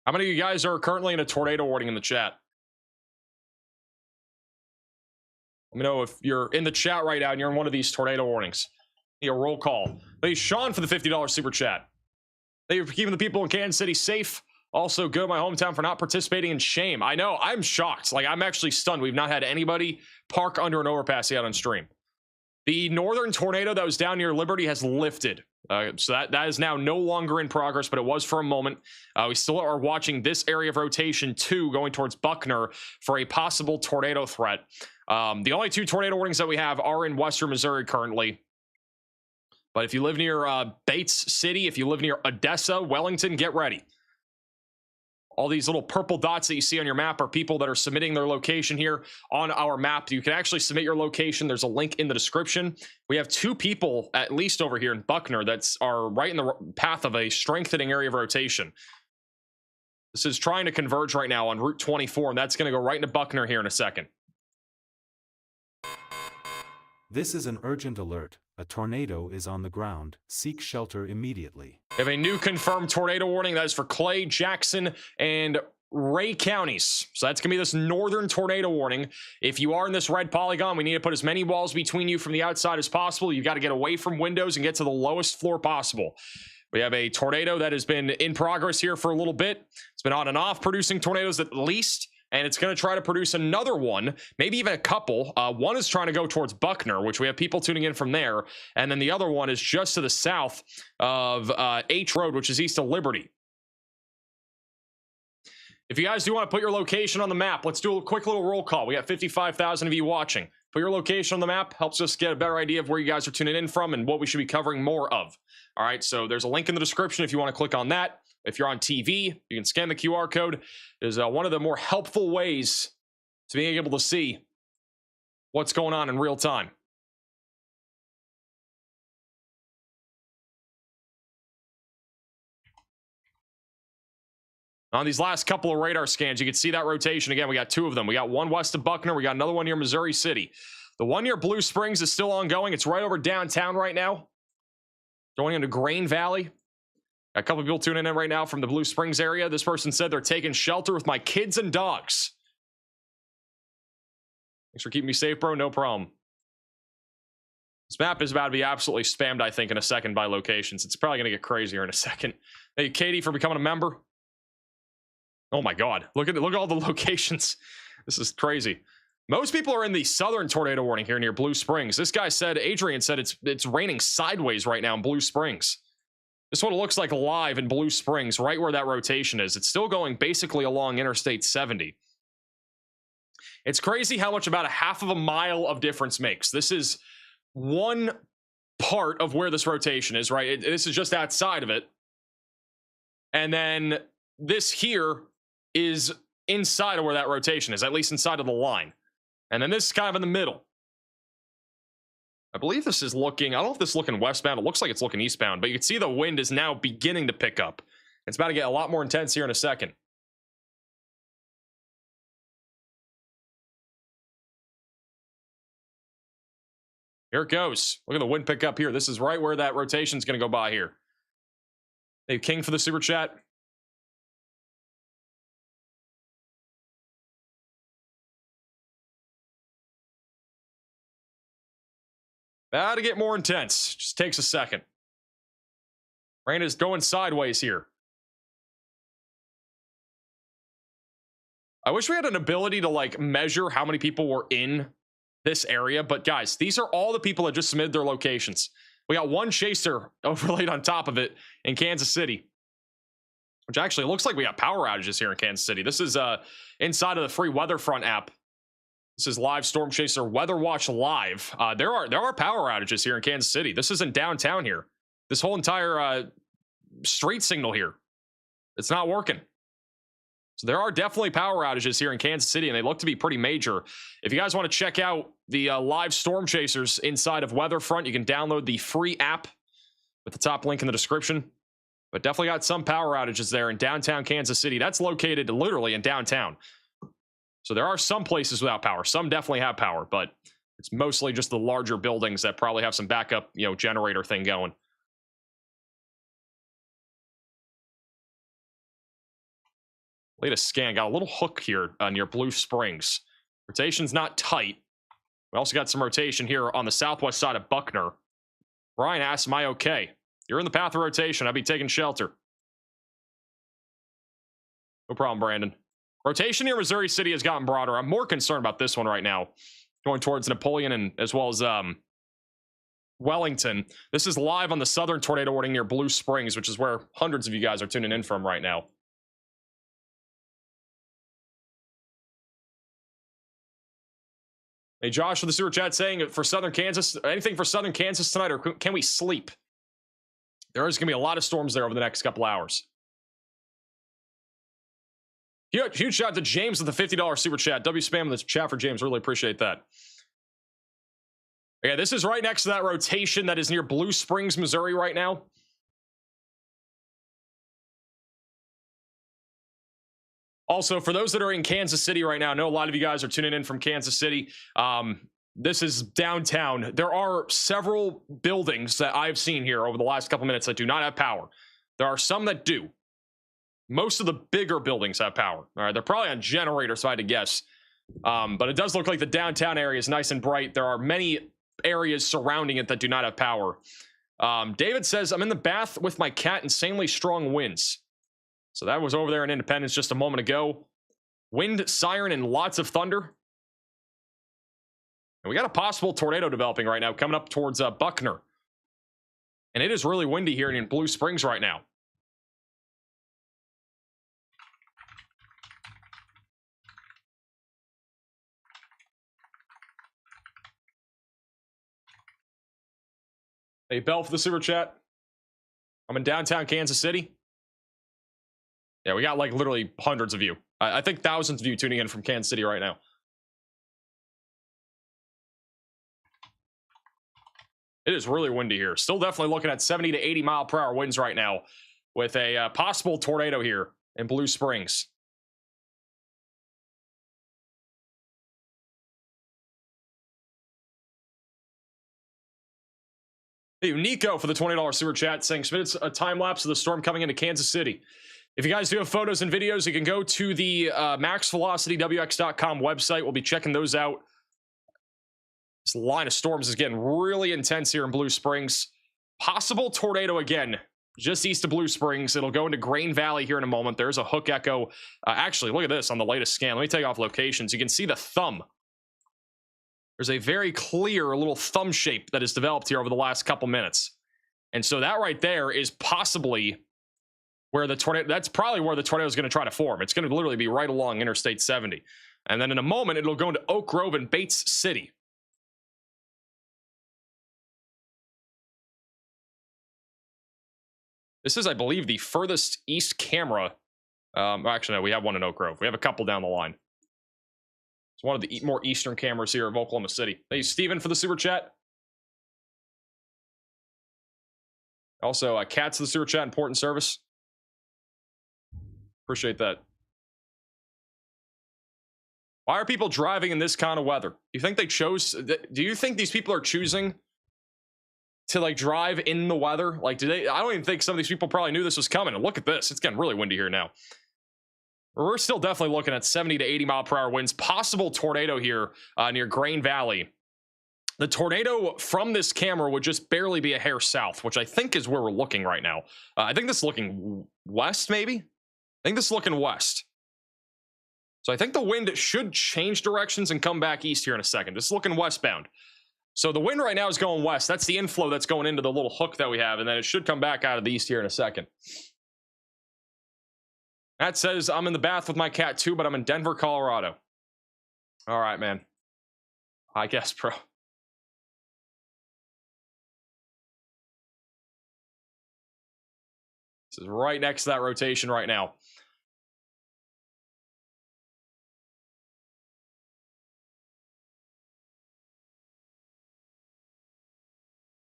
How many of you guys are currently in a tornado warning in the chat? Let me know if you're in the chat right now and you're in one of these tornado warnings. Need a roll call. Thank you, Sean, for the $50 super chat. Thank you for keeping the people in Kansas City safe. Also, go to my hometown for not participating in shame. I know, I'm shocked. Like, I'm actually stunned. We've not had anybody park under an overpass yet on stream. The northern tornado that was down near Liberty has lifted. So that is now no longer in progress, but it was for a moment. We still are watching this area of rotation 2 going towards Buckner for a possible tornado threat. The only 2 tornado warnings that we have are in western Missouri currently. But if you live near Bates City, if you live near Odessa, Wellington, get ready. All these little purple dots that you see on your map are people that are submitting their location here on our map. You can actually submit your location. There's a link in the description. We have 2 people, at least over here in Buckner, that are right in the path of a strengthening area of rotation. This is trying to converge right now on Route 24, and that's going to go right into Buckner here in a second. This is an urgent alert. A tornado is on the ground. Seek shelter immediately. We have a new confirmed tornado warning that is for Clay, Jackson, and Ray counties. So that's going to be this northern tornado warning. If you are in this red polygon, we need to put as many walls between you from the outside as possible. You've got to get away from windows and get to the lowest floor possible. We have a tornado that has been in progress here for a little bit. It's been on and off producing tornadoes at least. And it's going to try to produce another one, maybe even a couple. One is trying to go towards Buckner, which we have people tuning in from there. And then the other one is just to the south of H Road, which is east of Liberty. If you guys do want to put your location on the map, let's do a quick little roll call. We got 55,000 of you watching. Put your location on the map. Helps us get a better idea of where you guys are tuning in from and what we should be covering more of. All right, so there's a link in the description if you want to click on that. If you're on TV, you can scan the QR code. It is one of the more helpful ways to being able to see what's going on in real time. On these last couple of radar scans, you can see that rotation. Again, we got 2 of them. We got one west of Buckner. We got another one near Missouri City. The one near Blue Springs is still ongoing. It's right over downtown right now. Going into Grain Valley. A couple of people tuning in right now from the Blue Springs area. This person said they're taking shelter with my kids and dogs. Thanks for keeping me safe, bro. No problem. This map is about to be absolutely spammed, I think, in a second by locations. It's probably going to get crazier in a second. Thank you, Katie, for becoming a member. Oh my God. Look at all the locations. This is crazy. Most people are in the southern tornado warning here near Blue Springs. This guy said, Adrian said it's raining sideways right now in Blue Springs. This is what it looks like live in Blue Springs, right where that rotation is. It's still going basically along Interstate 70. It's crazy how much about a half of a mile of difference makes. This is one part of where this rotation is, right? This is just outside of it. And then this here is inside of where that rotation is, at least inside of the line. And then this is kind of in the middle. I believe this is looking, I don't know if this is looking westbound. It looks like it's looking eastbound, but you can see the wind is now beginning to pick up. It's about to get a lot more intense here in a second. Here it goes. Look at the wind pick up here. This is right where that rotation is going to go by here. Thank you, King, for the super chat. About to get more intense. Just takes a second. Rain is going sideways here. I wish we had an ability to like measure how many people were in this area, but guys, these are all the people that just submitted their locations. We got one chaser overlaid on top of it in Kansas City, which actually looks like we got power outages here in Kansas City. This is inside of the free WeatherFront app. This is live Storm Chaser Weather Watch Live. There are power outages here in Kansas City. This isn't downtown here. This whole entire street signal here, it's not working. So there are definitely power outages here in Kansas City, and they look to be pretty major. If you guys want to check out the live storm chasers inside of WeatherFront, you can download the free app with the top link in the description. But definitely got some power outages there in downtown Kansas City. That's located literally in downtown. So there are some places without power. Some definitely have power, but it's mostly just the larger buildings that probably have some backup, generator thing going. Latest scan, got a little hook here near Blue Springs. Rotation's not tight. We also got some rotation here on the southwest side of Buckner. Brian asks, am I okay? You're in the path of rotation. I'd be taking shelter. No problem, Brandon. Rotation near Missouri City has gotten broader. I'm more concerned about this one right now. Going towards Napoleon and as well as Wellington. This is live on the southern tornado warning near Blue Springs, which is where hundreds of you guys are tuning in from right now. Hey, Josh, for the super chat saying for Southern Kansas, anything for Southern Kansas tonight, or can we sleep? There is going to be a lot of storms there over the next couple hours. Huge shout out to James with the $50 super chat. Spam in the chat for James. Really appreciate that. Yeah, this is right next to that rotation that is near Blue Springs, Missouri right now. Also, for those that are in Kansas City right now, I know a lot of you guys are tuning in from Kansas City. This is downtown. There are several buildings that I've seen here over the last couple minutes that do not have power. There are some that do. Most of the bigger buildings have power. All right, they're probably on generators, if I had to guess. But it does look like the downtown area is nice and bright. There are many areas surrounding it that do not have power. David says, I'm in the bath with my cat, insanely strong winds. So that was over there in Independence just a moment ago. Wind, siren, and lots of thunder. And we got a possible tornado developing right now coming up towards Buckner. And it is really windy here in Blue Springs right now. Hey, Bell for the super chat. I'm in downtown Kansas City. Yeah, we got like literally hundreds of you. I think thousands of you tuning in from Kansas City right now. It is really windy here. Still definitely looking at 70 to 80 mile per hour winds right now with a possible tornado here in Blue Springs. Hey, Nico for the $20 super chat saying, submit a time lapse of the storm coming into Kansas City. If you guys do have photos and videos, you can go to the maxvelocitywx.com website. We'll be checking those out. This line of storms is getting really intense here in Blue Springs. Possible tornado again, just east of Blue Springs. It'll go into Grain Valley here in a moment. There's a hook echo. Actually, look at this on the latest scan. Let me take off locations. You can see the thumb. There's a very clear little thumb shape that has developed here over the last couple minutes. And so that right there is possibly where the tornado, that's probably where the tornado is going to try to form. It's going to literally be right along Interstate 70. And then in a moment, it'll go into Oak Grove and Bates City. This is, I believe, the furthest east camera. Actually, no, we have one in Oak Grove. We have a couple down the line. It's one of the more eastern cameras here of Oklahoma City. Thank you, Steven, for the super chat. Also, Cats for the super chat, important service. Appreciate that. Why are people driving in this kind of weather? You think they chose? Do you think these people are choosing to like drive in the weather? Like, do they? I don't even think some of these people probably knew this was coming. And look at this; it's getting really windy here now. We're still definitely looking at 70 to 80 mile per hour winds. Possible tornado here near Grain Valley. The tornado from this camera would just barely be a hair south, which I think is where we're looking right now. I think this is looking west, maybe? I think this is looking west. So I think the wind should change directions and come back east here in a second. This is looking westbound. So the wind right now is going west. That's the inflow that's going into the little hook that we have, and then it should come back out of the east here in a second. That says I'm in the bath with my cat too, but I'm in Denver, Colorado. All right, man. I guess, bro. This is right next to that rotation right now.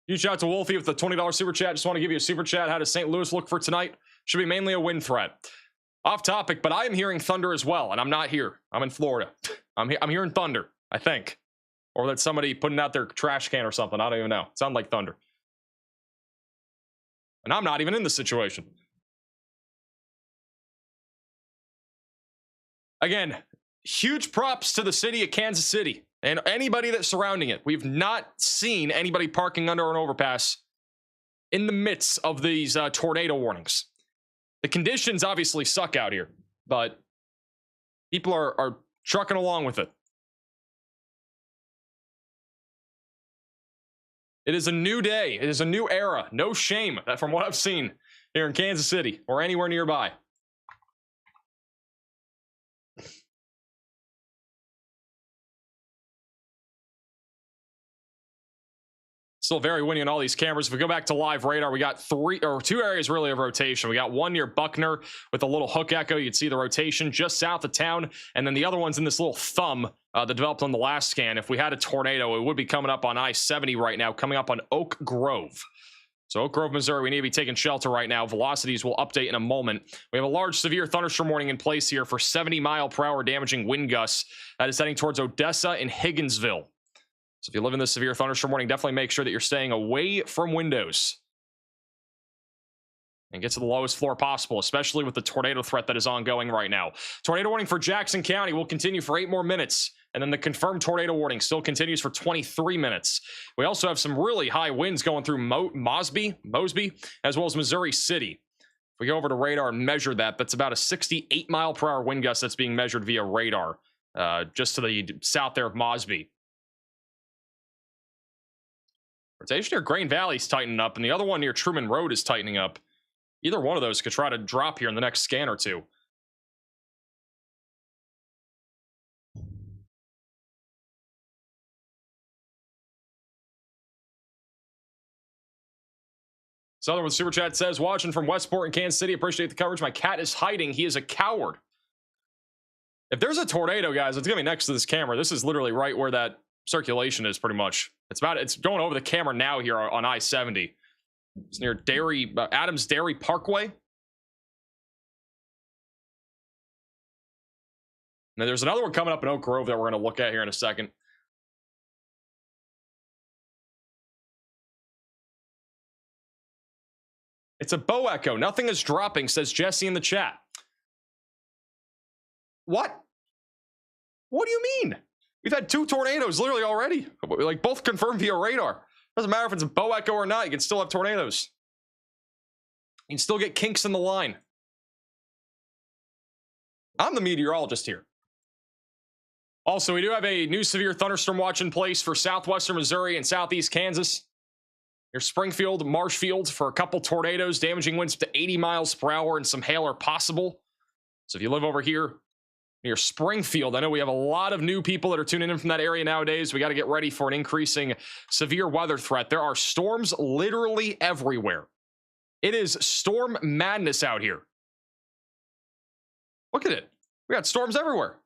Huge shout out to Wolfie with the $20 super chat. Just want to give you a super chat. How does St. Louis look for tonight? Should be mainly a wind threat. Off topic, but I am hearing thunder as well, and I'm not here. I'm in Florida. I'm hearing thunder, I think. Or that's somebody putting out their trash can or something. I don't even know. It sounded like thunder. And I'm not even in this situation. Again, huge props to the city of Kansas City and anybody that's surrounding it. We've not seen anybody parking under an overpass in the midst of these tornado warnings. The conditions obviously suck out here, but people are trucking along with it. It is a new day. It is a new era. No shame from what I've seen here in Kansas City or anywhere nearby. Still very windy on all these cameras. If we go back to live radar, we got two areas really of rotation. We got one near Buckner with a little hook echo. You can see the rotation just south of town. And then the other one's in this little thumb that developed on the last scan. If we had a tornado, it would be coming up on I-70 right now, coming up on Oak Grove. So Oak Grove, Missouri, we need to be taking shelter right now. Velocities will update in a moment. We have a large severe thunderstorm warning in place here for 70-mile-per-hour damaging wind gusts that is heading towards Odessa and Higginsville. So if you live in this severe thunderstorm warning, definitely make sure that you're staying away from windows and get to the lowest floor possible, especially with the tornado threat that is ongoing right now. Tornado warning for Jackson County will continue for 8 more minutes, and then the confirmed tornado warning still continues for 23 minutes. We also have some really high winds going through Mosby, as well as Missouri City. If we go over to radar and measure that, that's about a 68-mile-per-hour wind gust that's being measured via radar, just to the south there of Mosby. Rotation near Grain Valley is tightening up, and the other one near Truman Road is tightening up. Either one of those could try to drop here in the next scan or two. Southern with Super Chat says, watching from Westport in Kansas City, appreciate the coverage. My cat is hiding. He is a coward. If there's a tornado, guys, it's going to be next to this camera. This is literally right where that circulation is pretty much. It's going over the camera now here on I-70. It's near Adams Dairy Parkway. Now there's another one coming up in Oak Grove that we're going to look at here in a second. It's a bow echo. Nothing is dropping, says Jesse in the chat. What? What do you mean? We've had 2 tornadoes literally already. Like both confirmed via radar. Doesn't matter if it's a bow echo or not. You can still have tornadoes. You can still get kinks in the line. I'm the meteorologist here. Also, we do have a new severe thunderstorm watch in place for southwestern Missouri and southeast Kansas. Near Springfield, Marshfield for a couple tornadoes, damaging winds up to 80 miles per hour and some hail are possible. So if you live over here near Springfield, I know we have a lot of new people that are tuning in from that area nowadays. We got to get ready for an increasing severe weather threat. There are storms literally everywhere. It is storm madness out here. Look at it. We got storms everywhere.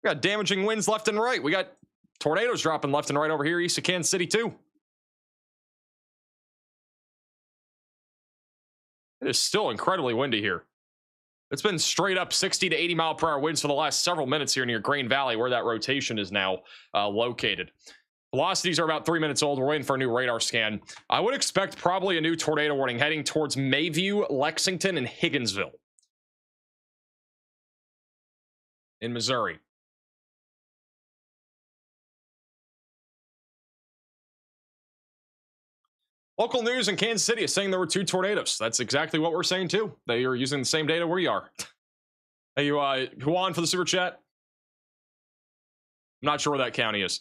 We got damaging winds left and right. We got tornadoes dropping left and right over here east of Kansas City too. It is still incredibly windy here. It's been straight up 60 to 80 mile per hour winds for the last several minutes here near Grain Valley, where that rotation is now located. Velocities are about 3 minutes old. We're waiting for a new radar scan. I would expect probably a new tornado warning heading towards Mayview, Lexington, and Higginsville in Missouri. Local news in Kansas City is saying there were 2 tornadoes. That's exactly what we're saying too. They are using the same data we are. Hey, you, Juan for the super chat. I'm not sure where that county is.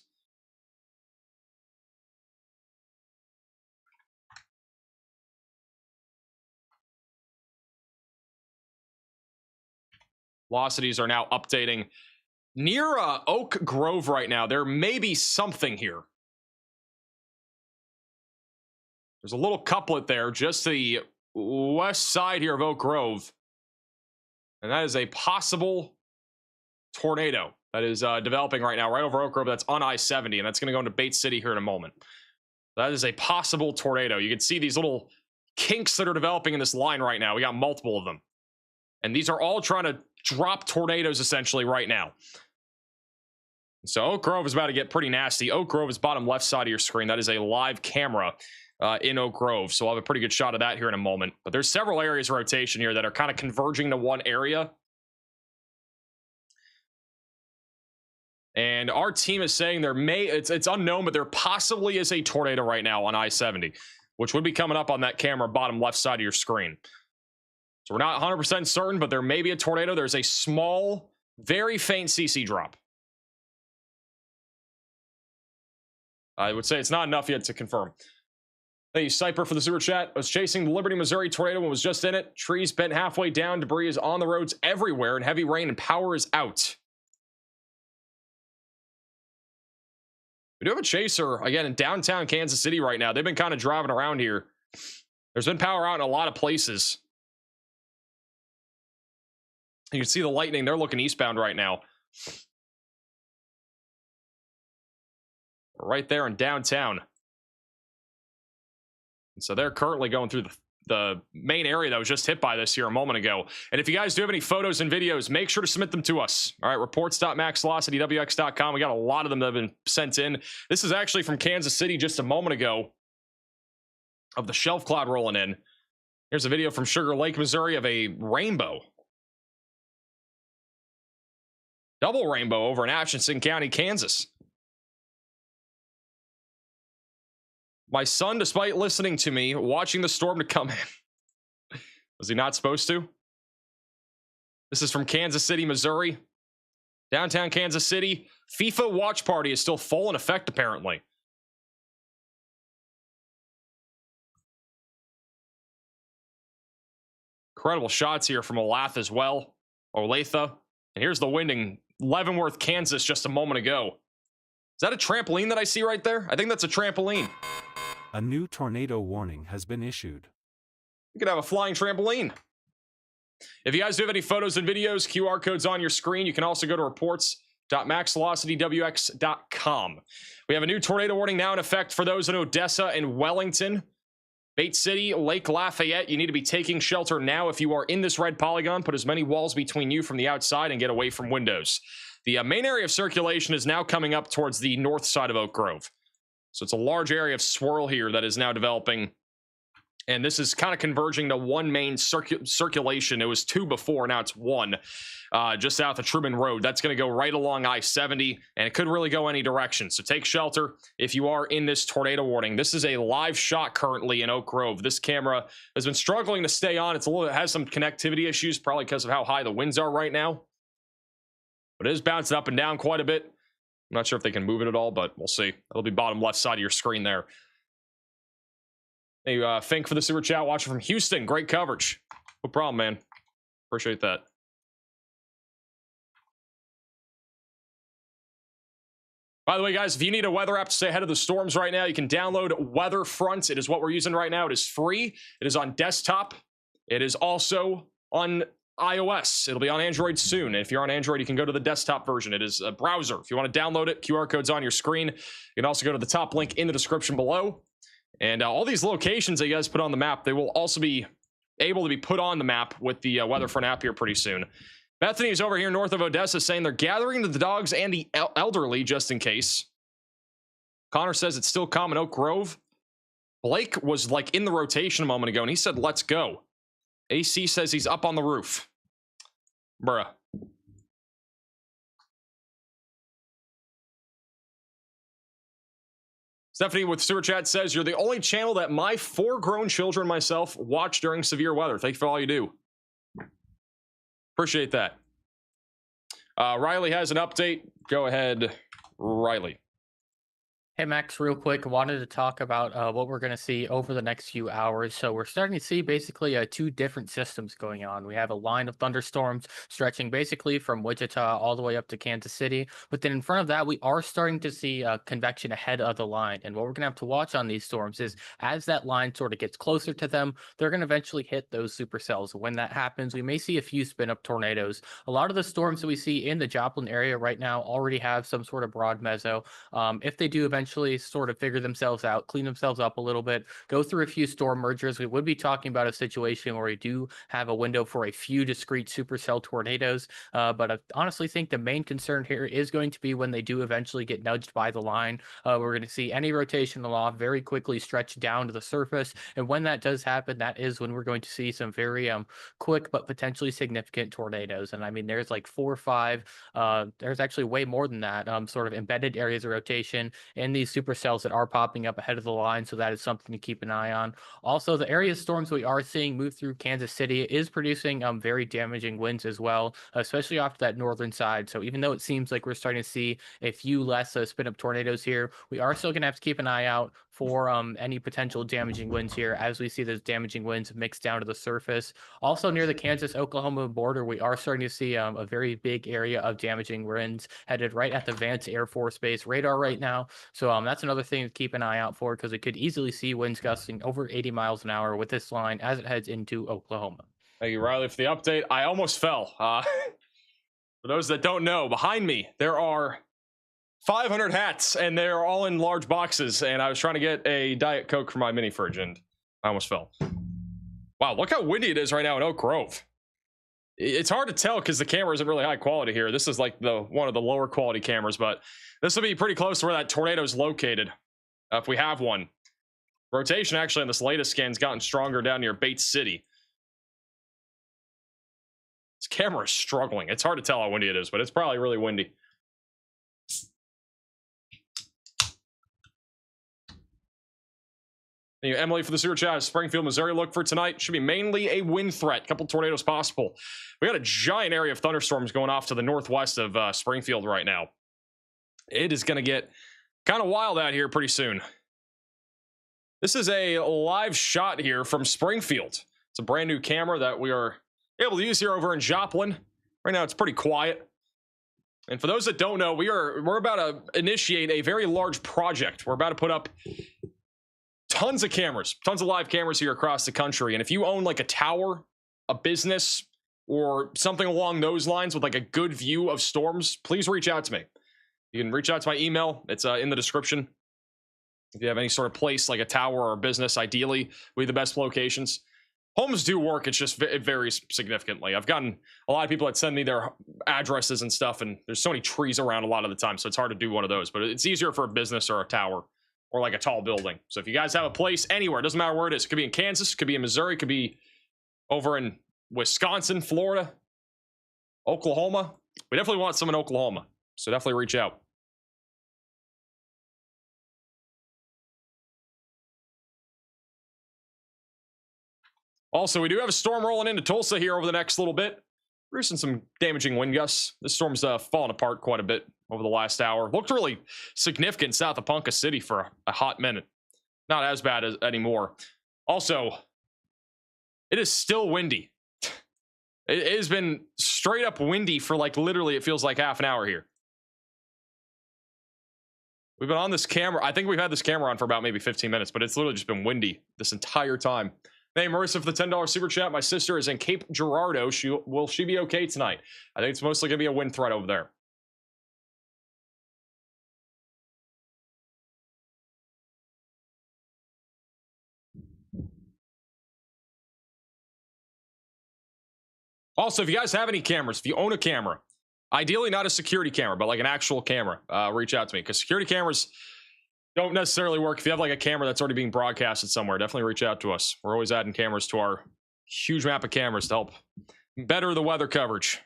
Velocities are now updating. Near Oak Grove right now, there may be something here. There's a little couplet there, just to the west side here of Oak Grove. And that is a possible tornado that is developing right now, right over Oak Grove. That's on I-70, and that's going to go into Bates City here in a moment. That is a possible tornado. You can see these little kinks that are developing in this line right now. We got multiple of them. And these are all trying to drop tornadoes essentially right now. So Oak Grove is about to get pretty nasty. Oak Grove is bottom left side of your screen. That is a live camera in Oak Grove. So I'll have a pretty good shot of that here in a moment. But there's several areas of rotation here that are kind of converging to one area. And our team is saying there may, it's unknown, but there possibly is a tornado right now on I-70, which would be coming up on that camera bottom left side of your screen. So we're not 100% certain, but there may be a tornado. There's a small, very faint CC drop. I would say it's not enough yet to confirm. Thank you, Cyper, for the super chat. I was chasing the Liberty, Missouri tornado and was just in it. Trees bent halfway down. Debris is on the roads everywhere, and heavy rain and power is out. We do have a chaser, again, in downtown Kansas City right now. They've been kind of driving around here. There's been power out in a lot of places. You can see the lightning. They're looking eastbound right now. Right there in downtown. And so they're currently going through the main area that was just hit by this here a moment ago. And if you guys do have any photos and videos, make sure to submit them to us. All right, reports.maxvelocitywx.com. We got a lot of them that have been sent in. This is actually from Kansas City just a moment ago of the shelf cloud rolling in. Here's a video from Sugar Lake, Missouri of a rainbow. Double rainbow over in Atchison County, Kansas. My son, despite listening to me, watching the storm to come in. Was he not supposed to? This is from Kansas City, Missouri. Downtown Kansas City. FIFA watch party is still full in effect, apparently. Incredible shots here from Olathe as well. Olathe. And here's the wind in Leavenworth, Kansas just a moment ago. Is that a trampoline that I see right there? I think that's a trampoline. A new tornado warning has been issued. You could have a flying trampoline. If you guys do have any photos and videos, QR codes on your screen. You can also go to reports.maxvelocitywx.com. We have a new tornado warning now in effect for those in Odessa and Wellington. Bates City, Lake Lafayette, you need to be taking shelter now if you are in this red polygon. Put as many walls between you from the outside and get away from windows. The main area of circulation is now coming up towards the north side of Oak Grove. So it's a large area of swirl here that is now developing. And this is kind of converging to one main circulation. It was 2 before, now it's 1. Just south of Truman Road. That's going to go right along I-70, and it could really go any direction. So take shelter if you are in this tornado warning. This is a live shot currently in Oak Grove. This camera has been struggling to stay on. It has some connectivity issues, probably because of how high the winds are right now. But it is bouncing up and down quite a bit. I'm not sure if they can move it at all, but we'll see. It'll be bottom left side of your screen there. Hey, Fink for the super chat, watching from Houston. Great coverage. No problem, man. Appreciate that. By the way, guys, if you need a weather app to stay ahead of the storms right now, you can download WeatherFront. It is what we're using right now. It is free. It is on desktop. It is also on iOS. It'll be on Android soon. If you're on Android, you can go to the desktop version. It is a browser. If you want to download it, QR code's on your screen. You can also go to the top link in the description below. And all these locations that you guys put on the map, they will also be able to be put on the map with the WeatherFront app here pretty soon. Bethany is over here north of Odessa saying they're gathering the dogs and the elderly just in case. Connor says it's still calm in Oak Grove. Blake was like in the rotation a moment ago and he said, let's go. AC says he's up on the roof. Bruh. Stephanie with Super Chat says, you're the only channel that my 4 grown children myself watch during severe weather. Thank you for all you do. Appreciate that. Riley has an update. Go ahead, Riley. Hey Max, real quick, wanted to talk about what we're going to see over the next few hours. So we're starting to see basically 2 different systems going on. We have a line of thunderstorms stretching basically from Wichita all the way up to Kansas City. But then in front of that, we are starting to see convection ahead of the line. And what we're going to have to watch on these storms is as that line sort of gets closer to them, they're going to eventually hit those supercells. When that happens, we may see a few spin up tornadoes. A lot of the storms that we see in the Joplin area right now already have some sort of broad meso. If they do eventually sort of figure themselves out, clean themselves up a little bit, go through a few storm mergers, we would be talking about a situation where we do have a window for a few discrete supercell tornadoes. But I honestly think the main concern here is going to be when they do eventually get nudged by the line. We're going to see any rotational law very quickly stretch down to the surface. And when that does happen, that is when we're going to see some very quick but potentially significant tornadoes. And I mean, there's like 4 or 5. There's actually way more than that sort of embedded areas of rotation in these supercells that are popping up ahead of the line, so that is something to keep an eye on. Also, the area of storms we are seeing move through Kansas City is producing very damaging winds as well, especially off that northern side. So even though it seems like we're starting to see a few less spin-up tornadoes here, we are still going to have to keep an eye out for any potential damaging winds here as we see those damaging winds mix down to the surface. Also near the Kansas-Oklahoma border, we are starting to see a very big area of damaging winds headed right at the Vance Air Force Base radar right now. So that's another thing to keep an eye out for, because we could easily see winds gusting over 80 miles an hour with this line as it heads into Oklahoma. Thank you, Riley, for the update. I almost fell. For those that don't know, behind me, there are 500 hats, and they're all in large boxes, and I was trying to get a Diet Coke for my mini fridge, and I almost fell. Wow, look how windy it is right now in Oak Grove. It's hard to tell because the camera isn't really high quality here. This is like one of the lower quality cameras, but this will be pretty close to where that tornado is located, if we have one. Rotation actually on this latest scan's gotten stronger down near Bates City. This camera is struggling. It's hard to tell how windy it is, but it's probably really windy. Thank you, Emily, for the super chat. Springfield, Missouri look for tonight should be mainly a wind threat. Couple tornadoes possible. We got a giant area of thunderstorms going off to the northwest of Springfield right now. It is going to get kind of wild out here pretty soon. This is a live shot here from Springfield. It's a brand new camera that we are able to use here over in Joplin. Right now, it's pretty quiet. And for those that don't know, we're about to initiate a very large project. We're about to put up tons of cameras, tons of live cameras here across the country. And if you own like a tower, a business, or something along those lines with like a good view of storms, please reach out to me. You can reach out to my email. It's in the description. If you have any sort of place like a tower or a business, ideally, we the best locations. Homes do work. It's just it varies significantly. I've gotten a lot of people that send me their addresses and stuff, and there's so many trees around a lot of the time, so it's hard to do one of those. But it's easier for a business or a tower or like a tall building. So if you guys have a place anywhere, it doesn't matter where it is. It could be in Kansas, it could be in Missouri, it could be over in Wisconsin, Florida, Oklahoma. We definitely want some in Oklahoma, so definitely reach out. Also, we do have a storm rolling into Tulsa here over the next little bit. Producing some damaging wind gusts. This storm's fallen apart quite a bit over the last hour. Looked really significant south of Ponca City for a hot minute. Not as bad as anymore. Also, it is still windy. It has been straight up windy for like literally, it feels like half an hour here. We've been on this camera. I think we've had this camera on for about maybe 15 minutes, but it's literally just been windy this entire time. Hey, Marissa for the $10 super chat. My sister is in Cape Girardeau. Will she be okay tonight? I think it's mostly going to be a wind threat over there. Also, if you guys have any cameras, if you own a camera, ideally not a security camera, but like an actual camera, reach out to me, because security cameras don't necessarily work. If you have like a camera that's already being broadcasted somewhere, definitely reach out to us. We're always adding cameras to our huge map of cameras to help better the weather coverage.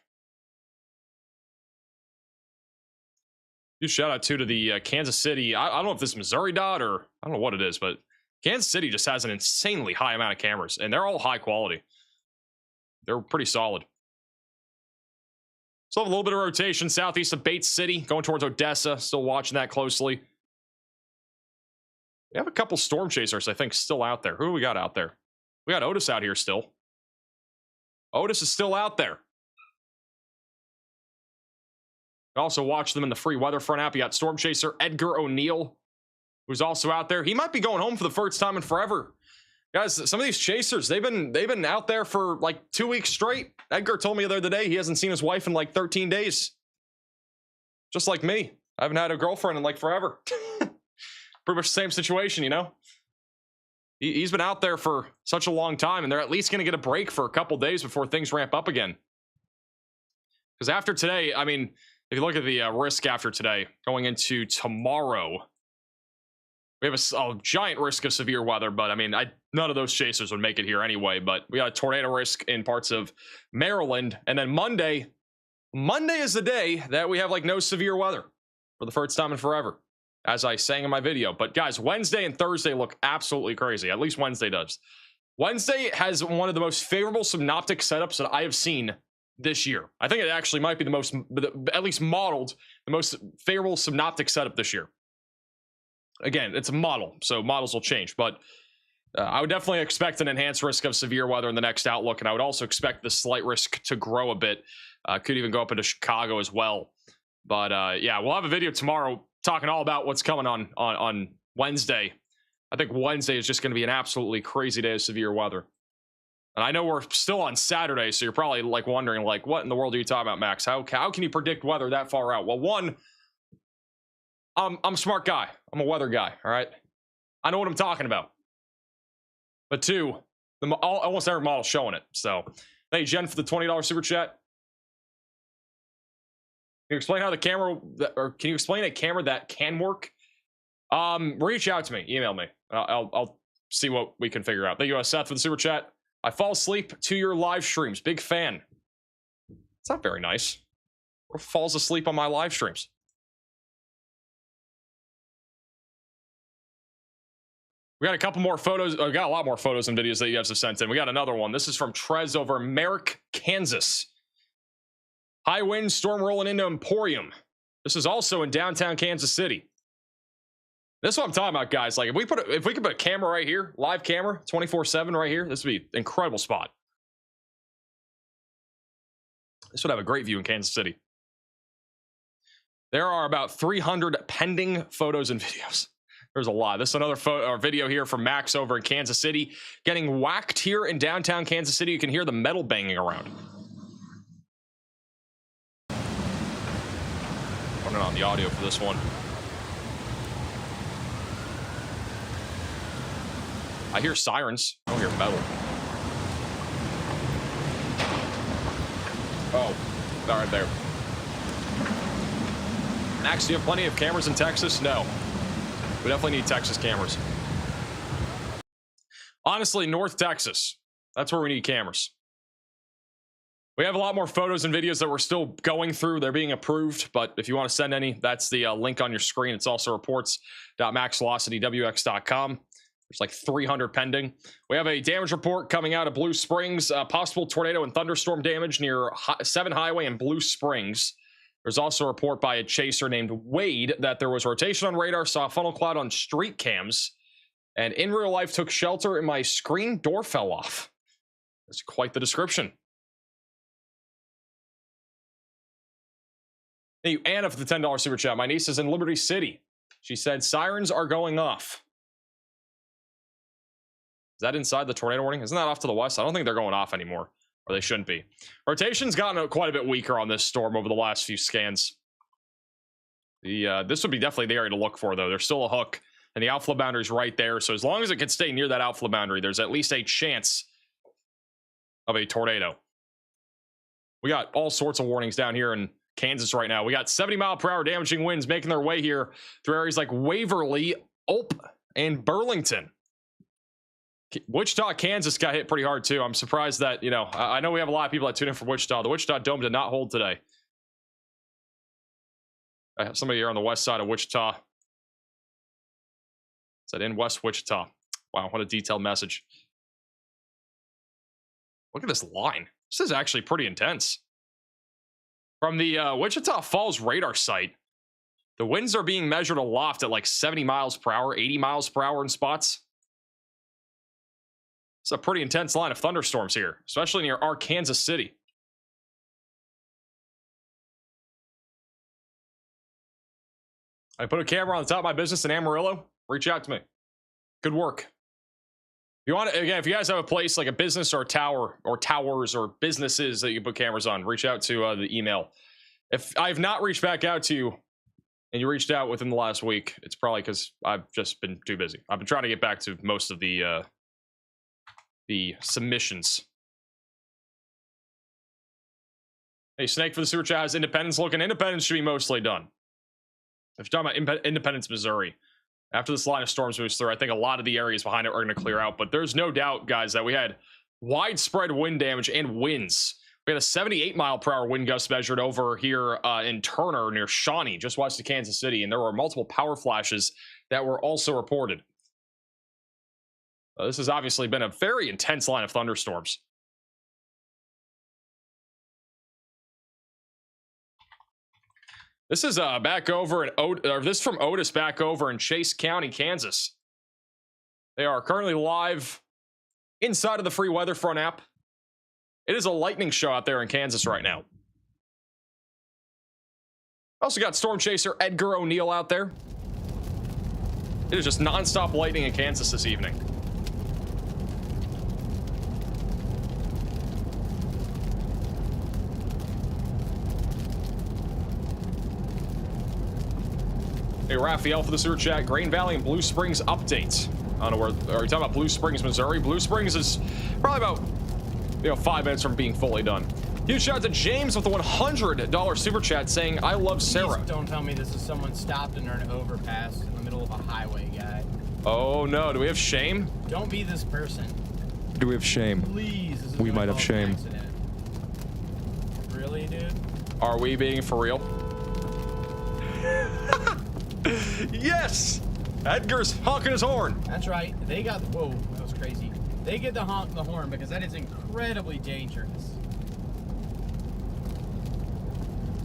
Huge shout out to the Kansas City. I don't know if this is Missouri dot or I don't know what it is, but Kansas City just has an insanely high amount of cameras, and they're all high quality. They're pretty solid. Still have a little bit of rotation southeast of Bates City, going towards Odessa. Still watching that closely. We have a couple storm chasers, I think, still out there. Who do we got out there? We got Otis out here still. Otis is still out there. Also watch them in the free WeatherFront app. You got Storm Chaser Edgar O'Neill, who's also out there. He might be going home for the first time in forever. Guys, some of these chasers, they've been out there for like 2 weeks straight. Edgar told me the other day he hasn't seen his wife in like 13 days. Just like me. I haven't had a girlfriend in like forever. Pretty much the same situation, you know? He's been out there for such a long time, and they're at least going to get a break for a couple days before things ramp up again. Because after today, I mean, if you look at the risk after today, going into tomorrow, we have a giant risk of severe weather, but I mean, none of those chasers would make it here anyway, but we got a tornado risk in parts of Maryland, and then Monday is the day that we have like no severe weather for the first time in forever, as I sang in my video. But guys, Wednesday and Thursday look absolutely crazy. At least Wednesday does. Wednesday has one of the most favorable synoptic setups that I have seen this year. I think it actually might be the most, at least modeled, the most favorable synoptic setup this year. Again, it's a model, so models will change, but I would definitely expect an enhanced risk of severe weather in the next outlook, and I would also expect the slight risk to grow a bit. Could even go up into Chicago as well. But yeah, we'll have a video tomorrow talking all about what's coming on Wednesday. I think Wednesday is just going to be an absolutely crazy day of severe weather. And I know we're still on Saturday, so you're probably like wondering, like, what in the world are you talking about, Max? How can you predict weather that far out? Well, one, I'm a smart guy. I'm a weather guy, all right? I know what I'm talking about. But two, almost every model's showing it. So, thank you, Jen, for the $20 super chat. Can you explain how the camera, or can you explain a camera that can work? Reach out to me, email me. I'll see what we can figure out. Thank you, Seth, for the super chat. I fall asleep to your live streams. Big fan. It's not very nice. Or falls asleep on my live streams. We got a couple more photos. We got a lot more photos and videos that you guys have sent in. We got another one. This is from Trez over in Merrick, Kansas. High wind, storm rolling into Emporium. This is also in downtown Kansas City. This is what I'm talking about, guys. Like, if we could put a camera right here, live camera, 24/7 right here, this would be an incredible spot. This would have a great view in Kansas City. There are about 300 pending photos and videos. There's a lot. This is another photo or video here from Max over in Kansas City. Getting whacked here in downtown Kansas City. You can hear the metal banging around. Running on the audio for this one. I hear sirens. I don't hear metal. Oh, all right there. Max, do you have plenty of cameras in Texas? No. We definitely need Texas cameras. Honestly, North Texas. That's where we need cameras. We have a lot more photos and videos that we're still going through. They're being approved, but if you want to send any, that's the link on your screen. It's also reports.maxvelocitywx.com. There's like 300 pending. We have a damage report coming out of Blue Springs. Possible tornado and thunderstorm damage near 7 Highway in Blue Springs. There's also a report by a chaser named Wade that there was rotation on radar, saw a funnel cloud on street cams, and in real life took shelter and my screen door fell off. That's quite the description. Thank you, Anna, for the $10 super chat. My niece is in Liberty City. She said sirens are going off. Is that inside the tornado warning? Isn't that off to the west? I don't think they're going off anymore, or they shouldn't be. Rotation's gotten quite a bit weaker on this storm over the last few scans. This would be definitely the area to look for, though. There's still a hook, and the outflow boundary's right there. So as long as it can stay near that outflow boundary, there's at least a chance of a tornado. We got all sorts of warnings down here in Kansas right now. We got 70-mile-per-hour damaging winds making their way here through areas like Waverly, Ulp, and Burlington. Wichita, Kansas got hit pretty hard too. I'm surprised that, you know, I know we have a lot of people that tune in from Wichita. The Wichita Dome did not hold today. I have somebody here on the west side of Wichita. Is that in West Wichita? Wow, what a detailed message. Look at this line. This is actually pretty intense. From the Wichita Falls radar site, the winds are being measured aloft at like 70 miles per hour, 80 miles per hour in spots. It's a pretty intense line of thunderstorms here, especially near Arkansas City. I put a camera on the top of my business in Amarillo. Reach out to me. Good work. If you want to, again, if you guys have a place like a business or a tower or towers or businesses that you put cameras on, reach out to the email. If I have not reached back out to you and you reached out within the last week, it's probably because I've just been too busy. I've been trying to get back to most of the submissions. Hey, Snake for the super chat has Independence looking. Independence should be mostly done. If you're talking about Independence, Missouri, after this line of storms moves through, I think a lot of the areas behind it are going to clear out. But there's no doubt, guys, that we had widespread wind damage and winds. We had a 78-mile-per-hour wind gust measured over here in Turner near Shawnee, just west of Kansas City. And there were multiple power flashes that were also reported. This has obviously been a very intense line of thunderstorms. This is back over in this from Otis back over in Chase County, Kansas. They are currently live inside of the free WeatherFront app. It is a lightning show out there in Kansas right now. Also got storm chaser Edgar O'Neill out there. It is just nonstop lightning in Kansas this evening. Hey, Raphael for the super chat. Grain Valley and Blue Springs updates. I don't know where. Are you talking about Blue Springs, Missouri? Blue Springs is probably about 5 minutes from being fully done. Huge shout out to James with the $100 super chat saying, "I love Sarah." Please don't tell me this is someone stopped under an overpass in the middle of a highway, guy. Oh no, do we have shame? Don't be this person. Do we have shame? Please. This is We might have shame. Accident. Really, dude? Are we being for real? Yes! Edgar's honking his horn. That's right. They got. Whoa, that was crazy. They get to honk the horn because that is incredibly dangerous.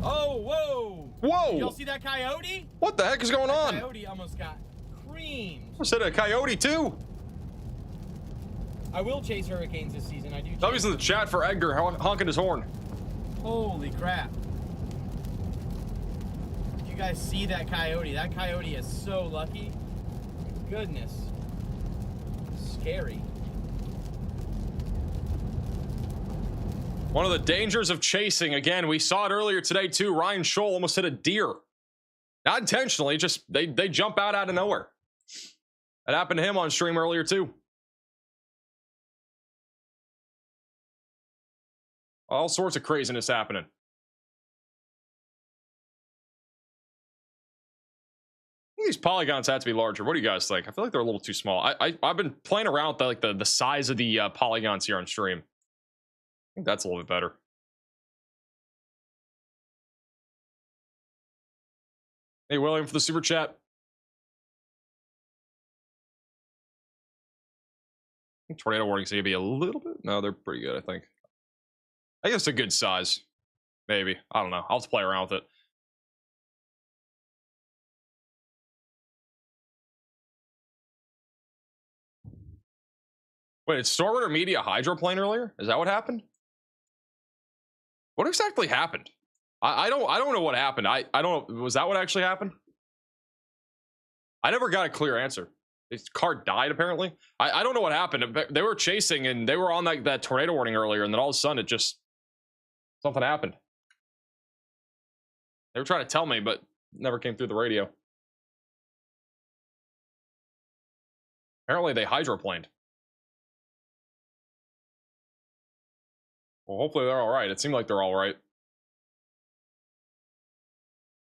Oh, whoa! Whoa! Did y'all see that coyote? What the heck is going on? Coyote almost got creamed. I said a coyote too. I will chase hurricanes this season. I do. Somebody's in the chat for Edgar honking his horn. Holy crap! You guys see that coyote? That coyote is so lucky. Goodness. Scary. One of the dangers of chasing, again, we saw it earlier today too. Ryan Scholl almost hit a deer. Not intentionally, just they jump out of nowhere. That happened to him on stream earlier too. All sorts of craziness happening. These polygons have to be larger. What do you guys think? I feel like they're a little too small. I've been playing around with the size of the polygons here on stream. I think that's a little bit better. Hey, William for the super chat. I think tornado warnings are gonna be a little bit. No, they're pretty good. I think it's a good size. Maybe, I don't know. I'll have to play around with it. Wait, did Stormwater Media hydroplane earlier? Is that what happened? What exactly happened? I don't know what happened. I don't know. Was that what actually happened? I never got a clear answer. His car died apparently. I don't know what happened. They were chasing and they were on that tornado warning earlier, and then all of a sudden it just something happened. They were trying to tell me, but never came through the radio. Apparently they hydroplaned. Well, hopefully they're all right. It seemed like they're all right.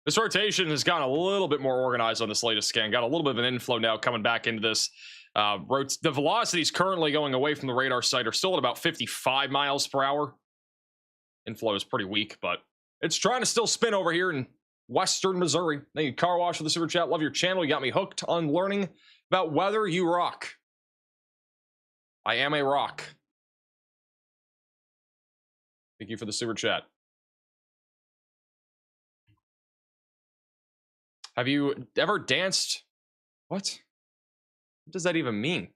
This rotation has gotten a little bit more organized on this latest scan. Got a little bit of an inflow now coming back into this. The velocities currently going away from the radar site are still at about 55 miles per hour. Inflow is pretty weak, but it's trying to still spin over here in Western Missouri. Thank you, Car Wash, for the super chat. Love your channel. You got me hooked on learning about weather. You rock. I am a rock. Thank you for the super chat. Have you ever danced? What? What does that even mean?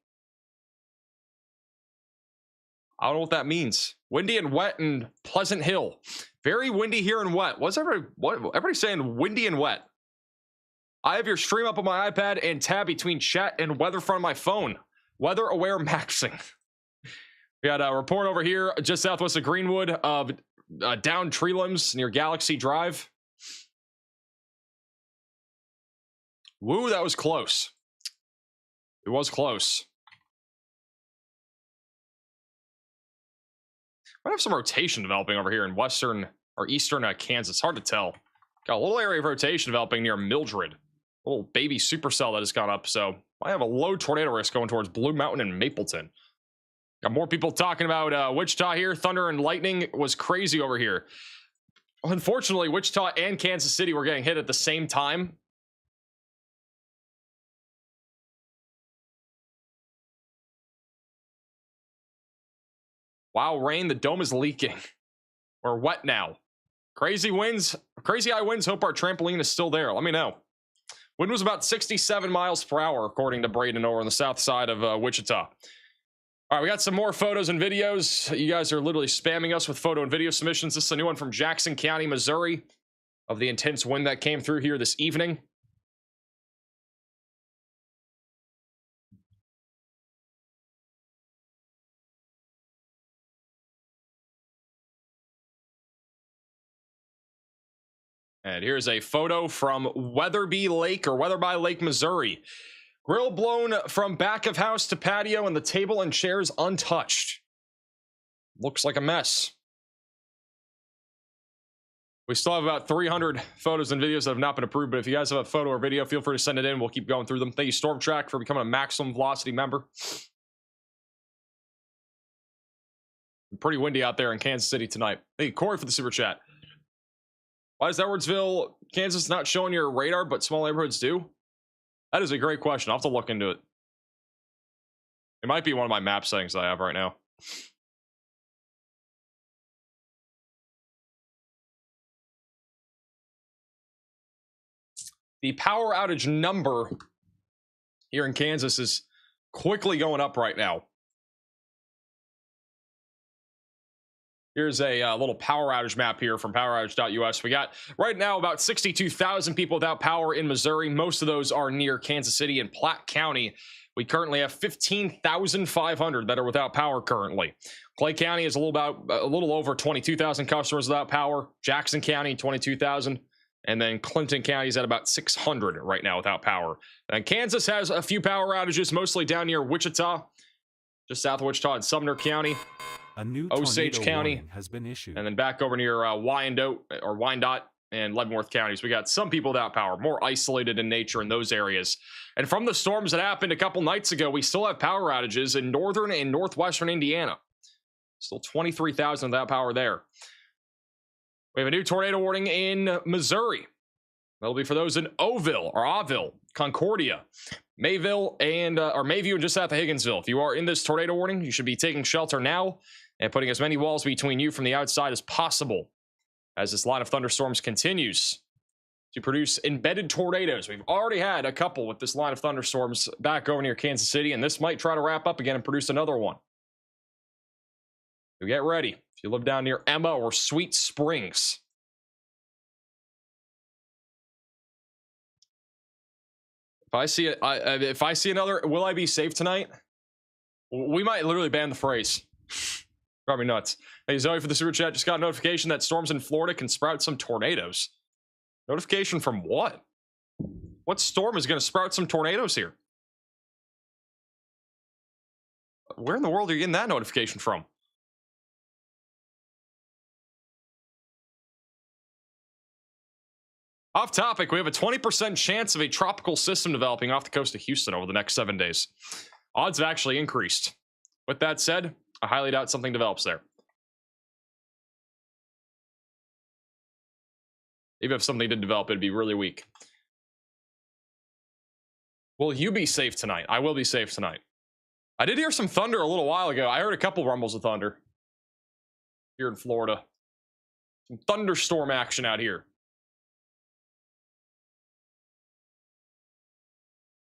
I don't know what that means. Windy and wet in Pleasant Hill. Very windy here and wet. What everybody's saying windy and wet. I have your stream up on my iPad and tab between chat and WeatherFront on my phone. Weather aware maxing. We got a report over here just southwest of Greenwood of downed tree limbs near Galaxy Drive. Woo, that was close. It was close. I have some rotation developing over here in western or eastern Kansas. Hard to tell. Got a little area of rotation developing near Mildred. A little baby supercell that has gone up. So I have a low tornado risk going towards Blue Mountain and Mapleton. Got more people talking about Wichita here. Thunder and lightning was crazy over here. Unfortunately, Wichita and Kansas City were getting hit at the same time. Wow, rain, the dome is leaking. We're wet now. Crazy winds, crazy high winds. Hope our trampoline is still there. Let me know. Wind was about 67 miles per hour, according to Braden over on the south side of Wichita. All right, we got some more photos and videos. You guys are literally spamming us with photo and video submissions. This is a new one from Jackson County, Missouri, of the intense wind that came through here this evening. And here's a photo from Weatherby Lake or Weatherby Lake, Missouri. Grill blown from back of house to patio and the table and chairs untouched. Looks like a mess. We still have about 300 photos and videos that have not been approved, but if you guys have a photo or video, feel free to send it in. We'll keep going through them. Thank you, Storm Track, for becoming a maximum velocity member. Pretty windy out there in Kansas City tonight. Thank you, Corey, for the super chat. Why is Edwardsville, Kansas not showing your radar, but small neighborhoods do? That is a great question. I'll have to look into it. It might be one of my map settings that I have right now. The power outage number here in Kansas is quickly going up right now. Here's a little power outage map here from poweroutage.us. We got right now about 62,000 people without power in Missouri. Most of those are near Kansas City and Platte County. We currently have 15,500 that are without power currently. Clay County is a little over 22,000 customers without power. Jackson County, 22,000. And then Clinton County is at about 600 right now without power. And Kansas has a few power outages, mostly down near Wichita, just south of Wichita in Sumner County. A new Osage County has been issued. And then back over near Wyandotte and Leavenworth counties. We got some people without power, more isolated in nature in those areas. And from the storms that happened a couple nights ago, we still have power outages in northern and northwestern Indiana. Still 23,000 without power there. We have a new tornado warning in Missouri. That'll be for those in Oville, Concordia, Mayville, and Mayview, and just south of Higginsville. If you are in this tornado warning, you should be taking shelter now and putting as many walls between you from the outside as possible as this line of thunderstorms continues to produce embedded tornadoes. We've already had a couple with this line of thunderstorms back over near Kansas City, and this might try to wrap up again and produce another one. So get ready if you live down near Emma or Sweet Springs. If I see another, will I be safe tonight? We might literally ban the phrase. Probably nuts. Hey, Zoe, for the super chat, just got a notification that storms in Florida can sprout some tornadoes. Notification from what? What storm is going to sprout some tornadoes here? Where in the world are you getting that notification from? Off topic, we have a 20% chance of a tropical system developing off the coast of Houston over the next 7 days. Odds have actually increased. With that said, I highly doubt something develops there. Even if something did develop, it'd be really weak. Will you be safe tonight? I will be safe tonight. I did hear some thunder a little while ago. I heard a couple rumbles of thunder here in Florida. Some thunderstorm action out here.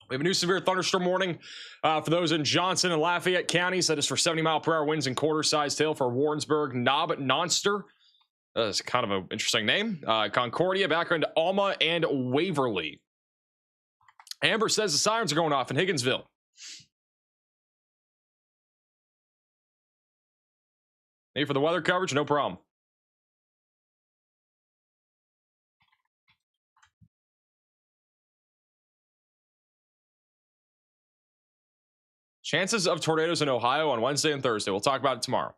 We have a new severe thunderstorm warning for those in Johnson and Lafayette counties. That is for 70-mile-per-hour winds and quarter-sized hail for Warrensburg, Nob, Nonster. That's kind of an interesting name. Concordia, back into Alma and Waverly. Amber says the sirens are going off in Higginsville. Hey, for the weather coverage, no problem. Chances of tornadoes in Ohio on Wednesday and Thursday. We'll talk about it tomorrow.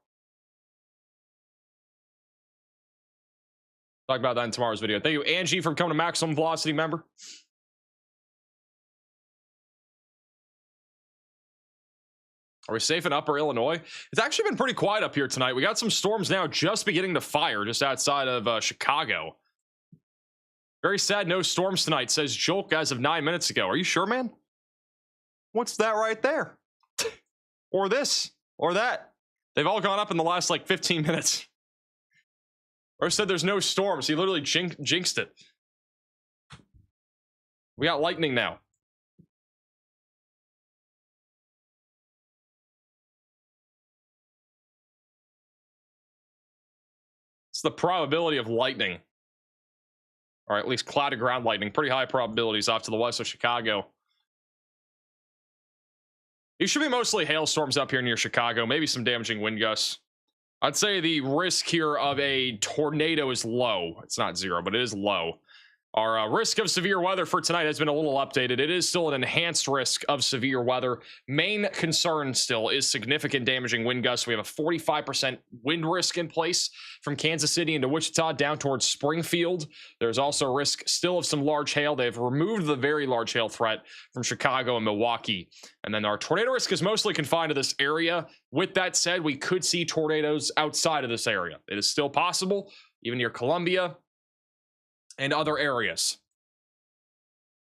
Talk about that in tomorrow's video. Thank you, Angie, for becoming a Maximum Velocity member. Are we safe in Upper Illinois? It's actually been pretty quiet up here tonight. We got some storms now just beginning to fire just outside of Chicago. Very sad, no storms tonight, says Jolk as of 9 minutes ago. Are you sure, man? What's that right there? Or this, or that. They've all gone up in the last, like, 15 minutes. Or said there's no storms. He literally jinxed it. We got lightning now. It's the probability of lightning. Or at least clouded ground lightning. Pretty high probabilities off to the west of Chicago. These should be mostly hailstorms up here near Chicago. Maybe some damaging wind gusts. I'd say the risk here of a tornado is low. It's not zero, but it is low. Our risk of severe weather for tonight has been a little updated. It is still an enhanced risk of severe weather. Main concern still is significant damaging wind gusts. We have a 45% wind risk in place from Kansas City into Wichita down towards Springfield. There's also risk still of some large hail. They've removed the very large hail threat from Chicago and Milwaukee. And then our tornado risk is mostly confined to this area. With that said, we could see tornadoes outside of this area. It is still possible, even near Columbia and other areas.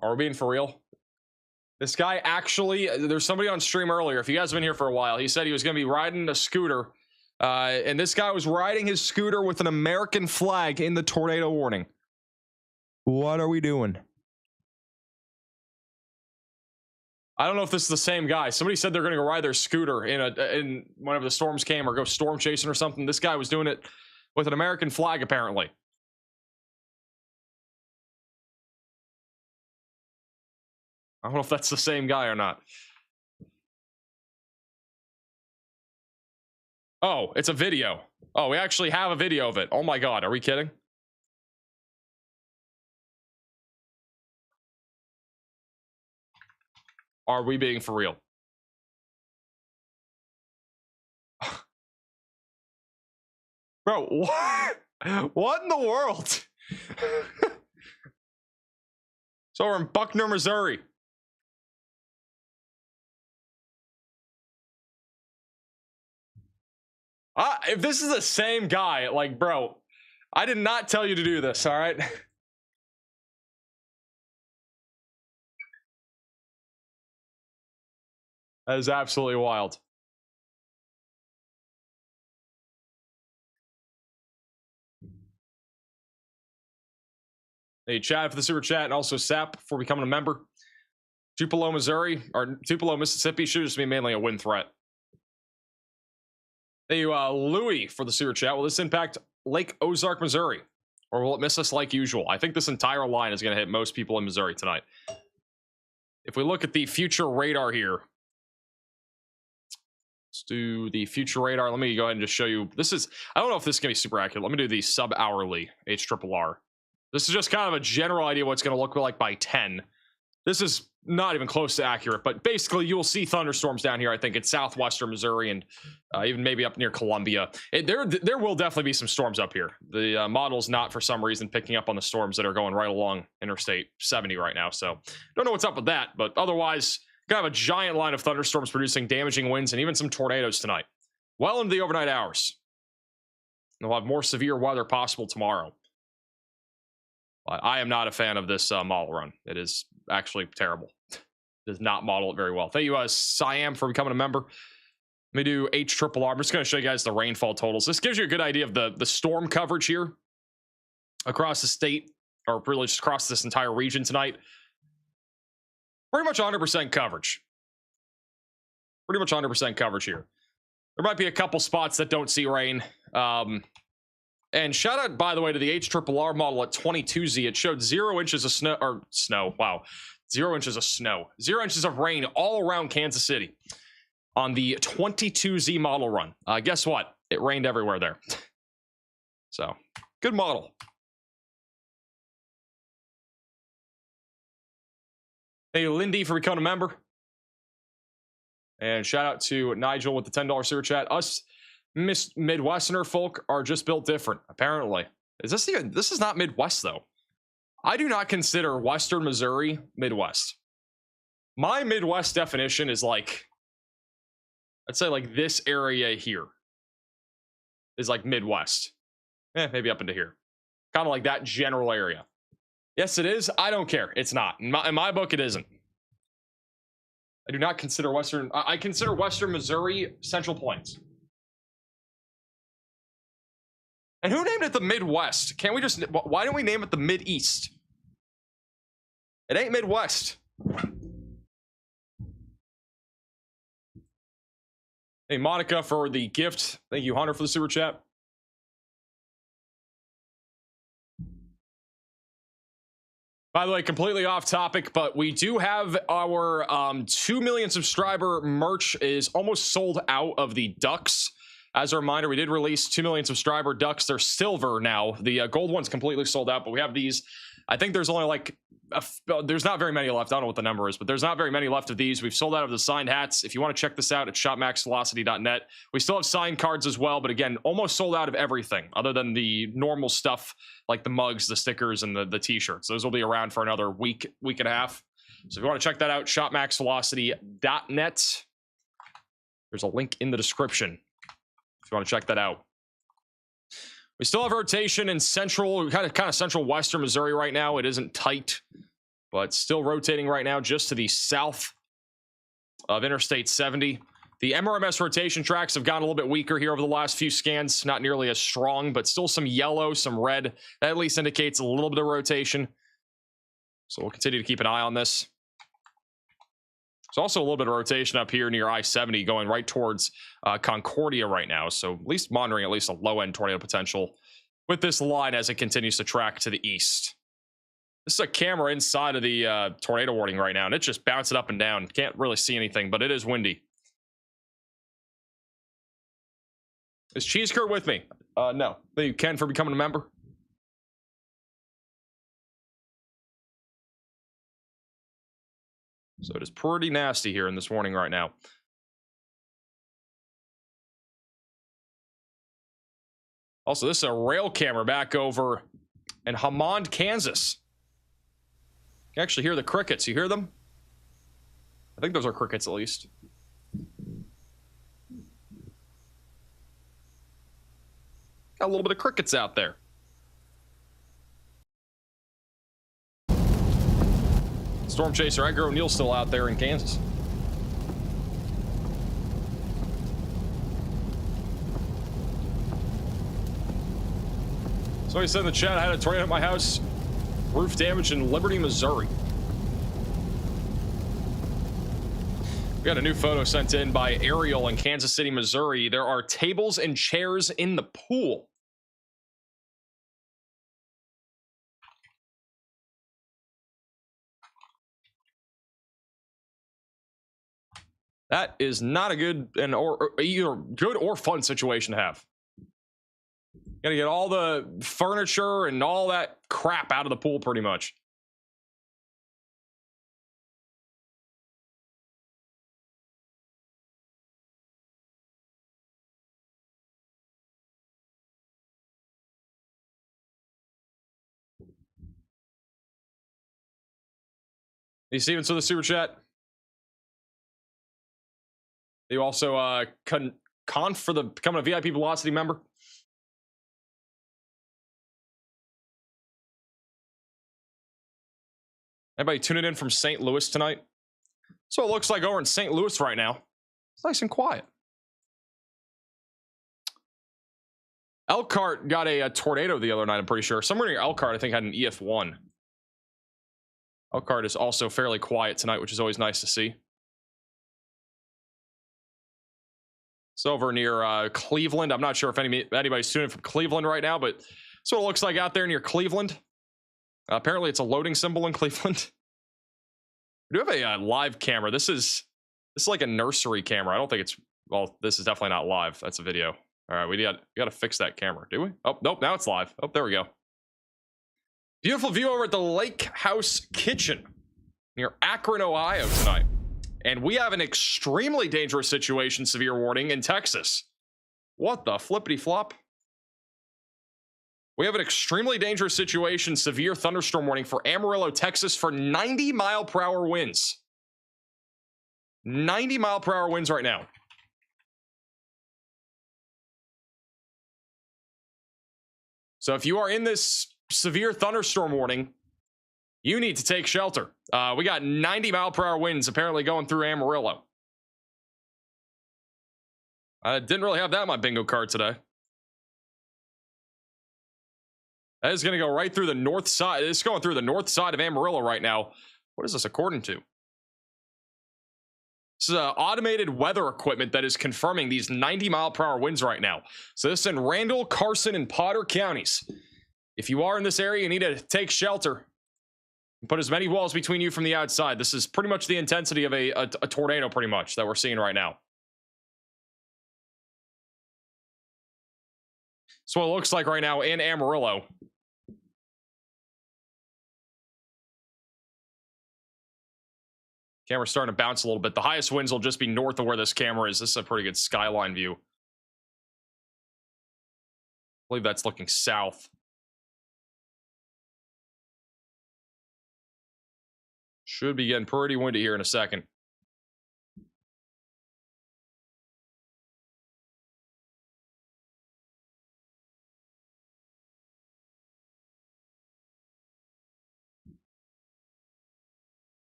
Are we being for real? This guy actually, there's somebody on stream earlier. If you guys have been here for a while, he said he was going to be riding a scooter. And this guy was riding his scooter with an American flag in the tornado warning. What are we doing? I don't know if this is the same guy. Somebody said they're going to go ride their scooter in whenever the storms came or go storm chasing or something. This guy was doing it with an American flag, apparently. I don't know if that's the same guy or not. Oh, it's a video. Oh, we actually have a video of it. Oh my God, are we kidding? Are we being for real? Bro, what? What in the world? So we're in Buckner, Missouri. If this is the same guy, like, bro, I did not tell you to do this, all right? That is absolutely wild. Hey, Chad for the super chat, and also Sap for becoming a member. Tupelo, Missouri, or Tupelo, Mississippi should just be mainly a wind threat. Hey, Louis for the super chat. Will this impact Lake Ozark, Missouri? Or will it miss us like usual? I think this entire line is going to hit most people in Missouri tonight. If we look at the future radar here. Let's do the future radar. Let me go ahead and just show you. This is, I don't know if this is going to be super accurate. Let me do the sub-hourly HRRR. This is just kind of a general idea what it's going to look like by 10. This is not even close to accurate, but basically you will see thunderstorms down here, I think, in southwestern Missouri and even maybe up near Columbia. There will definitely be some storms up here. The model's not, for some reason, picking up on the storms that are going right along Interstate 70 right now, so don't know what's up with that, but otherwise, kind of a giant line of thunderstorms producing damaging winds and even some tornadoes tonight. Well into the overnight hours. And we'll have more severe weather possible tomorrow. But I am not a fan of this model run. It is actually terrible. Does not model it very well. Thank you, Siam, for becoming a member. Let me do HRRR. I'm just going to show you guys the rainfall totals. This gives you a good idea of the storm coverage here across the state, or really just across this entire region tonight. Pretty much 100% coverage. Pretty much 100% coverage here. There might be a couple spots that don't see rain. And shout out, by the way, to the HRRR model at 22Z. It showed 0 inches of snow. Wow. 0 inches of snow. 0 inches of rain all around Kansas City on the 22Z model run. Guess what? It rained everywhere there. So, good model. Hey, Lindy, for becoming a member. And shout out to Nigel with the $10 super chat. Us Midwesterner folk are just built different, apparently. This is not Midwest, though. I do not consider Western Missouri Midwest. My Midwest definition is like, I'd say like this area here is like Midwest. Maybe up into here. Kind of like that general area. Yes, it is. I don't care. It's not. In my book, it isn't. I do not consider Western... I consider Western Missouri Central Plains. And who named it the Midwest? Can't we just... Why don't we name it the Mideast? It ain't Midwest. Hey, Monica, for the gift. Thank you, Hunter, for the super chat. By the way, completely off topic, but we do have our 2 million subscriber merch is almost sold out of the ducks. As a reminder, we did release 2 million subscriber ducks. They're silver now. The gold one's completely sold out, but we have these. I think there's only like, there's not very many left. I don't know what the number is, but there's not very many left of these. We've sold out of the signed hats. If you want to check this out, it's shopmaxvelocity.net. We still have signed cards as well, but again, almost sold out of everything other than the normal stuff like the mugs, the stickers, and the t-shirts. Those will be around for another week and a half. So if you want to check that out, shopmaxvelocity.net. There's a link in the description if you want to check that out. We still have rotation in central, kind of central western Missouri right now. It isn't tight, but still rotating right now just to the south of Interstate 70. The MRMS rotation tracks have gotten a little bit weaker here over the last few scans. Not nearly as strong, but still some yellow, some red. That at least indicates a little bit of rotation. So we'll continue to keep an eye on this. There's also a little bit of rotation up here near I-70 going right towards Concordia right now. So at least monitoring at least a low-end tornado potential with this line as it continues to track to the east. This is a camera inside of the tornado warning right now, and it's just bouncing up and down. Can't really see anything, but it is windy. Is Cheese Curd with me? No. Thank you, Ken, for becoming a member. So it is pretty nasty here in this warning right now. Also, this is a rail camera back over in Hammond, Kansas. You can actually hear the crickets. You hear them? I think those are crickets at least. Got a little bit of crickets out there. Storm Chaser Edgar O'Neill's still out there in Kansas. So he said in the chat, I had a tornado at my house. Roof damage in Liberty, Missouri. We got a new photo sent in by Ariel in Kansas City, Missouri. There are tables and chairs in the pool. That is not a good or either good or fun situation to have. Gotta get all the furniture and all that crap out of the pool pretty much. Hey, Steven, so the super chat. You also conf for the becoming a VIP Velocity member. Anybody tuning in from St. Louis tonight? So it looks like over in St. Louis right now. It's nice and quiet. Elkhart got a tornado the other night, I'm pretty sure. Somewhere near Elkhart, I think, had an EF1. Elkhart is also fairly quiet tonight, which is always nice to see. It's over near Cleveland. I'm not sure if anybody's tuning in from Cleveland right now, but that's what it looks like out there near Cleveland. Apparently, it's a loading symbol in Cleveland. We do have a live camera. This is like a nursery camera. I don't think it's, well, this is definitely not live. That's a video. All right, we got to fix that camera, do we? Oh, nope, now it's live. Oh, there we go. Beautiful view over at the Lake House Kitchen near Akron, Ohio tonight. And we have an extremely dangerous situation, severe warning, in Texas. What the flippity flop? We have an extremely dangerous situation, severe thunderstorm warning for Amarillo, Texas for 90-mile-per-hour winds. 90-mile-per-hour winds right now. So if you are in this severe thunderstorm warning, you need to take shelter. We got 90-mile-per-hour winds apparently going through Amarillo. I didn't really have that on my bingo card today. That is going to go right through the north side. It's going through the north side of Amarillo right now. What is this according to? This is automated weather equipment that is confirming these 90-mile-per-hour winds right now. So this is in Randall, Carson, and Potter counties. If you are in this area, you need to take shelter. Put as many walls between you from the outside. This is pretty much the intensity of a tornado, pretty much, that we're seeing right now. So what it looks like right now in Amarillo. Camera's starting to bounce a little bit. The highest winds will just be north of where this camera is. This is a pretty good skyline view. I believe that's looking south. Should be getting pretty windy here in a second.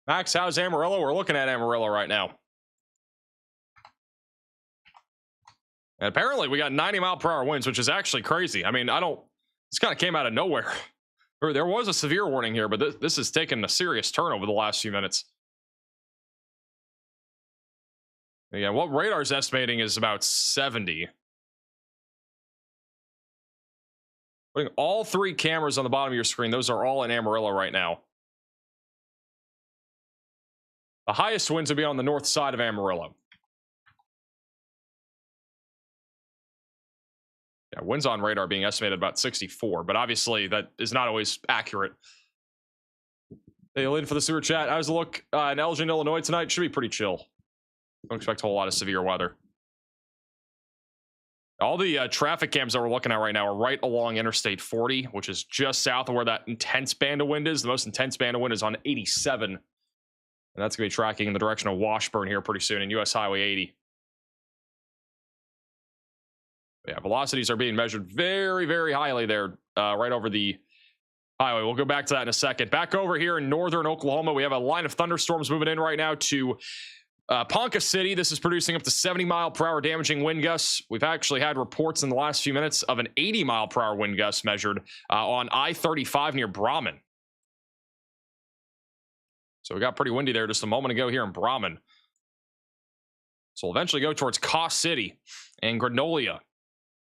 Max, how's Amarillo? We're looking at Amarillo right now. And apparently we got 90-mile-per-hour winds, which is actually crazy. I mean, this kind of came out of nowhere. There was a severe warning here, but this has taken a serious turn over the last few minutes. Yeah, what radar's estimating is about 70. Putting all three cameras on the bottom of your screen, those are all in Amarillo right now. The highest winds will be on the north side of Amarillo. Yeah, winds on radar being estimated about 64, but obviously that is not always accurate. Hey, Lynn for the super chat. How's the look in Elgin, Illinois tonight? Should be pretty chill. Don't expect a whole lot of severe weather. All the traffic cams that we're looking at right now are right along Interstate 40, which is just south of where that intense band of wind is. The most intense band of wind is on 87. And that's going to be tracking in the direction of Washburn here pretty soon in US Highway 80. Yeah, velocities are being measured very, very highly there, right over the highway. We'll go back to that in a second. Back over here in northern Oklahoma, we have a line of thunderstorms moving in right now to Ponca City. This is producing up to 70-mile-per-hour damaging wind gusts. We've actually had reports in the last few minutes of an 80-mile-per-hour wind gust measured on I-35 near Brahman. So we got pretty windy there just a moment ago here in Brahman. So we'll eventually go towards Caw City and Granolia.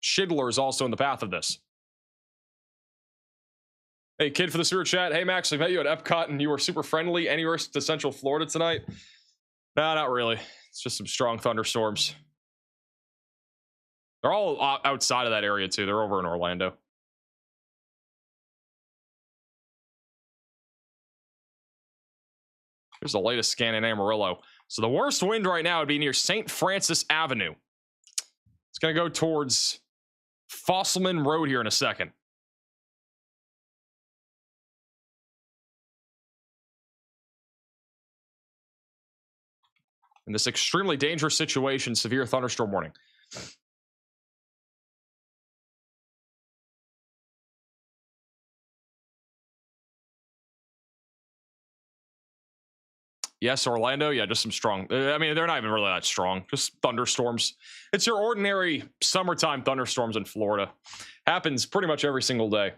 Shidler is also in the path of this. Hey, kid for the super chat. Hey, Max, I met you at Epcot and you were super friendly. Any risk to Central Florida tonight? No, not really. It's just some strong thunderstorms. They're all outside of that area, too. They're over in Orlando. Here's the latest scan in Amarillo. So the worst wind right now would be near St. Francis Avenue. It's going to go towards Fosselman Road here in a second. In this extremely dangerous situation, severe thunderstorm warning. Yes, Orlando. Yeah, just some strong. I mean, they're not even really that strong. Just thunderstorms. It's your ordinary summertime thunderstorms in Florida. Happens pretty much every single day.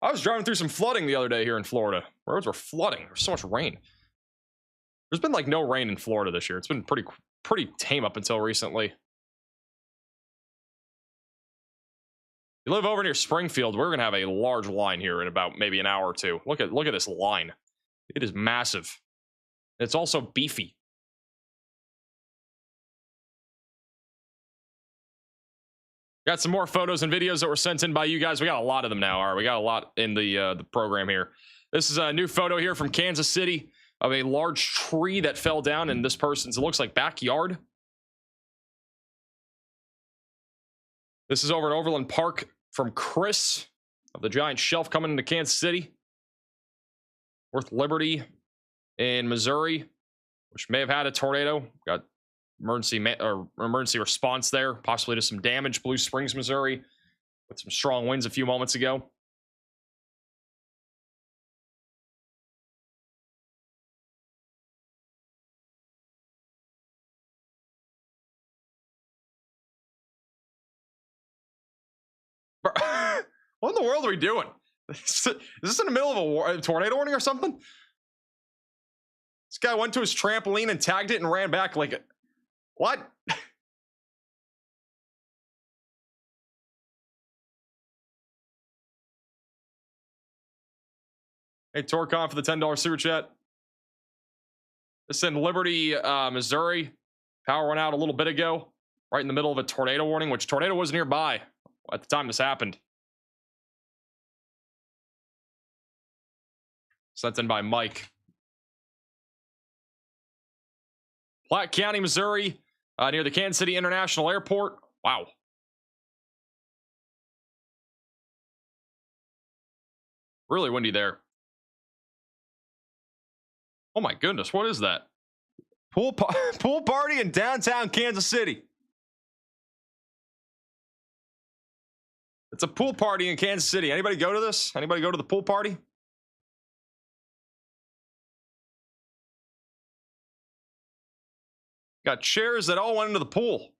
I was driving through some flooding the other day here in Florida. Roads were flooding. There's so much rain. There's been like no rain in Florida this year. It's been pretty tame up until recently. You live over near Springfield, we're gonna have a large line here in about maybe an hour or two. Look at this line. It is massive. It's also beefy. Got some more photos and videos that were sent in by you guys. We got a lot of them now. All right, we got a lot in the program here. This is a new photo here from Kansas City of a large tree that fell down in this person's, it looks like, backyard. This is over at Overland Park from Chris of the giant shelf coming into Kansas City. Worth Liberty in Missouri, which may have had a tornado. Got emergency response there, possibly to some damage. Blue Springs, Missouri, with some strong winds a few moments ago. What in the world are we doing? Is this in the middle of a tornado warning or something? This guy went to his trampoline and tagged it and ran back like it. What? Hey, Torcon for the $10 super chat. This is in Liberty, Missouri. Power went out a little bit ago, right in the middle of a tornado warning, which tornado was nearby at the time this happened. Sent in by Mike. Platte County, Missouri, near the Kansas City International Airport. Wow. Really windy there. Oh my goodness, what is that? Pool party in downtown Kansas City. It's a pool party in Kansas City. Anybody go to this? Anybody go to the pool party? Got chairs that all went into the pool.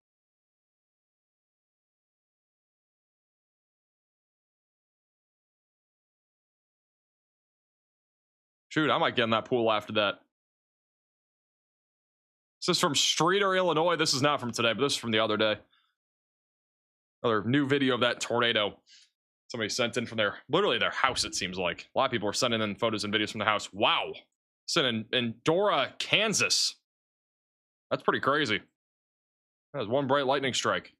Shoot, I might get in that pool after that. This is from Streeter, Illinois. This is not from today, but this is from the other day. Another new video of that tornado. Somebody sent in from literally their house, it seems like. A lot of people are sending in photos and videos from the house. Wow. It's in Dora, Kansas. That's pretty crazy. That was one bright lightning strike.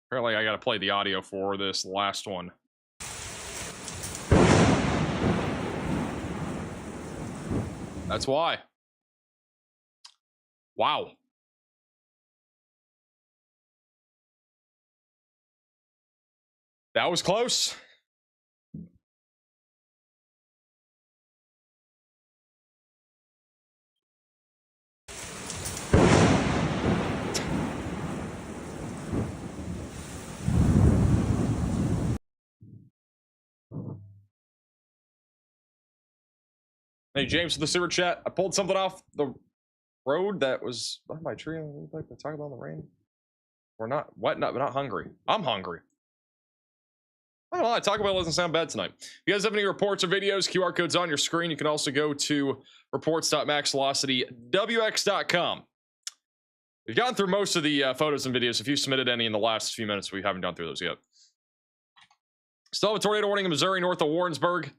Apparently, I got to play the audio for this last one. That's why. Wow. That was close. Hey, James, for the super chat. I pulled something off the road that was on my tree. Would like to talk about the rain? We're not. What? Not hungry. I'm hungry. I don't know. Taco Bell doesn't sound bad tonight. If you guys have any reports or videos, QR code's on your screen. You can also go to reports.maxvelocitywx.com. We've gotten through most of the photos and videos. If you submitted any in the last few minutes, we haven't gone through those yet. Still have a tornado warning in Missouri, north of Warrensburg. It's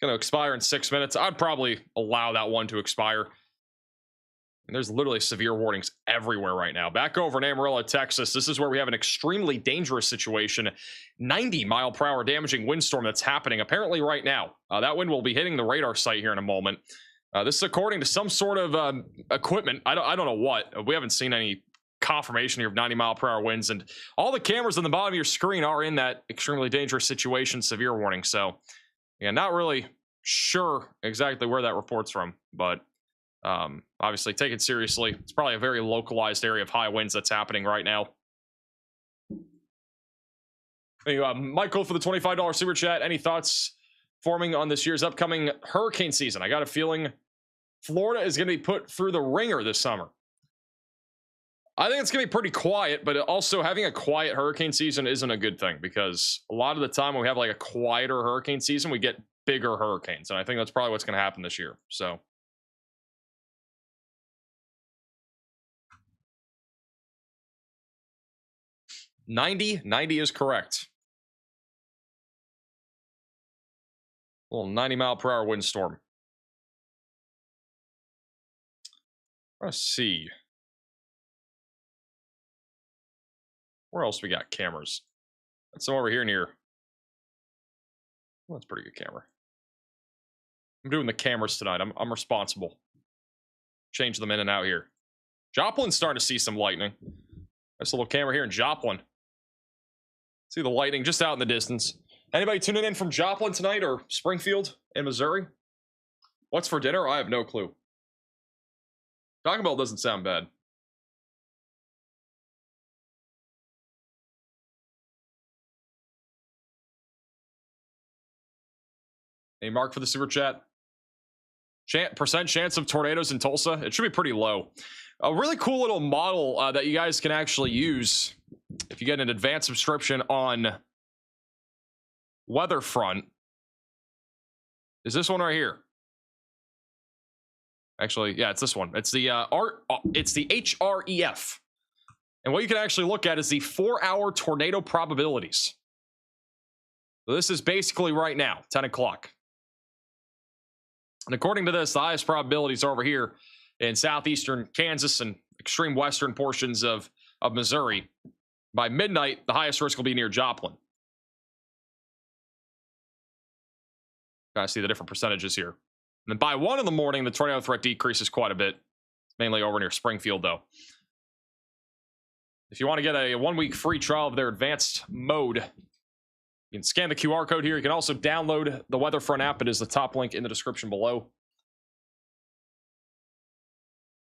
going to expire in 6 minutes. I'd probably allow that one to expire. And there's literally severe warnings everywhere right now. Back over in Amarillo, Texas. This is where we have an extremely dangerous situation. 90-mile-per-hour damaging windstorm that's happening apparently right now. That wind will be hitting the radar site here in a moment. This is according to some sort of equipment. I don't know what. We haven't seen any confirmation here of 90-mile-per-hour winds. And all the cameras on the bottom of your screen are in that extremely dangerous situation, severe warning. So, yeah, not really sure exactly where that report's from, but obviously take it seriously. It's probably a very localized area of high winds that's happening right now. Hey, Michael for the $25 super chat. Any thoughts forming on this year's upcoming hurricane season. I got a feeling Florida is going to be put through the ringer this summer. I think it's going to be pretty quiet, but also having a quiet hurricane season isn't a good thing, because a lot of the time when we have like a quieter hurricane season, we get bigger hurricanes. And I think that's probably what's going to happen this year. So. "90 is correct. A little 90-mile-per-hour windstorm. Let's see. Where else we got cameras? That's some over here near. Well, that's a pretty good camera. I'm doing the cameras tonight. I'm responsible. Change them in and out here. Joplin's starting to see some lightning. Nice little camera here in Joplin. See the lightning just out in the distance. Anybody tuning in from Joplin tonight, or Springfield in Missouri? What's for dinner? I have no clue. Taco Bell doesn't sound bad. Any mark for the super chat? Percent chance of tornadoes in Tulsa? It should be pretty low. A really cool little model that you guys can actually use if you get an advanced subscription on WeatherFront is this one right here. Actually, yeah, it's this one. It's the it's the HREF. And what you can actually look at is the 4-hour tornado probabilities. So this is basically right now, 10 o'clock. And according to this, the highest probabilities are over here in southeastern Kansas and extreme western portions of Missouri. By midnight, the highest risk will be near Joplin. Gotta see the different percentages here. And then by 1 in the morning, the tornado threat decreases quite a bit. Mainly over near Springfield, though. If you want to get a 1-week free trial of their advanced mode, you can scan the QR code here. You can also download the WeatherFront app. It is the top link in the description below.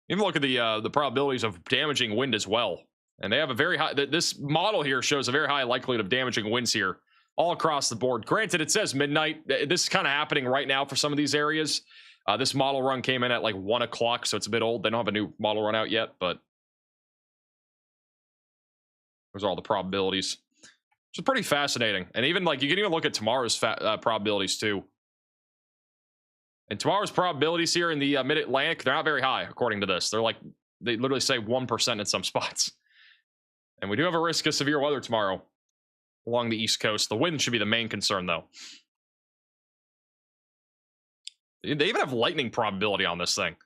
Even look at the probabilities of damaging wind as well. And they have a very high, this model here shows a very high likelihood of damaging winds here all across the board. Granted, it says midnight. This is kind of happening right now for some of these areas. This model run came in at like 1 o'clock, so it's a bit old. They don't have a new model run out yet, but those are all the probabilities. Which is pretty fascinating. And even like, you can even look at tomorrow's probabilities too. And tomorrow's probabilities here in the mid-Atlantic, they're not very high, according to this. They're like, they literally say 1% in some spots. And we do have a risk of severe weather tomorrow along the East Coast. The wind should be the main concern, though. They even have lightning probability on this thing.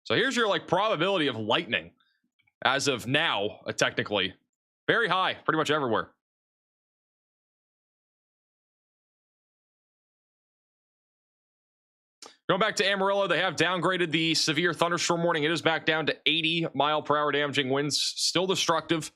So here's your like probability of lightning as of now, technically. Very high, pretty much everywhere. Going back to Amarillo, they have downgraded the severe thunderstorm warning. It is back down to 80-mile-per-hour damaging winds. Still destructive.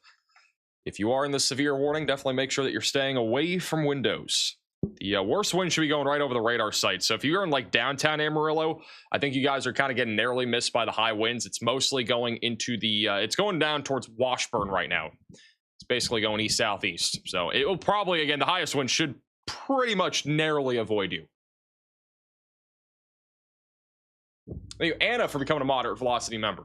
If you are in the severe warning, definitely make sure that you're staying away from windows. The worst wind should be going right over the radar site. So if you're in like downtown Amarillo, I think you guys are kind of getting narrowly missed by the high winds. It's mostly going into the, it's going down towards Washburn right now. It's basically going east-southeast. So it will probably, again, the highest wind should pretty much narrowly avoid you. Thank you, Anna, for becoming a moderate velocity member.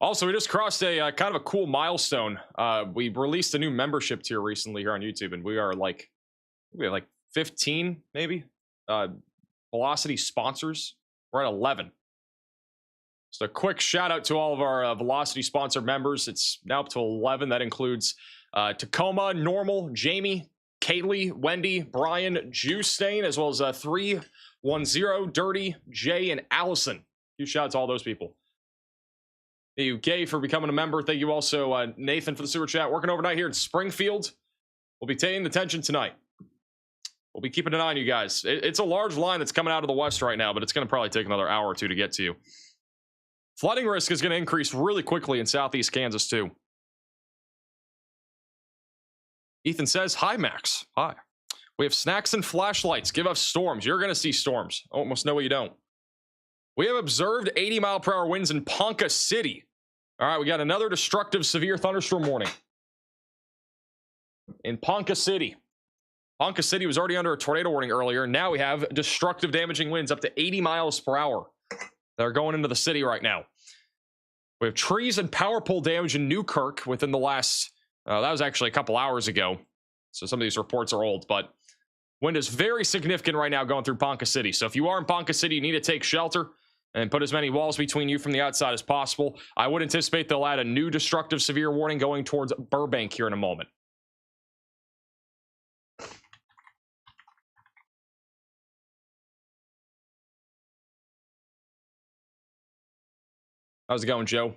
Also, we just crossed a kind of a cool milestone. We released a new membership tier recently here on YouTube, and we have like 15 maybe velocity sponsors. We're at 11. So a quick shout out to all of our velocity sponsor members. It's now up to 11. That includes Tacoma, Normal, Jamie, Kaylee, Wendy, Brian, Juice Stain, as well as 310, Dirty, Jay, and Allison. Huge shout out to all those people. Thank you, Kay, for becoming a member. Thank you also, Nathan, for the super chat. Working overnight here in Springfield. We'll be paying attention tonight. We'll be keeping an eye on you guys. It's a large line that's coming out of the west right now, but it's going to probably take another hour or two to get to you. Flooding risk is going to increase really quickly in southeast Kansas, too. Ethan says, hi, Max. Hi. We have snacks and flashlights. Give us storms. You're going to see storms. Almost no way you don't. We have observed 80-mile-per-hour winds in Ponca City. All right, we got another destructive severe thunderstorm warning in Ponca City. Ponca City was already under a tornado warning earlier. Now we have destructive damaging winds up to 80 miles per hour that are going into the city right now. We have trees and power pole damage in Newkirk within the last, that was actually a couple hours ago. So some of these reports are old, but wind is very significant right now going through Ponca City. So if you are in Ponca City, you need to take shelter and put as many walls between you from the outside as possible. I would anticipate they'll add a new destructive severe warning going towards Burbank here in a moment. How's it going, Joe?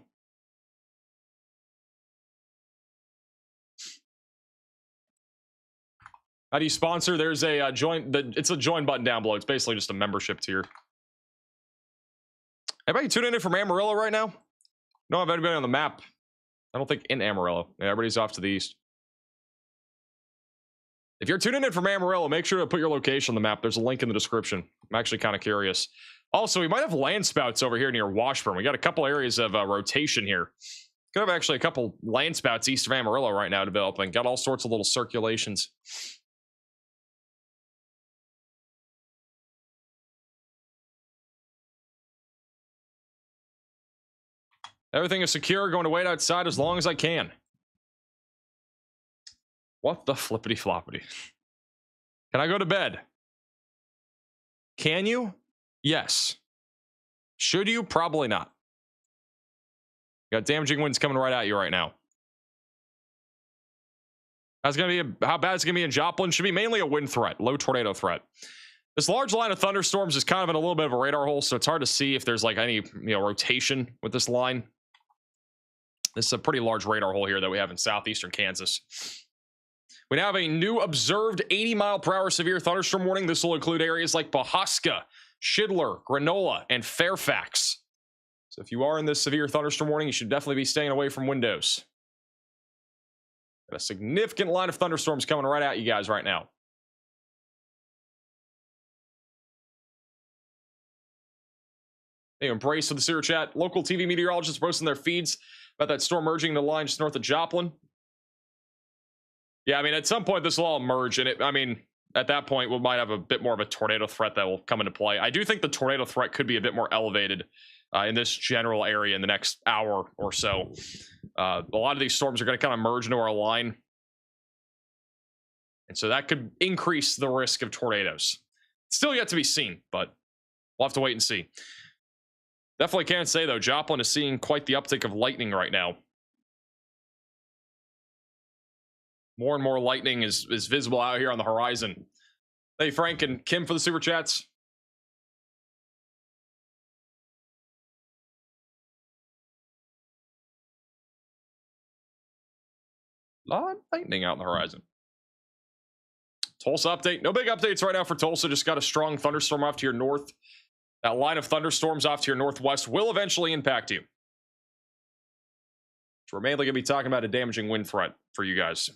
How do you sponsor? There's a join. It's a join button down below. It's basically just a membership tier. Anybody tuning in from Amarillo right now? Don't have anybody on the map. I don't think in Amarillo. Yeah, everybody's off to the east. If you're tuning in from Amarillo, make sure to put your location on the map. There's a link in the description. I'm actually kind of curious. Also, we might have land spouts over here near Washburn. We got a couple areas of rotation here. Could have actually a couple land spouts east of Amarillo right now developing. Got all sorts of little circulations. Everything is secure. Going to wait outside as long as I can. What the flippity floppity? Can I go to bed? Can you? Yes. Should you? Probably not. You got damaging winds coming right at you right now. How bad is it gonna be in Joplin? Should be mainly a wind threat, low tornado threat. This large line of thunderstorms is kind of in a little bit of a radar hole, so it's hard to see if there's like any rotation with this line. This is a pretty large radar hole here that we have in southeastern Kansas. We now have a new observed 80-mile-per-hour severe thunderstorm warning. This will include areas like Pawhuska, Shidler, Granola, and Fairfax. So if you are in this severe thunderstorm warning, you should definitely be staying away from windows. Got a significant line of thunderstorms coming right at you guys right now. Hey, Embrace with the sewer chat. Local TV meteorologists posting their feeds about that storm merging the line just north of Joplin. Yeah, I mean, at some point this will all merge, and at that point we might have a bit more of a tornado threat that will come into play. I do think the tornado threat could be a bit more elevated in this general area in the next hour or so. A lot of these storms are going to kind of merge into our line, and so that could increase the risk of tornadoes. Still yet to be seen, but we'll have to wait and see. Definitely can't say, though, Joplin is seeing quite the uptick of lightning right now. More and more lightning is visible out here on the horizon. Hey, Frank and Kim for the super chats. A lot of lightning out on the horizon. Tulsa update. No big updates right now for Tulsa. Just got a strong thunderstorm off to your north. That line of thunderstorms off to your northwest will eventually impact you. So we're mainly going to be talking about a damaging wind threat for you guys.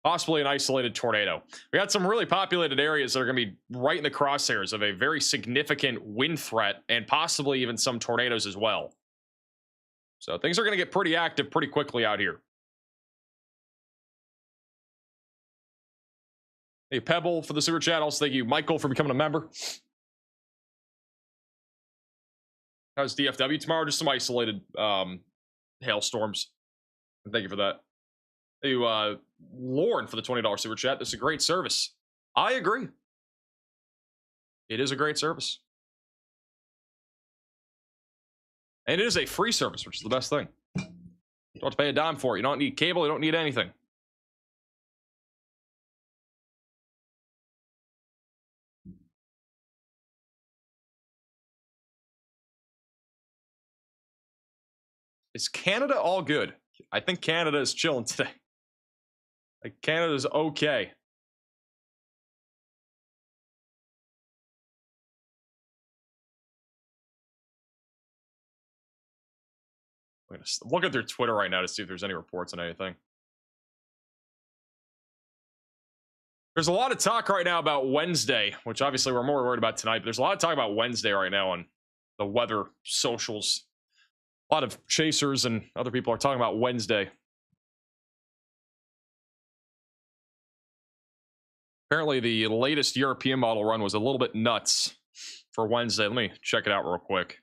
Possibly an isolated tornado. We got some really populated areas that are going to be right in the crosshairs of a very significant wind threat and possibly even some tornadoes as well. So things are going to get pretty active pretty quickly out here. Hey, Pebble for the super chat. Also, thank you, Michael, for becoming a member. How's DFW tomorrow? Just some isolated hailstorms. Thank you for that. Hey, Lauren for the $20 super chat. This is a great service. I agree. It is a great service. And it is a free service, which is the best thing. You don't have to pay a dime for it. You don't need cable. You don't need anything. Is Canada all good? I think Canada is chilling today. Like, Canada's okay. I'm gonna look at their Twitter right now to see if there's any reports on anything. There's a lot of talk right now about Wednesday, which obviously we're more worried about tonight, but there's a lot of talk about Wednesday right now on the weather socials. A lot of chasers and other people are talking about Wednesday. Apparently, the latest European model run was a little bit nuts for Wednesday. Let me check it out real quick.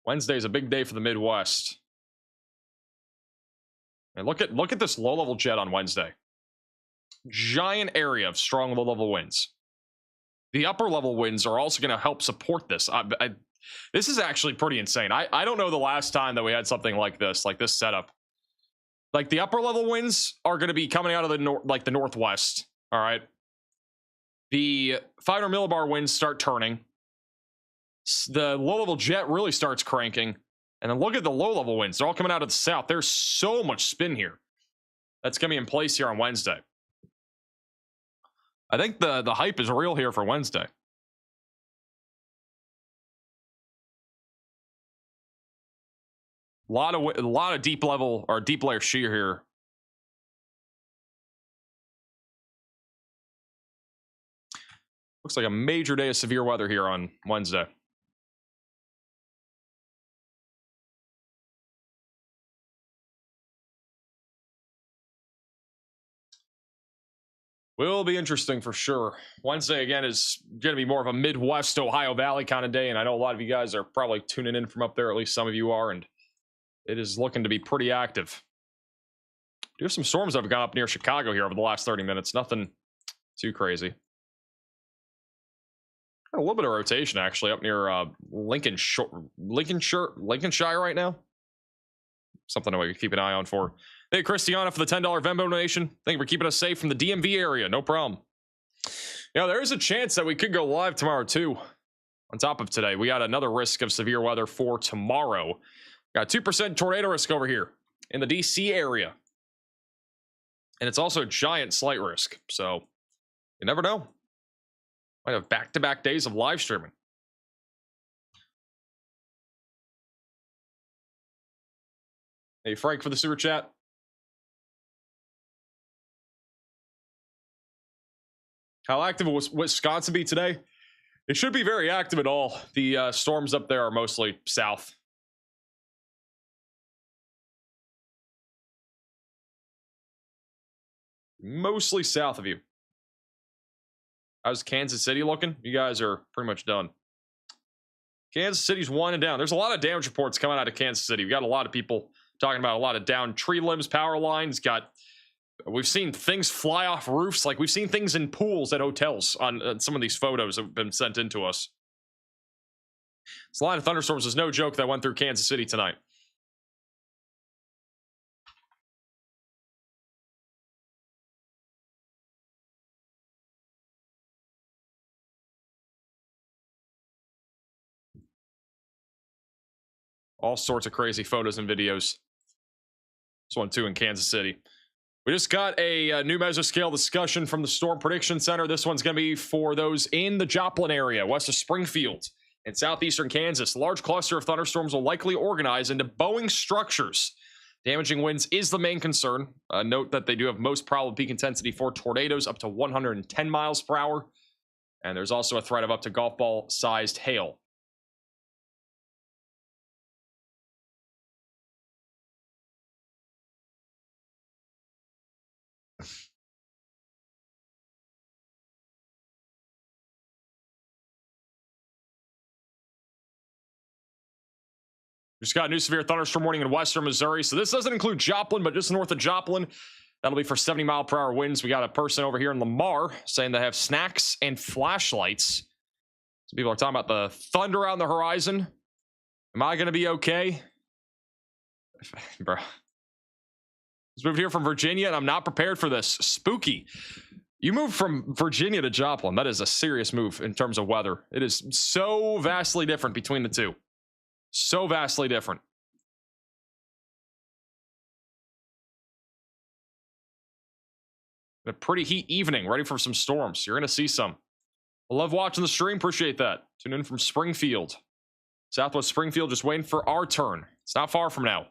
Wednesday is a big day for the Midwest. And look at this low-level jet on Wednesday. Giant area of strong low-level winds. The upper-level winds are also going to help support this. This is actually pretty insane. I don't know the last time that we had something like this setup. Like, the upper-level winds are going to be coming out of the northwest. All right. The 500 millibar winds start turning. The low-level jet really starts cranking. And then look at the low-level winds. They're all coming out of the south. There's so much spin here. That's going to be in place here on Wednesday. I think the hype is real here for Wednesday. A lot of deep level or deep layer shear here. Looks like a major day of severe weather here on Wednesday. Will be interesting for sure. Wednesday, again, is going to be more of a Midwest Ohio Valley kind of day, and I know a lot of you guys are probably tuning in from up there, at least some of you are, and it is looking to be pretty active. There's some storms that have gone up near Chicago here over the last 30 minutes. Nothing too crazy. Got a little bit of rotation, actually, up near Lincolnshire right now. Something that we could keep an eye on for. Hey, Christiana, for the $10 Venmo donation. Thank you for keeping us safe from the DMV area. No problem. Yeah, there is a chance that we could go live tomorrow, too. On top of today, we got another risk of severe weather for tomorrow. Got 2% tornado risk over here in the DC area. And it's also a giant slight risk. So, you never know. Might have back-to-back days of live streaming. Hey, Frank, for the super chat. How active will Wisconsin be today? It should be very active at all. The storms up there are mostly south. Mostly south of you. How's Kansas City looking? You guys are pretty much done. Kansas City's winding down. There's a lot of damage reports coming out of Kansas City. We got a lot of people talking about a lot of down tree limbs, power lines. We've seen things fly off roofs. Like, we've seen things in pools at hotels on some of these photos that have been sent in to us. This line of thunderstorms is no joke that went through Kansas City tonight. All sorts of crazy photos and videos. This one, too, in Kansas City. We just got a new mesoscale discussion from the Storm Prediction Center. This one's going to be for those in the Joplin area, west of Springfield and southeastern Kansas. A large cluster of thunderstorms will likely organize into bowing structures. Damaging winds is the main concern. Note that they do have most probable peak intensity for tornadoes up to 110 miles per hour. And there's also a threat of up to golf ball-sized hail. Just got a new severe thunderstorm warning in western Missouri. So this doesn't include Joplin, but just north of Joplin. That'll be for 70-mile-per-hour winds. We got a person over here in Lamar saying they have snacks and flashlights. So people are talking about the thunder on the horizon. Am I going to be okay? Bro. Just moved here from Virginia, and I'm not prepared for this. Spooky. You moved from Virginia to Joplin. That is a serious move in terms of weather. It is so vastly different between the two. So vastly different. A pretty heat evening, ready for some storms. You're going to see some. I love watching the stream. Appreciate that. Tune in from Springfield. Southwest Springfield, just waiting for our turn. It's not far from now.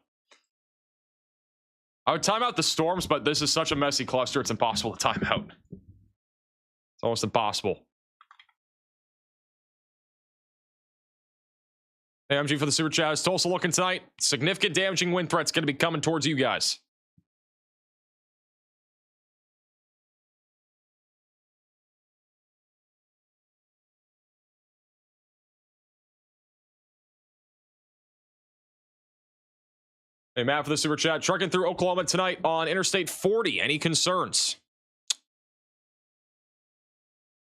I would time out the storms, but this is such a messy cluster, it's impossible to time out. It's almost impossible. AMG for the super chat. Is Tulsa looking tonight? Significant damaging wind threats going to be coming towards you guys. Hey, Matt for the super chat. Trucking through Oklahoma tonight on Interstate 40. Any concerns?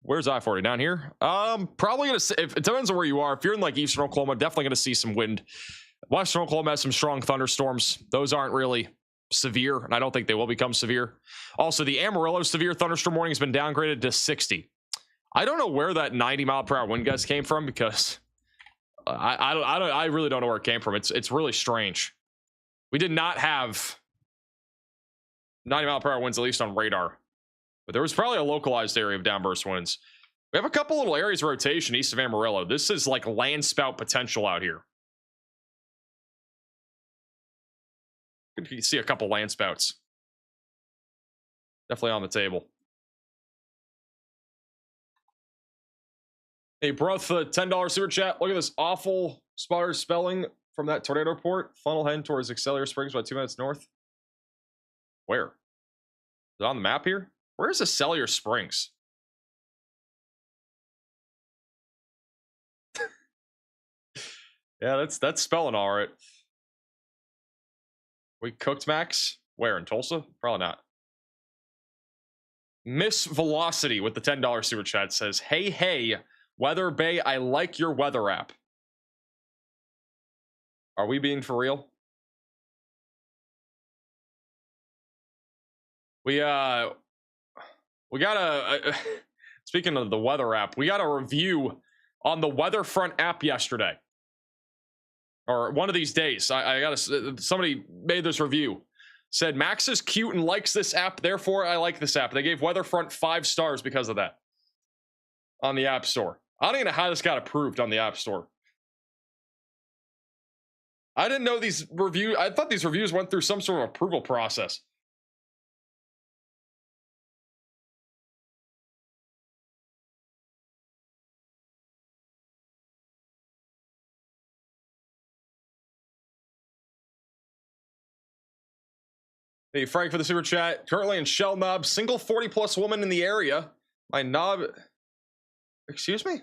Where's I-40? Down here? Probably gonna. It depends on where you are. If you're in like eastern Oklahoma, definitely gonna see some wind. Western Oklahoma has some strong thunderstorms. Those aren't really severe, and I don't think they will become severe. Also, the Amarillo severe thunderstorm warning has been downgraded to 60. I don't know where that 90-mile-per-hour wind gust came from because I really don't know where it came from. It's really strange. We did not have 90-mile-per-hour winds, at least on radar. But there was probably a localized area of downburst winds. We have a couple little areas of rotation east of Amarillo. This is like land spout potential out here. You can see a couple land spouts. Definitely on the table. Hey, bro, for the $10 super chat. Look at this awful spotter spelling from that tornado report. Funnel head towards Excelsior Springs, about 2 minutes north. Where? Is it on the map here? Where's Excelsior Springs? Yeah, that's spelling all right. We cooked Max? Where, in Tulsa? Probably not. Miss Velocity with the $10 super chat says, hey, Weather Bay, I like your weather app. Are we being for real? We got a speaking of the weather app, we got a review on the WeatherFront app yesterday. Or one of these days. Somebody made this review. Said Max is cute and likes this app, therefore I like this app. They gave WeatherFront 5 stars because of that. On the App Store. I don't even know how this got approved on the App Store. I didn't know these reviews. I thought these reviews went through some sort of approval process. Hey, Frank for the super chat. Currently in Shell Knob, single 40-plus woman in the area. My knob... Excuse me?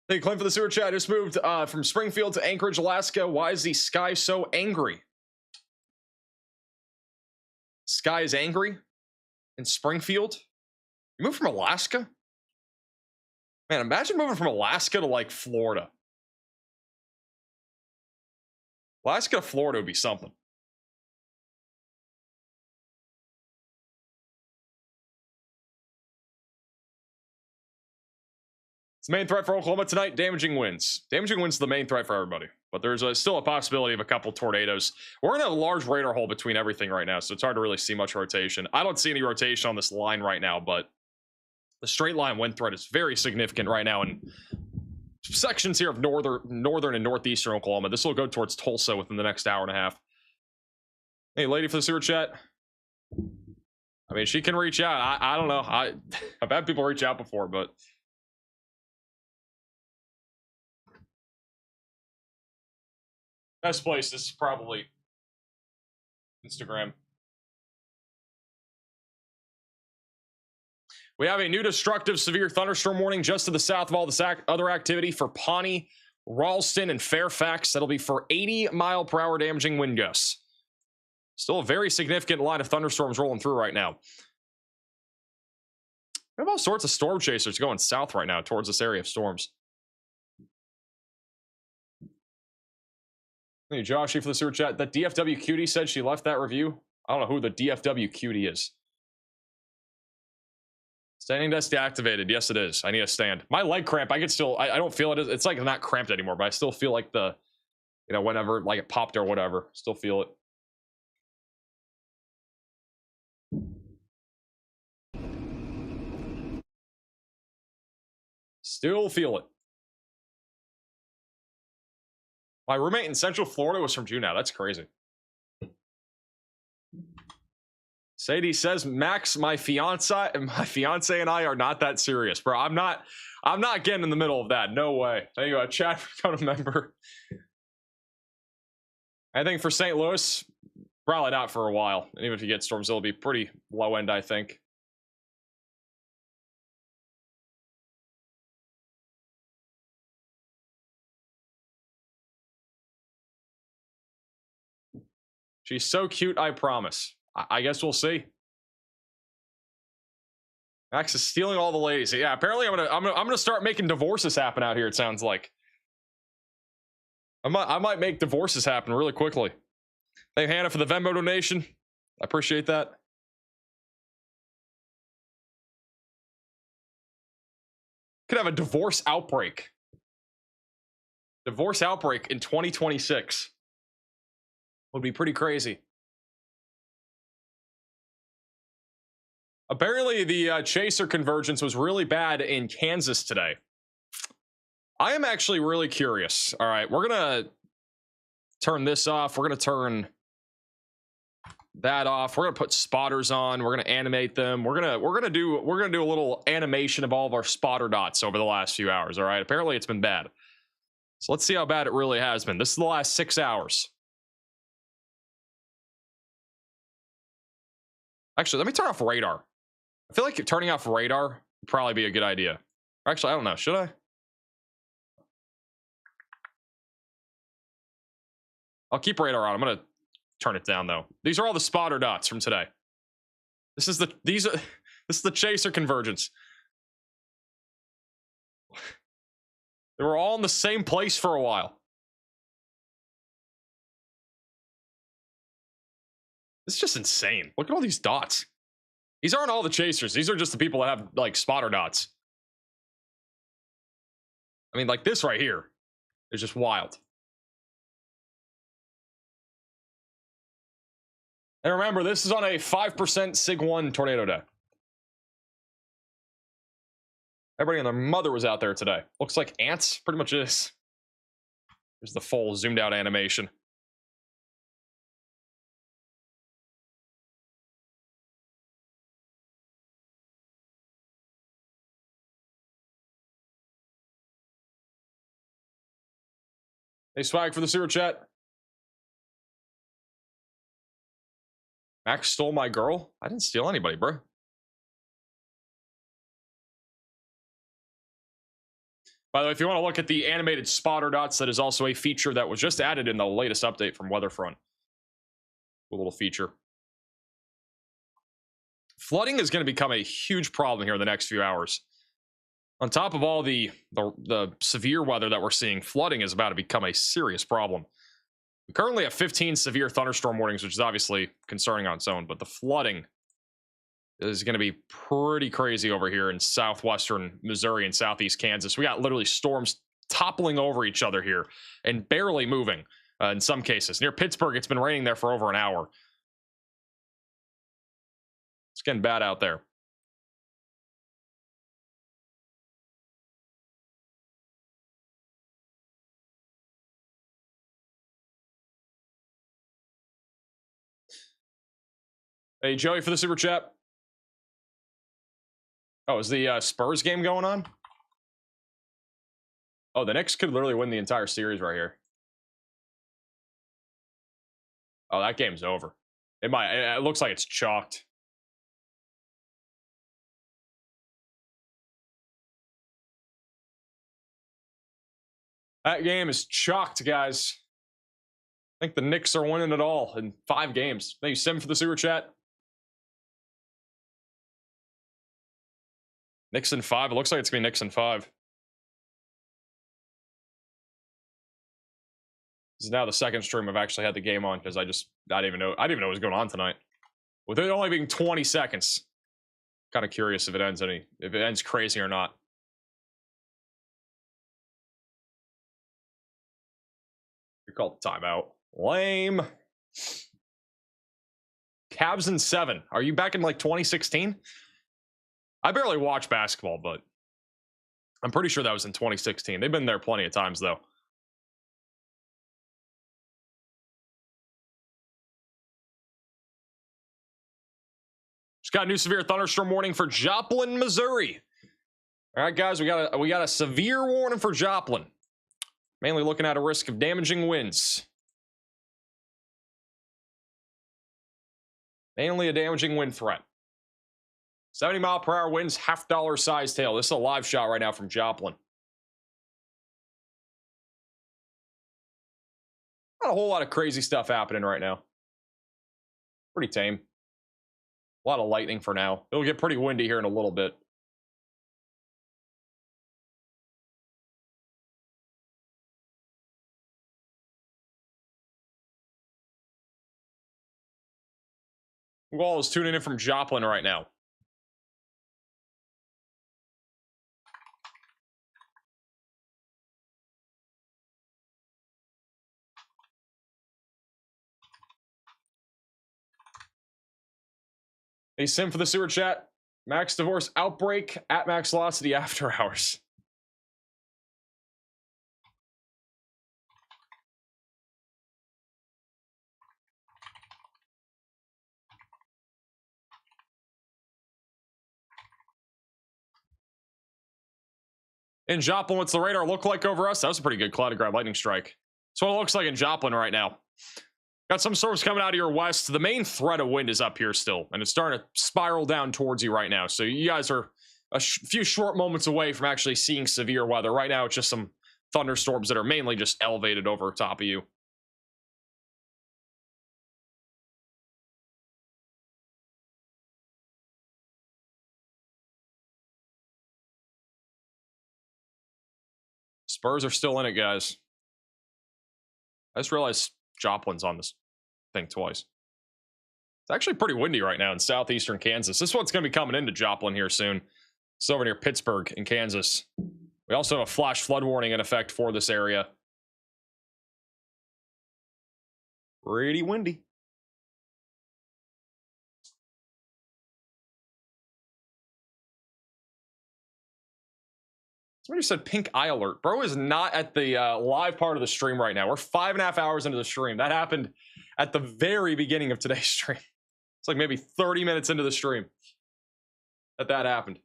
Hey, Clint for the super chat. Just moved from Springfield to Anchorage, Alaska. Why is the sky so angry? Sky is angry? In Springfield? You moved from Alaska? Man, imagine moving from Alaska to like Florida. Alaska to Florida would be something. It's the main threat for Oklahoma tonight, damaging winds. Damaging winds is the main threat for everybody. But there's still a possibility of a couple tornadoes. We're in a large radar hole between everything right now, so it's hard to really see much rotation. I don't see any rotation on this line right now, but the straight line wind threat is very significant right now in sections here of northern and northeastern Oklahoma. This will go towards Tulsa within the next hour and a half. Hey, lady for the super chat. I mean, she can reach out. I don't know. I've had people reach out before, but best place is probably Instagram. We have a new destructive severe thunderstorm warning just to the south of all the other activity for Pawnee, Ralston, and Fairfax. That'll be for 80-mile-per-hour damaging wind gusts. Still a very significant line of thunderstorms rolling through right now. We have all sorts of storm chasers going south right now towards this area of storms. Hey, Joshy for the super chat. That DFW cutie said she left that review. I don't know who the DFW cutie is. Standing desk deactivated. Yes, it is. I need a stand. My leg cramp, I can still, I don't feel it. It's like not cramped anymore, but I still feel like the, you know, whenever, like it popped or whatever. Still feel it. Still feel it. My roommate in Central Florida was from Juneau. That's crazy. Sadie says, Max, my fiance and I are not that serious, bro. I'm not getting in the middle of that. No way. Thank you, chat for becoming a member. I think for St. Louis, probably not for a while. And even if you get storms, it'll be pretty low end, I think. She's so cute, I promise. I guess we'll see. Max is stealing all the ladies. Yeah, apparently I'm gonna start making divorces happen out here. It sounds like I might make divorces happen really quickly. Thank Hannah for the Venmo donation. I appreciate that. Could have a divorce outbreak. Divorce outbreak in 2026 would be pretty crazy. Apparently, the chaser convergence was really bad in Kansas today. I am actually really curious. All right, we're gonna turn this off. We're gonna turn that off. We're gonna put spotters on. We're gonna animate them. We're gonna do a little animation of all of our spotter dots over the last few hours. All right. Apparently, it's been bad. So let's see how bad it really has been. This is the last 6 hours. Actually, let me turn off radar. I feel like turning off radar would probably be a good idea. Actually, I don't know. Should I? I'll keep radar on. I'm gonna turn it down though. These are all the spotter dots from today. This is the chaser convergence. They were all in the same place for a while. This is just insane. Look at all these dots. These aren't all the chasers. These are just the people that have like spotter dots. I mean, like this right here is just wild. And remember, this is on a 5% Sig 1 tornado day. Everybody and their mother was out there today. Looks like ants, pretty much is. Here's the full zoomed out animation. Hey, Swag for the sewer chat. Max stole my girl? I didn't steal anybody, bro. By the way, if you want to look at the animated spotter dots, that is also a feature that was just added in the latest update from WeatherFront. A little feature. Flooding is going to become a huge problem here in the next few hours. On top of all the severe weather that we're seeing, flooding is about to become a serious problem. We currently have 15 severe thunderstorm warnings, which is obviously concerning on its own, but the flooding is going to be pretty crazy over here in southwestern Missouri and southeast Kansas. We got literally storms toppling over each other here and barely moving in some cases. Near Pittsburgh, it's been raining there for over an hour. It's getting bad out there. Hey, Joey for the super chat. Oh, is the Spurs game going on? Oh, the Knicks could literally win the entire series right here. Oh, that game's over. It might. It looks like it's chalked. That game is chalked, guys. I think the Knicks are winning it all in 5 games. Thank you, Sim, for the super chat. Knicks in 5. It looks like it's gonna be Knicks in 5. This is now the second stream I've actually had the game on because I didn't even know what was going on tonight. With it only being 20 seconds. Kind of curious if it ends crazy or not. You're called timeout. Lame. Cavs in 7. Are you back in like 2016? I barely watch basketball, but I'm pretty sure that was in 2016. They've been there plenty of times, though. Just got a new severe thunderstorm warning for Joplin, Missouri. All right, guys, we got a severe warning for Joplin. Mainly looking at a risk of damaging winds. Mainly a damaging wind threat. 70-mile-per-hour winds, half-dollar size tail. This is a live shot right now from Joplin. Not a whole lot of crazy stuff happening right now. Pretty tame. A lot of lightning for now. It'll get pretty windy here in a little bit. Wall is tuning in from Joplin right now. Hey, Sim for the sewer chat. Max divorce outbreak at max velocity after hours. In Joplin, what's the radar look like over us? That was a pretty good cloud grab lightning strike. That's what it looks like in Joplin right now. Got some storms coming out of your west. The main threat of wind is up here still, and it's starting to spiral down towards you right now. So you guys are a few short moments away from actually seeing severe weather. Right now, it's just some thunderstorms that are mainly just elevated over top of you. Spurs are still in it, guys. I just realized Joplin's on this thing twice. It's actually pretty windy right now in southeastern Kansas. This one's going to be coming into Joplin here soon. It's over near Pittsburgh in Kansas. We also have a flash flood warning in effect for this area. Pretty windy. Somebody said pink eye alert. Bro is not at the live part of the stream right now. We're 5.5 hours into the stream. That happened at the very beginning of today's stream. It's like maybe 30 minutes into the stream that happened.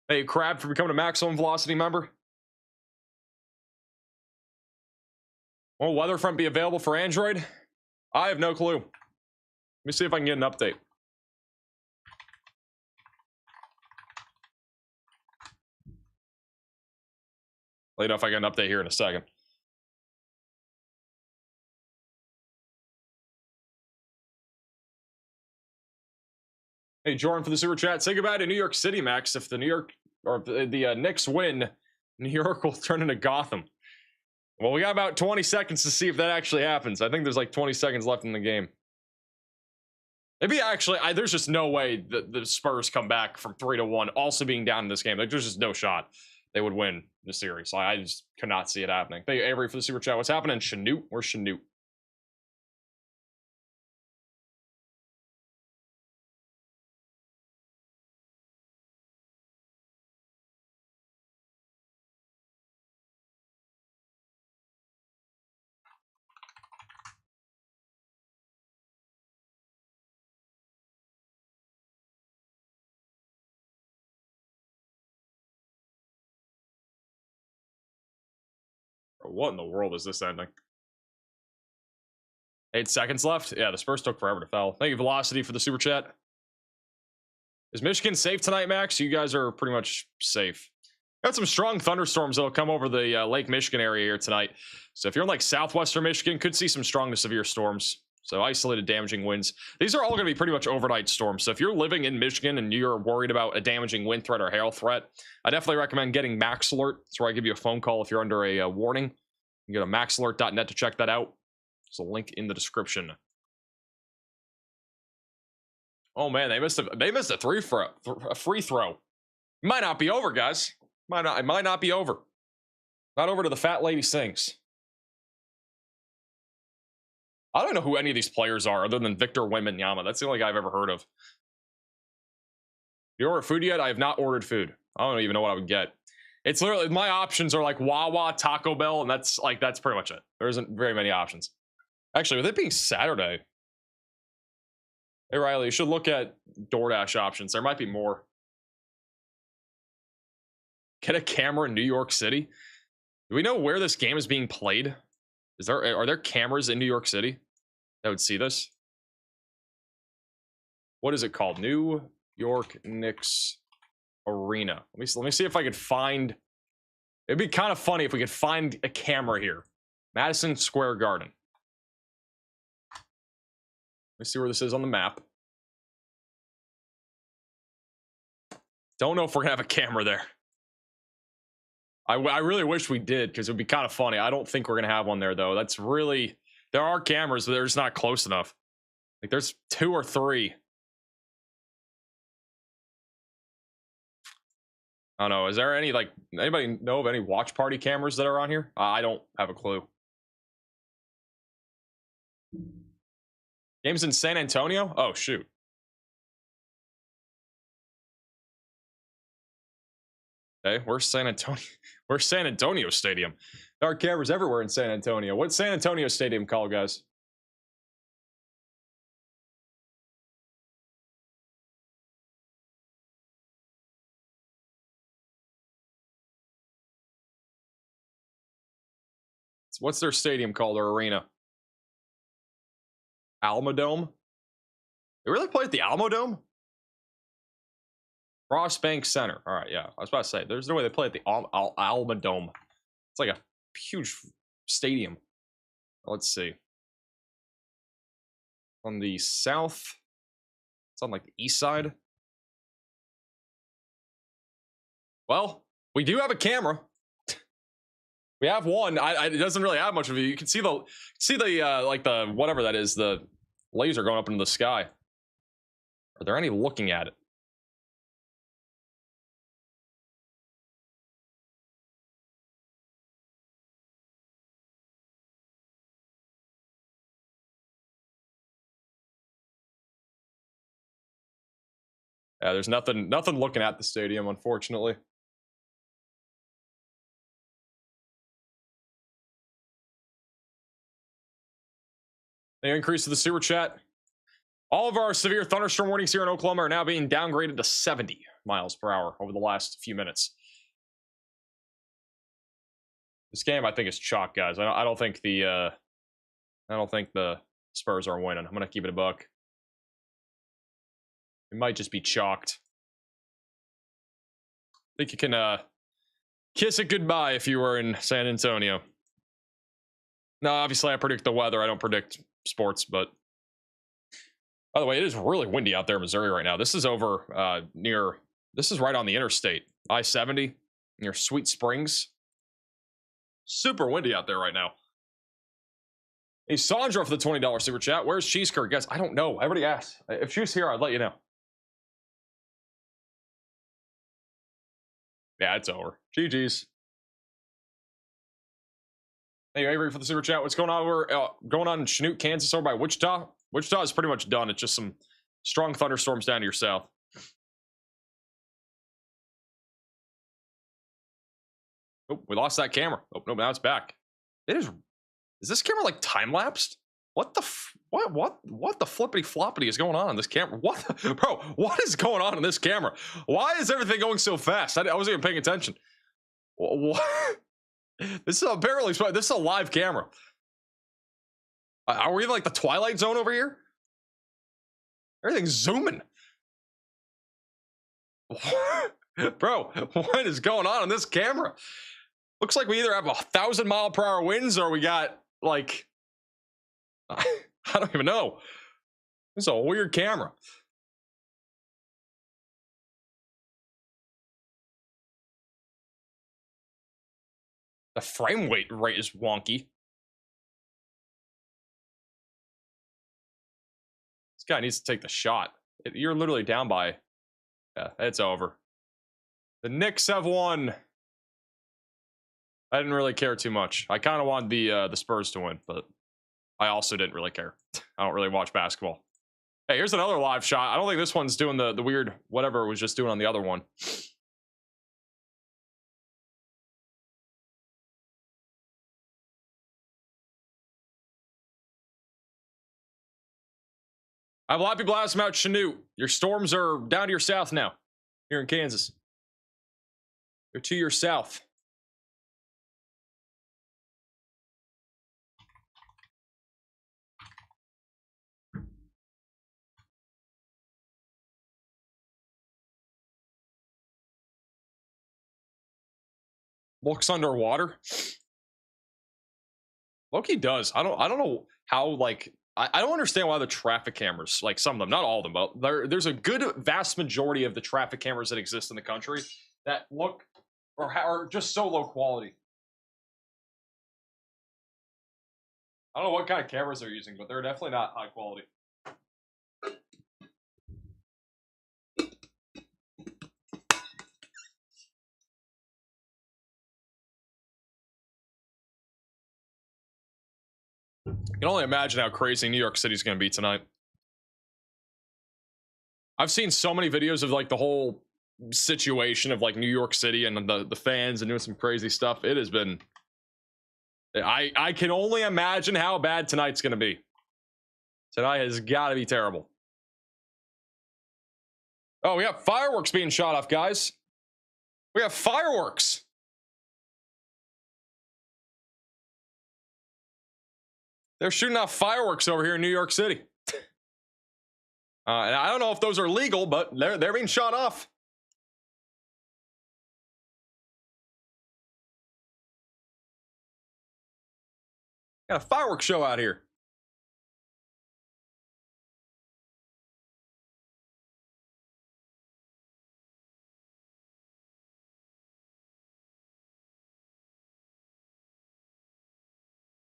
Hey, Crab, for becoming a maximum velocity member. Will WeatherFront be available for Android? I have no clue. Let me see if I can get an update. Let you know if I get an update here in a second. Hey, Jordan for the super chat. Say goodbye to New York City, Max. If the New York or the Knicks win, New York will turn into Gotham. Well, we got about 20 seconds to see if that actually happens. I think there's like 20 seconds left in the game. Maybe actually, there's just no way that the Spurs come back from 3-1, also being down in this game. Like, there's just no shot they would win the series. I just could not see it happening. Thank you, Avery, for the super chat. What's happening? Chanute? Where's Chanute? What in the world is this ending? 8 seconds left? Yeah, the Spurs took forever to foul. Thank you, Velocity, for the super chat. Is Michigan safe tonight, Max? You guys are pretty much safe. Got some strong thunderstorms that'll come over the Lake Michigan area here tonight. So if you're in like southwestern Michigan, could see some strong to severe storms. So isolated damaging winds. These are all going to be pretty much overnight storms. So if you're living in Michigan and you're worried about a damaging wind threat or hail threat, I definitely recommend getting Max Alert. That's where I give you a phone call if you're under a warning. You can go to maxalert.net to check that out. There's a link in the description. Oh man, they missed a free throw. Might not be over, guys. It might not be over. Not over to the fat lady sings. I don't know who any of these players are other than Victor Wembanyama. That's the only guy I've ever heard of. You ordered food yet? I have not ordered food. I don't even know what I would get. It's literally, my options are like Wawa, Taco Bell, and that's pretty much it. There isn't very many options. Actually, with it being Saturday, hey Riley, you should look at DoorDash options. There might be more. Get a camera in New York City. Do we know where this game is being played? Are there cameras in New York City that would see this? What is it called? New York Knicks Arena. Let me see if I could find. It'd be kind of funny if we could find a camera here. Madison Square Garden. Let me see where this is on the map. Don't know if we're gonna have a camera there. I really wish we did, because it would be kind of funny. I don't think we're gonna have one there though. That's really, there are cameras, but they're just not close enough. Like there's 2 or 3. I don't know. Is there any, like, anybody know of any watch party cameras that are on here? I don't have a clue. Games in San Antonio? Oh, shoot. Okay, where's San Antonio? Where's San Antonio Stadium? There are cameras everywhere in San Antonio. What's San Antonio Stadium called, guys? What's their stadium called, or arena? Almadome? They really play at the Almadome? Ross Bank Center. All right, yeah. I was about to say, there's no way they play at the Almadome. It's like a huge stadium. Let's see. On the south, it's on like the east side. Well, we do have a camera. We have one. It doesn't really have much of a view. You can see the like the whatever that is, the laser going up into the sky. Are there any looking at it? Yeah, there's nothing looking at the stadium, unfortunately. They increase to the super chat. All of our severe thunderstorm warnings here in Oklahoma are now being downgraded to 70 miles per hour over the last few minutes. This game, I think, is chalk, guys. I don't think the Spurs are winning. I'm gonna keep it a buck. It might just be chalked. I think you can kiss it goodbye if you were in San Antonio. No, obviously I predict the weather. I don't predict sports, but by the way, it is really windy out there in Missouri right now. This is over this is right on the interstate, I-70, near Sweet Springs. Super windy out there right now. Hey, Sandra for the $20 super chat. Where's Cheese Curd? Guys, I don't know. Everybody asks. If she was here, I'd let you know. Yeah, it's over. GG's. Hey, Avery for the super chat. What's going on in Chanute, Kansas, over by Wichita? Wichita is pretty much done. It's just some strong thunderstorms down to your south. Oh, we lost that camera. Oh no, now it's back. It is. Is this camera like time lapsed? What the what the flippity floppity is going on in this camera? Bro? What is going on in this camera? Why is everything going so fast? I wasn't even paying attention. What? This is apparently this is a live camera. Are we in like the Twilight Zone over here? Everything's zooming. Bro, what is going on this camera? Looks like we either have 1,000-mile-per-hour winds or we got like I don't even know. This is a weird camera. The frame rate is wonky. This guy needs to take the shot. You're literally down by. Yeah, it's over. The Knicks have won. I didn't really care too much. I kind of wanted the Spurs to win, but I also didn't really care. I don't really watch basketball. Hey, here's another live shot. I don't think this one's doing the weird whatever it was just doing on the other one. I have a lot of people asking about Chanute. Your storms are down to your south now, here in Kansas. They're to your south. Looks underwater. Loki does. I don't know how, like, I don't understand why the traffic cameras, like some of them, not all of them, but there's a good vast majority of the traffic cameras that exist in the country that look or are just so low quality. I don't know what kind of cameras they're using, but they're definitely not high quality. I can only imagine how crazy New York City's going to be tonight. I've seen so many videos of like the whole situation of like New York City and the fans and doing some crazy stuff. It has been... I can only imagine how bad tonight's going to be. Tonight has got to be terrible. Oh, we have fireworks being shot off, guys. We have fireworks. They're shooting off fireworks over here in New York City. And I don't know if those are legal, but they're being shot off. Got a fireworks show out here.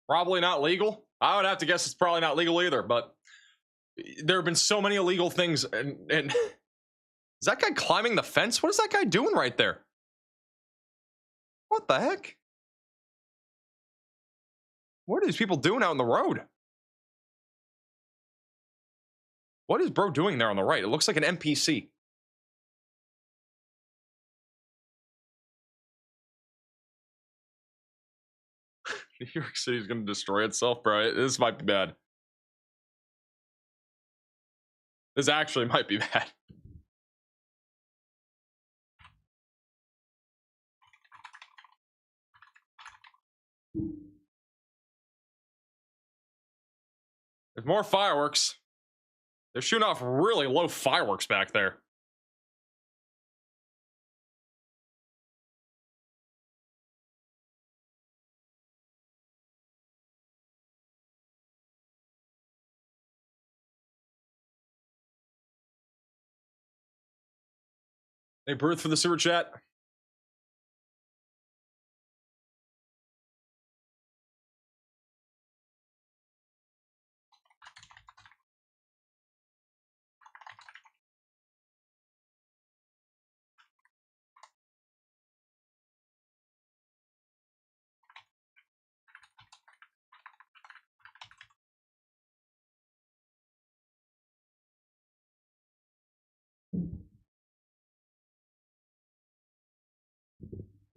Probably not legal. I would have to guess it's probably not legal either, but there have been so many illegal things. And is that guy climbing the fence? What is that guy doing right there? What the heck? What are these people doing out on the road? What is bro doing there on the right? It looks like an NPC. New York City is going to destroy itself, bro. This might be bad. This actually might be bad. There's more fireworks. They're shooting off really low fireworks back there. Hey, Bruce for the super chat.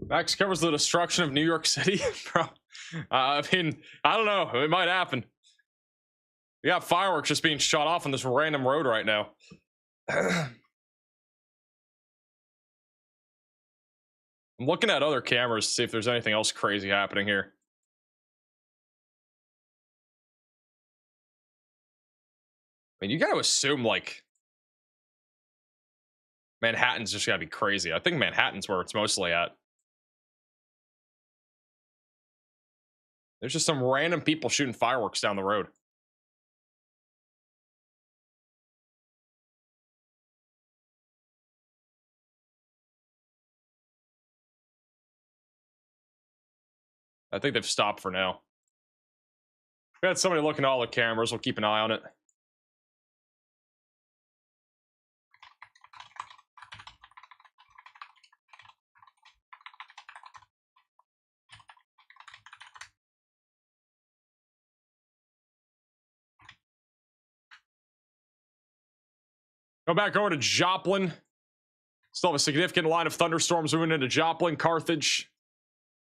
Max covers the destruction of New York City, bro. I mean, I don't know. It might happen. We got fireworks just being shot off on this random road right now. I'm looking at other cameras to see if there's anything else crazy happening here. I mean, you got to assume, like, Manhattan's just got to be crazy. I think Manhattan's where it's mostly at. There's just some random people shooting fireworks down the road. I think they've stopped for now. We had somebody looking at all the cameras. We'll keep an eye on it. Go back over to Joplin. Still have a significant line of thunderstorms moving into Joplin, Carthage.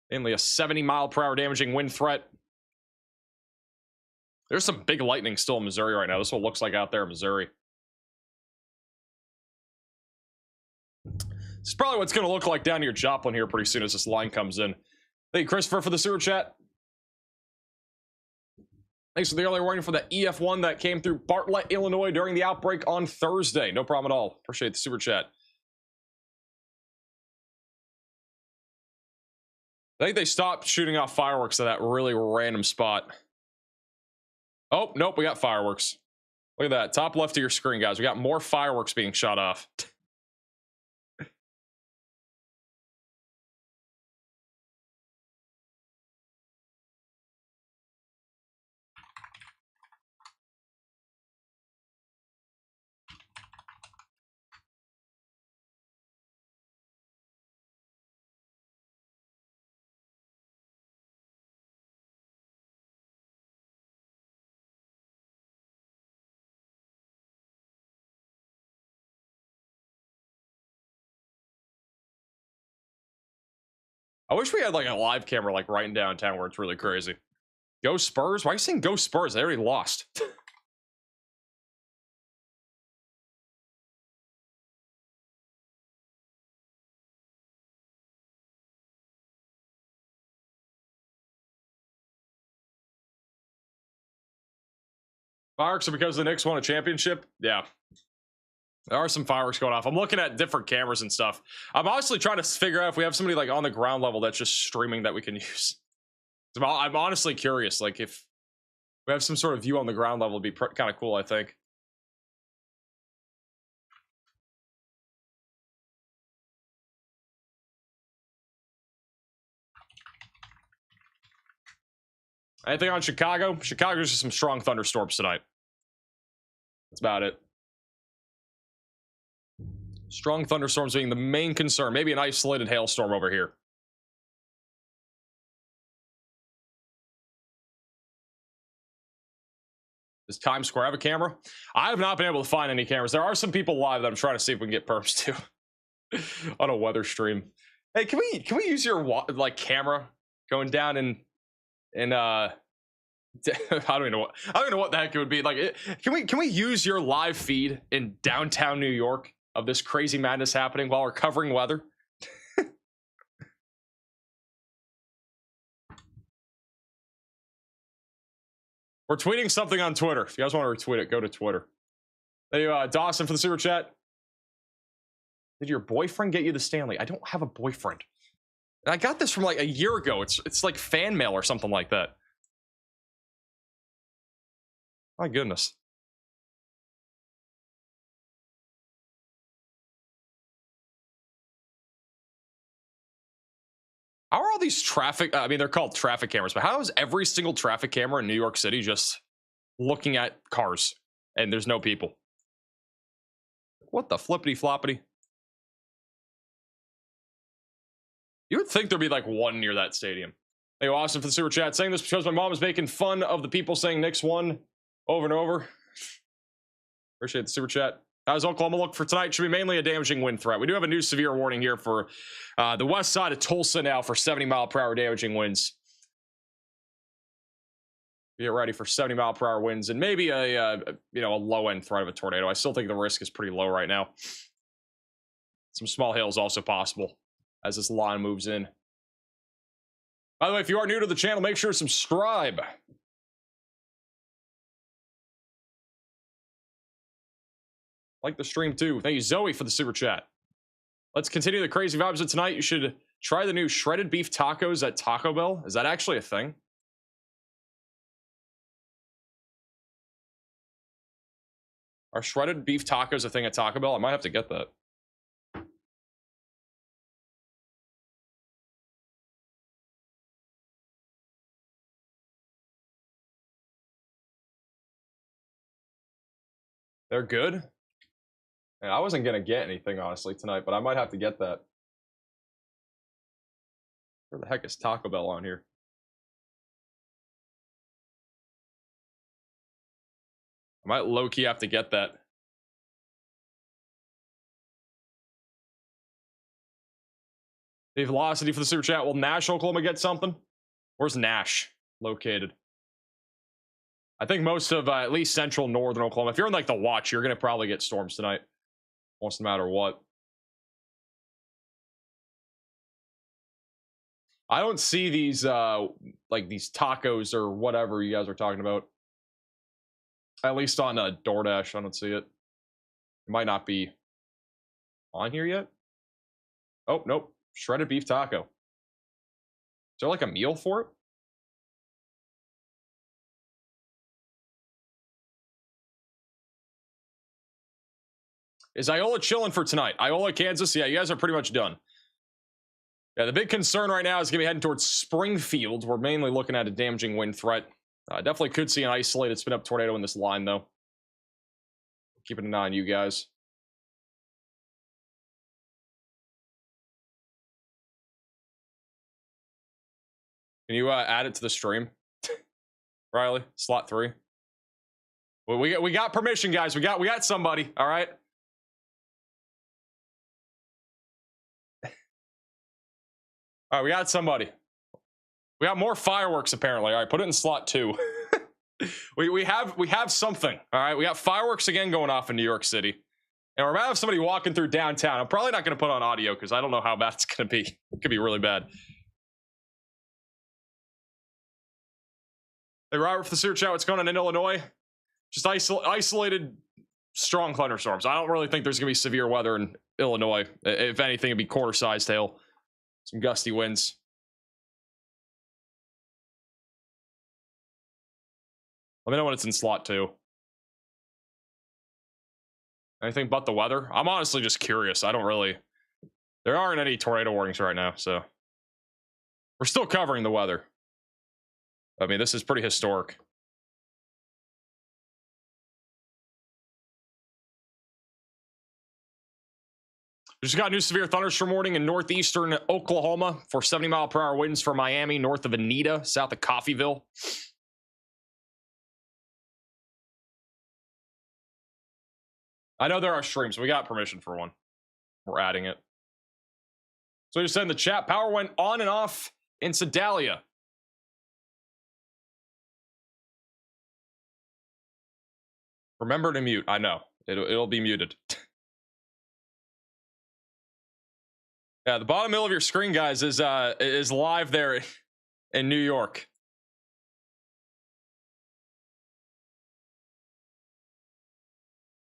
Mainly a 70-mile-per-hour damaging wind threat. There's some big lightning still in Missouri right now. This is what it looks like out there in Missouri. This is probably what's going to look like down near Joplin here pretty soon as this line comes in. Thank you, Christopher, for the sewer chat. Thanks for the early warning for the EF1 that came through Bartlett, Illinois during the outbreak on Thursday. No problem at all. Appreciate the super chat. I think they stopped shooting off fireworks at that really random spot. Oh, nope, we got fireworks. Look at that. Top left of your screen, guys. We got more fireworks being shot off. I wish we had like a live camera like right in downtown where it's really crazy. Go Spurs? Why are you saying go Spurs? They already lost. Fireworks are because the Knicks won a championship? Yeah. There are some fireworks going off. I'm looking at different cameras and stuff. I'm honestly trying to figure out if we have somebody like on the ground level that's just streaming that we can use. I'm honestly curious. Like if we have some sort of view on the ground level, it'd be kind of cool, I think. Anything on Chicago? Chicago's just some strong thunderstorms tonight. That's about it. Strong thunderstorms being the main concern. Maybe an isolated hailstorm over here. Does Times Square have a camera? I have not been able to find any cameras. There are some people live that I'm trying to see if we can get perps to on a weather stream. Hey, can we use your like camera going down in I don't even know what the heck it would be like. Can we use your live feed in downtown New York of this crazy madness happening while we're covering weather? We're tweeting something on Twitter. If you guys want to retweet it, go to Twitter. Hey, Dawson for the super chat. Did your boyfriend get you the Stanley? I don't have a boyfriend. I got this from like a year ago. It's like fan mail or something like that. My goodness. How are all these traffic? I mean, they're called traffic cameras, but how is every single traffic camera in New York City just looking at cars and there's no people? What the flippity floppity? You would think there'd be like one near that stadium. Hey, Austin for the super chat. Saying this because my mom is making fun of the people saying Knicks won over and over. Appreciate the super chat. How's Oklahoma look for tonight? Should be mainly a damaging wind threat. We do have a new severe warning here for the west side of Tulsa now for 70-mile-per-hour damaging winds. Get ready for 70-mile-per-hour winds and maybe a low-end threat of a tornado. I still think the risk is pretty low right now. Some small hail is also possible as this line moves in. By the way, if you are new to the channel, make sure to subscribe. Like the stream too. Thank you, Zoe, for the super chat. Let's continue the crazy vibes of tonight. You should try the new shredded beef tacos at Taco Bell. Is that actually a thing? Are shredded beef tacos a thing at Taco Bell? I might have to get that. They're good? Man, I wasn't gonna get anything honestly tonight, but I might have to get that. Where the heck is Taco Bell on here? I might low-key have to get that. The velocity for the super chat. Will Nash, Oklahoma get something? Where's Nash located? I think most of at least central northern Oklahoma. If you're in like the watch, you're gonna probably get storms tonight, almost no matter what. I don't see these like these tacos or whatever you guys are talking about. At least on DoorDash, I don't see it. It might not be on here yet. Oh, nope. Shredded beef taco. Is there like a meal for it? Is Iola chilling for tonight? Iola, Kansas? Yeah, you guys are pretty much done. Yeah, the big concern right now is going to be heading towards Springfield. We're mainly looking at a damaging wind threat. Definitely could see an isolated spin-up tornado in this line, though. Keeping an eye on you guys. Can you add it to the stream, Riley? Slot 3. Well, we got permission, guys. We got somebody. All right. All right, we got somebody. We got more fireworks apparently. All right, put it in slot 2. we have something. All right, we got fireworks again going off in New York City, and we're about to have somebody walking through downtown. I'm probably not going to put on audio because I don't know how bad it's going to be. It could be really bad. Hey, Robert, for the super chat, what's going on in Illinois? Just isolated strong thunderstorms. I don't really think there's going to be severe weather in Illinois. If anything, it'd be quarter-sized hail. Some gusty winds. Let me know when it's in slot 2. Anything but the weather? I'm honestly just curious. I don't really... There aren't any tornado warnings right now, so... We're still covering the weather. I mean, this is pretty historic. We just got a new severe thunderstorm warning in northeastern Oklahoma for 70-mile-per-hour winds for Miami, north of Anita, south of Coffeyville. I know there are streams. We got permission for one. We're adding it. So you said in the chat, power went on and off in Sedalia. Remember to mute. I know. It'll be muted. Yeah, the bottom middle of your screen, guys, is live there in New York.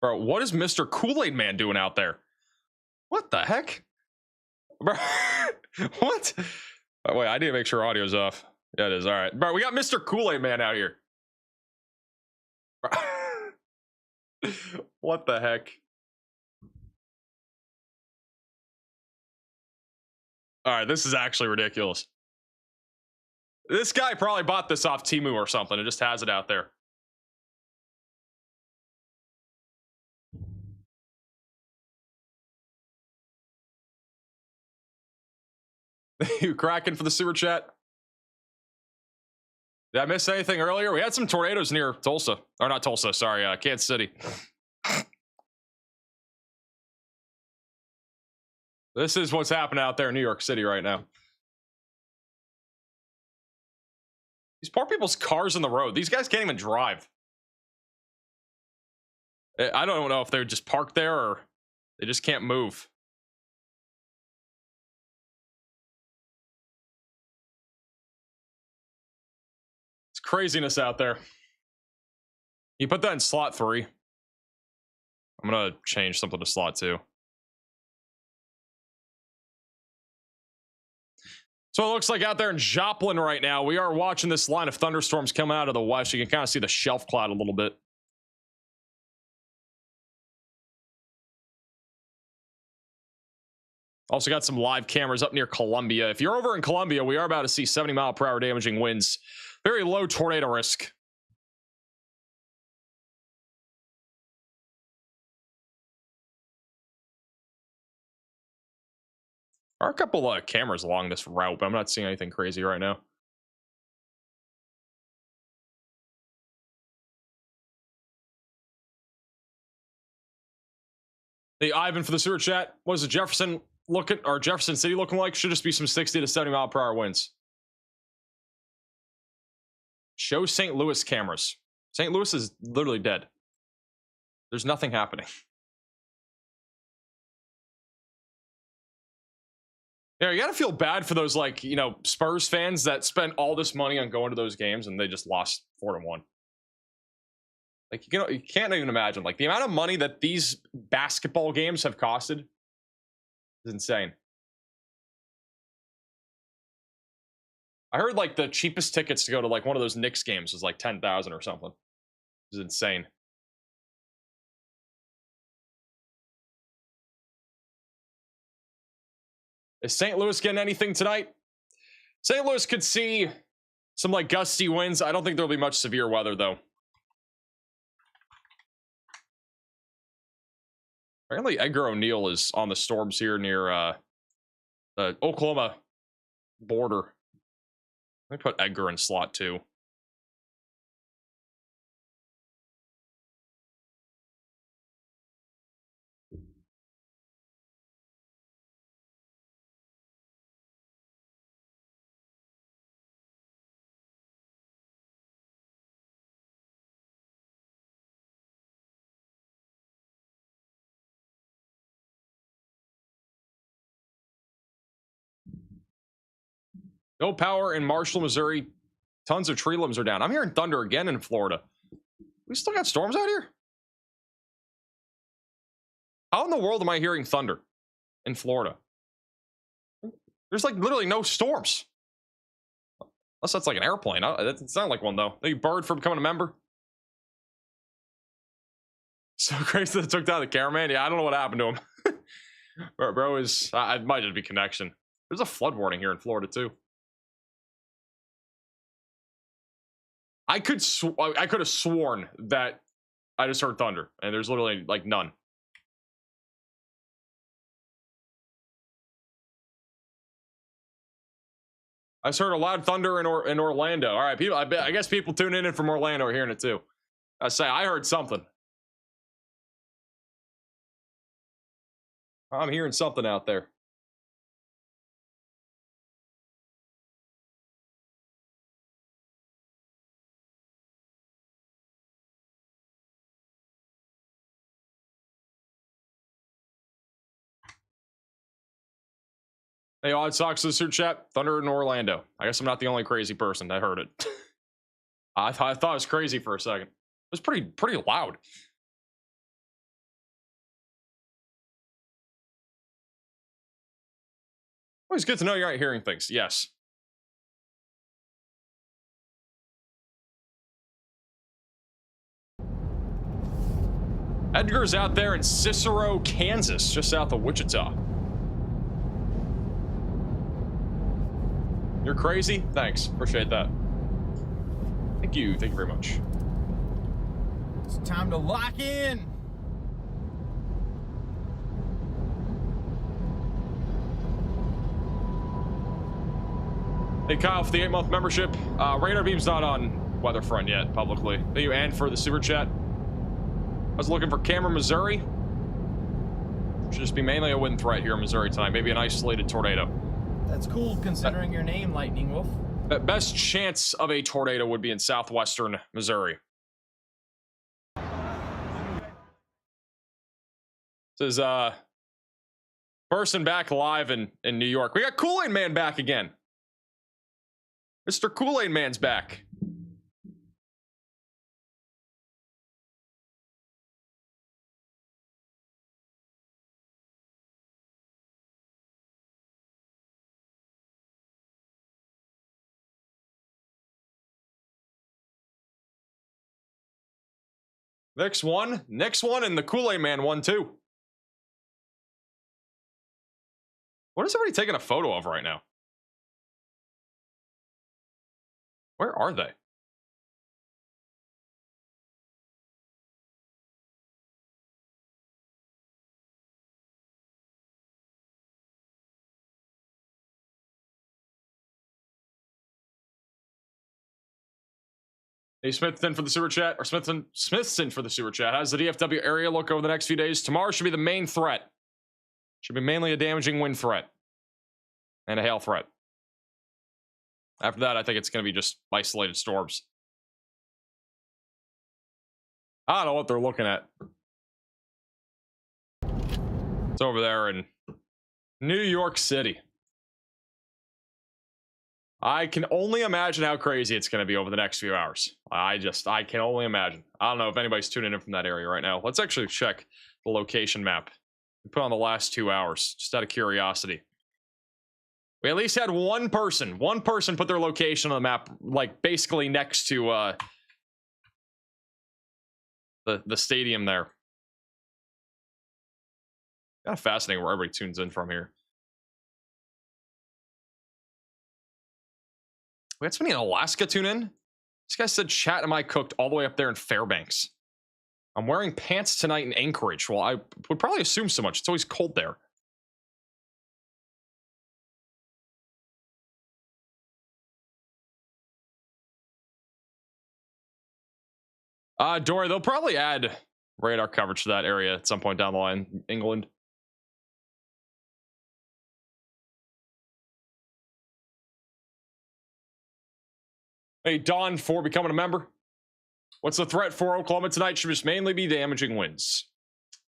Bro, what is Mr. Kool-Aid Man doing out there? What the heck? Bro, what? Oh, wait, I need to make sure audio's off. Yeah, it is. All right. Bro, we got Mr. Kool-Aid Man out here. What the heck? All right, this is actually ridiculous. This guy probably bought this off Temu or something and just has it out there. You cracking for the super chat? Did I miss anything earlier? We had some tornadoes near Tulsa. Or not Tulsa, sorry, Kansas City. This is what's happening out there in New York City right now. These poor people's cars on the road. These guys can't even drive. I don't know if they're just parked there or they just can't move. It's craziness out there. You put that in slot 3. I'm gonna change something to slot 2. So it looks like out there in Joplin right now, we are watching this line of thunderstorms coming out of the west. You can kind of see the shelf cloud a little bit. Also got some live cameras up near Columbia. If you're over in Columbia, we are about to see 70-mile-per-hour damaging winds. Very low tornado risk. There are a couple of cameras along this route, but I'm not seeing anything crazy right now. Hey, Ivan for the sewer chat. What is the Jefferson looking, or Jefferson City looking like? Should just be some 60 to 70 mile per hour winds. Show St. Louis cameras. St. Louis is literally dead. There's nothing happening. Yeah, you gotta feel bad for those, like, you know, Spurs fans that spent all this money on going to those games and they just lost 4-1. Like, you can't even imagine. Like, the amount of money that these basketball games have costed is insane. I heard, like, the cheapest tickets to go to, like, one of those Knicks games was, like, 10,000 or something. It was insane. Is St. Louis getting anything tonight? St. Louis could see some, like, gusty winds. I don't think there'll be much severe weather, though. Apparently, Edgar O'Neill is on the storms here near the Oklahoma border. Let me put Edgar in slot 2. No power in Marshall, Missouri. Tons of tree limbs are down. I'm hearing thunder again in Florida. We still got storms out here? How in the world am I hearing thunder in Florida? There's like literally no storms. Unless that's like an airplane. It's not like one though. Thank you, Bird, for becoming a member. So crazy that took down the cameraman. Yeah, I don't know what happened to him. Bro is, it might just be connection. There's a flood warning here in Florida too. I could have sworn that I just heard thunder, and there's literally like none. I just heard a loud thunder in Orlando. All right, people. I guess people tuning in from Orlando are hearing it too. I heard something. I'm hearing something out there. Hey, Odd Sox to the super chat. Thunder in Orlando. I guess I'm not the only crazy person that heard it. I thought it was crazy for a second. It was pretty loud. Always good to know you're not hearing things. Yes. Edgar's out there in Cicero, Kansas, just south of Wichita. You're crazy? Thanks. Appreciate that. Thank you. Thank you very much. It's time to lock in. Hey, Kyle, for the 8-month membership. Radar Beam's not on WeatherFront yet, publicly. Thank you, Ann, for the super chat. I was looking for Cameron, Missouri. Should just be mainly a wind threat here in Missouri tonight. Maybe an isolated tornado. That's cool, considering your name, Lightning Wolf. Best chance of a tornado would be in southwestern Missouri. This is person back live in New York. We got Kool-Aid Man back again. Mr. Kool-Aid Man's back. Next one, and the Kool-Aid Man won too. What is everybody taking a photo of right now? Where are they? Hey, Smithson for the sewer chat, or Smithson for the sewer chat. How's the DFW area look over the next few days? Tomorrow should be the main threat. Should be mainly a damaging wind threat and a hail threat. After that, I think it's going to be just isolated storms. I don't know what they're looking at. It's over there in New York City. I can only imagine how crazy it's going to be over the next few hours. I can only imagine. I don't know if anybody's tuning in from that area right now. Let's actually check the location map. We put on the last 2 hours, just out of curiosity. We at least had one person put their location on the map, like basically next to the stadium there. Kind of fascinating where everybody tunes in from here. We had somebody in Alaska tune in. This guy said, chat, am I cooked all the way up there in Fairbanks? I'm wearing pants tonight in Anchorage. Well, I would probably assume so much. It's always cold there. Dory, they'll probably add radar coverage to that area at some point down the line, England. Hey, Don, for becoming a member. What's the threat for Oklahoma tonight? Should just mainly be damaging winds.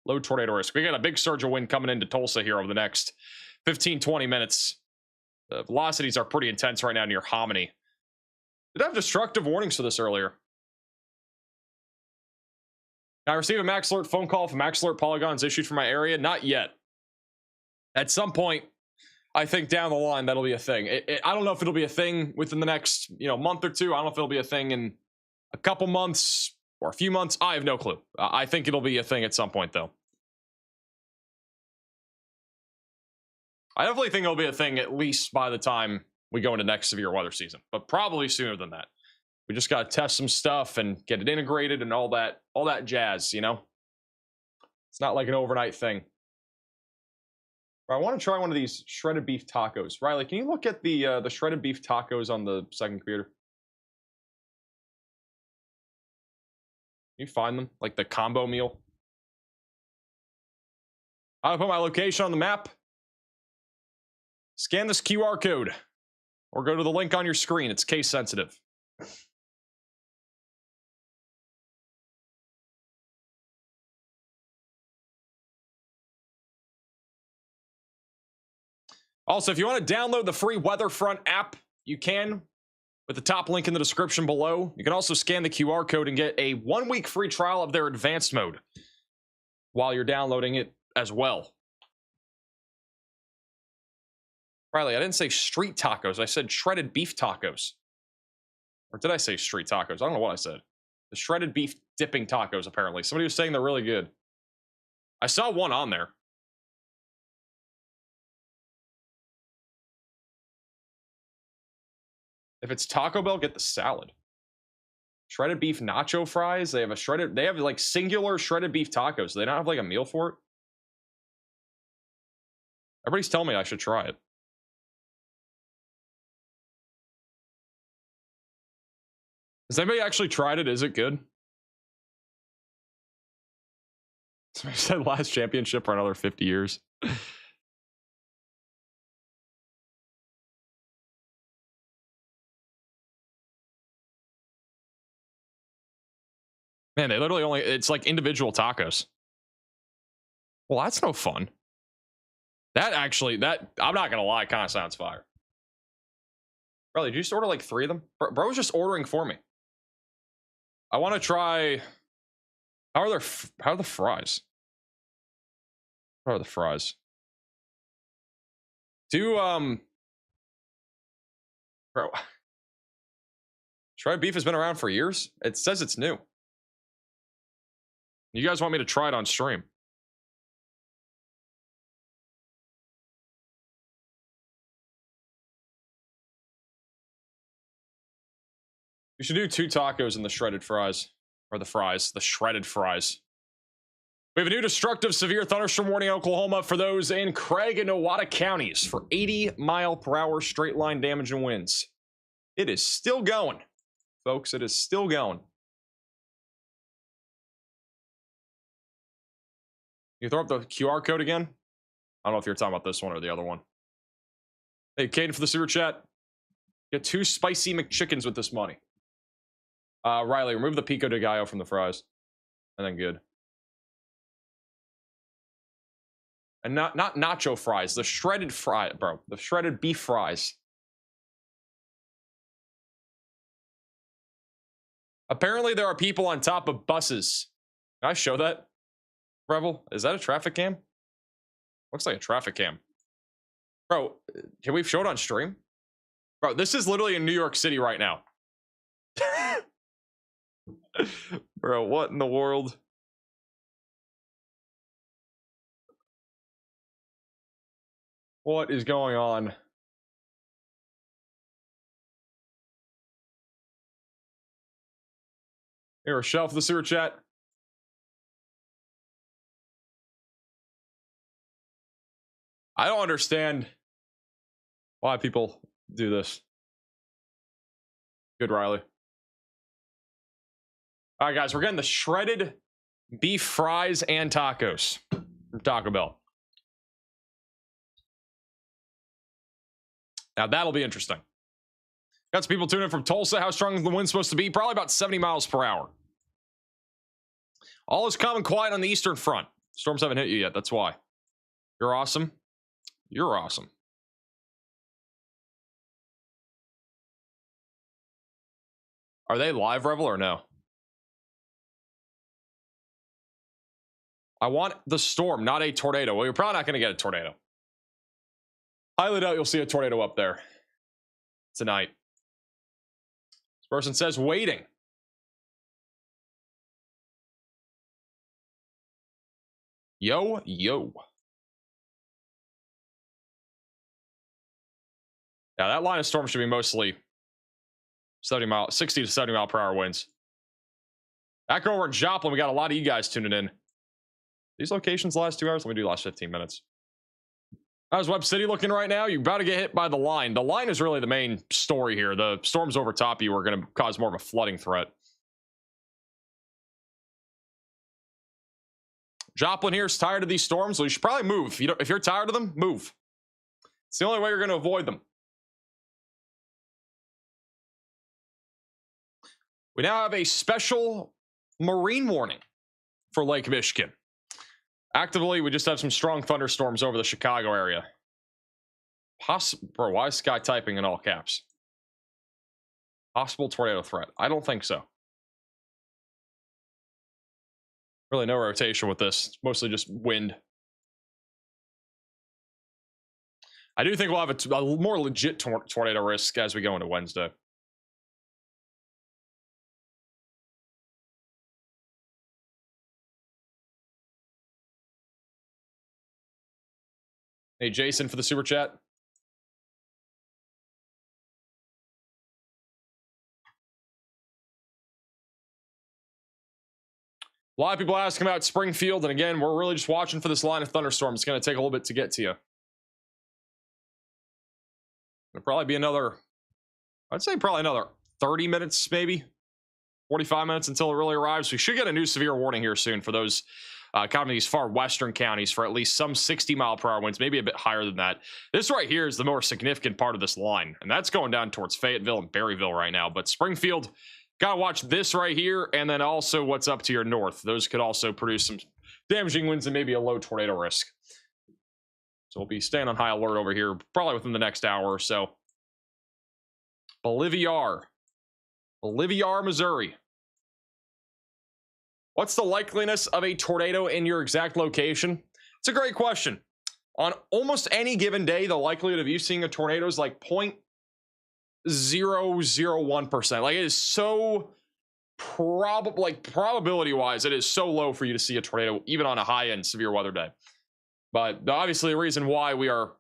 Low tornado risk. We got a big surge of wind coming into Tulsa here over the next 15-20 minutes. The velocities are pretty intense right now near Hominy. Did have destructive warnings for this earlier. I received a Max Alert phone call from Max Alert polygons issued for my area. Not yet. At some point, I think down the line, that'll be a thing. I don't know if it'll be a thing within the next, month or two. I don't know if it'll be a thing in a couple months or a few months. I have no clue. I think it'll be a thing at some point, though. I definitely think it'll be a thing at least by the time we go into next severe weather season, but probably sooner than that. We just got to test some stuff and get it integrated and all that jazz, It's not like an overnight thing. I want to try one of these shredded beef tacos. Riley, can you look at the shredded beef tacos on the second computer? Can you find them? Like the combo meal? I'll put my location on the map. Scan this QR code. Or go to the link on your screen. It's case sensitive. Also, if you want to download the free WeatherFront app, you can with the top link in the description below. You can also scan the QR code and get a 1-week free trial of their advanced mode while you're downloading it as well. Riley, I didn't say street tacos. I said shredded beef tacos. Or did I say street tacos? I don't know what I said. The shredded beef dipping tacos, apparently. Somebody was saying they're really good. I saw one on there. If it's Taco Bell, get the salad. Shredded beef nacho fries. They have like singular shredded beef tacos. Do they not have like a meal for it? Everybody's telling me I should try it. Has anybody actually tried it? Is it good? Somebody said last championship for another 50 years. Man, they literally it's like individual tacos. Well, that's no fun. That I'm not gonna lie, kind of sounds fire. Really, did you just order like 3 of them? Bro was just ordering for me. I want to try. How are the fries? How are the fries? Bro, shredded beef has been around for years. It says it's new. You guys want me to try it on stream? You should do 2 tacos and the shredded fries. Or the shredded fries. We have a new destructive severe thunderstorm warning in Oklahoma for those in Craig and Nowata counties for 80-mile-per-hour straight line damage and winds. It is still going, folks. It is still going. You throw up the QR code again? I don't know if you're talking about this one or the other one. Hey, Caden for the super chat. Get 2 spicy McChickens with this money. Riley, remove the pico de gallo from the fries. and then good. And not nacho fries, the shredded fry, bro. The shredded beef fries. Apparently there are people on top of buses. Can I show that? Rebel? Is that a traffic cam? Looks like a traffic cam. Bro, can we show it on stream? Bro, this is literally in New York City right now. Bro, what in the world? What is going on? Here, Rochelle for the sewer chat. I don't understand why people do this. Good, Riley. All right, guys, we're getting the shredded beef fries and tacos from Taco Bell. Now, that'll be interesting. Got some people tuning in from Tulsa. How strong is the wind supposed to be? Probably about 70 miles per hour. All is calm and quiet on the eastern front. Storms haven't hit you yet. That's why. You're awesome. You're awesome. Are they live, Revel, or no? I want the storm, not a tornado. Well, you're probably not going to get a tornado. Highly doubt you'll see a tornado up there tonight. This person says waiting. Yo. Yeah, that line of storm should be mostly 60 to 70 mile per hour winds. Back over in Joplin, we got a lot of you guys tuning in. These locations last 2 hours. Let me do the last 15 minutes. How's Web City looking right now? You're about to get hit by the line. The line is really the main story here. The storms over top of you are going to cause more of a flooding threat. Joplin here is tired of these storms, so you should probably move. If you're tired of them, move. It's the only way you're going to avoid them. We now have a special marine warning for Lake Michigan. Actively, we just have some strong thunderstorms over the Chicago area. Bro, why is Sky typing in all caps? Possible tornado threat. I don't think so. Really no rotation with this. It's mostly just wind. I do think we'll have a more legit tornado risk as we go into Wednesday. Hey, Jason for the super chat. A lot of people asking about Springfield, and again, we're really just watching for this line of thunderstorms. It's going to take a little bit to get to you. It'll probably be another, I'd say probably another 30 minutes, maybe 45 minutes until it really arrives. We should get a new severe warning here soon for those kind of these far western counties for at least some 60 mile per hour winds, maybe a bit higher than that. This right here is the more significant part of this line, and that's going down towards Fayetteville and Berryville right now. But Springfield, gotta watch this right here, and then also what's up to your north. Those could also produce some damaging winds and maybe a low tornado risk. So we'll be staying on high alert over here probably within the next hour or so. Bolivar, Missouri. What's the likeliness of a tornado in your exact location? It's a great question. On almost any given day, the likelihood of you seeing a tornado is like 0.001%. Like, it is so probable, like probability wise, it is so low for you to see a tornado even on a high end severe weather day. But obviously the reason why we are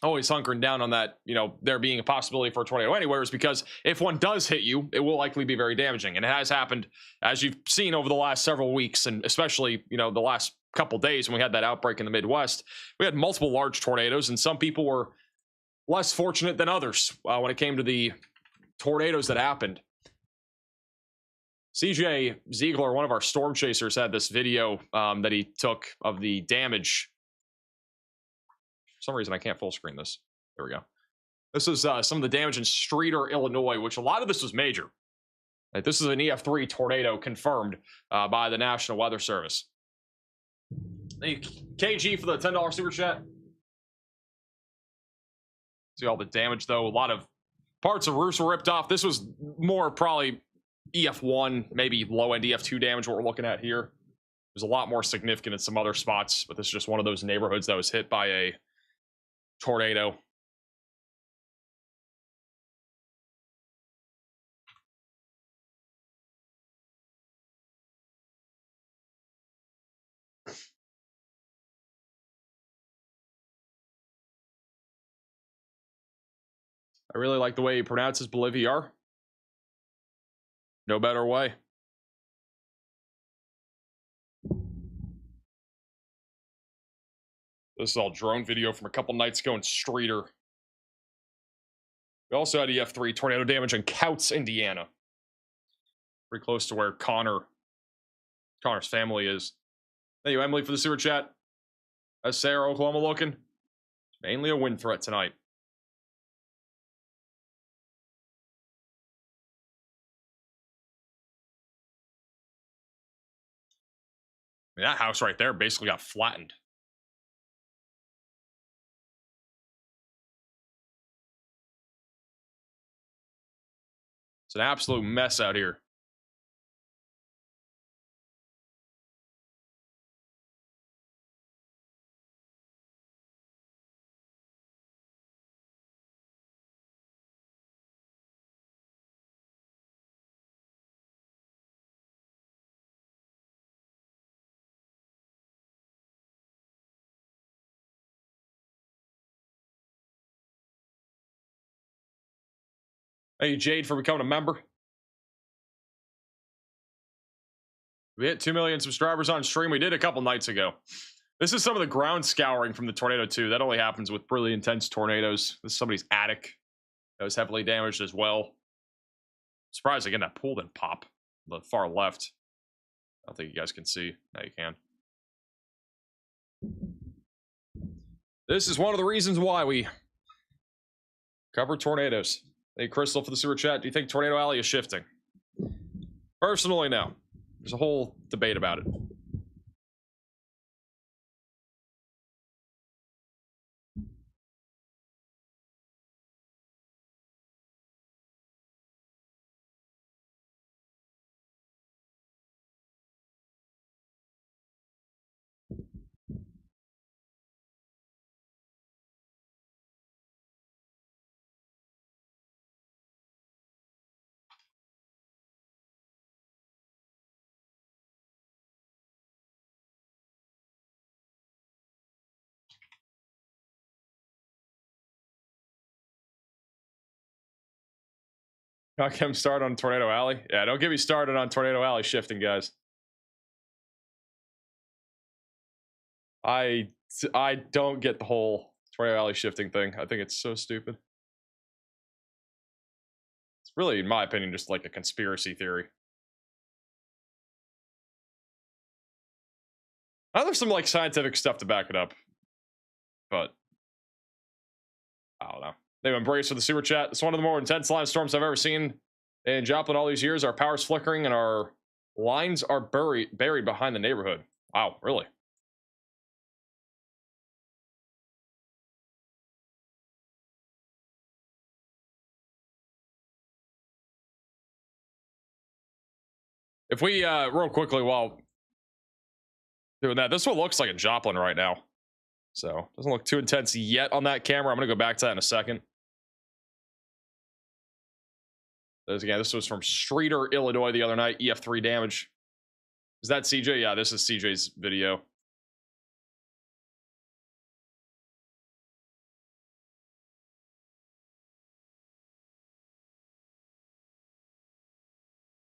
always hunkering down on that, you know, there being a possibility for a tornado anywhere is because if one does hit you, it will likely be very damaging. And it has happened, as you've seen over the last several weeks, and especially, you know, the last couple days when we had that outbreak in the Midwest. We had multiple large tornadoes, and some people were less fortunate than others when it came to the tornadoes that happened. CJ Ziegler, one of our storm chasers, had this video that he took of the damage. For some reason, I can't full screen this. There we go. This is some of the damage in Streator, Illinois, which a lot of this was major. Like, this is an EF3 tornado confirmed by the National Weather Service. Thank you, KG, for the $10 super chat. See all the damage, though. A lot of parts of roofs were ripped off. This was more probably EF1, maybe low-end EF2 damage, what we're looking at here. There's a lot more significant in some other spots, but this is just one of those neighborhoods that was hit by a tornado. I really like the way he pronounces Bolivar. No better way. This is all drone video from a couple nights ago in Streeter. We also had EF3 tornado damage in Couts, Indiana. Pretty close to where Connor's family is. Thank you, Emily, for the super chat. How's Sarah, Oklahoma looking? Mainly a wind threat tonight. I mean, that house right there basically got flattened. It's an absolute mess out here. Thank you, Jade, for becoming a member. We hit 2 million subscribers on stream. We did a couple nights ago. This is some of the ground scouring from the tornado, too. That only happens with really intense tornadoes. This is somebody's attic that was heavily damaged as well. Surprised again that pool didn't pop. The far left. I don't think you guys can see. Now you can. This is one of the reasons why we cover tornadoes. Hey, Crystal, for the super chat. Do you think Tornado Alley is shifting? Personally, no. There's a whole debate about it. Not get him started on Tornado Alley. Yeah, don't get me started on Tornado Alley shifting, guys. I don't get the whole Tornado Alley shifting thing. I think it's so stupid. It's really, in my opinion, just like a conspiracy theory. I know there's some like scientific stuff to back it up, but I don't know. They've embraced for the super chat. It's one of the more intense line storms I've ever seen in Joplin all these years. Our power's flickering and our lines are buried behind the neighborhood. Wow, really? If we, real quickly, while doing that, this is what looks like in Joplin right now. So, doesn't look too intense yet on that camera. I'm going to go back to that in a second. Again, this was from Streeter, Illinois the other night. EF3 damage. Is that CJ? Yeah, this is CJ's video.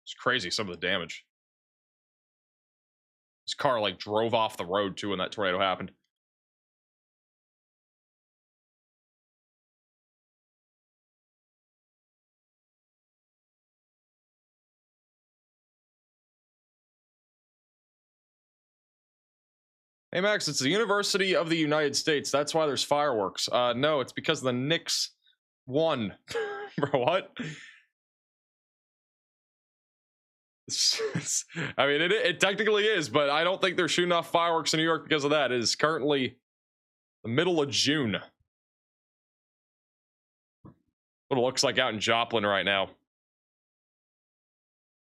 It's crazy, some of the damage. This car like drove off the road too when that tornado happened. Hey Max, it's the University of the United States. That's why there's fireworks. No, it's because the Knicks won. Bro, what? I mean, it technically is, but I don't think they're shooting off fireworks in New York because of that. It is currently the middle of June. What it looks like out in Joplin right now.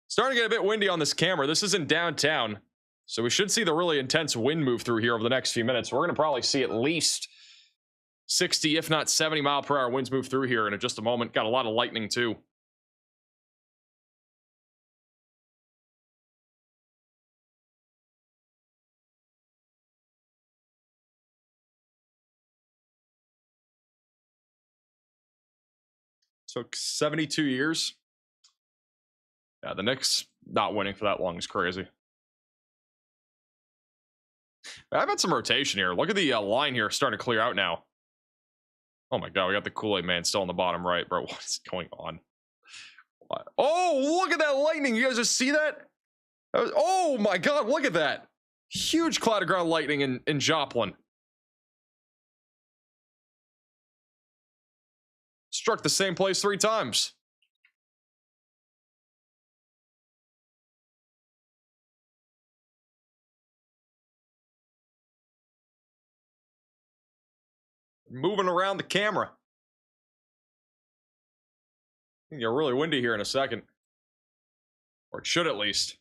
Starting to get a bit windy on this camera. This is in downtown, so we should see the really intense wind move through here over the next few minutes. We're going to probably see at least 60, if not 70 mile per hour winds move through here in just a moment. Got a lot of lightning too. Took 72 years. Yeah, the Knicks not winning for that long is crazy. I've had some rotation here. Look at the line here starting to clear out now. Oh my god, we got the Kool-Aid man still on the bottom right, bro. What is going on? What? Oh, look at that lightning. You guys just see that? Oh my god, look at that. Huge cloud of ground lightning in Joplin. Struck the same place 3 times. Moving around the camera. It's gonna get really windy here in a second. Or it should at least.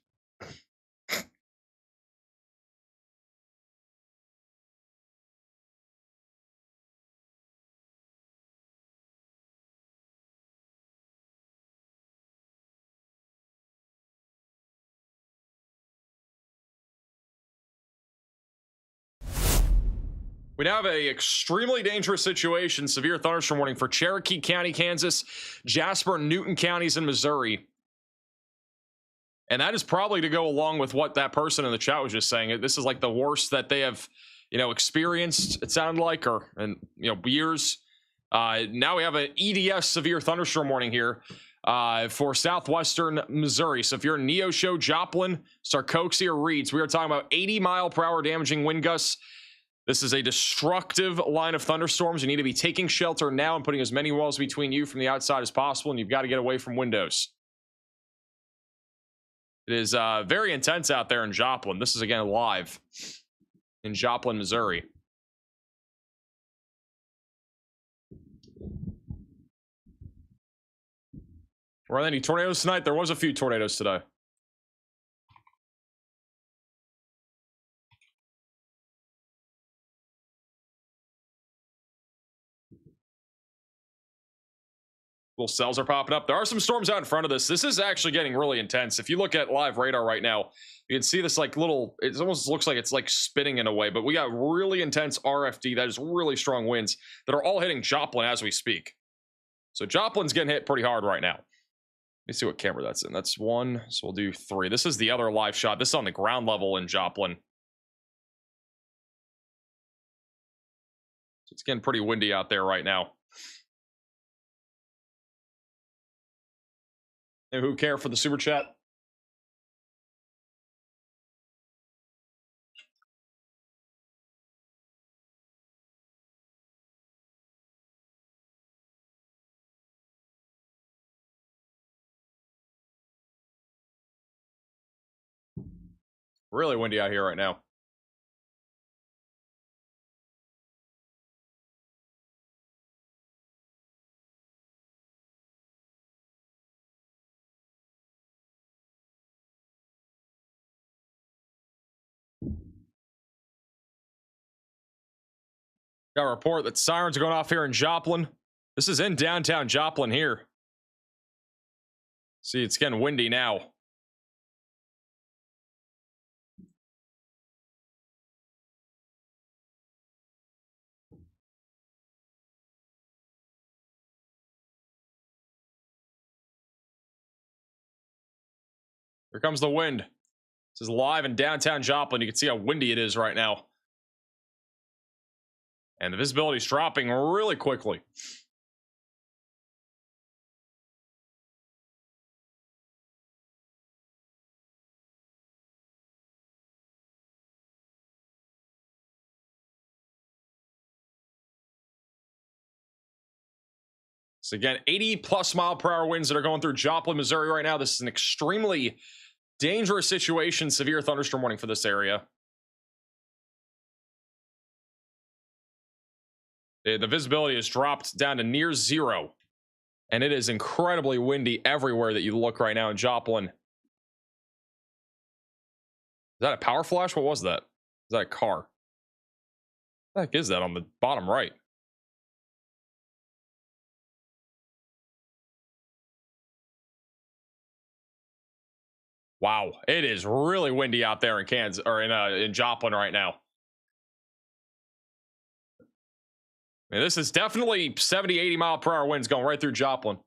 We now have a extremely dangerous situation, severe thunderstorm warning for Cherokee County, Kansas, Jasper and Newton counties in Missouri. And that is probably to go along with what that person in the chat was just saying. This is like the worst that they have, experienced, it sounded like, or years. Now we have an EDS severe thunderstorm warning here for southwestern Missouri. So if you're in Neosho, Joplin, Sarcoxie, or Reeds, we are talking about 80 mile per hour damaging wind gusts. This is a destructive line of thunderstorms. You need to be taking shelter now and putting as many walls between you from the outside as possible, and you've got to get away from windows. It is very intense out there in Joplin. This is, again, live in Joplin, Missouri. Were there any tornadoes tonight? There was a few tornadoes today. Little cells are popping up. There are some storms out in front of this. This is actually getting really intense. If you look at live radar right now, you can see this like little, it almost looks like it's like spinning in a way, but we got really intense RFD. That is really strong winds that are all hitting Joplin as we speak. So Joplin's getting hit pretty hard right now. Let me see what camera that's in. That's 1, so we'll do 3. This is the other live shot. This is on the ground level in Joplin. So it's getting pretty windy out there right now. And who care for the super chat? Really windy out here right now. Got a report that sirens are going off here in Joplin. This is in downtown Joplin here. See, it's getting windy now. Here comes the wind. This is live in downtown Joplin. You can see how windy it is right now. And the visibility is dropping really quickly. So again, 80 plus mile per hour winds that are going through Joplin, Missouri right now. This is an extremely dangerous situation, severe thunderstorm warning for this area. The visibility has dropped down to near zero, and it is incredibly windy everywhere that you look right now in Joplin. Is that a power flash? What was that? Is that a car? What the heck is that on the bottom right? Wow, it is really windy out there in Kansas or in Joplin right now. I mean, this is definitely 70, 80 mile per hour winds going right through Joplin.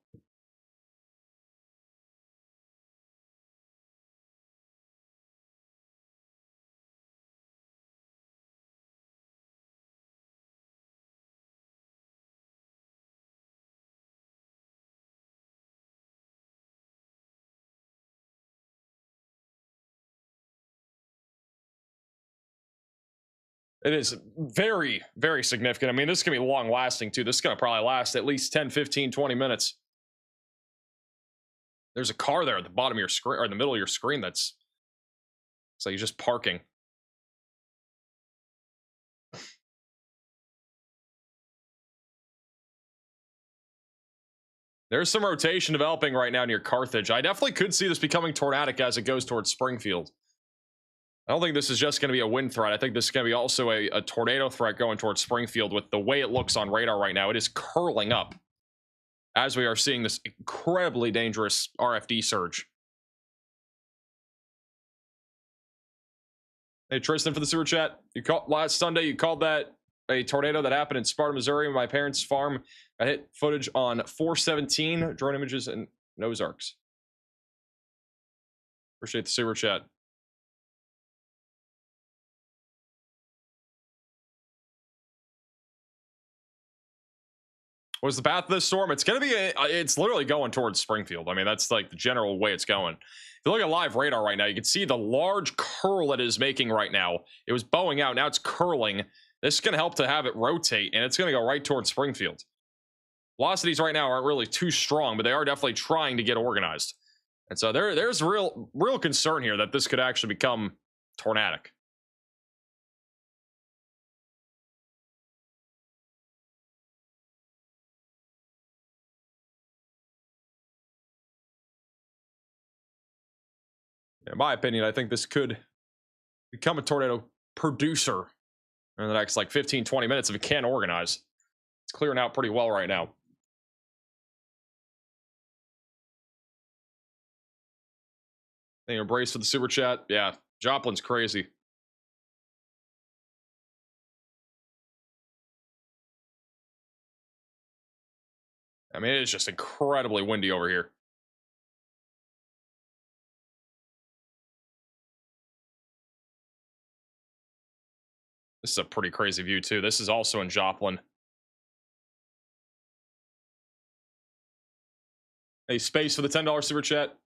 It is very, very significant. I mean, this is going to be long lasting too. This is going to probably last at least 10, 15, 20 minutes. There's a car there at the bottom of your screen or in the middle of your screen that's so you're just parking. There's some rotation developing right now near Carthage. I definitely could see this becoming tornadic as it goes towards Springfield. I don't think this is just going to be a wind threat. I think this is going to be also a tornado threat going towards Springfield with the way it looks on radar right now. It is curling up as we are seeing this incredibly dangerous RFD surge. Hey, Tristan for the super chat. You called last Sunday, you called that a tornado that happened in Sparta, Missouri. My parents' farm. I hit footage on 417, drone images, and nose arcs. Appreciate the super chat. What's the path of this storm? It's going to be, it's literally going towards Springfield. I mean, that's like the general way it's going. If you look at live radar right now, you can see the large curl it is making right now. It was bowing out. Now it's curling. This is going to help to have it rotate, and it's going to go right towards Springfield. Velocities right now aren't really too strong, but they are definitely trying to get organized. And so there's real concern here that this could actually become tornadic. In my opinion, I think this could become a tornado producer in the next like 15, 20 minutes if it can organize. It's clearing out pretty well right now. Thank you, Embrace, for the super chat. Yeah, Joplin's crazy. I mean, it's just incredibly windy over here. This is a pretty crazy view, too. This is also in Joplin. Hey, Space for the $10 super chat.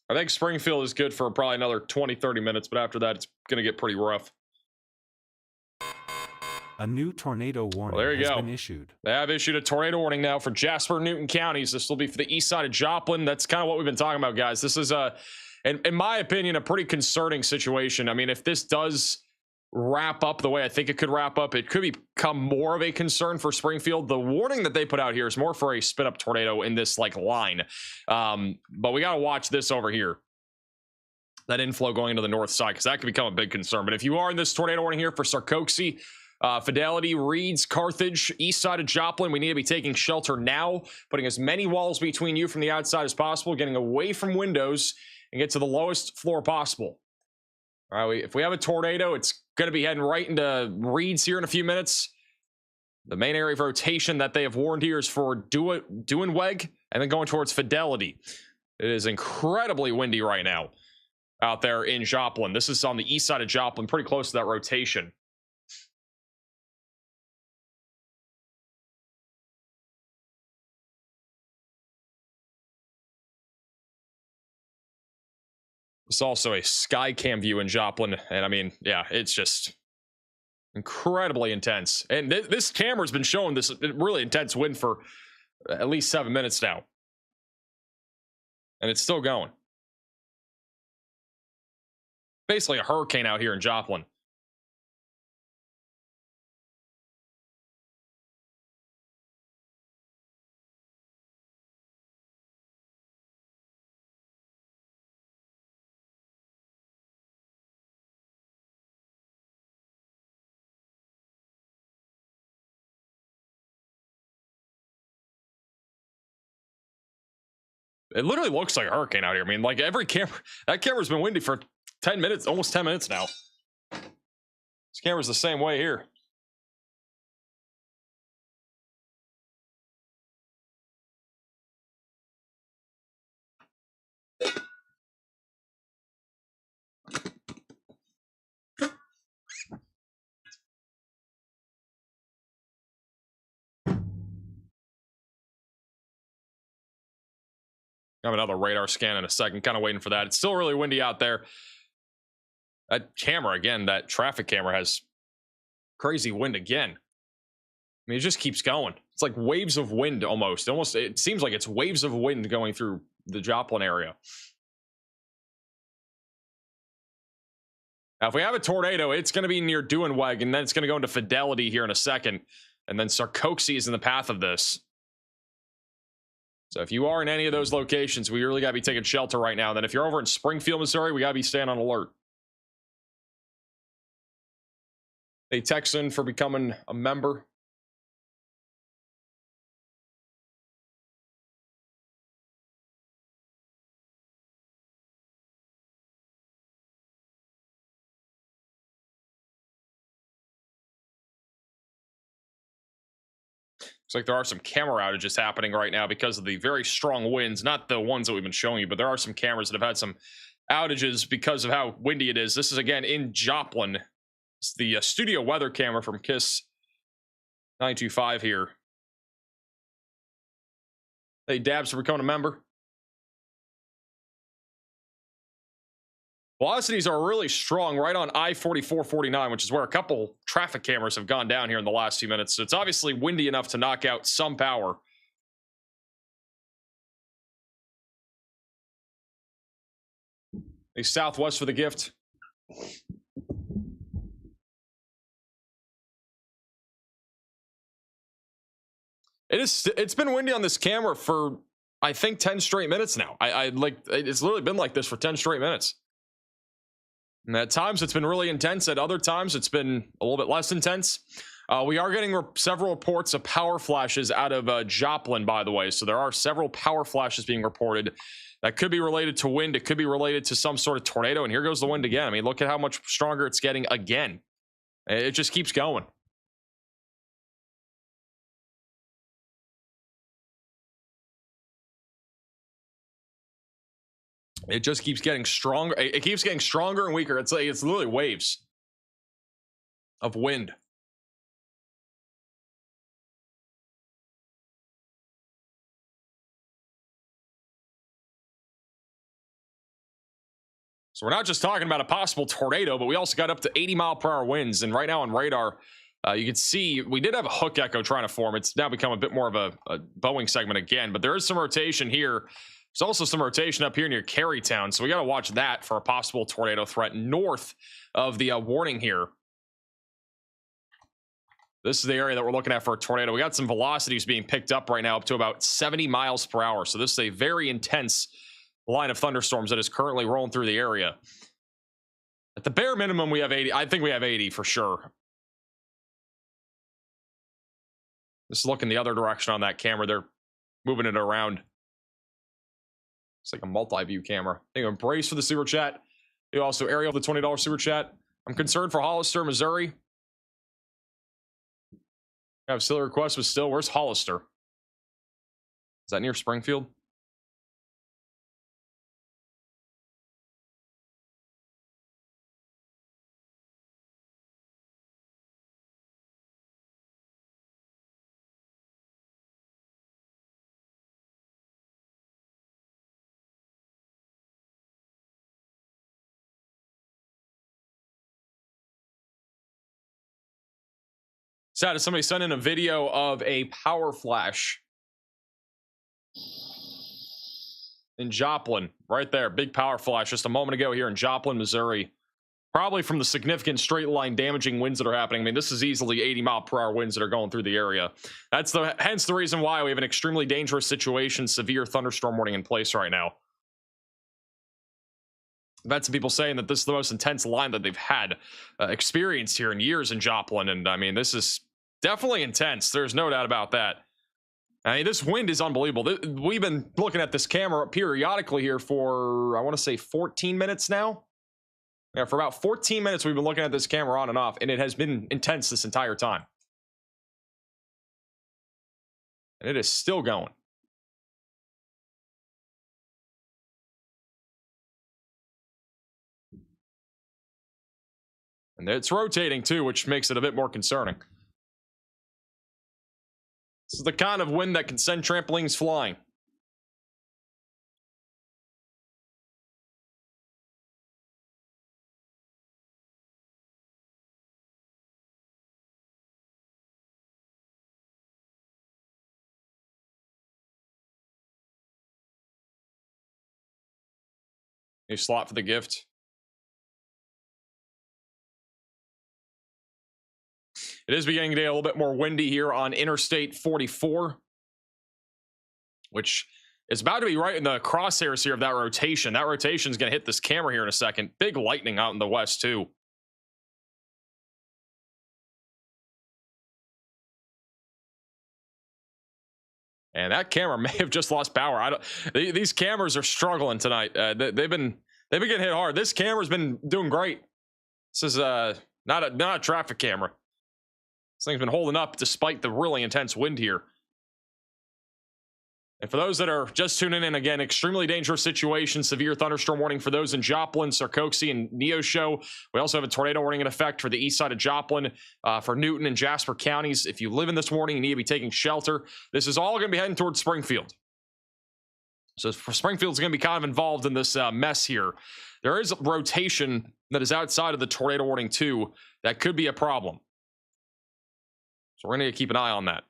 I think Springfield is good for probably another 20, 30 minutes, but after that, it's going to get pretty rough. A new tornado warning Well, there you has go. been issued. They have issued a tornado warning now for Jasper and Newton counties. This will be for the east side of Joplin. That's kind of what we've been talking about, guys. This is, in my opinion, a pretty concerning situation. I mean, if this does wrap up the way I think it could wrap up, it could become more of a concern for Springfield. The warning that they put out here is more for a spin up tornado in this like line. But we got to watch this over here. That inflow going into the north side, because that could become a big concern. But if you are in this tornado warning here for Sarcoxie, Fidelity, Reeds, Carthage, east side of Joplin, we need to be taking shelter now, putting as many walls between you from the outside as possible, getting away from windows and get to the lowest floor possible. All right, if we have a tornado, it's going to be heading right into Reeds here in a few minutes. The main area of rotation that they have warned here is for Duenweg and then going towards Fidelity. It is incredibly windy right now out there in Joplin. This is on the east side of Joplin, pretty close to that rotation. It's also a sky cam view in Joplin, and I mean, yeah, it's just incredibly intense. And this camera's been showing this really intense wind for at least 7 minutes now. And it's still going. Basically a hurricane out here in Joplin. It literally looks like a hurricane out here. I mean, like every camera, that camera's been windy for 10 minutes, almost 10 minutes now. This camera's the same way here. I have another radar scan in a second, kind of waiting for that. It's still really windy out there. That camera, again, that traffic camera has crazy wind again. I mean, it just keeps going. It's like waves of wind almost. It seems like it's waves of wind going through the Joplin area. Now, if we have a tornado, it's going to be near Duenweg, and then it's going to go into Fidelity here in a second. And then Sarkozy is in the path of this. So if you are in any of those locations, we really got to be taking shelter right now. Then if you're over in Springfield, Missouri, we got to be staying on alert. Hey, Texan, for becoming a member. Looks like there are some camera outages happening right now because of the very strong winds. Not the ones that we've been showing you, but there are some cameras that have had some outages because of how windy it is. This is, again, in Joplin. It's the studio weather camera from Kiss 925 here. Hey, Dabs, for becoming a member. Velocities are really strong right on I-4449, which is where a couple traffic cameras have gone down here in the last few minutes. So it's obviously windy enough to knock out some power. A Southwest for the gift. It's been windy on this camera for, I think, 10 straight minutes now. It's literally been like this for 10 straight minutes. And at times it's been really intense. At other times it's been a little bit less intense. We are getting several reports of power flashes out of Joplin, by the way. So there are several power flashes being reported. That could be related to wind. It could be related to some sort of tornado. And here goes the wind again. I mean, look at how much stronger it's getting again. It just keeps going. It just keeps getting stronger. It keeps getting stronger and weaker. It's literally waves of wind. So we're not just talking about a possible tornado, but we also got up to 80-mile-per-hour winds. And right now on radar, you can see we did have a hook echo trying to form. It's now become a bit more of a Boeing segment again, but there is some rotation here. There's also some rotation up here near Carytown, so we got to watch that for a possible tornado threat north of the warning here. This is the area that we're looking at for a tornado. We got some velocities being picked up right now up to about 70 miles per hour. So this is a very intense line of thunderstorms that is currently rolling through the area. At the bare minimum, we have 80. I think we have 80 for sure. Just looking the other direction on that camera. They're moving it around. It's like a multi-view camera. Thank you, Embrace, for the super chat. You also, Ariel, the $20 super chat. I'm concerned for Hollister, Missouri. I have still a request, but still, where's Hollister? Is that near Springfield? Sad, somebody sent in a video of a power flash in Joplin, right there. Big power flash just a moment ago here in Joplin, Missouri. Probably from the significant straight line damaging winds that are happening. I mean, this is easily 80-mile-per-hour winds that are going through the area. Hence the reason why we have an extremely dangerous situation, severe thunderstorm warning in place right now. I've had some people saying that this is the most intense line that they've had experienced here in years in Joplin. And I mean, this is definitely intense. There's no doubt about that. I mean, this wind is unbelievable. We've been looking at this camera periodically here for, I want to say 14 minutes now. Yeah, for about 14 minutes, we've been looking at this camera on and off, and it has been intense this entire time. And it is still going. And it's rotating too, which makes it a bit more concerning. This is the kind of wind that can send trampolines flying. New slot for the gift. It is beginning to get a little bit more windy here on Interstate 44, which is about to be right in the crosshairs here of that rotation. That rotation is going to hit this camera here in a second. Big lightning out in the west, too. And that camera may have just lost power. These cameras are struggling tonight. They've been getting hit hard. This camera's been doing great. This is not a traffic camera. This thing's been holding up despite the really intense wind here. And for those that are just tuning in, again, extremely dangerous situation, severe thunderstorm warning for those in Joplin, Sarcoxie, and Neosho. We also have a tornado warning in effect for the east side of Joplin, for Newton and Jasper counties. If you live in this warning, you need to be taking shelter. This is all going to be heading towards Springfield. So Springfield's going to be kind of involved in this mess here. There is rotation that is outside of the tornado warning too. That could be a problem. So we're going to keep an eye on that.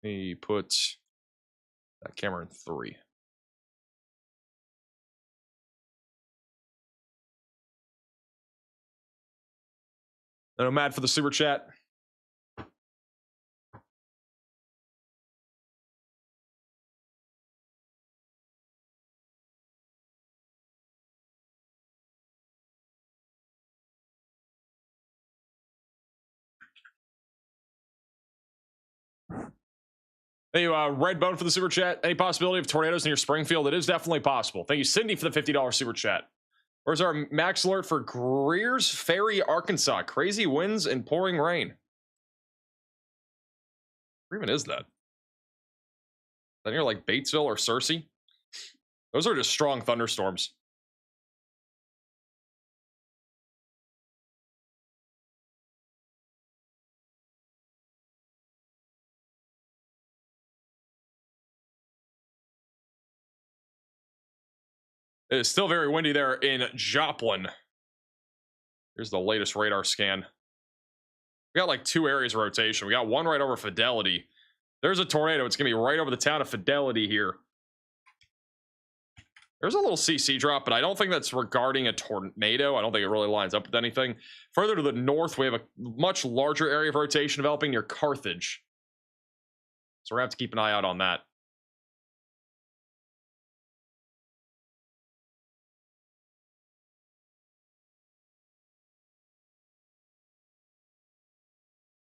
Let me put that camera in 3. Nomad for the super chat. Hey, Redbone for the super chat. Any possibility of tornadoes near Springfield? It is definitely possible. Thank you, Cindy, for the $50 super chat. Where's our max alert for Greers Ferry, Arkansas? Crazy winds and pouring rain. Where even is that? Is that near like Batesville or Searcy? Those are just strong thunderstorms. It is still very windy there in Joplin. Here's the latest radar scan. We got like 2 areas of rotation. We got one right over Fidelity. There's a tornado. It's going to be right over the town of Fidelity here. There's a little CC drop, but I don't think that's regarding a tornado. I don't think it really lines up with anything. Further to the north, we have a much larger area of rotation developing near Carthage. So we're going to have to keep an eye out on that.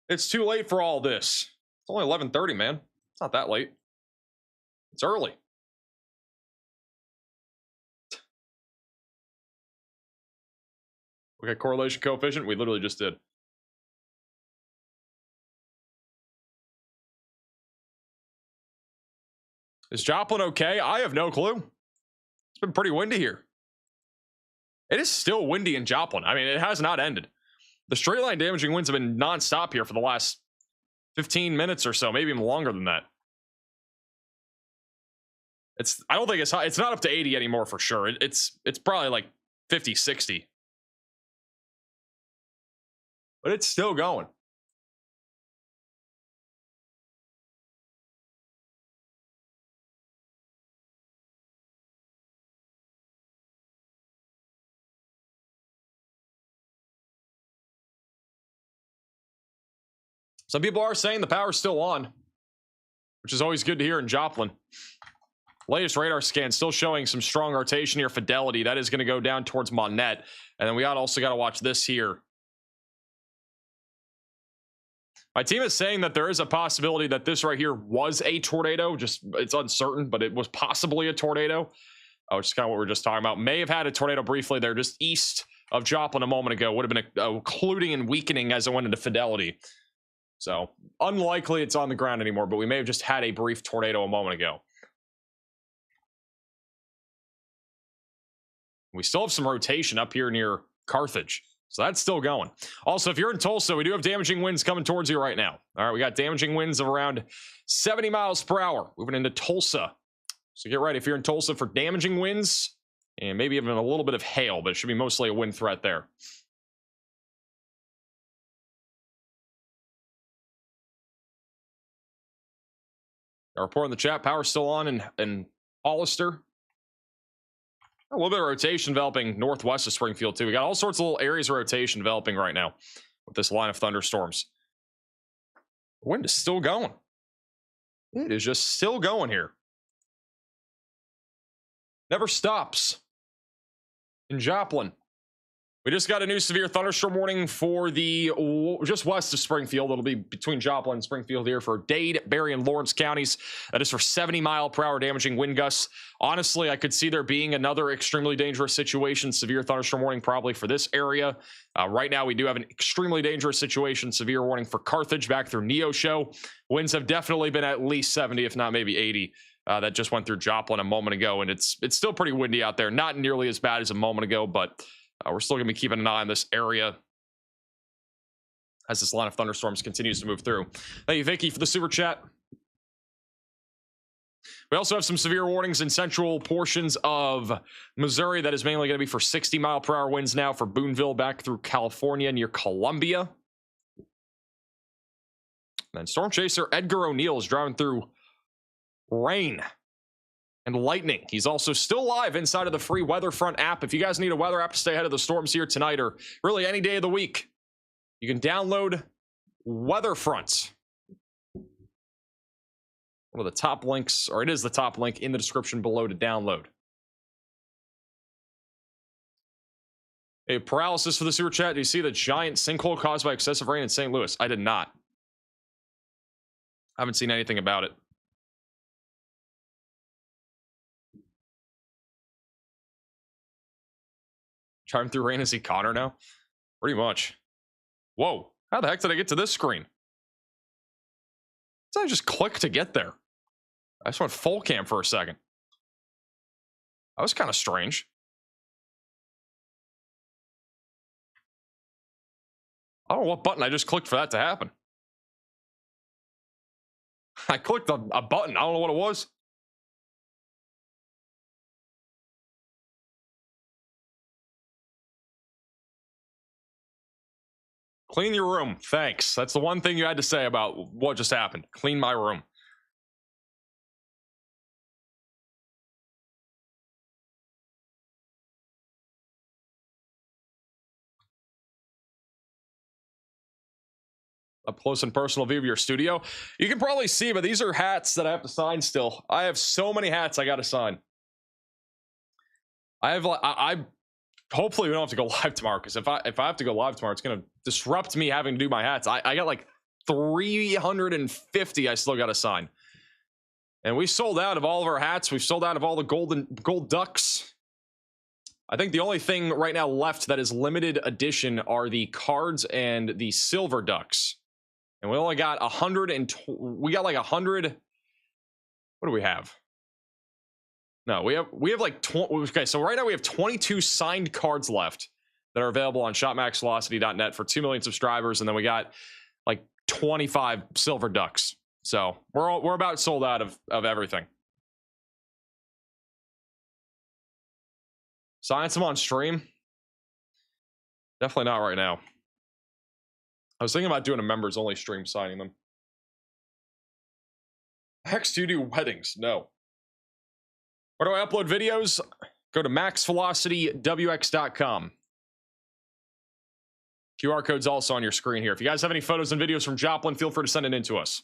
It's too late for all this. It's only 11:30, man. It's not that late. It's early. We got correlation coefficient. We literally just did. Is Joplin okay? I have no clue. It's been pretty windy here. It is still windy in Joplin. I mean, it has not ended. The straight line damaging winds have been nonstop here for the last 15 minutes or so, maybe even longer than that. I don't think it's high. It's not up to 80 anymore for sure. It's probably like 50, 60. But it's still going. Some people are saying the power's still on, which is always good to hear in Joplin. Latest radar scan still showing some strong rotation here. Fidelity, that is going to go down towards Monette. And then we also got to watch this here. My team is saying that there is a possibility that this right here was a tornado. Just, it's uncertain, but it was possibly a tornado. Which is kind of what we were just talking about. May have had a tornado briefly there just east of Joplin a moment ago. Would have been occluding and weakening as it went into Fidelity. So unlikely it's on the ground anymore, but we may have just had a brief tornado a moment ago. We still have some rotation up here near Carthage. So that's still going. Also, if you're in Tulsa, we do have damaging winds coming towards you right now. All right, we got damaging winds of around 70 miles per hour moving into Tulsa. So get ready if you're in Tulsa for damaging winds and maybe even a little bit of hail, but it should be mostly a wind threat there. A report in the chat, power's still on in Hollister. A little bit of rotation developing northwest of Springfield, too. We got all sorts of little areas of rotation developing right now with this line of thunderstorms. The wind is still going. It is just still going here. Never stops. In Joplin, we just got a new severe thunderstorm warning for the just west of Springfield. It'll be between Joplin and Springfield here for Dade, Berry, and Lawrence counties. That is for 70-mile-per-hour damaging wind gusts. Honestly, I could see there being another extremely dangerous situation, severe thunderstorm warning probably for this area. Right now, we do have an extremely dangerous situation, severe warning for Carthage back through Neosho. Winds have definitely been at least 70, if not maybe 80. That just went through Joplin a moment ago, and it's still pretty windy out there. Not nearly as bad as a moment ago, but we're still going to be keeping an eye on this area as this line of thunderstorms continues to move through. Thank you, Vicky, for the super chat. We also have some severe warnings in central portions of Missouri. That is mainly going to be for 60-mile-per-hour winds now for Boonville back through California near Columbia. And then storm chaser Edgar O'Neill is driving through rain and lightning. He's also still live inside of the free WeatherFront app. If you guys need a weather app to stay ahead of the storms here tonight or really any day of the week, you can download WeatherFront. One of the top links, or it is the top link in the description below to download. A paralysis for the super chat. Do you see the giant sinkhole caused by excessive rain in St. Louis? I did not. I haven't seen anything about it. Driving through rain, is he Connor now? Pretty much. Whoa, how the heck did I get to this screen? So I just clicked to get there. I just went full cam for a second. That was kind of strange. I don't know what button I just clicked for that to happen. I clicked a button. I don't know what it was. Clean your room. Thanks. That's the one thing you had to say about what just happened. Clean my room. Up close and personal view of your studio. You can probably see, but these are hats that I have to sign still. I have so many hats I got to sign. I hopefully we don't have to go live tomorrow, because if I have to go live tomorrow, it's going to disrupt me having to do my hats. I got like 350 I still got to sign. And we sold out of all of our hats. We've sold out of all the gold ducks. I think the only thing right now left that is limited edition are the cards and the silver ducks. And we only got 100 and we got like 100. What do we have? No, we have like 20. Okay, so right now we have 22 signed cards left that are available on shopmaxvelocity.net for 2 million subscribers, and then we got like 25 silver ducks. So we're about sold out of everything. Sign some on stream? Definitely not right now. I was thinking about doing a members only stream signing them. Heck, do you do weddings? No. Where do I upload videos? Go to maxvelocitywx.com. QR code's also on your screen here. If you guys have any photos and videos from Joplin, feel free to send it in to us.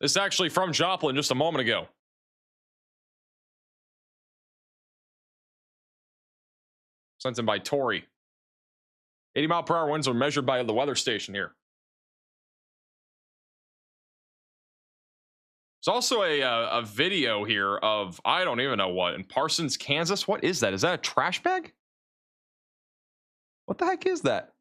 This is actually from Joplin just a moment ago. Sent in by Tori. 80-mile-per-hour winds were measured by the weather station here. There's also a video here of, I don't even know what, in Parsons, Kansas. What is that? Is that a trash bag? What the heck is that?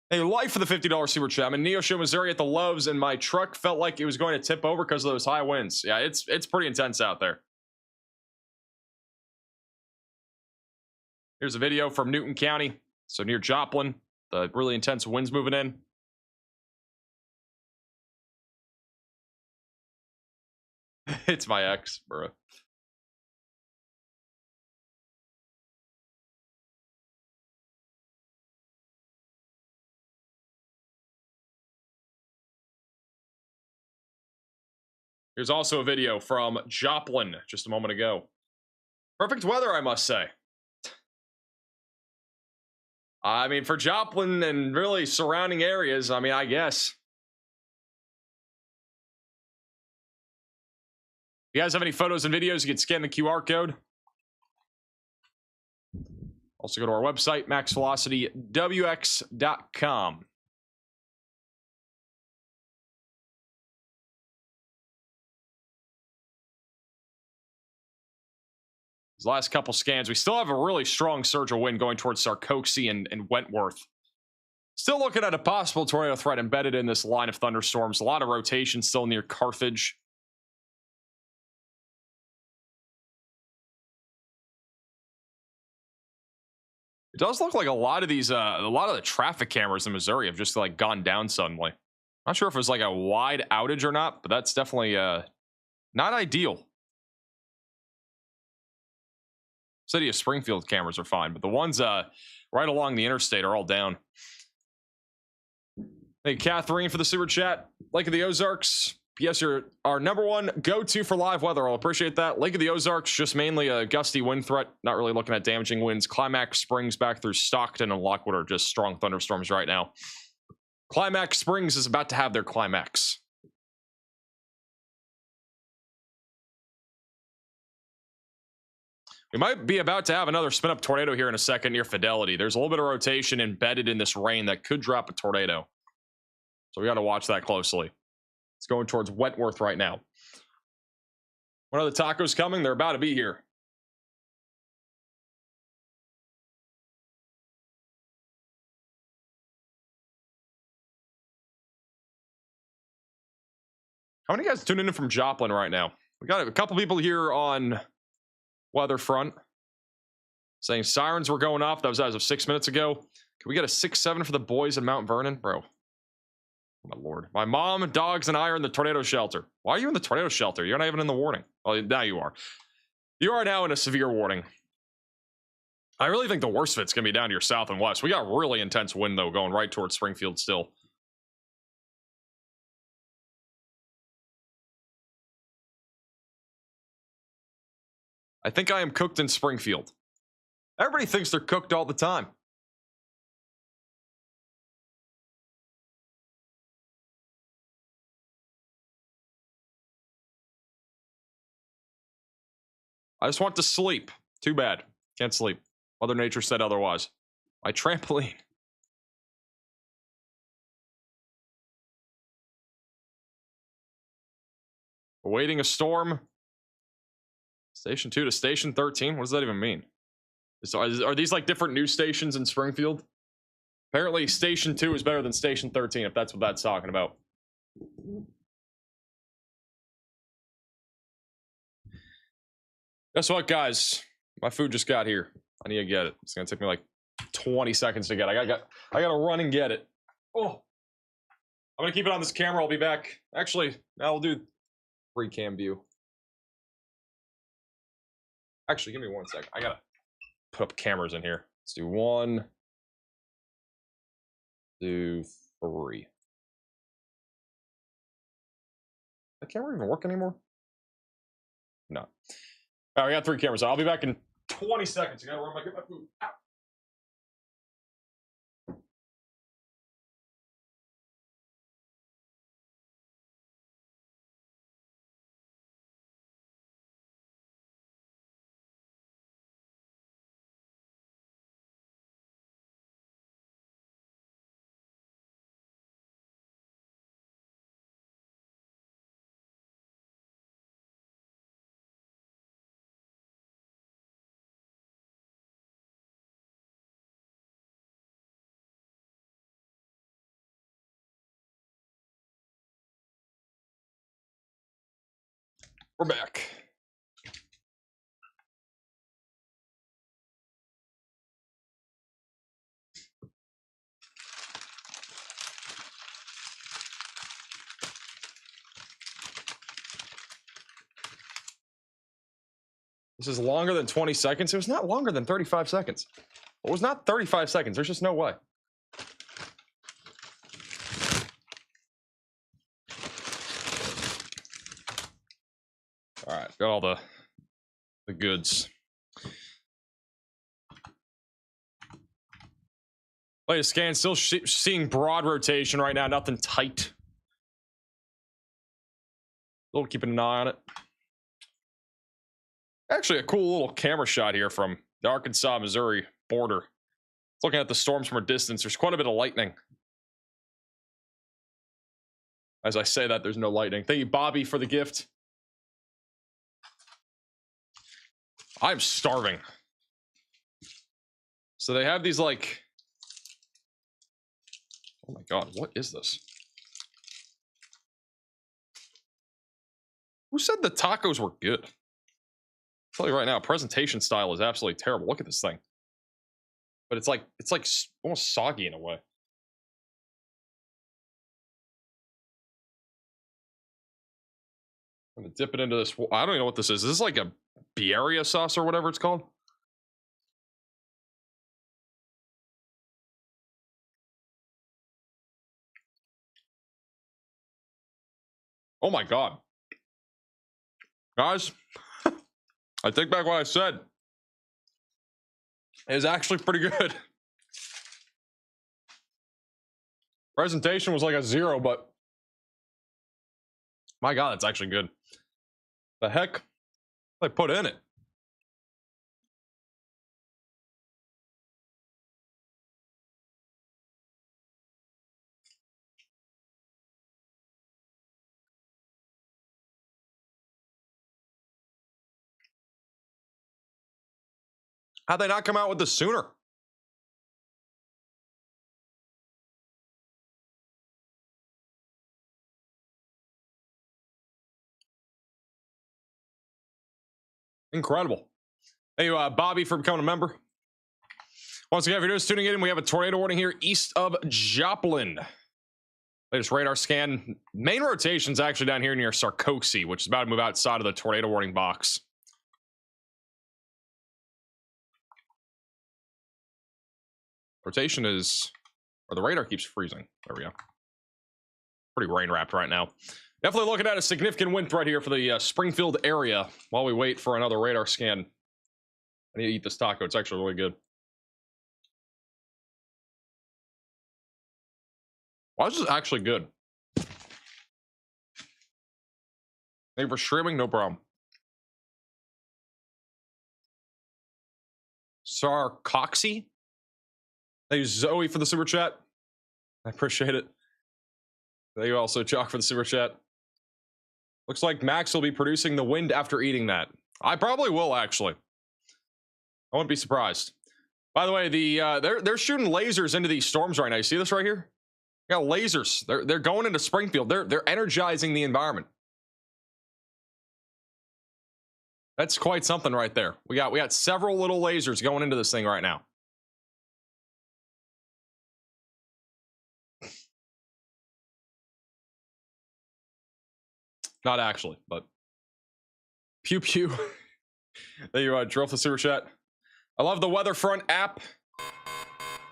Hey, life for the $50 super chat. I'm in Neosho, Missouri at the Loves, and my truck felt like it was going to tip over because of those high winds. Yeah, it's pretty intense out there. Here's a video from Newton County, so near Joplin. The really intense winds moving in. It's my ex, bro. Here's also a video from Joplin just a moment ago. Perfect weather, I must say. I mean, for Joplin and really surrounding areas, I mean, I guess. If you guys have any photos and videos, you can scan the QR code. Also go to our website, maxvelocitywx.com. These last couple scans, we still have a really strong surge of wind going towards Sarkozy and Wentworth. Still looking at a possible tornado threat embedded in this line of thunderstorms. A lot of rotation still near Carthage. It does look like a lot of these, a lot of the traffic cameras in Missouri have just like gone down suddenly. Not sure if it was like a wide outage or not, but that's definitely not ideal. City of Springfield cameras are fine, but the ones right along the interstate are all down. Hey, Catherine for the super chat. Lake of the Ozarks. Yes, you're our #1 go-to for live weather. I'll appreciate that. Lake of the Ozarks, just mainly a gusty wind threat. Not really looking at damaging winds. Climax Springs back through Stockton and Lockwood are just strong thunderstorms right now. Climax Springs is about to have their climax. We might be about to have another spin-up tornado here in a second near Fidelity. There's a little bit of rotation embedded in this rain that could drop a tornado. So we got to watch that closely. It's going towards Wentworth right now. When are the tacos coming? They're about to be here. How many guys tuning in from Joplin right now? We got a couple people here on WeatherFront saying sirens were going off. That was as of 6 minutes ago. Can we get a 6-7 for the boys in Mount Vernon? Bro. Oh my lord. My mom, dogs, and I are in the tornado shelter. Why are you in the tornado shelter? You're not even in the warning. Well, now you are. You are now in a severe warning. I really think the worst of it's going to be down to your south and west. We got really intense wind, though, going right towards Springfield still. I think I am cooked in Springfield. Everybody thinks they're cooked all the time. I just want to sleep. Too bad. Can't sleep. Mother Nature said otherwise. My trampoline. Awaiting a storm. Station 2 to Station 13? What does that even mean? Are these like different news stations in Springfield? Apparently Station 2 is better than Station 13, if that's what that's talking about. Guess what, guys? My food just got here. I need to get it. It's gonna take me like 20 seconds to get it. I gotta run and get it. Oh, I'm gonna keep it on this camera. I'll be back. Actually, now we'll do free cam view. Actually, give me 1 second. I gotta put up cameras in here. Let's do 1, 2, 3. That camera even work anymore? No. All right, we got 3 cameras. I'll be back in 20 seconds. You gotta run back get my food. Ow. We're back. This is longer than 20 seconds. It was not longer than 35 seconds. It was not 35 seconds. There's just no way. All right, got all the goods. Latest scan, still seeing broad rotation right now. Nothing tight. Still keeping an eye on it. Actually, a cool little camera shot here from the Arkansas-Missouri border. Looking at the storms from a distance, there's quite a bit of lightning. As I say that, there's no lightning. Thank you, Bobby, for the gift. I'm starving. So they have these like... Oh my god, what is this? Who said the tacos were good? I'll tell you right now, presentation style is absolutely terrible. Look at this thing. But it's like almost soggy in a way. I'm gonna dip it into this. I don't even know what this is. Is this like a Birria sauce or whatever it's called? Oh my god. Guys, I take back what I said. It's actually pretty good. Presentation was like a 0, but my god, it's actually good. The heck they put in it? How'd they not come out with this sooner? Incredible. Thank you, Bobby, for becoming a member. Once again, if you're just tuning in, we have a tornado warning here east of Joplin. Latest radar scan. Main rotation's actually down here near Sarkozy, which is about to move outside of the tornado warning box. Rotation is, or the radar keeps freezing. There we go. Pretty rain wrapped right now. Definitely looking at a significant wind threat here for the Springfield area while we wait for another radar scan. I need to eat this taco. It's actually really good. Why is this actually good? Thank you for streaming. No problem. Sarkozy. Thank you, Zoe, for the super chat. I appreciate it. Thank you also, Chalk, for the super chat. Looks like Max will be producing the wind after eating that. I probably will, actually. I wouldn't be surprised. By the way, they're shooting lasers into these storms right now. You see this right here? They got lasers. They're going into Springfield. They're energizing the environment. That's quite something right there. We got several little lasers going into this thing right now. Not actually, but pew pew. There you drove the super chat. I love the WeatherFront app.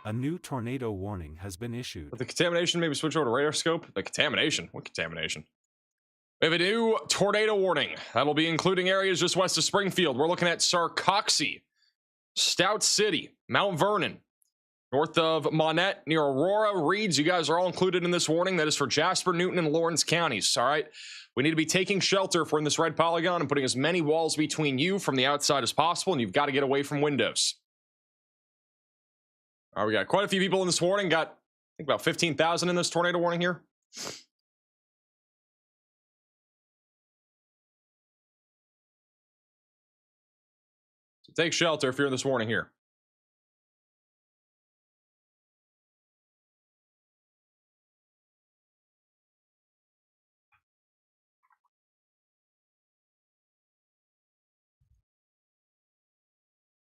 A new tornado warning has been issued. With the contamination, maybe switch over to radar scope. The contamination? What contamination? We have a new tornado warning. That'll be including areas just west of Springfield. We're looking at Sarcoxie, Stout City, Mount Vernon, north of Monette, near Aurora, Reeds. You guys are all included in this warning. That is for Jasper, Newton, and Lawrence counties. All right. We need to be taking shelter if we're in this red polygon and putting as many walls between you from the outside as possible. And you've got to get away from windows. All right. We got quite a few people in this warning. Got, I think, about 15,000 in this tornado warning here. So take shelter if you're in this warning here.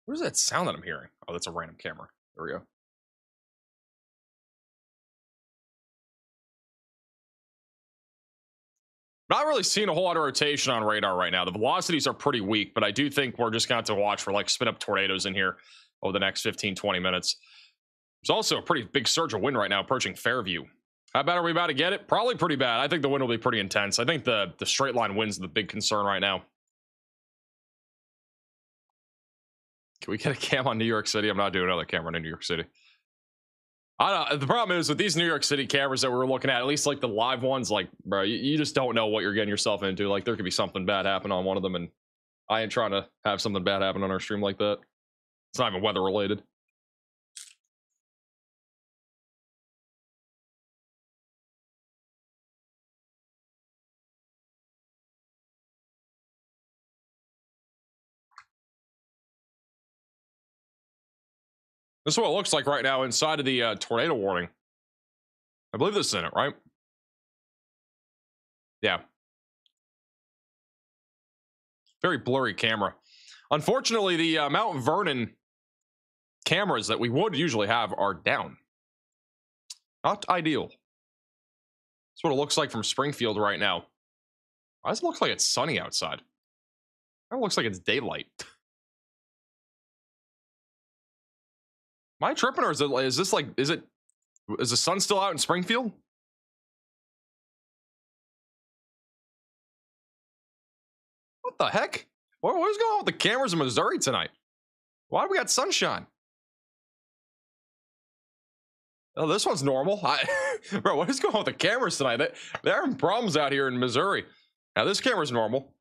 What is that sound that I'm hearing? Oh, that's a random camera. There we go. Not really seeing a whole lot of rotation on radar right now. The velocities are pretty weak, but I do think we're just going to have to watch for like spin up tornadoes in here over the next 15, 20 minutes. There's also a pretty big surge of wind right now approaching Fairview. How bad are we about to get it? Probably pretty bad. I think the wind will be pretty intense. I think the straight line wind's the big concern right now. Can we get a cam on New York City? I'm not doing another camera in New York City. I don't know. The problem is with these New York City cameras that we're looking at least like the live ones, like, bro, you just don't know what you're getting yourself into. Like, there could be something bad happen on one of them, and I ain't trying to have something bad happen on our stream like that. It's not even weather related. This is what it looks like right now inside of the tornado warning. I believe this is in it, right? Yeah. Very blurry camera. Unfortunately, the Mount Vernon cameras that we would usually have are down. Not ideal. That's what it looks like from Springfield right now. Why does it look like it's sunny outside? It looks like it's daylight. Am I tripping, or is the sun still out in Springfield? What the heck? What is going on with the cameras in Missouri tonight? Why do we got sunshine? Oh, this one's normal. Bro, what is going on with the cameras tonight? They're having problems out here in Missouri. Now this camera's normal.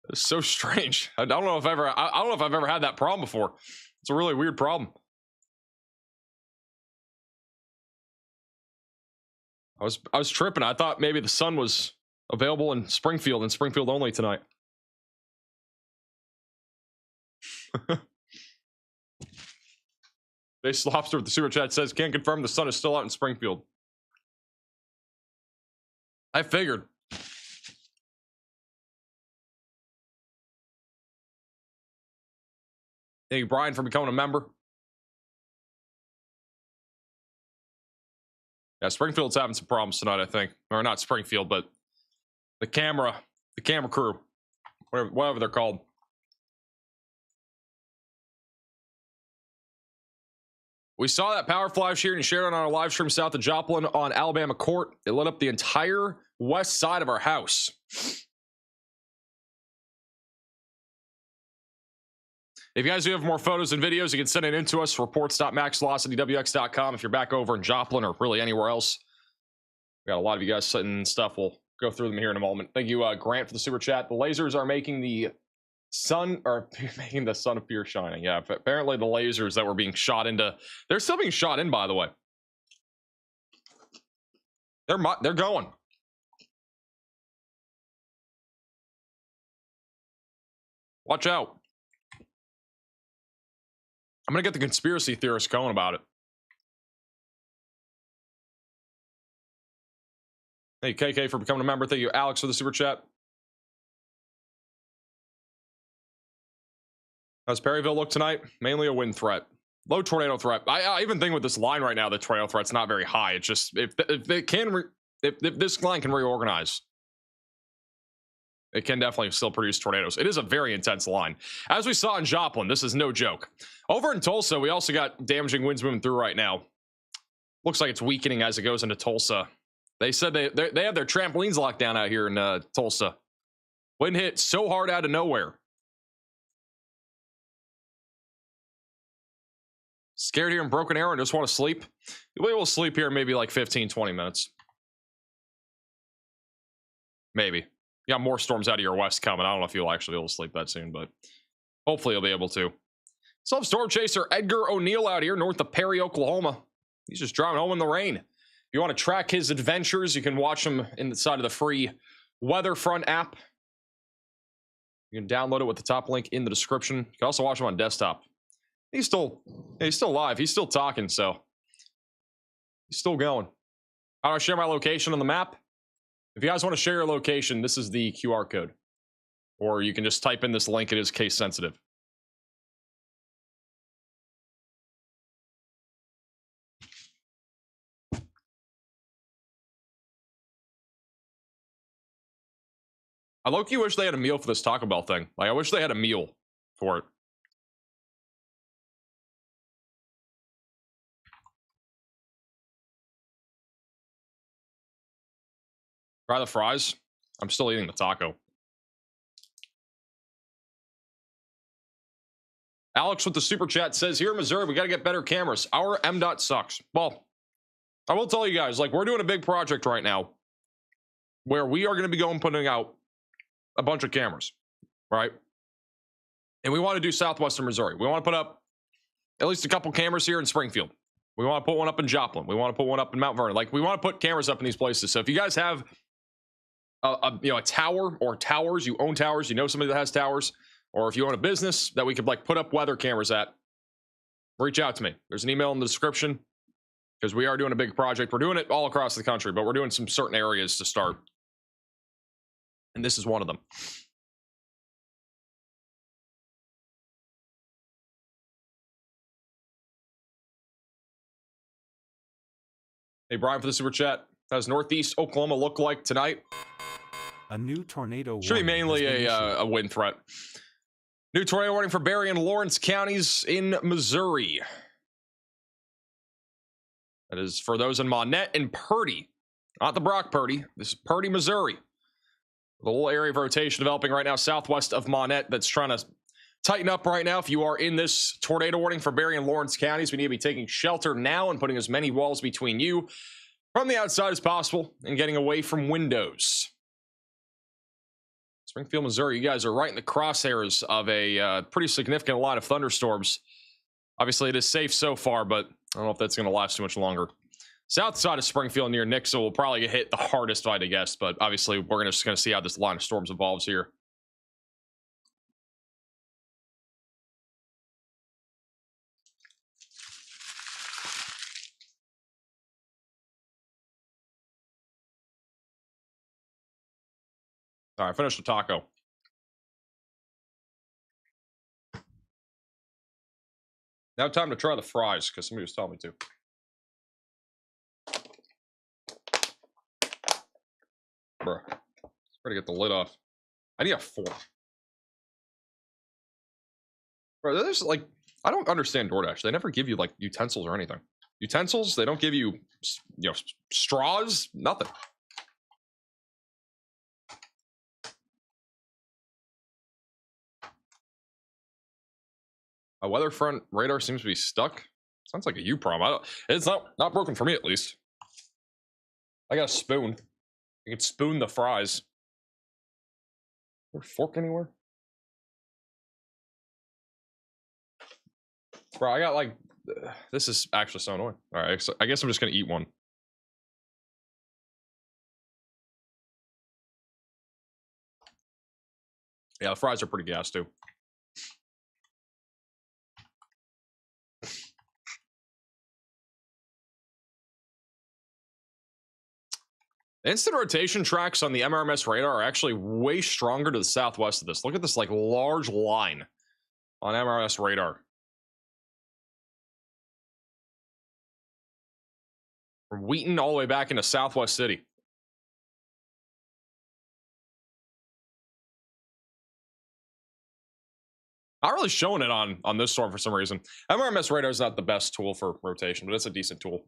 It's so strange. I don't know if I've ever had that problem before. It's a really weird problem. I was tripping. I thought maybe the sun was available in Springfield and Springfield only tonight. Base Lobster with the super chat says, "Can confirm the sun is still out in Springfield." I figured. Thank you, Brian, for becoming a member. Yeah, Springfield's having some problems tonight, I think. Or not Springfield, but the camera crew, whatever they're called. We saw that power flash here and shared it on our live stream south of Joplin on Alabama Court. It lit up the entire west side of our house. If you guys do have more photos and videos, you can send it in to us, reports.maxvelocitywx.com. If you're back over in Joplin or really anywhere else, we got a lot of you guys sitting stuff. We'll go through them here in a moment. Thank you, Grant, for the super chat. The lasers are making the sun appear shining. Yeah, apparently the lasers that were being shot into, they're still being shot in, by the way. They're going. Watch out. I'm going to get the conspiracy theorists going about it. Thank you, KK, for becoming a member. Thank you, Alex, for the super chat. How's Perryville look tonight? Mainly a wind threat. Low tornado threat. I even think with this line right now, the tornado threat's not very high. It's just, if this line can reorganize, it can definitely still produce tornadoes. It is a very intense line. As we saw in Joplin, this is no joke. Over in Tulsa, we also got damaging winds moving through right now. Looks like it's weakening as it goes into Tulsa. They said they have their trampolines locked down out here in Tulsa. Wind hit so hard out of nowhere. Scared here in Broken Arrow and just want to sleep? We will sleep here maybe like 15, 20 minutes. Maybe. You got more storms out of your west coming. I don't know if you'll actually be able to sleep that soon, but hopefully you'll be able to. Still storm chaser Edgar O'Neill out here north of Perry, Oklahoma. He's just driving home in the rain. If you want to track his adventures, you can watch him inside of the free WeatherFront app. You can download it with the top link in the description. You can also watch him on desktop. He's still live. He's still talking, so he's still going. How do I share my location on the map? If you guys want to share your location, this is the QR code. Or you can just type in this link. It is case sensitive. I low-key wish they had a meal for this Taco Bell thing. Like, I wish they had a meal for it. Try the fries. I'm still eating the taco. Alex with the super chat says, here in Missouri, we got to get better cameras. Our MDOT sucks. Well, I will tell you guys, like, we're doing a big project right now where we are going to be putting out a bunch of cameras, right? And we want to do southwestern Missouri. We want to put up at least a couple cameras here in Springfield. We want to put one up in Joplin. We want to put one up in Mount Vernon. Like, we want to put cameras up in these places. So if you guys have a tower or towers, you own towers, you know somebody that has towers, or if you own a business that we could like put up weather cameras at, reach out to me. There's an email in the description because we are doing a big project. We're doing it all across the country, but we're doing some certain areas to start. And this is one of them. Hey, Brian, for the super chat. How does Northeast Oklahoma look like tonight? A new tornado should be mainly a wind threat. New tornado warning for Berry and Lawrence counties in Missouri. That is for those in Monette and Purdy, not the Brock Purdy. This is Purdy, Missouri. The whole area of rotation developing right now southwest of Monette that's trying to tighten up right now. If you are in this tornado warning for Berry and Lawrence counties, we need to be taking shelter now and putting as many walls between you from the outside as possible and getting away from windows. Springfield, Missouri, you guys are right in the crosshairs of a pretty significant line of thunderstorms. Obviously, it is safe so far, but I don't know if that's going to last too much longer. South side of Springfield near Nixon will probably get hit the hardest, if I had to guess, but obviously, we're just going to see how this line of storms evolves here. All right, finish the taco. Now time to try the fries, because somebody was telling me to. Bruh. Try to get the lid off. I need a fork. Bro, there's like, I don't understand DoorDash. They never give you like utensils or anything. Utensils, they don't give you, straws, nothing. A WeatherFront radar seems to be stuck. Sounds like a you problem. It's not broken for me at least. I got a spoon. I can spoon the fries. Is there a fork anywhere? Bro, I got like, this is actually so annoying. All right, so I guess I'm just gonna eat one. Yeah, the fries are pretty gas too. Instant rotation tracks on the MRMS radar are actually way stronger to the southwest of this. Look at this like large line on MRMS radar. From Wheaton all the way back into Southwest City. Not really showing it on this storm for some reason. MRMS radar is not the best tool for rotation, but it's a decent tool.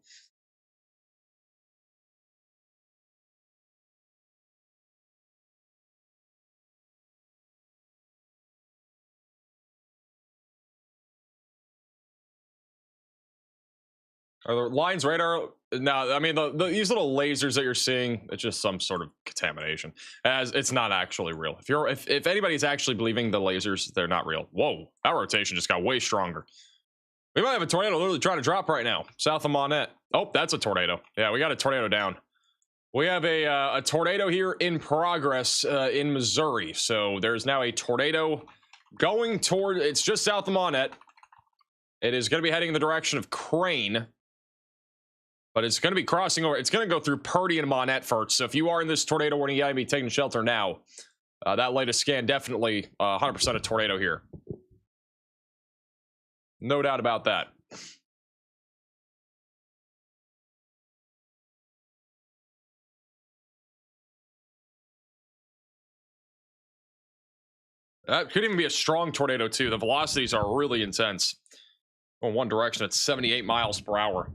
Are the lines radar? No, I mean these little lasers that you're seeing, it's just some sort of contamination. As it's not actually real. If anybody's actually believing the lasers, they're not real. Whoa, that rotation just got way stronger. We might have a tornado literally trying to drop right now, south of Monette. Oh, that's a tornado. Yeah, we got a tornado down. We have a tornado here in progress in Missouri. So there's now a tornado going toward. It's just south of Monette. It is going to be heading in the direction of Crane. But it's going to be crossing over. It's going to go through Purdy and Monette first. So if you are in this tornado warning, you got to be taking shelter now. That latest scan definitely 100% a tornado here. No doubt about that. That could even be a strong tornado too. The velocities are really intense. Going one direction at 78 miles per hour.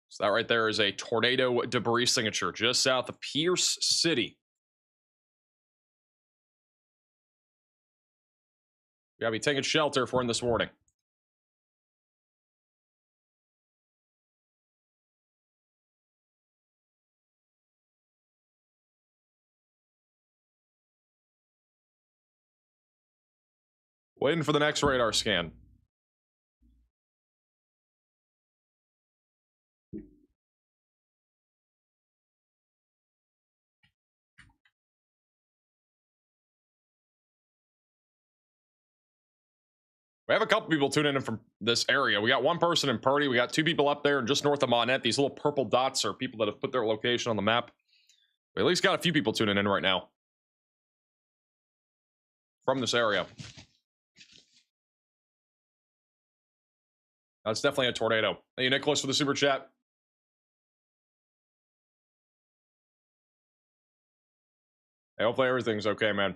So that right there is a tornado debris signature just south of Pierce City. We gotta be taking shelter if we're in this warning. Waiting for the next radar scan. We have a couple people tuning in from this area. We got one person in Purdy. We got two people up there just north of Monette. These little purple dots are people that have put their location on the map. We at least got a few people tuning in right now from this area. That's definitely a tornado. Thank you, Nicholas, for the super chat. Hey, hopefully everything's okay, man.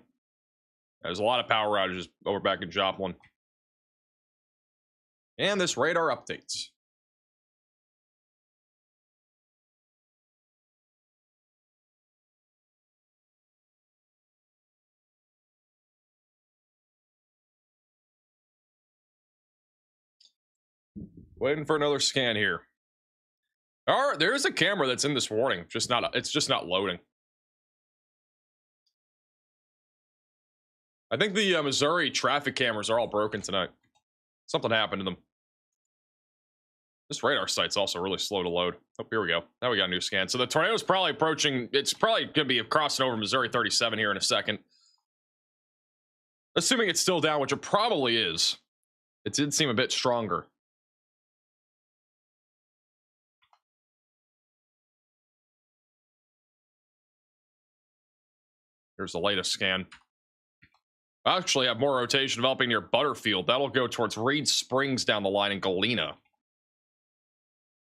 There's a lot of power outages over back in Joplin. And this radar updates. Waiting for another scan here. All right, there is a camera that's in this warning. It's just not loading. I think the Missouri traffic cameras are all broken tonight. Something happened to them. This radar site's also really slow to load. Oh, here we go. Now we got a new scan. So the tornado's probably approaching. It's probably going to be crossing over Missouri 37 here in a second. Assuming it's still down, which it probably is. It did seem a bit stronger. Here's the latest scan. I actually have more rotation developing near Butterfield. That'll go towards Reed Springs down the line in Galena.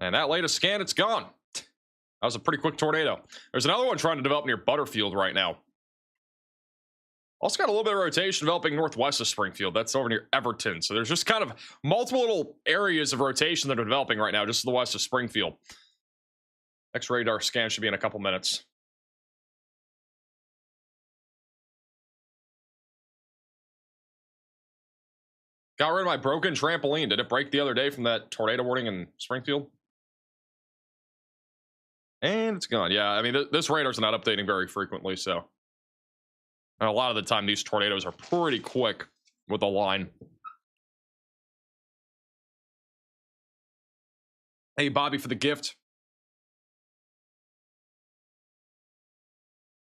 And that latest scan, it's gone. That was a pretty quick tornado. There's another one trying to develop near Butterfield right now. Also got a little bit of rotation developing northwest of Springfield. That's over near Everton. So there's just kind of multiple little areas of rotation that are developing right now, just to the west of Springfield. Next radar scan should be in a couple minutes. Got rid of my broken trampoline. Did it break the other day from that tornado warning in Springfield? And it's gone. Yeah, I mean, this radar's not updating very frequently, so. And a lot of the time, these tornadoes are pretty quick with the line. Hey, Bobby, for the gift.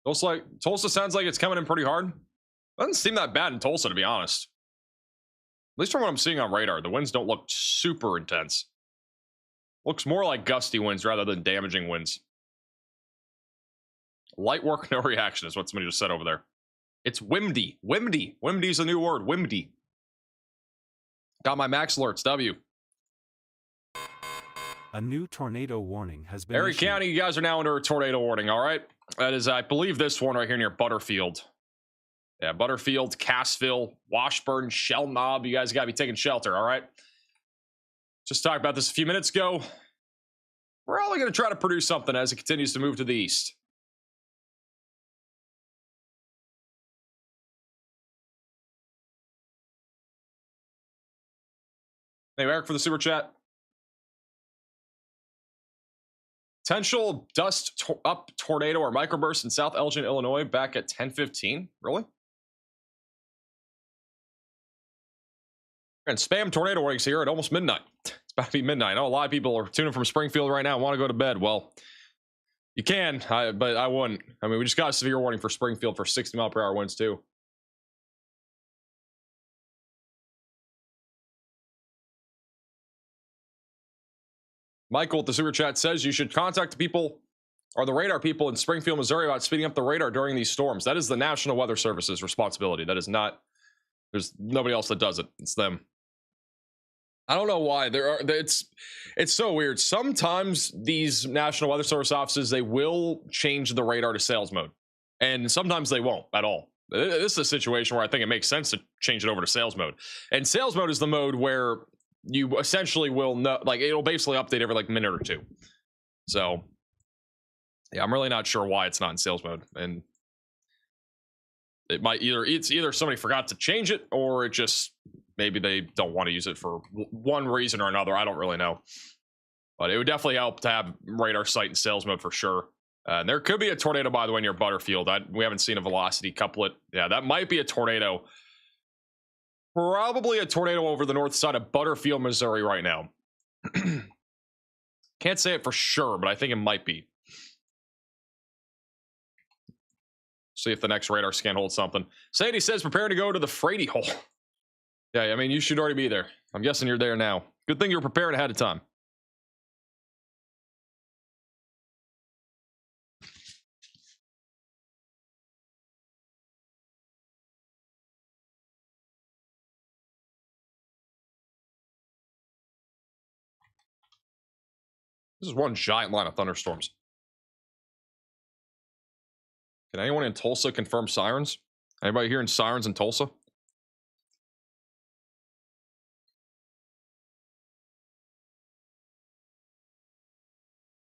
Tulsa sounds like it's coming in pretty hard. Doesn't seem that bad in Tulsa, to be honest. At least from what I'm seeing on radar, the winds don't look super intense. Looks more like gusty winds rather than damaging winds. Light work, no reaction is what somebody just said over there. It's windy. Windy. Windy's a new word. Windy. Got my max alerts. W. A new tornado warning has been Erie issued. County, you guys are now under a tornado warning, all right? That is, I believe, this one right here near Butterfield. Yeah, Butterfield, Cassville, Washburn, Shell Knob. You guys got to be taking shelter, all right? Just talked about this a few minutes ago. We're only going to try to produce something as it continues to move to the east. Hey, Eric for the super chat. Potential dust up tornado or microburst in South Elgin, Illinois, back at 10:15. Really? And spam tornado warnings here at almost midnight. It's about to be midnight. I know a lot of people are tuning from Springfield right now and want to go to bed. Well, you can, but I wouldn't. I mean, we just got a severe warning for Springfield for 60-mile-per-hour winds, too. Michael with the super chat says you should contact the people or the radar people in Springfield, Missouri about speeding up the radar during these storms. That is the National Weather Service's responsibility. That is not, there's nobody else that does it. It's them. I don't know why it's so weird. Sometimes these National Weather Service offices, they will change the radar to sales mode, and sometimes they won't at all. This is a situation where I think it makes sense to change it over to sales mode. And sales mode is the mode where you essentially will know, like, it'll basically update every like minute or two. So yeah, I'm really not sure why it's not in sales mode, and it might either somebody forgot to change it, or it just maybe they don't want to use it for one reason or another. I don't really know, but it would definitely help to have radar sight in sales mode for sure. And there could be a tornado, by the way, near Butterfield. We haven't seen a velocity couplet. Yeah, that might be a tornado. Probably a tornado over the north side of Butterfield, Missouri right now. Can't say it for sure, but I think it might be. See if the next radar scan holds something. Sadie says, prepare to go to the Frady hole. Yeah, I mean, you should already be there. I'm guessing you're there now. Good thing you're prepared ahead of time. This is one giant line of thunderstorms. Can anyone in Tulsa confirm sirens? Anybody hearing sirens in Tulsa?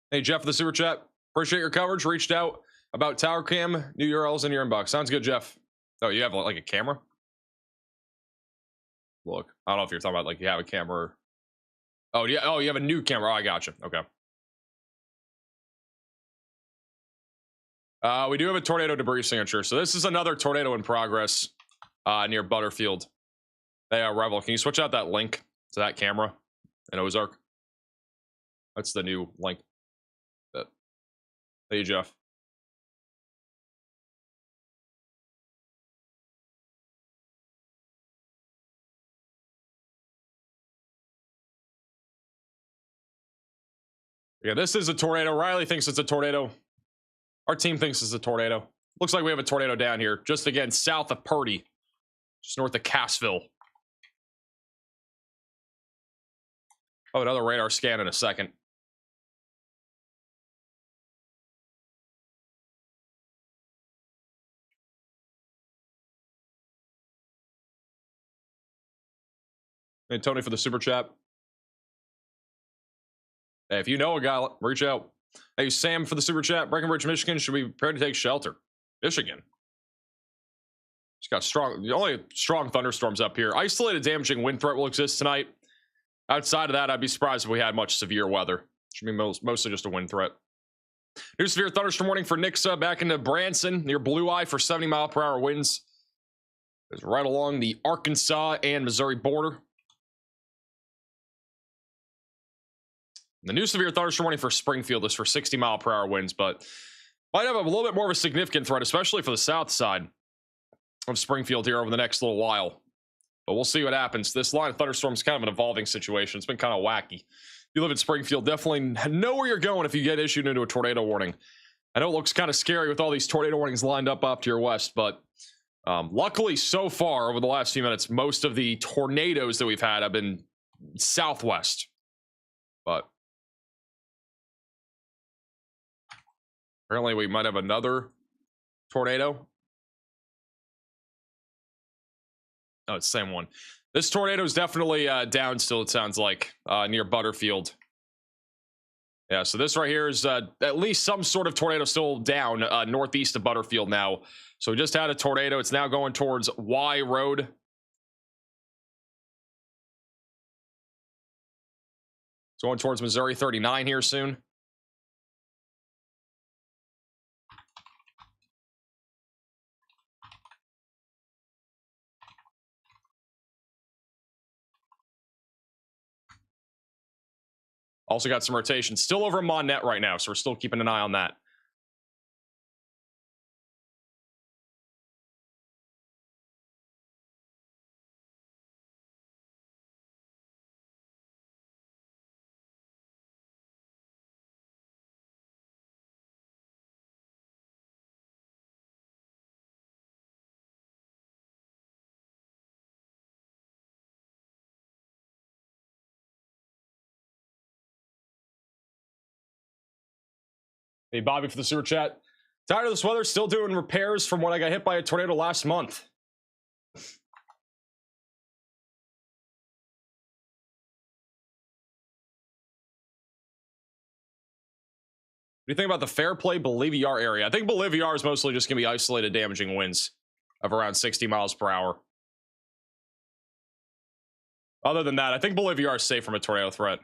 Hey, Jeff, the super chat. Appreciate your coverage. Reached out about tower cam. New URLs in your inbox. Sounds good, Jeff. Oh, you have like a camera? Look, I don't know if you're talking about like you have a camera. Oh, yeah. Oh, you have a new camera. Oh, I gotcha. Okay. We do have a tornado debris signature. So this is another tornado in progress near Butterfield. Hey, Revel, can you switch out that link to that camera in Ozark? That's the new link. Hey, Jeff. Yeah, this is a tornado. Riley thinks it's a tornado. Our team thinks it's a tornado. Looks like we have a tornado down here, just again south of Purdy, just north of Cassville. Oh, another radar scan in a second. Hey, Tony for the super chat. Hey, if you know a guy, reach out. Hey, Sam for the super chat. Breckenridge, Michigan. Should we prepare to take shelter? Michigan. It's got only strong thunderstorms up here. Isolated damaging wind threat will exist tonight. Outside of that, I'd be surprised if we had much severe weather. Should be mostly just a wind threat. New severe thunderstorm warning for Nixa back into Branson near Blue Eye for 70-mile-per-hour winds. It's right along the Arkansas and Missouri border. The new severe thunderstorm warning for Springfield is for 60-mile-per-hour winds, but might have a little bit more of a significant threat, especially for the south side of Springfield here over the next little while. But we'll see what happens. This line of thunderstorms is kind of an evolving situation. It's been kind of wacky. If you live in Springfield, definitely know where you're going if you get issued into a tornado warning. I know it looks kind of scary with all these tornado warnings lined up off to your west, but luckily so far over the last few minutes, most of the tornadoes that we've had have been southwest. But apparently we might have another tornado. Oh, it's the same one. This tornado is definitely down still, it sounds like, near Butterfield. Yeah, so this right here is at least some sort of tornado still down northeast of Butterfield now. So we just had a tornado. It's now going towards Y Road. Going towards Missouri 39 here soon. Also got some rotation. Still over Monette right now, so we're still keeping an eye on that. Hey, Bobby for the super chat. Tired of this weather, still doing repairs from when I got hit by a tornado last month. What do you think about the Fair Play Bolivar area? I think Bolivar is mostly just going to be isolated damaging winds of around 60 miles per hour. Other than that, I think Bolivar is safe from a tornado threat.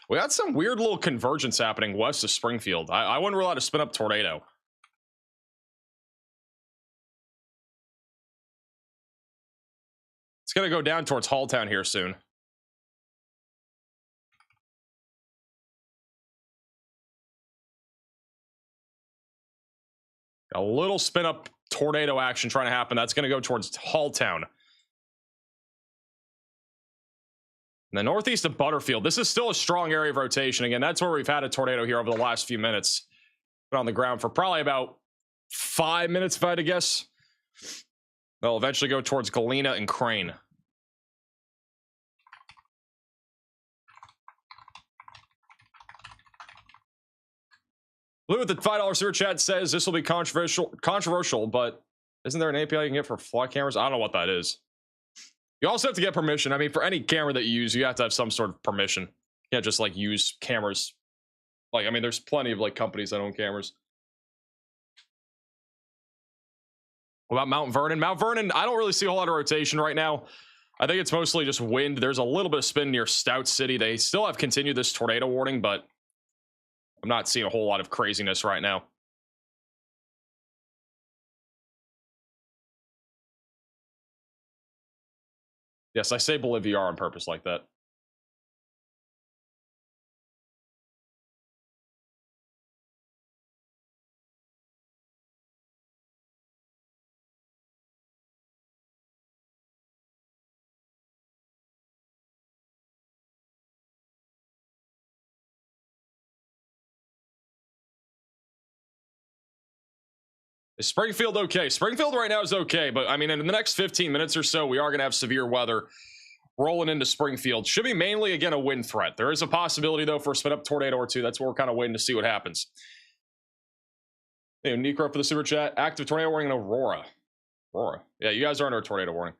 We got some weird little convergence happening west of Springfield. I wouldn't rule out a spin-up tornado. It's going to go down towards Halltown here soon. A little spin-up tornado action trying to happen. That's going to go towards Halltown. In the northeast of Butterfield, this is still a strong area of rotation. Again, that's where we've had a tornado here over the last few minutes. Been on the ground for probably about 5 minutes, if I had to guess. They'll eventually go towards Galena and Crane. Blue with the $5 super chat says this will be controversial, but isn't there an API you can get for fly cameras? I don't know what that is. You also have to get permission. I mean, for any camera that you use, you have to have some sort of permission. You can't just like use cameras. Like, I mean, there's plenty of like companies that own cameras. What about Mount Vernon? Mount Vernon, I don't really see a whole lot of rotation right now. I think it's mostly just wind. There's a little bit of spin near Stout City. They still have continued this tornado warning, but I'm not seeing a whole lot of craziness right now. Yes, I say Bolivar on purpose like that. Is Springfield okay? Springfield right now is okay, but I mean, in the next 15 minutes or so, we are going to have severe weather rolling into Springfield. Should be mainly, again, a wind threat. There is a possibility, though, for a spin-up tornado or two. That's what we're kind of waiting to see what happens. Hey, Necro for the super chat. Active tornado warning in Aurora. Aurora. Yeah, you guys are under a tornado warning.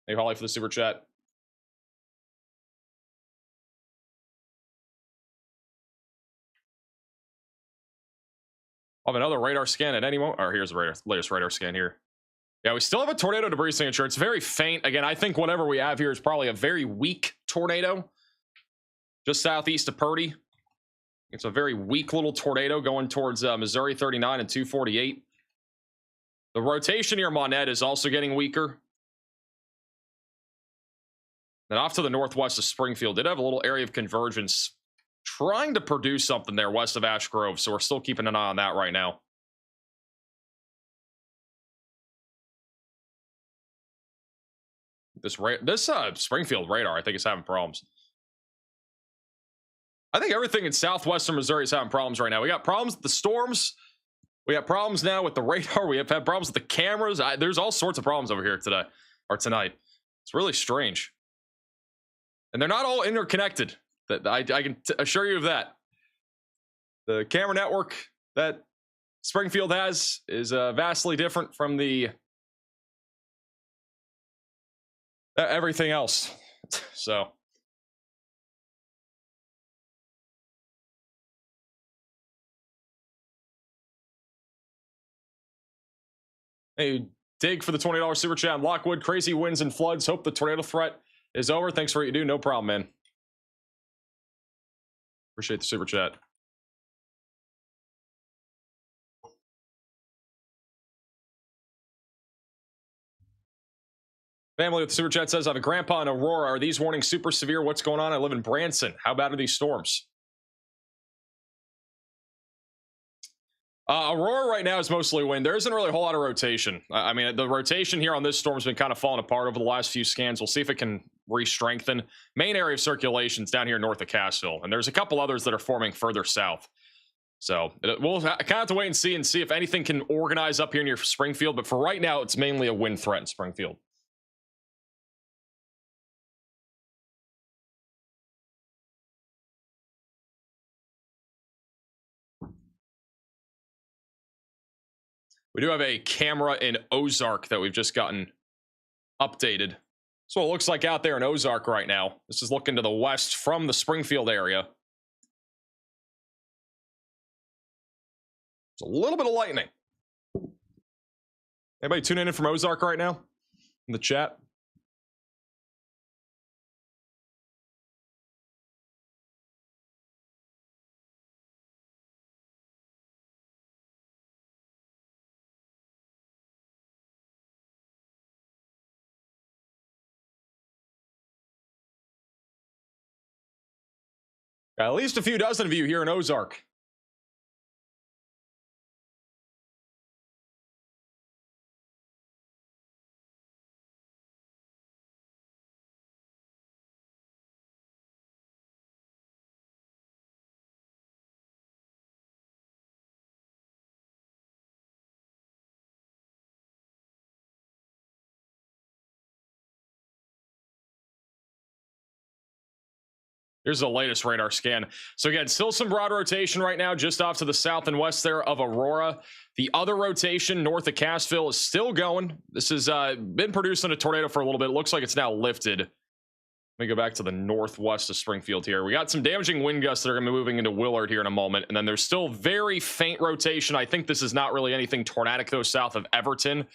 Hey, Holly for the super chat. I'll have another radar scan at any moment. Or here's the latest radar scan here. Yeah, we still have a tornado debris signature. It's very faint. Again, I think whatever we have here is probably a very weak tornado. Just southeast of Purdy. It's a very weak little tornado going towards Missouri 39 and 248. The rotation near Monette is also getting weaker. Then off to the northwest of Springfield, did have a little area of convergence trying to produce something there west of Ash Grove, so we're still keeping an eye on that right now. This Springfield radar, I think, is having problems. I think everything in southwestern Missouri is having problems right now. We got problems with the storms. We got problems now with the radar. We have had problems with the cameras. There's all sorts of problems over here today or tonight. It's really strange. And they're not all interconnected. That I can assure you of that. The camera network that Springfield has is vastly different from the everything else. So Hey, Dig for the $20 super chat. Lockwood, crazy winds and floods. Hope the tornado threat is over. Thanks for what you do. No problem, man. Appreciate the super chat. Family with the super chat says, I have a grandpa in Aurora. Are these warnings super severe? What's going on? I live in Branson. How bad are these storms? Aurora right now is mostly wind. There isn't really a whole lot of rotation. I mean, the rotation here on this storm has been kind of falling apart over the last few scans. We'll see if it can re-strengthen. Main area of circulation is down here north of Cassville, and there's a couple others that are forming further south. So we'll kind of have to wait and see if anything can organize up here near Springfield. But for right now, it's mainly a wind threat in Springfield. We do have a camera in Ozark that we've just gotten updated. So it looks like out there in Ozark right now. This is looking to the west from the Springfield area. There's a little bit of lightning. Anybody tuning in from Ozark right now in the chat? At least a few dozen of you here in Ozark. Here's the latest radar scan. So again, still some broad rotation right now, just off to the south and west there of Aurora. The other rotation north of Cassville is still going. This has been producing a tornado for a little bit. It looks like it's now lifted. Let me go back to the northwest of Springfield here. We got some damaging wind gusts that are going to be moving into Willard here in a moment. And then there's still very faint rotation. I think this is not really anything tornadic, though, south of Everton.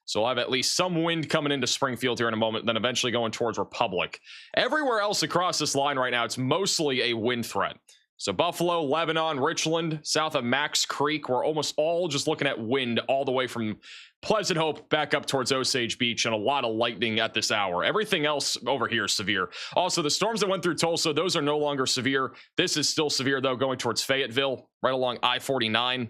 So we'll have at least some wind coming into Springfield here in a moment, then eventually going towards Republic. Everywhere else across this line right now, it's mostly a wind threat. So Buffalo, Lebanon, Richland, south of Max Creek, we're almost all just looking at wind all the way from Pleasant Hope back up towards Osage Beach, and a lot of lightning at this hour. Everything else over here is severe. Also, the storms that went through Tulsa, those are no longer severe. This is still severe, though, going towards Fayetteville, right along I-49.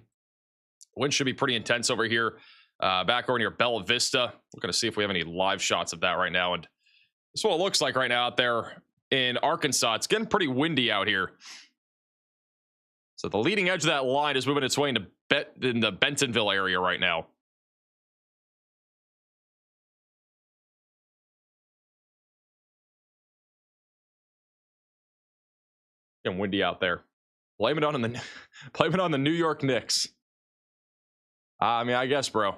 Wind should be pretty intense over here. Back over near Bella Vista. We're going to see if we have any live shots of that right now. And this is what it looks like right now out there in Arkansas. It's getting pretty windy out here. So the leading edge of that line is moving its way into in the Bentonville area right now. Getting windy out there. Blame it on the New York Knicks. I mean, I guess, bro.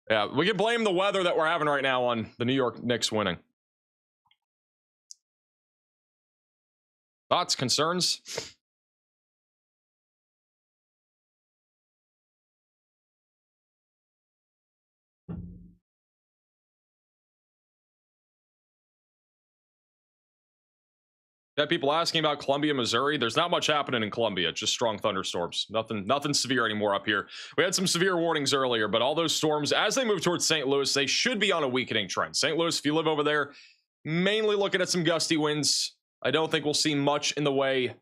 Yeah, we can blame the weather that we're having right now on the New York Knicks winning. Thoughts, concerns? Got people asking about Columbia, Missouri. There's not much happening in Columbia, just strong thunderstorms. Nothing severe anymore up here. We had some severe warnings earlier, but all those storms, as they move towards St. Louis, they should be on a weakening trend. St. Louis, if you live over there, mainly looking at some gusty winds. I don't think we'll see much in the way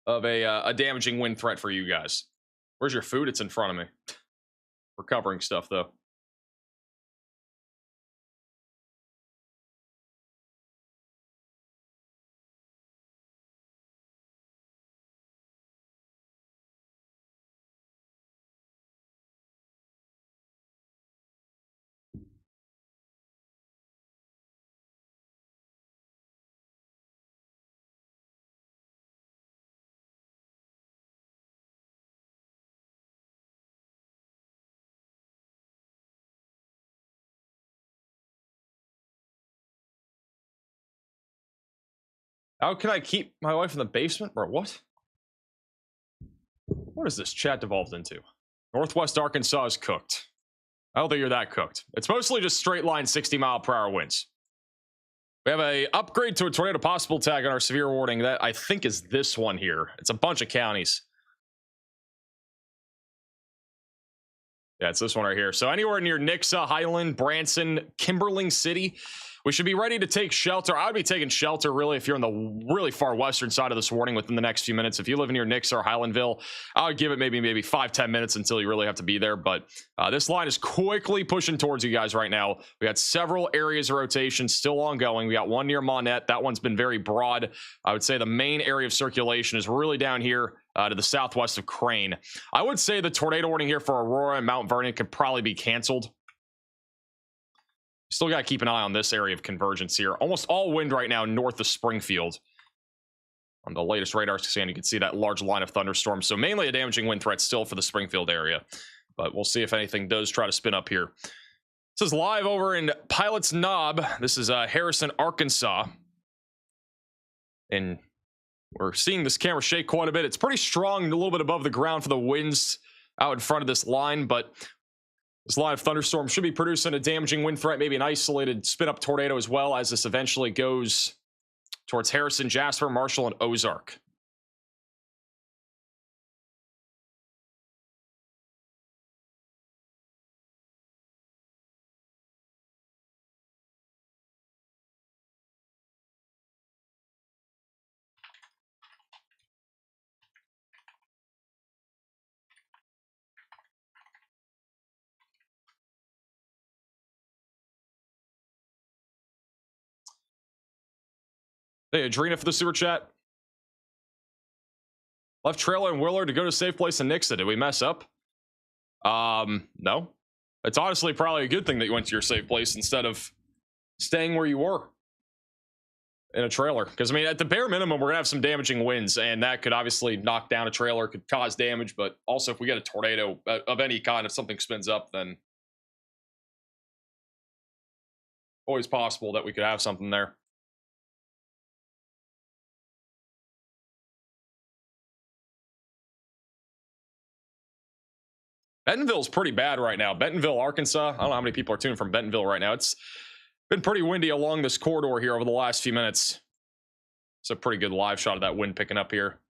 of a damaging wind threat for you guys. Where's your food? It's in front of me. We're covering stuff, though. How can I keep my wife in the basement? Bro, what? What is this chat devolved into? Northwest Arkansas is cooked. I don't think you're that cooked. It's mostly just straight line 60-mile-per-hour winds. We have a upgrade to a tornado possible tag on our severe warning. That I think is this one here. It's a bunch of counties. Yeah, it's this one right here. So anywhere near Nixa, Highland, Branson, Kimberling City, we should be ready to take shelter. I would be taking shelter, really, if you're on the really far western side of this warning within the next few minutes. If you live near Nixa or Highlandville, I would give it maybe 5-10 minutes until you really have to be there. But this line is quickly pushing towards you guys right now. We got several areas of rotation still ongoing. We got one near Monette. That one's been very broad. I would say the main area of circulation is really down here to the southwest of Crane. I would say the tornado warning here for Aurora and Mount Vernon could probably be canceled. Still got to keep an eye on this area of convergence here. Almost all wind right now north of Springfield. On the latest radar scan, you can see that large line of thunderstorms. So mainly a damaging wind threat still for the Springfield area. But we'll see if anything does try to spin up here. This is live over in Pilot's Knob. This is Harrison, Arkansas. And we're seeing this camera shake quite a bit. It's pretty strong, a little bit above the ground for the winds out in front of this line, but this line of thunderstorm should be producing a damaging wind threat, maybe an isolated spin-up tornado as well, as this eventually goes towards Harrison, Jasper, Marshall, and Ozark. Hey, Adrena for the super chat. Left trailer and Willard to go to safe place in Nixa. Did we mess up? No. It's honestly probably a good thing that you went to your safe place instead of staying where you were in a trailer. Because, I mean, at the bare minimum, we're going to have some damaging winds, and that could obviously knock down a trailer, could cause damage. But also, if we get a tornado of any kind, if something spins up, then always possible that we could have something there. Bentonville's pretty bad right now. Bentonville, Arkansas. I don't know how many people are tuning from Bentonville right now. It's been pretty windy along this corridor here over the last few minutes. It's a pretty good live shot of that wind picking up here.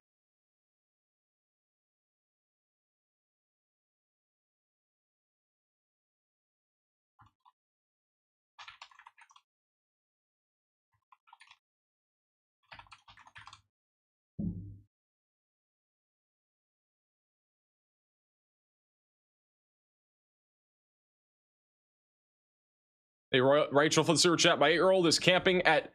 Hey, Rachel for the super chat. My 8-year-old is camping at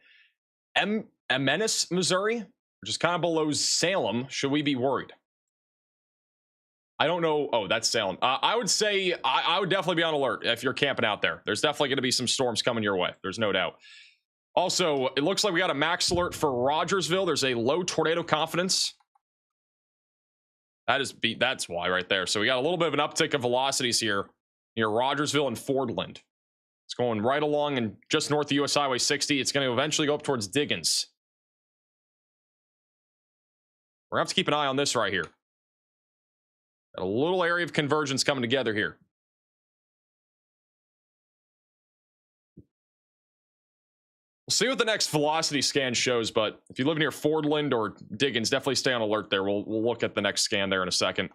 Emmaus, Missouri, which is kind of below Salem. Should we be worried? I don't know. Oh, that's Salem. I would say I would definitely be on alert if you're camping out there. There's definitely going to be some storms coming your way. There's no doubt. Also, it looks like we got a max alert for Rogersville. There's a low tornado confidence. That's why right there. So we got a little bit of an uptick of velocities here near Rogersville and Fordland. It's going right along and just north of US Highway 60. It's going to eventually go up towards Diggins. We're going to have to keep an eye on this right here. Got a little area of convergence coming together here. We'll see what the next velocity scan shows, but if you live near Fordland or Diggins, definitely stay on alert there. We'll look at the next scan there in a second.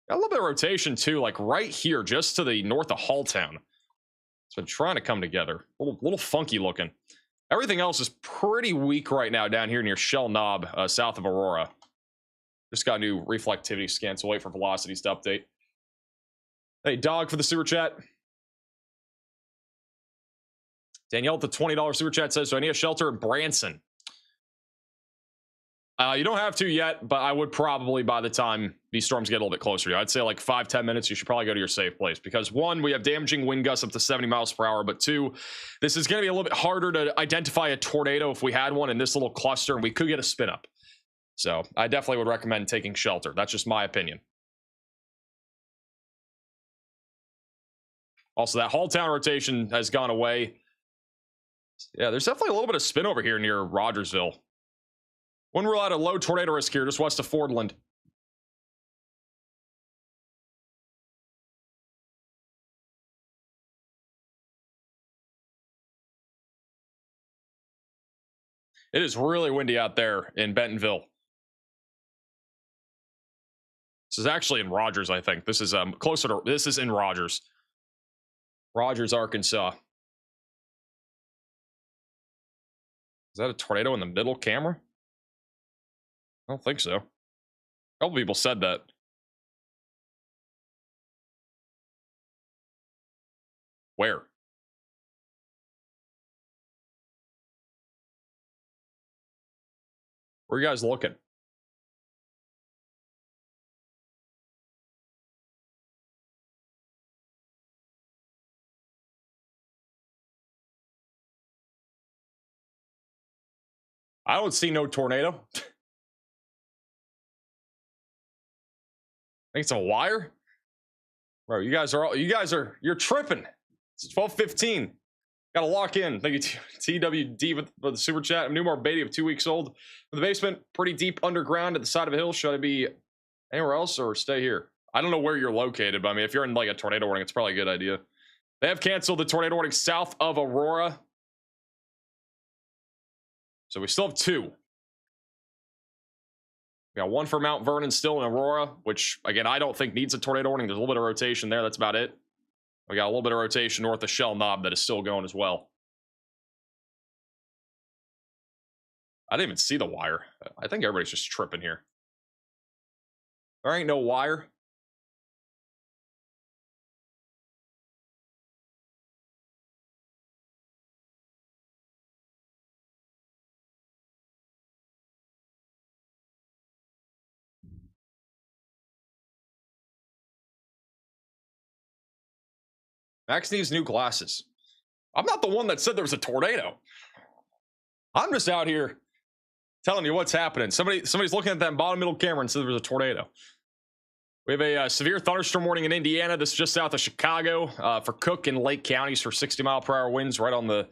Got a little bit of rotation too, like right here, just to the north of Halltown. It's been trying to come together. A little funky looking. Everything else is pretty weak right now down here near Shell Knob, south of Aurora. Just got a new reflectivity scan, so wait for velocities to update. Hey, Dog for the super chat. Danielle with the $20 super chat says, so I need a shelter in Branson. You don't have to yet, but I would probably by the time these storms get a little bit closer. I'd say like 5-10 minutes, you should probably go to your safe place because one, we have damaging wind gusts up to 70 miles per hour, but two, this is going to be a little bit harder to identify a tornado if we had one in this little cluster, and we could get a spin up. So I definitely would recommend taking shelter. That's just my opinion. Also, that Halltown rotation has gone away. Yeah, there's definitely a little bit of spin over here near Rogersville. Wouldn't rule out a low tornado risk here, just west of Fordland. It is really windy out there in Bentonville. This is actually in Rogers, I think. This is closer to, this is in Rogers. Rogers, Arkansas. Is that a tornado in the middle camera? I don't think so. A couple people said that. Where? Where are you guys looking? I don't see no tornado. I think it's a wire. Bro, you're tripping. It's 12:15. Gotta lock in. Thank you, TWD, for the super chat. I'm Newmar baby of 2 weeks old. In the basement, pretty deep underground at the side of a hill. Should I be anywhere else or stay here? I don't know where you're located, but I mean, if you're in like a tornado warning, it's probably a good idea. They have canceled the tornado warning south of Aurora. So we still have 2. We got 1 for Mount Vernon still in Aurora, which, again, I don't think needs a tornado warning. There's a little bit of rotation there. That's about it. We got a little bit of rotation north of Shell Knob that is still going as well. I didn't even see the wire. I think everybody's just tripping here. There ain't no wire. Max needs new glasses. I'm not the one that said there was a tornado. I'm just out here telling you what's happening. Somebody's looking at that bottom middle camera and said there was a tornado. We have a severe thunderstorm warning in Indiana. This is just south of Chicago for Cook and Lake counties for 60-mile-per-hour winds right on the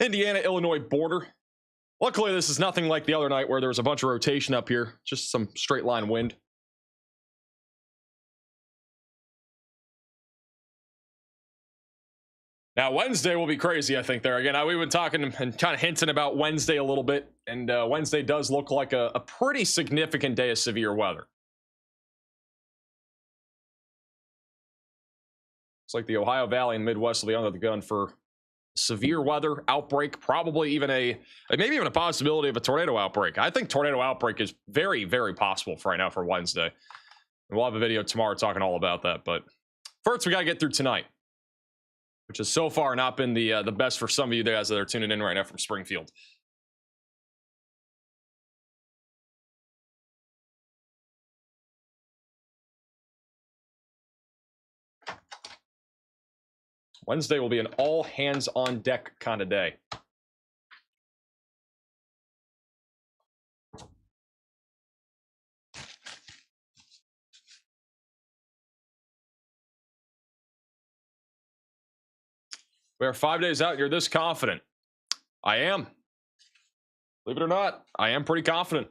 Indiana-Illinois border. Luckily, this is nothing like the other night where there was a bunch of rotation up here. Just some straight line wind. Now, Wednesday will be crazy, I think, there. Again, we've been talking and kind of hinting about Wednesday a little bit, and Wednesday does look like a pretty significant day of severe weather. It's like the Ohio Valley and Midwest will be under the gun for severe weather outbreak, probably even maybe even a possibility of a tornado outbreak. I think tornado outbreak is very, very possible for right now for Wednesday. And we'll have a video tomorrow talking all about that. But first, we got to get through tonight, which has so far not been the best for some of you guys that are tuning in right now from Springfield. Wednesday will be an all hands on deck kind of day. We are 5 days out. You're this confident. I am. Believe it or not, I am pretty confident.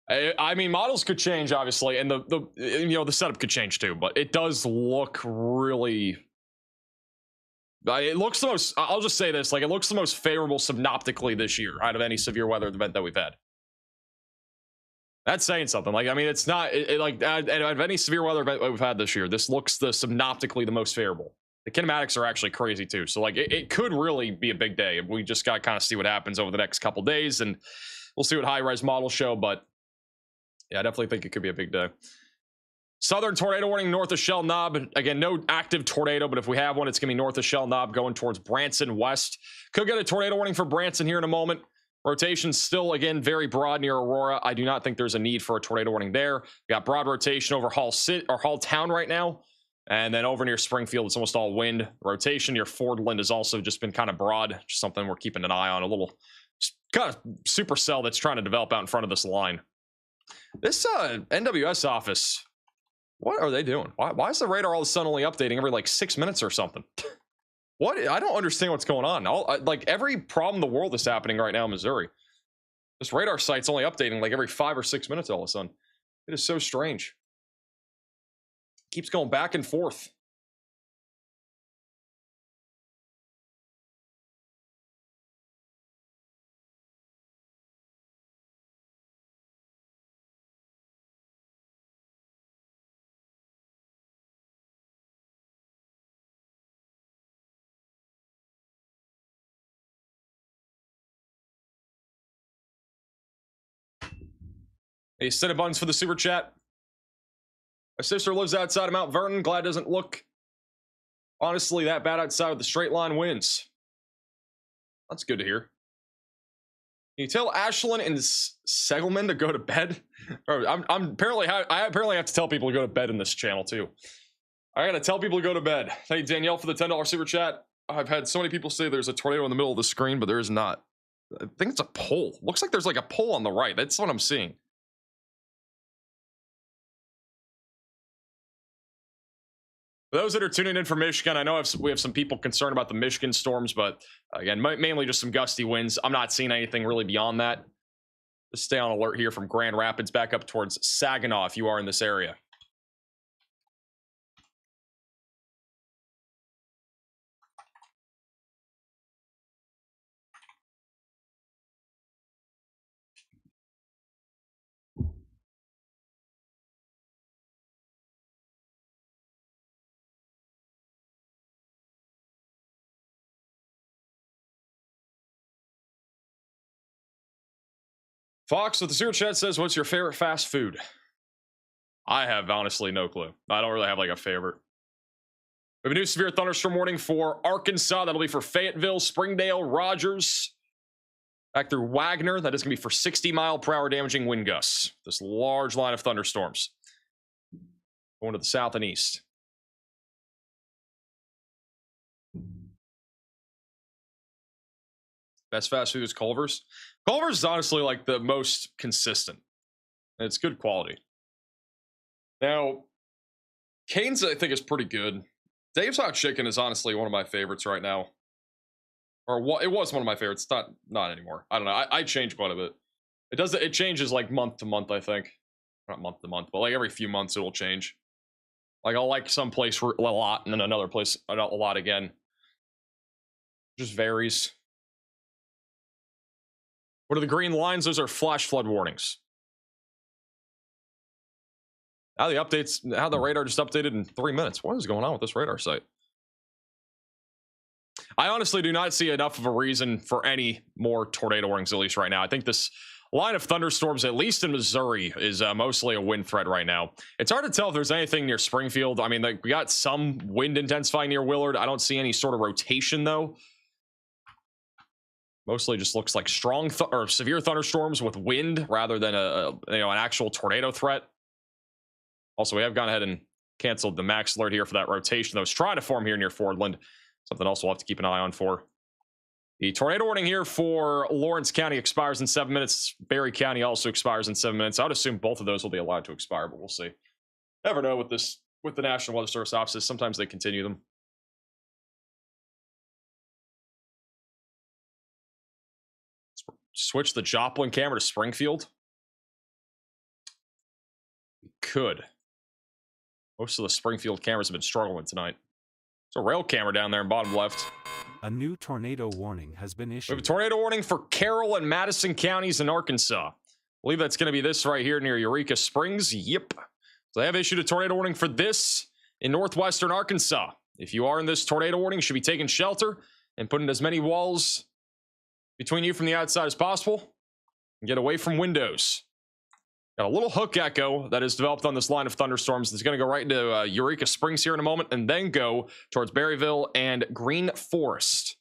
I mean, models could change, obviously, and the setup could change too. But it does look really. It looks the most. I'll just say this: like, it looks the most favorable synoptically this year out of any severe weather event that we've had. That's saying something. Like, I mean, it's not like out of any severe weather event that we've had this year. This looks synoptically the most favorable. The kinematics are actually crazy too. So like it could really be a big day. We just got to kind of see what happens over the next couple days, and we'll see what high-res models show. But yeah, I definitely think it could be a big day. Southern tornado warning north of Shell Knob. Again, no active tornado, but if we have one, it's going to be north of Shell Knob going towards Branson west. Could get a tornado warning for Branson here in a moment. Rotation still, again, very broad near Aurora. I do not think there's a need for a tornado warning there. We got broad rotation over Hall Town right now. And then over near Springfield, it's almost all wind. Rotation near Fordland has also just been kind of broad. Just something we're keeping an eye on. A little kind of supercell that's trying to develop out in front of this line. This NWS office, what are they doing? Why is the radar all of a sudden only updating every like 6 minutes or something? What? I don't understand what's going on. Like every problem in the world is happening right now in Missouri. This radar site's only updating like every 5 or 6 minutes all of a sudden. It is so strange. Keeps going back and forth. Hey, Senate Buns for the super chat. My sister lives outside of Mount Vernon. Glad it doesn't look honestly that bad outside with the straight line winds. That's good to hear. Can you tell Ashlyn and Segelman to go to bed? I'm apparently I apparently have to tell people to go to bed in this channel too. I gotta tell people to go to bed. Hey Danielle for the $10 super chat. I've had so many people say there's a tornado in the middle of the screen, but there is not. I think it's a pole. Looks like there's like a pole on the right. That's what I'm seeing. For those that are tuning in from Michigan, I know we have some people concerned about the Michigan storms, but again, mainly just some gusty winds. I'm not seeing anything really beyond that. Just stay on alert here from Grand Rapids back up towards Saginaw if you are in this area. Fox with the super chat says, what's your favorite fast food? I have honestly no clue. I don't really have like a favorite. We have a new severe thunderstorm warning for Arkansas. That'll be for Fayetteville, Springdale, Rogers, back through Wagner. That is going to be for 60-mile-per-hour damaging wind gusts. This large line of thunderstorms going to the south and east. Best fast food is Culver's. Culver's is honestly like the most consistent. It's good quality. Now, Cane's I think is pretty good. Dave's Hot Chicken is honestly one of my favorites right now. Or what? It was one of my favorites. It's not anymore. I don't know. I change quite a bit. It changes like month to month, I think. Not month to month, but like every few months it'll change. Like I'll like some place for a lot and then another place a lot again. Just varies. What are the green lines? Those are flash flood warnings. How the radar just updated in 3 minutes. What is going on with this radar site? I honestly do not see enough of a reason for any more tornado warnings, at least right now. I think this line of thunderstorms, at least in Missouri, is mostly a wind threat right now. It's hard to tell if there's anything near Springfield. I mean, we got some wind intensifying near Willard. I don't see any sort of rotation, though. Mostly just looks like strong or severe thunderstorms with wind rather than an actual tornado threat. Also, we have gone ahead and canceled the max alert here for that rotation that was trying to form here near Fordland. Something else we'll have to keep an eye on for. The tornado warning here for Lawrence County expires in 7 minutes. Berry County also expires in 7 minutes. I would assume both of those will be allowed to expire, but we'll see. Never know with the National Weather Service offices. Sometimes they continue them. Switch the Joplin camera to Springfield. We could. Most of the Springfield cameras have been struggling tonight. There's a rail camera down there in bottom left. A new tornado warning has been We issued. have a tornado warning for Carroll and Madison counties in Arkansas. I believe that's going to be this right here near Eureka Springs. Yep. So they have issued a tornado warning for this in northwestern Arkansas. If you are in this tornado warning, you should be taking shelter and putting as many walls between you from the outside as possible and get away from windows. Got a little hook echo that is developed on this line of thunderstorms. It's going to go right into Eureka Springs here in a moment and then go towards Berryville and Green Forest.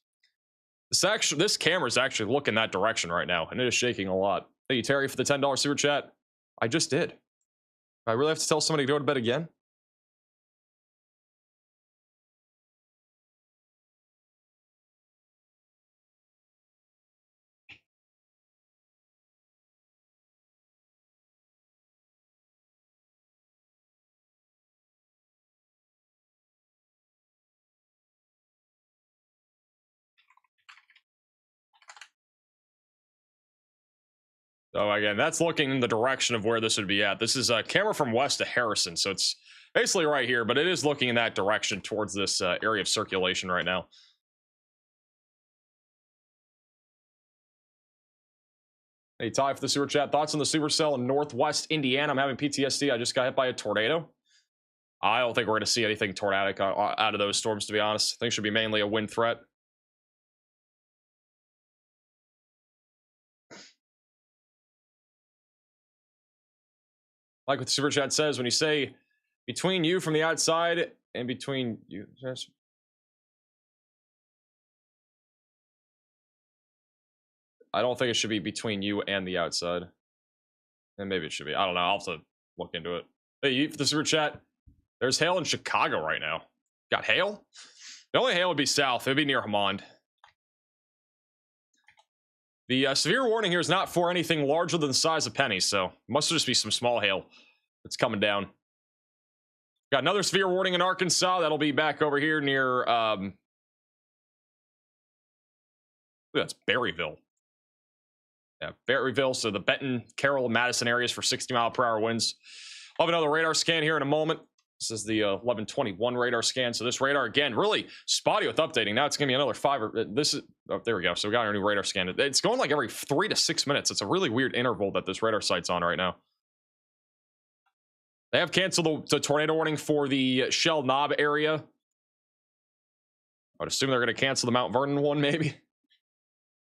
This camera is actually looking that direction right now, and it is shaking a lot. Thank you, Terry, for the $10 super chat. I just did. I really have to tell somebody to go to bed again? So again, that's looking in the direction of where this would be at. This is a camera from west to Harrison, so it's basically right here, but it is looking in that direction towards this area of circulation right now. Hey, Ty, for the super chat. Thoughts on the supercell in northwest Indiana? I'm having PTSD. I just got hit by a tornado. I don't think we're going to see anything tornadic out of those storms, to be honest. I think it should be mainly a wind threat. Like what the super chat says, when you say between you from the outside and between you. I don't think it should be between you and the outside. And maybe it should be. I don't know. I'll have to look into it. Hey, you for the super chat. There's hail in Chicago right now. Got hail? The only hail would be south. It would be near Hammond. The severe warning here is not for anything larger than the size of pennies, so must just be some small hail that's coming down. Got another severe warning in Arkansas. That'll be back over here near, that's Berryville. Yeah, Berryville. So the Benton, Carroll, and Madison areas for 60-mile-per-hour winds. I'll have another radar scan here in a moment. This is the 1121 radar scan. So this radar, again, really spotty with updating. Now it's going to be another 5 or this is, oh, there we go. So we got our new radar scan. It's going like every 3 to 6 minutes. It's a really weird interval that this radar site's on right now. They have canceled the tornado warning for the Shell Knob area. I would assume they're going to cancel the Mount Vernon one, maybe.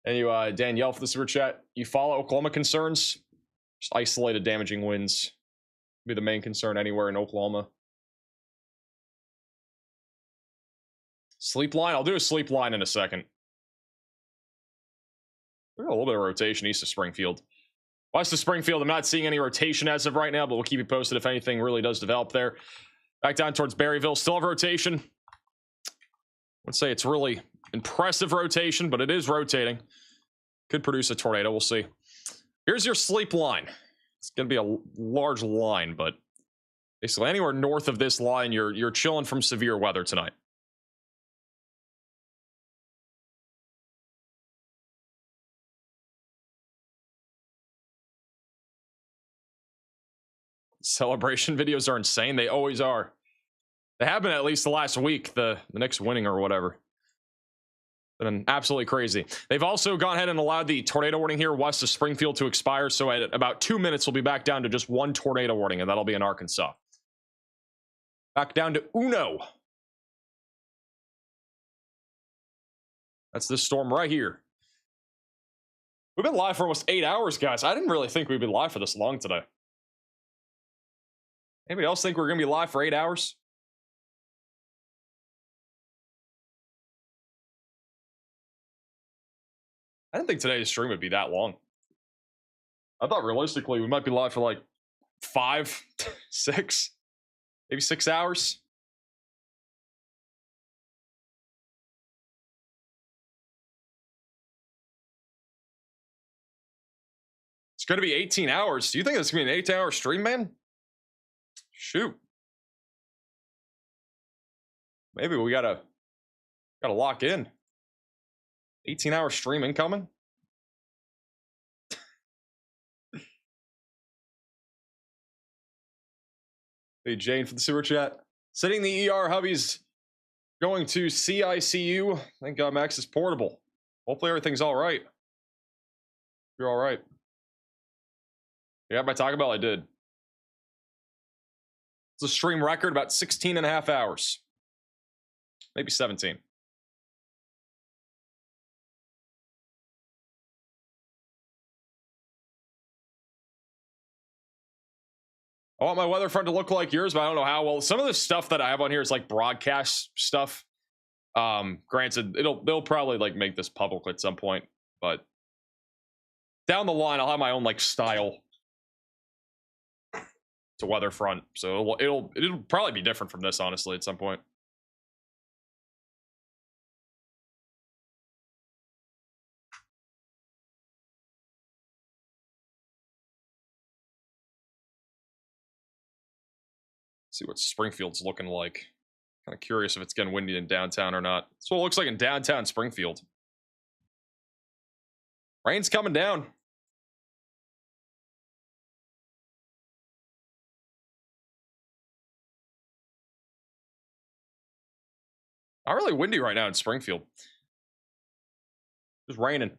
And you, Danielle, for the super chat, you follow Oklahoma concerns? Just isolated damaging winds be the main concern anywhere in Oklahoma. Sleep line? I'll do a sleep line in a second. We got a little bit of rotation east of Springfield. West of Springfield, I'm not seeing any rotation as of right now, but we'll keep you posted if anything really does develop there. Back down towards Berryville, still have rotation. I wouldn't say it's really impressive rotation, but it is rotating. Could produce a tornado, we'll see. Here's your sleep line. It's going to be a large line, but basically anywhere north of this line, you're chilling from severe weather tonight. Celebration videos are insane. They always are. They have been at least the last week, the Knicks winning or whatever. Been absolutely crazy. They've also gone ahead and allowed the tornado warning here west of Springfield to expire. So at about 2 minutes, we'll be back down to just one tornado warning, and that'll be in Arkansas. Back down to uno. That's this storm right here. We've been live for almost 8 hours, guys. I didn't really think we'd be live for this long today. Anybody else think we're going to be live for 8 hours? I didn't think today's stream would be that long. I thought realistically we might be live for like 5, 6, maybe 6 hours. It's going to be 18 hours. Do you think it's going to be an 8-hour stream, man? Shoot. Maybe we gotta lock in. 18-hour stream incoming. Hey, Jane for the super chat. Sitting the ER, hubby's going to CICU. Thank God Max is portable. Hopefully everything's all right. You're all right. Yeah, by Taco Bell, I did. It's a stream record, about 16 and a half hours. Maybe 17. I want my weather front to look like yours, but I don't know how. Well, some of the stuff that I have on here is like broadcast stuff. Granted, they'll probably like make this public at some point, but down the line, I'll have my own like style to weather front, so it'll probably be different from this, honestly, at some point. See what Springfield's looking like. Kind of curious if it's getting windy in downtown or not. That's what it looks like in downtown Springfield. Rain's coming down. Not really windy right now in Springfield. Just raining.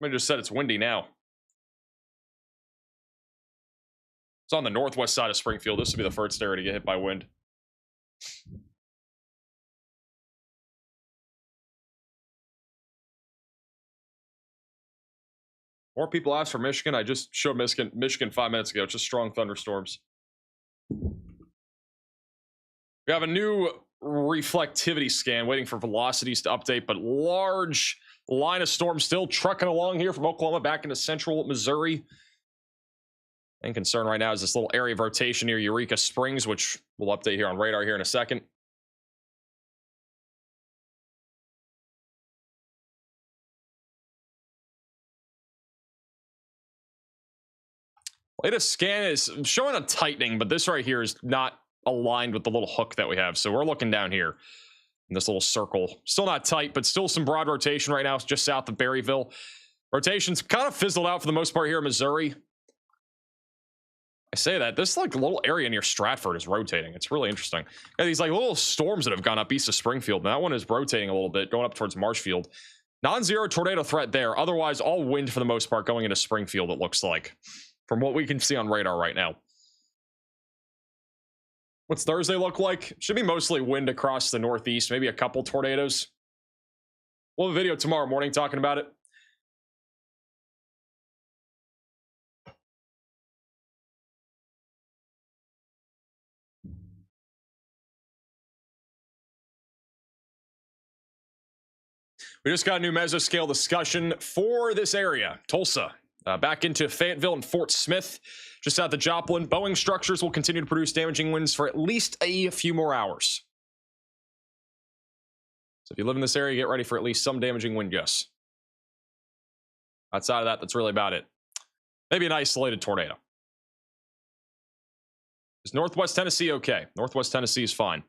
I just said it's windy now. It's on the northwest side of Springfield. This would be the first area to get hit by wind. More people ask for Michigan. I just showed Michigan 5 minutes ago. Just strong thunderstorms. We have a new reflectivity scan waiting for velocities to update, but large line of storm still trucking along here from Oklahoma back into central Missouri. And concern right now is this little area of rotation near Eureka Springs, which we'll update here on radar here in a second. Latest scan is showing a tightening, but this right here is not aligned with the little hook that we have. So we're looking down here in this little circle. Still not tight, but still some broad rotation right now, just south of Berryville. Rotation's kind of fizzled out for the most part here in Missouri. I say that this like little area near Stratford is rotating. It's really interesting. Got these like little storms that have gone up east of Springfield. And that one is rotating a little bit, going up towards Marshfield. Non-zero tornado threat there. Otherwise, all wind for the most part going into Springfield, it looks like, from what we can see on radar right now. What's Thursday look like? Should be mostly wind across the northeast, maybe a couple tornadoes. We'll have a video tomorrow morning talking about it. We just got a new mesoscale discussion for this area, Tulsa. Back into Fayetteville and Fort Smith, just south of Joplin. Boeing structures will continue to produce damaging winds for at least a few more hours. So if you live in this area, get ready for at least some damaging wind gusts. Outside of that, that's really about it. Maybe an isolated tornado. Is Northwest Tennessee okay? Northwest Tennessee is fine.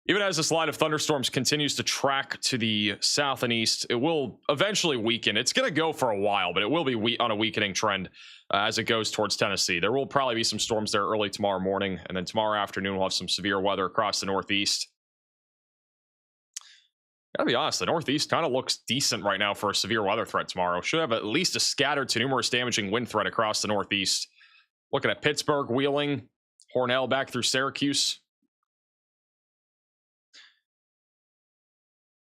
Even as this line of thunderstorms continues to track to the south and east, it will eventually weaken. It's going to go for a while, but it will be on a weakening trend as it goes towards Tennessee. There will probably be some storms there early tomorrow morning, and then tomorrow afternoon we'll have some severe weather across the northeast. Gotta be honest, the northeast kind of looks decent right now for a severe weather threat tomorrow. Should have at least a scattered to numerous damaging wind threat across the northeast. Looking at Pittsburgh, Wheeling, Hornell back through Syracuse.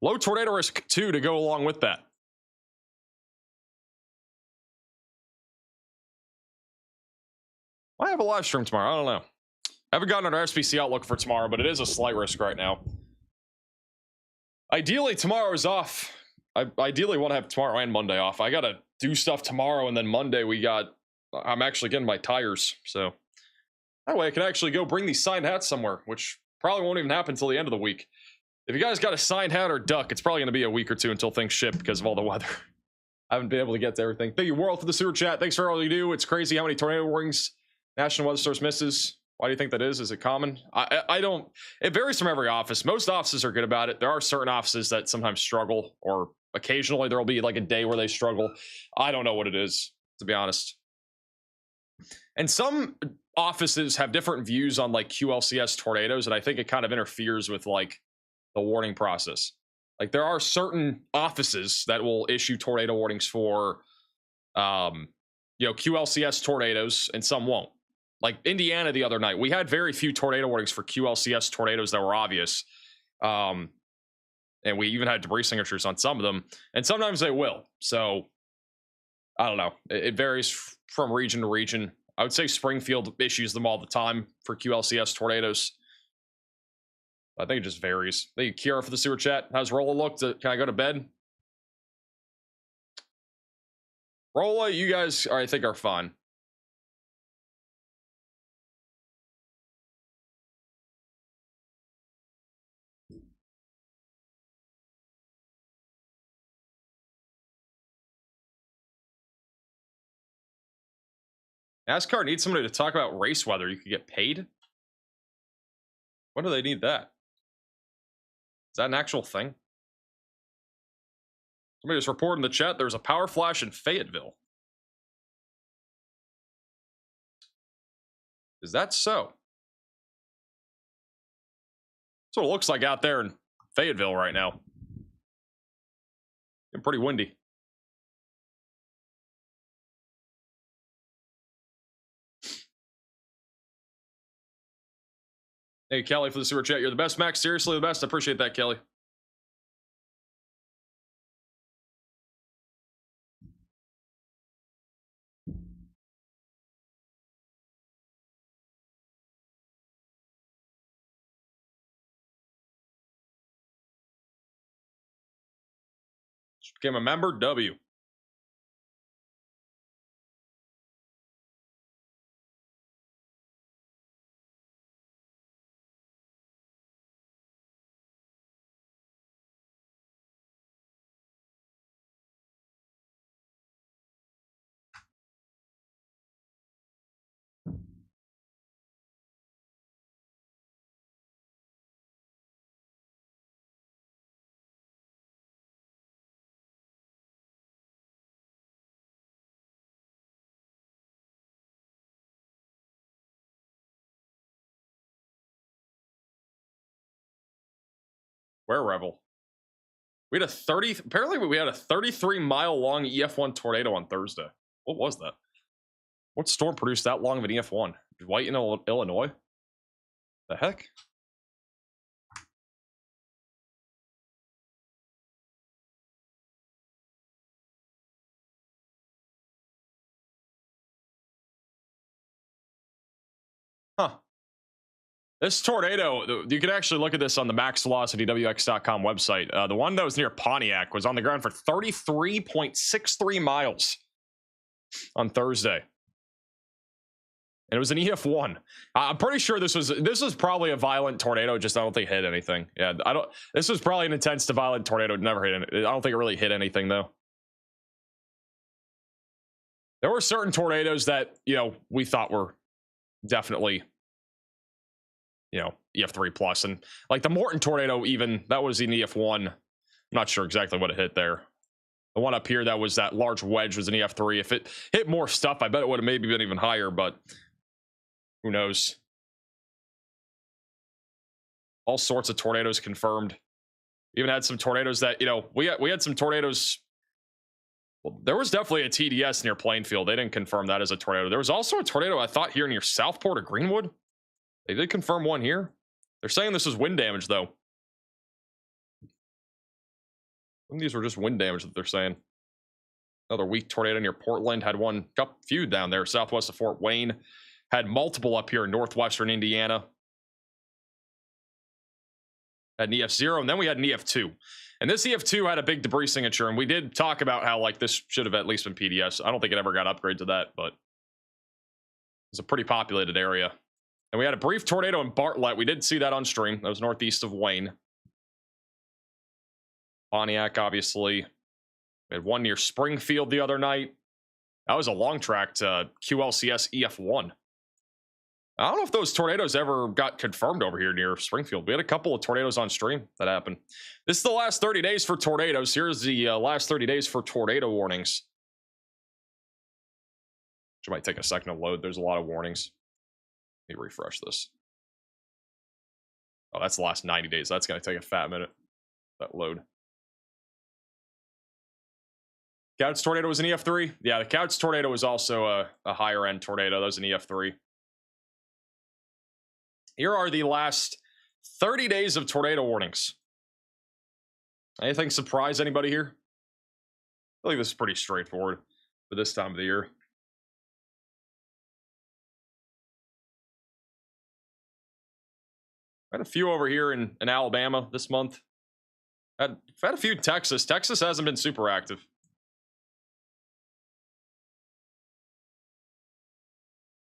Low tornado risk, too, to go along with that. I have a live stream tomorrow. I don't know. I haven't gotten an SPC outlook for tomorrow, but it is a slight risk right now. Ideally, tomorrow is off. I ideally want to have tomorrow and Monday off. I got to do stuff tomorrow, and then Monday I'm actually getting my tires. So that way I can actually go bring these signed hats somewhere, which probably won't even happen until the end of the week. If you guys got a signed hat or duck, it's probably going to be a week or two until things ship because of all the weather. I haven't been able to get to everything. Thank you, World, for the super chat. Thanks for all you do. It's crazy how many tornado warnings National Weather Service misses. Why do you think that is? Is it common? I don't. It varies from every office. Most offices are good about it. There are certain offices that sometimes struggle, or occasionally there'll be like a day where they struggle. I don't know what it is, to be honest. And some offices have different views on like QLCS tornadoes, and I think it kind of interferes with like the warning process. Like there are certain offices that will issue tornado warnings for QLCS tornadoes, and some won't. Like Indiana the other night, we had very few tornado warnings for QLCS tornadoes that were obvious. And we even had debris signatures on some of them, and sometimes they will. So I don't know. It varies from region to region. I would say Springfield issues them all the time for QLCS tornadoes. I think it just varies. Thank you, Kira, for the super chat. How's Rolla looked? Can I go to bed? Rolla, you guys, I think, are fine. NASCAR needs somebody to talk about race weather. You could get paid? When do they need that? Is that an actual thing? Somebody just reported in the chat there's a power flash in Fayetteville. Is that so? That's what it looks like out there in Fayetteville right now. It's pretty windy. Thank you, Kelly, for the super chat. You're the best, Max. Seriously, the best. I appreciate that, Kelly. Just became a member. W. Where Rebel? We had a 30. Apparently, we had a 33-mile long EF1 tornado on Thursday. What was that? What storm produced that long of an EF1? White in Illinois? The heck? Huh. This tornado, you can actually look at this on the maxvelocitywx.com website. The one that was near Pontiac was on the ground for 33.63 miles on Thursday. And it was an EF1. I'm pretty sure this was probably a violent tornado, just I don't think it hit anything. Yeah, this was probably an intense to violent tornado. It never hit I don't think it really hit anything though. There were certain tornadoes that, we thought were definitely, EF3 plus, and like the Morton tornado, even that was an EF1. I'm not sure exactly what it hit there. The one up here that was that large wedge was an EF3. If it hit more stuff, I bet it would have maybe been even higher, but who knows? All sorts of tornadoes confirmed. Even had some tornadoes that, we had some tornadoes. Well, there was definitely a TDS near Plainfield. They didn't confirm that as a tornado. There was also a tornado, I thought, here near Southport or Greenwood. They did confirm one here. They're saying this is wind damage, though. I think these were just wind damage that they're saying. Another weak tornado near Portland. Had one, got few down there southwest of Fort Wayne. Had multiple up here in northwestern Indiana. Had an EF0, and then we had an EF2. And this EF2 had a big debris signature, and we did talk about how, like, this should have at least been PDS. I don't think it ever got upgraded to that, but it's a pretty populated area. And we had a brief tornado in Bartlett. We did see that on stream. That was northeast of Wayne. Pontiac, obviously. We had one near Springfield the other night. That was a long-tracked QLCS EF1. I don't know if those tornadoes ever got confirmed over here near Springfield. We had a couple of tornadoes on stream that happened. This is the last 30 days for tornadoes. Here's the last 30 days for tornado warnings. Which might take a second to load. There's a lot of warnings. Let me refresh this. Oh, that's the last 90 days. That's going to take a fat minute. That load. Couch tornado was an EF3. Yeah, the Couch tornado was also a higher end tornado. That was an EF3. Here are the last 30 days of tornado warnings. Anything surprise anybody here? I think this is pretty straightforward for this time of the year. Had a few over here in Alabama this month. Had a few in Texas. Texas hasn't been super active.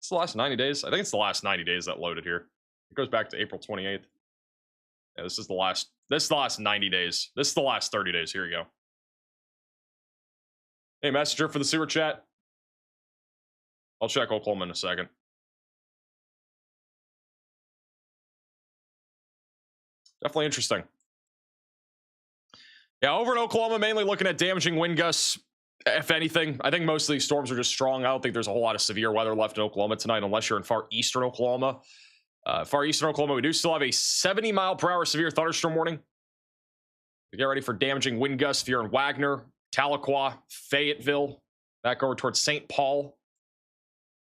It's the last 90 days. I think it's the last 90 days that loaded here. It goes back to April 28th. Yeah, this is the last 90 days. This is the last 30 days. Here you go. Hey, messenger for the sewer chat. I'll check Oklahoma in a second. Definitely interesting. Yeah, over in Oklahoma, mainly looking at damaging wind gusts. If anything, I think most of these storms are just strong. I don't think there's a whole lot of severe weather left in Oklahoma tonight, unless you're in far eastern Oklahoma. Far eastern Oklahoma, we do still have a 70-mile-per-hour severe thunderstorm warning. Get ready for damaging wind gusts if you're in Wagner, Tahlequah, Fayetteville, back over towards St. Paul.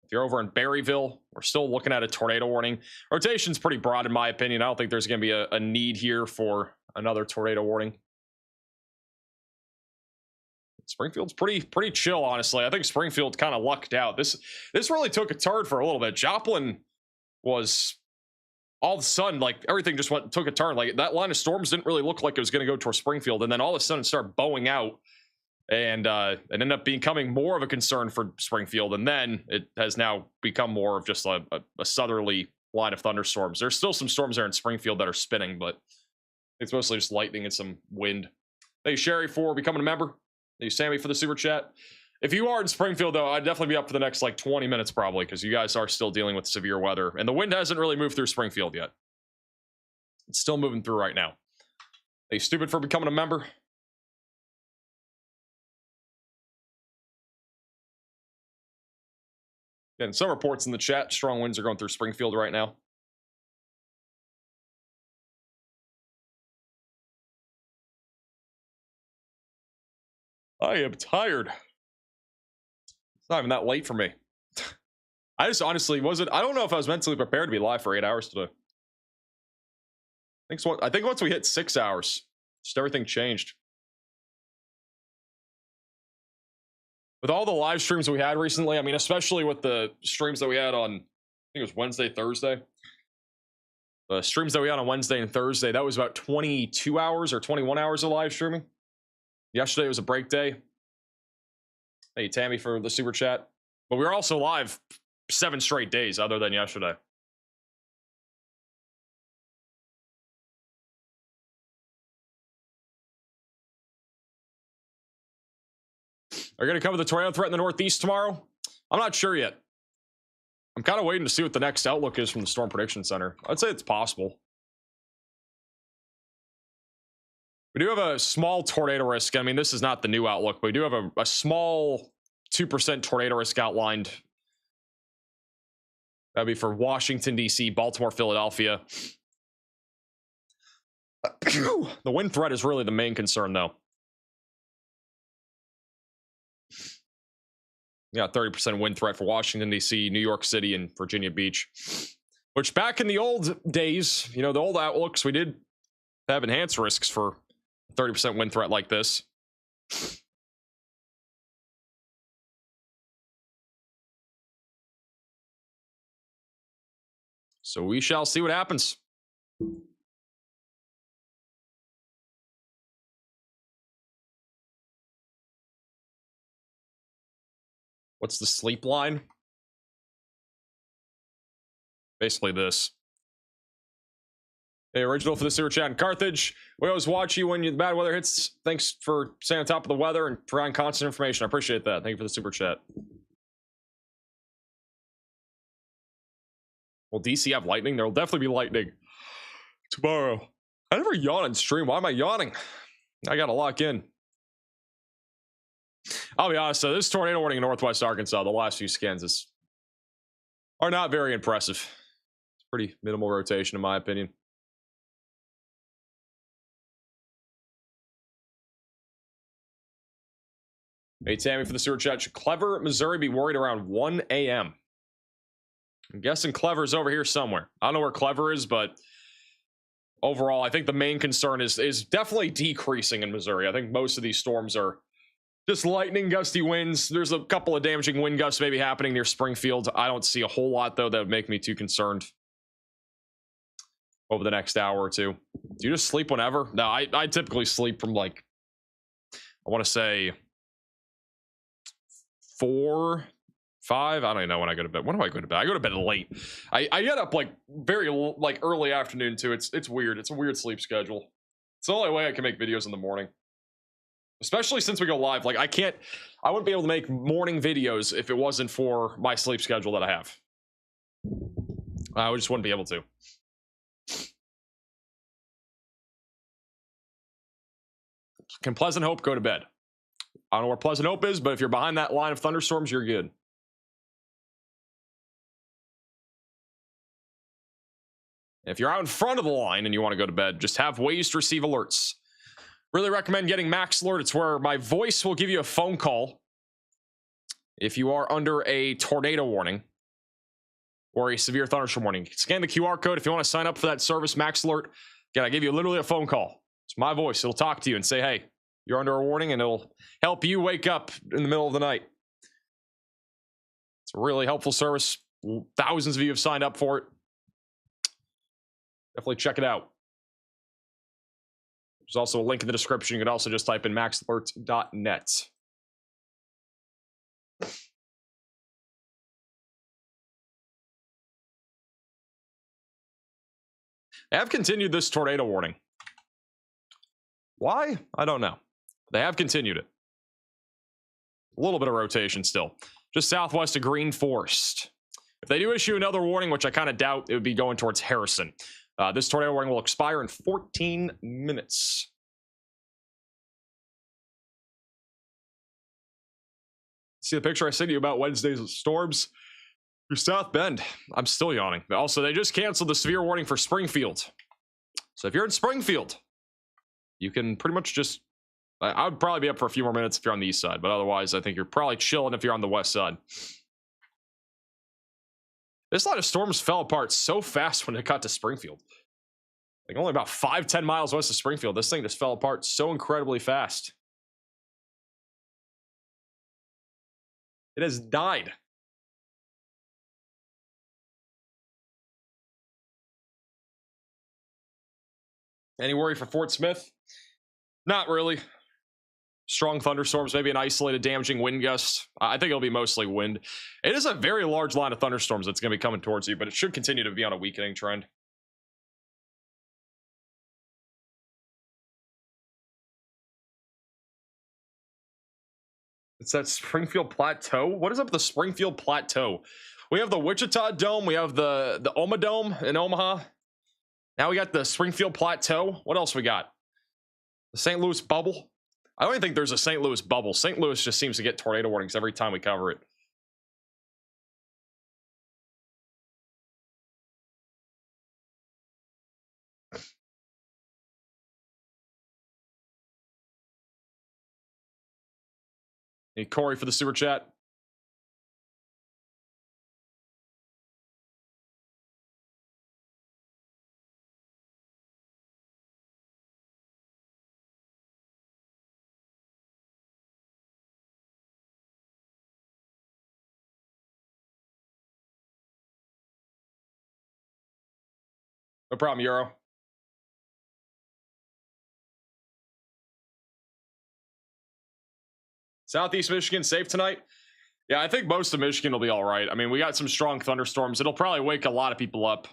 If you're over in Berryville, we're still looking at a tornado warning. Rotation's pretty broad, in my opinion. I don't think there's going to be a need here for another tornado warning. Springfield's pretty chill, honestly. I think Springfield kind of lucked out. This really took a turn for a little bit. Joplin was all of a sudden, like, everything just took a turn. Like, that line of storms didn't really look like it was going to go towards Springfield, and then all of a sudden start bowing out And it ended up becoming more of a concern for Springfield, and then it has now become more of just a southerly line of thunderstorms. There's still some storms there in Springfield that are spinning, but it's mostly just lightning and some wind. Thank you, Sherry, for becoming a member. Thank you, Sammy, for the super chat. If you are in Springfield, though, I'd definitely be up for the next like 20 minutes probably, because you guys are still dealing with severe weather, and the wind hasn't really moved through Springfield yet. It's still moving through right now. Are you stupid for becoming a member? Again, some reports in the chat, strong winds are going through Springfield right now. I am tired. It's not even that late for me. I just honestly wasn't. I don't know if I was mentally prepared to be live for 8 hours today. I think once we hit 6 hours, just everything changed. With all the live streams we had recently, I mean, especially with the streams that we had on, I think it was Wednesday, Thursday. The streams that we had on Wednesday and Thursday, that was about 22 hours or 21 hours of live streaming. Yesterday was a break day. Hey, Tammy, for the super chat. But we were also live 7 straight days other than yesterday. Are you going to cover the tornado threat in the Northeast tomorrow? I'm not sure yet. I'm kind of waiting to see what the next outlook is from the Storm Prediction Center. I'd say it's possible. We do have a small tornado risk. I mean, this is not the new outlook, but we do have a small 2% tornado risk outlined. That'd be for Washington, D.C., Baltimore, Philadelphia. The wind threat is really the main concern, though. Yeah, 30% wind threat for Washington, D.C., New York City, and Virginia Beach. Which back in the old days, you know, the old outlooks, we did have enhanced risks for 30% wind threat like this. So we shall see what happens. What's the sleep line? Basically this. Hey, original for the super chat in Carthage. We always watch you when the bad weather hits. Thanks for staying on top of the weather and providing constant information. I appreciate that. Thank you for the super chat. Will DC have lightning? There will definitely be lightning tomorrow. I never yawn on stream. Why am I yawning? I gotta lock in. I'll be honest, though, this tornado warning in northwest Arkansas, the last few scans are not very impressive. It's pretty minimal rotation, in my opinion. Hey, Tammy, for the sewer chat. Should Clever, Missouri be worried around 1 a.m.? I'm guessing Clever is over here somewhere. I don't know where Clever is, but overall, I think the main concern is definitely decreasing in Missouri. I think most of these storms are just lightning, gusty winds. There's a couple of damaging wind gusts maybe happening near Springfield. I don't see a whole lot, though, that would make me too concerned over the next hour or two. Do you just sleep whenever? No, I typically sleep from, like, I want to say 4, 5. I don't even know when I go to bed. When do I go to bed? I go to bed late. I get up like very like early afternoon too. It's weird. It's a weird sleep schedule. It's the only way I can make videos in the morning. Especially since we go live. Like I wouldn't be able to make morning videos if it wasn't for my sleep schedule that I have. I just wouldn't be able to. Can Pleasant Hope go to bed? I don't know where Pleasant Hope is, but if you're behind that line of thunderstorms, you're good. If you're out in front of the line and you want to go to bed, just have ways to receive alerts. Really recommend getting Max Alert. It's where my voice will give you a phone call if you are under a tornado warning or a severe thunderstorm warning. Scan the QR code if you want to sign up for that service, Max Alert. Again, I give you literally a phone call. It's my voice. It'll talk to you and say, hey, you're under a warning, and it'll help you wake up in the middle of the night. It's a really helpful service. Thousands of you have signed up for it. Definitely check it out. There's also a link in the description. You can also just type in maxalert.net. They have continued this tornado warning. Why? I don't know. They have continued it. A little bit of rotation still. Just southwest of Green Forest. If they do issue another warning, which I kind of doubt, it would be going towards Harrison. This tornado warning will expire in 14 minutes. See the picture I sent you about Wednesday's storms? Through South Bend. I'm still yawning. Also, they just canceled the severe warning for Springfield. So if you're in Springfield, you can pretty much just... I would probably be up for a few more minutes if you're on the east side, but otherwise, I think you're probably chilling if you're on the west side. This line of storms fell apart so fast when it got to Springfield. Like only about 5-10 miles west of Springfield, this thing just fell apart so incredibly fast. It has died. Any worry for Fort Smith? Not really. Strong thunderstorms, maybe an isolated damaging wind gust. I think it'll be mostly wind. It is a very large line of thunderstorms that's going to be coming towards you, but it should continue to be on a weakening trend. It's that Springfield Plateau. What is up with the Springfield Plateau? We have the Wichita Dome. We have the Oma Dome in Omaha. Now we got the Springfield Plateau. What else we got? The St. Louis Bubble. I don't even think there's a St. Louis bubble. St. Louis just seems to get tornado warnings every time we cover it. Hey, Corey for the super chat. No problem, Euro. Southeast Michigan safe tonight? Yeah, I think most of Michigan will be all right. I mean, we got some strong thunderstorms. It'll probably wake a lot of people up.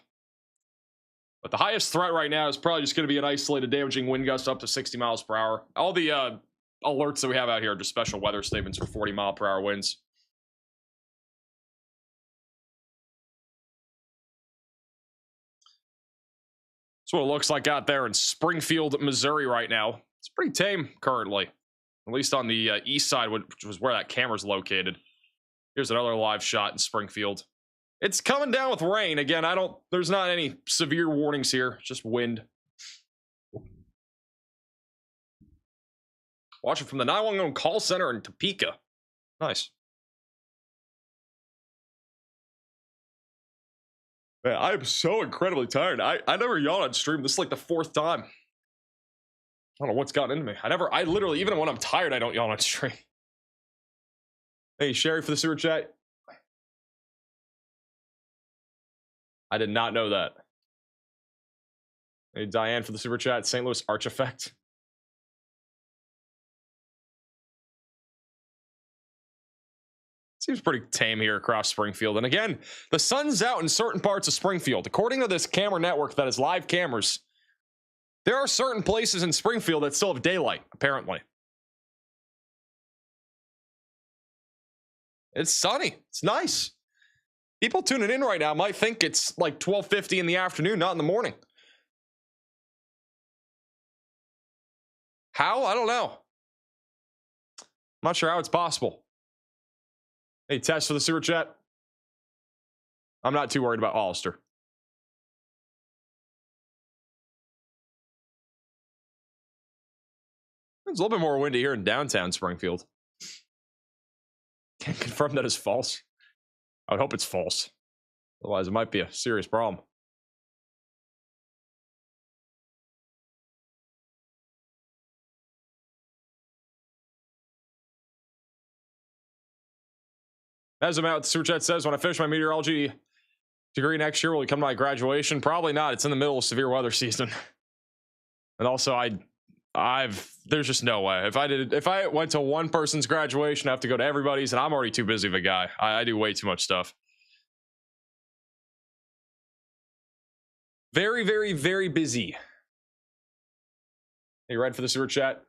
But the highest threat right now is probably just going to be an isolated damaging wind gust up to 60 miles per hour. All the alerts that we have out here are just special weather statements for 40-mile-per-hour winds. That's what it looks like out there in Springfield, Missouri right now. It's pretty tame currently, at least on the east side, which was where that camera's located. Here's another live shot in Springfield. It's coming down with rain. Again, there's not any severe warnings here, just wind. Watching from the 911 call center in Topeka. Nice. Man, I'm so incredibly tired. I never yawn on stream. This is like the 4th time. I don't know what's gotten into me. I literally, even when I'm tired, I don't yawn on stream. Hey, Sherry for the super chat. I did not know that. Hey, Diane for the super chat. St. Louis Arch Effect. Seems pretty tame here across Springfield. And again, the sun's out in certain parts of Springfield. According to this camera network that has live cameras, there are certain places in Springfield that still have daylight, apparently. It's sunny. It's nice. People tuning in right now might think it's like 12:50 in the afternoon, not in the morning. How? I don't know. I'm not sure how it's possible. Hey, Tess for the super chat. I'm not too worried about Hollister. It's a little bit more windy here in downtown Springfield. Can't confirm that is false. I would hope it's false. Otherwise, it might be a serious problem. As I'm out, the super chat says, when I finish my meteorology degree next year, will it come to my graduation? Probably not. It's in the middle of severe weather season. And also, I there's just no way. If I went to one person's graduation, I have to go to everybody's, and I'm already too busy of a guy. I do way too much stuff. Very, very, very busy. Are you ready for the super chat?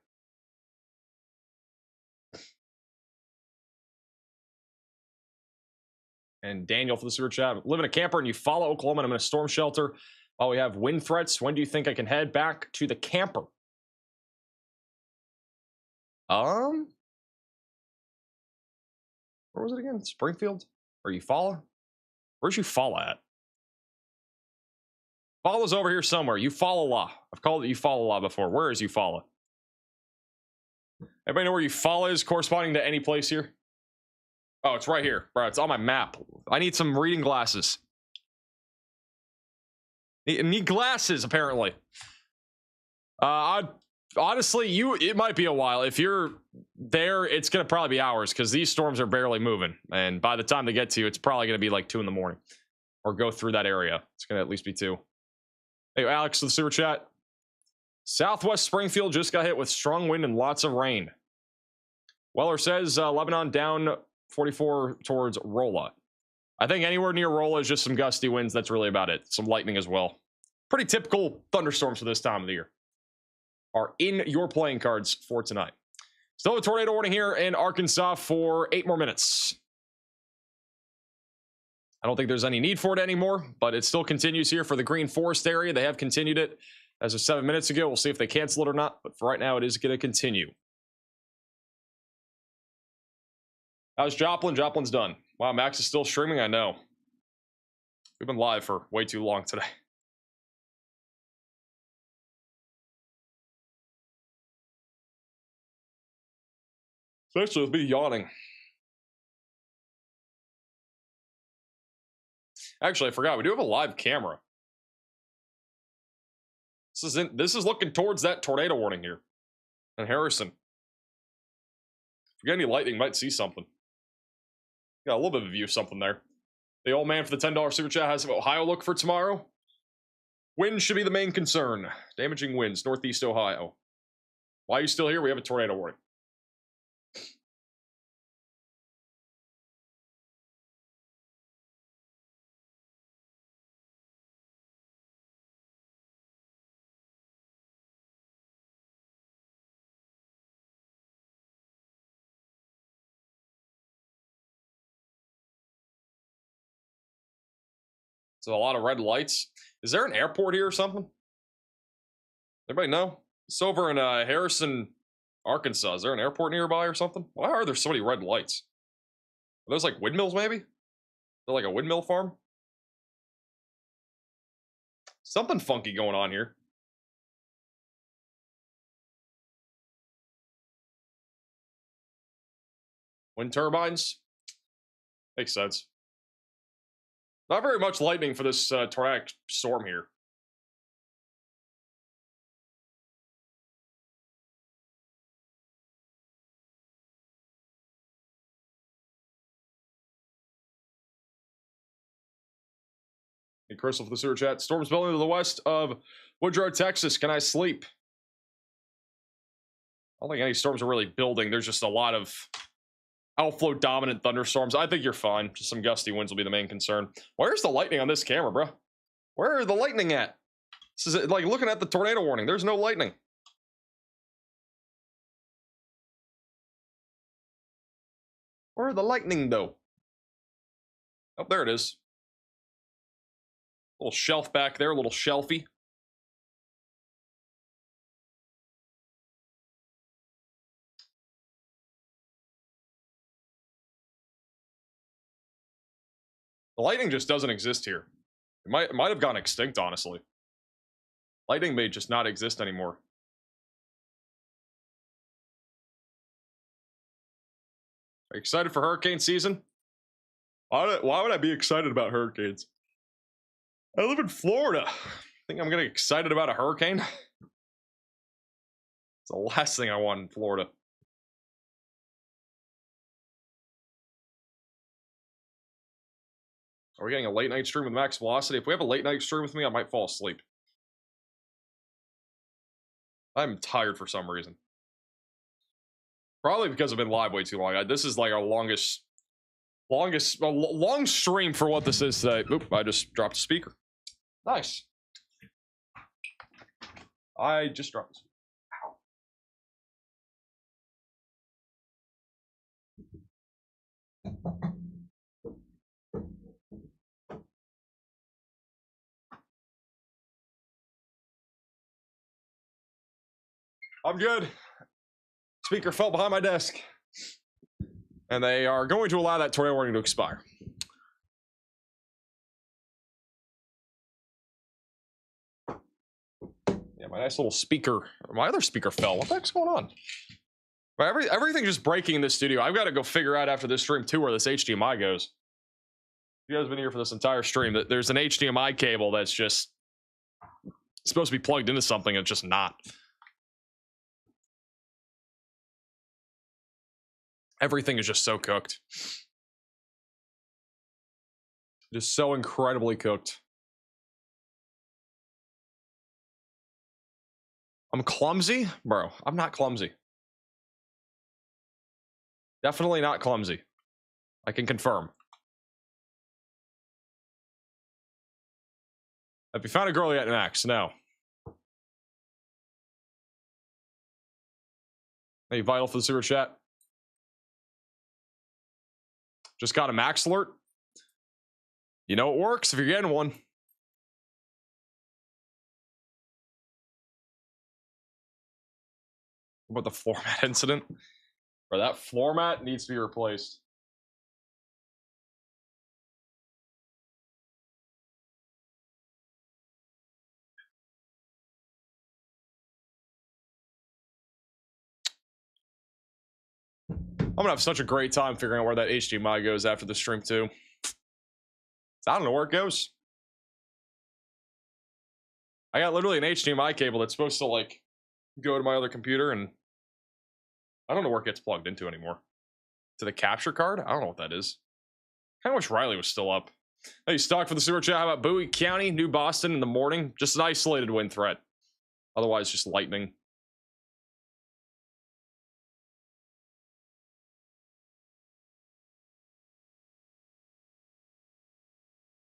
And Daniel for the super chat. Live in a camper and you follow Oklahoma and I'm in a storm shelter while we have wind threats. When do you think I can head back to the camper? Where was it again? Springfield? Or Eufaula? Where's Eufaula at? Eufaula's over here somewhere. Eufaula. I've called it Eufaula before. Where is Eufaula? Everybody know where Eufaula is corresponding to any place here? Oh, it's right here. Bro, it's on my map. I need some reading glasses. Need glasses, apparently. Honestly, it might be a while. If you're there, it's going to probably be hours because these storms are barely moving. And by the time they get to you, it's probably going to be like 2 in the morning. Or go through that area. It's going to at least be 2. Hey, Alex, with the super chat. Southwest Springfield just got hit with strong wind and lots of rain. Weller says Lebanon down 44 towards Rolla. I think anywhere near Rolla is just some gusty winds. That's really about it. Some lightning as well. Pretty typical thunderstorms for this time of the year are in your playing cards for tonight. Still a tornado warning here in Arkansas for 8 more minutes. I don't think there's any need for it anymore, but it still continues here for the Green Forest area. They have continued it as of 7 minutes ago. We'll see if they cancel it or not, but for right now, it is going to continue. How's Joplin? Joplin's done. Wow, Max is still streaming. I know. We've been live for way too long today. Especially with me yawning. Actually, I forgot. We do have a live camera. This is looking towards that tornado warning here. And Harrison. If you get any lightning, you might see something. Got a little bit of a view of something there. The old man for the $10 super chat has an Ohio look for tomorrow. Wind should be the main concern. Damaging winds, northeast Ohio. Why are you still here? We have a tornado warning. So a lot of red lights. Is there an airport here or something? Anybody know? It's over in Harrison, Arkansas. Is there an airport nearby or something? Why are there so many red lights? Are those like windmills maybe? They're like a windmill farm? Something funky going on here. Wind turbines? Makes sense. Not very much lightning for this tornadic storm here. Hey, Crystal for the sewer chat. Storms building to the west of Woodrow, Texas. Can I sleep? I don't think any storms are really building. There's just a lot of outflow dominant thunderstorms. I think you're fine. Just some gusty winds will be the main concern. Where's the lightning on this camera, bro? Where are the lightning at? This is like looking at the tornado warning. There's no lightning. Where are the lightning though? Oh, there it is. Little shelf back there, a little shelfie. The lightning just doesn't exist here. It might have gone extinct, honestly. Lightning may just not exist anymore. Are you excited for hurricane season? Why would I be excited about hurricanes? I live in Florida. Think I'm gonna get excited about a hurricane? It's the last thing I want in Florida. Are we getting a late night stream with max velocity? If we have a late night stream with me, I might fall asleep. I'm tired for some reason. Probably because I've been live way too long. This is like our longest, long stream for what this is today. Oop, I just dropped a speaker. Nice. I just dropped this. I'm good. Speaker fell behind my desk. And they are going to allow that tornado warning to expire. Yeah, my nice little speaker. My other speaker fell. What the heck's going on? Everything's just breaking in this studio. I've got to go figure out after this stream too where this HDMI goes. You guys have been here for this entire stream. That there's an HDMI cable that's just supposed to be plugged into something and it's just not. Everything is just so cooked. Just so incredibly cooked. I'm clumsy? Bro, I'm not clumsy. Definitely not clumsy. I can confirm. Have you found a girl yet, Max? No. Hey, vital for the super chat. Just got a max alert. You know it works if you're getting one. What about the floor mat incident? Or that floor mat needs to be replaced. I'm gonna have such a great time figuring out where that HDMI goes after the stream too. I don't know where it goes. I got literally an HDMI cable that's supposed to like go to my other computer, and I don't know where it gets plugged into anymore. To the capture card? I don't know what that is. I wish Riley was still up. Hey, stock for the super chat. How about Bowie County, New Boston in the morning? Just an isolated wind threat. Otherwise, just lightning.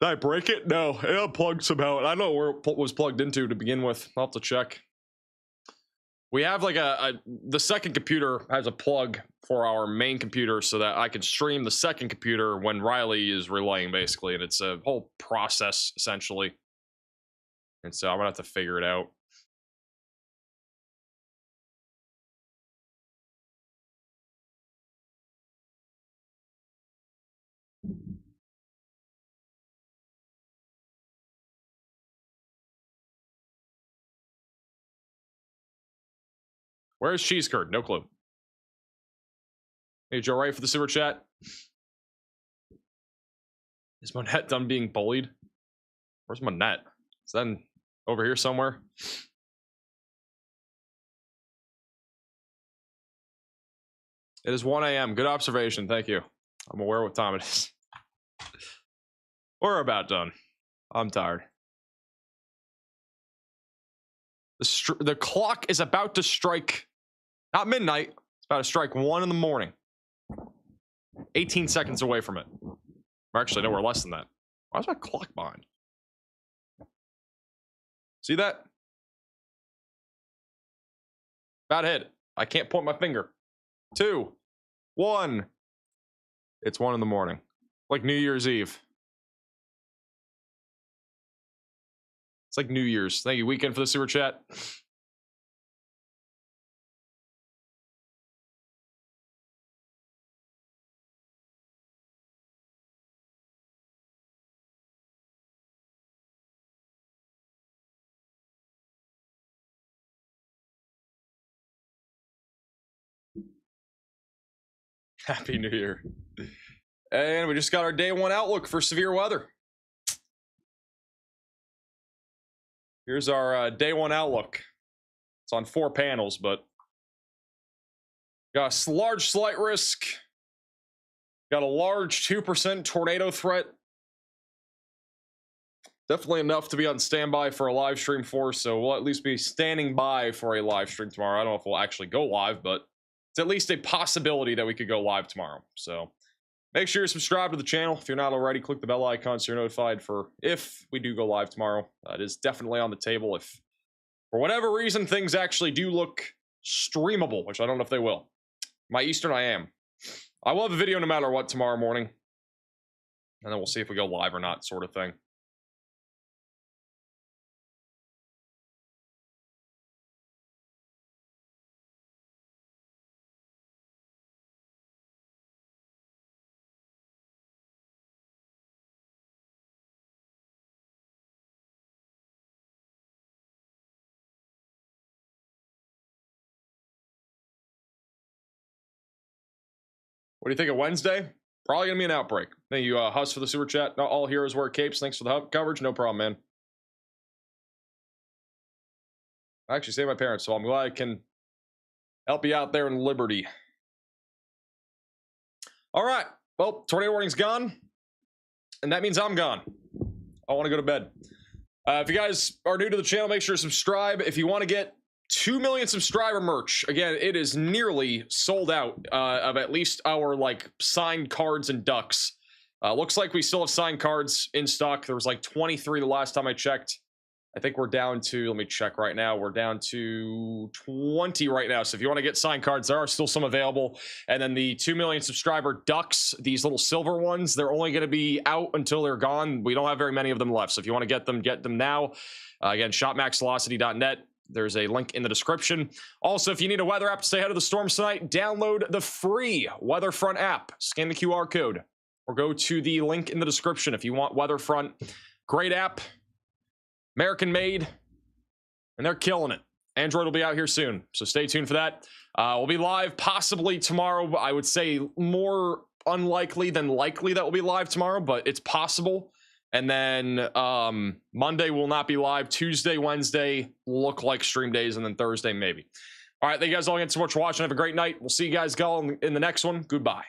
Did I break it? No, it unplugged somehow. I don't know where it was plugged into to begin with. I'll have to check. We have like the second computer has a plug for our main computer so that I can stream the second computer when Riley is relaying, basically. And it's a whole process, essentially. And so I'm gonna have to figure it out. Where's Cheese Curd? No clue. Hey, Joe Ray for the super chat. Is Monette done being bullied? Where's Monette? Is that over here somewhere? It is 1 a.m. Good observation. Thank you. I'm aware what time it is. We're about done. I'm tired. The clock is about to strike, not midnight. It's about to strike 1 in the morning. 18 seconds away from it. Or actually, nowhere less than that. Why is my clock behind? See that? Bad hit. I can't point my finger. 2, 1. It's 1 in the morning. Like New Year's Eve. It's like New Year's. Thank you, Weekend, for the super chat. Happy New Year. And we just got our day 1 outlook for severe weather. Here's our day 1 outlook. It's on 4 panels, but got a large slight risk. Got a large 2% tornado threat. Definitely enough to be on standby for a live stream for, so we'll at least be standing by for a live stream tomorrow. I don't know if we'll actually go live, but it's at least a possibility that we could go live tomorrow. So make sure you're subscribed to the channel. If you're not already, click the bell icon so you're notified for if we do go live tomorrow. It is definitely on the table if, for whatever reason, things actually do look streamable, which I don't know if they will. My Eastern, I am. I will have a video no matter what tomorrow morning. And then we'll see if we go live or not, sort of thing. What do you think of Wednesday? Probably gonna be an outbreak. Thank you, Huss, for the super chat. Not all heroes wear capes. Thanks for the coverage. No problem, man. I actually saved my parents, so I'm glad I can help you out there in Liberty. All right. Well, tornado warning's gone, and that means I'm gone. I want to go to bed. If you guys are new to the channel, make sure to subscribe. If you want to get 2 million subscriber merch, again, it is nearly sold out of at least our like signed cards and ducks. Looks like we still have signed cards in stock. There was like 23 the last time I checked. I think we're down to, let me check right now, we're down to 20 right now. So if you want to get signed cards, there are still some available. And then the 2 million subscriber ducks, these little silver ones, they're only going to be out until they're gone. We don't have very many of them left. So if you want to get them now. Again, shopmaxvelocity.net. There's a link in the description. Also, if you need a weather app to stay ahead of the storms tonight, download the free WeatherFront app. Scan the QR code or go to the link in the description if you want WeatherFront. Great app. American made, and they're killing it. Android will be out here soon, so stay tuned for that. We'll be live possibly tomorrow. I would say more unlikely than likely that we'll be live tomorrow, but it's possible. And then Monday will not be live. Tuesday, Wednesday look like stream days, and then Thursday maybe. All right, thank you guys all again so much for watching. Have a great night. We'll see you guys all in the next one. Goodbye.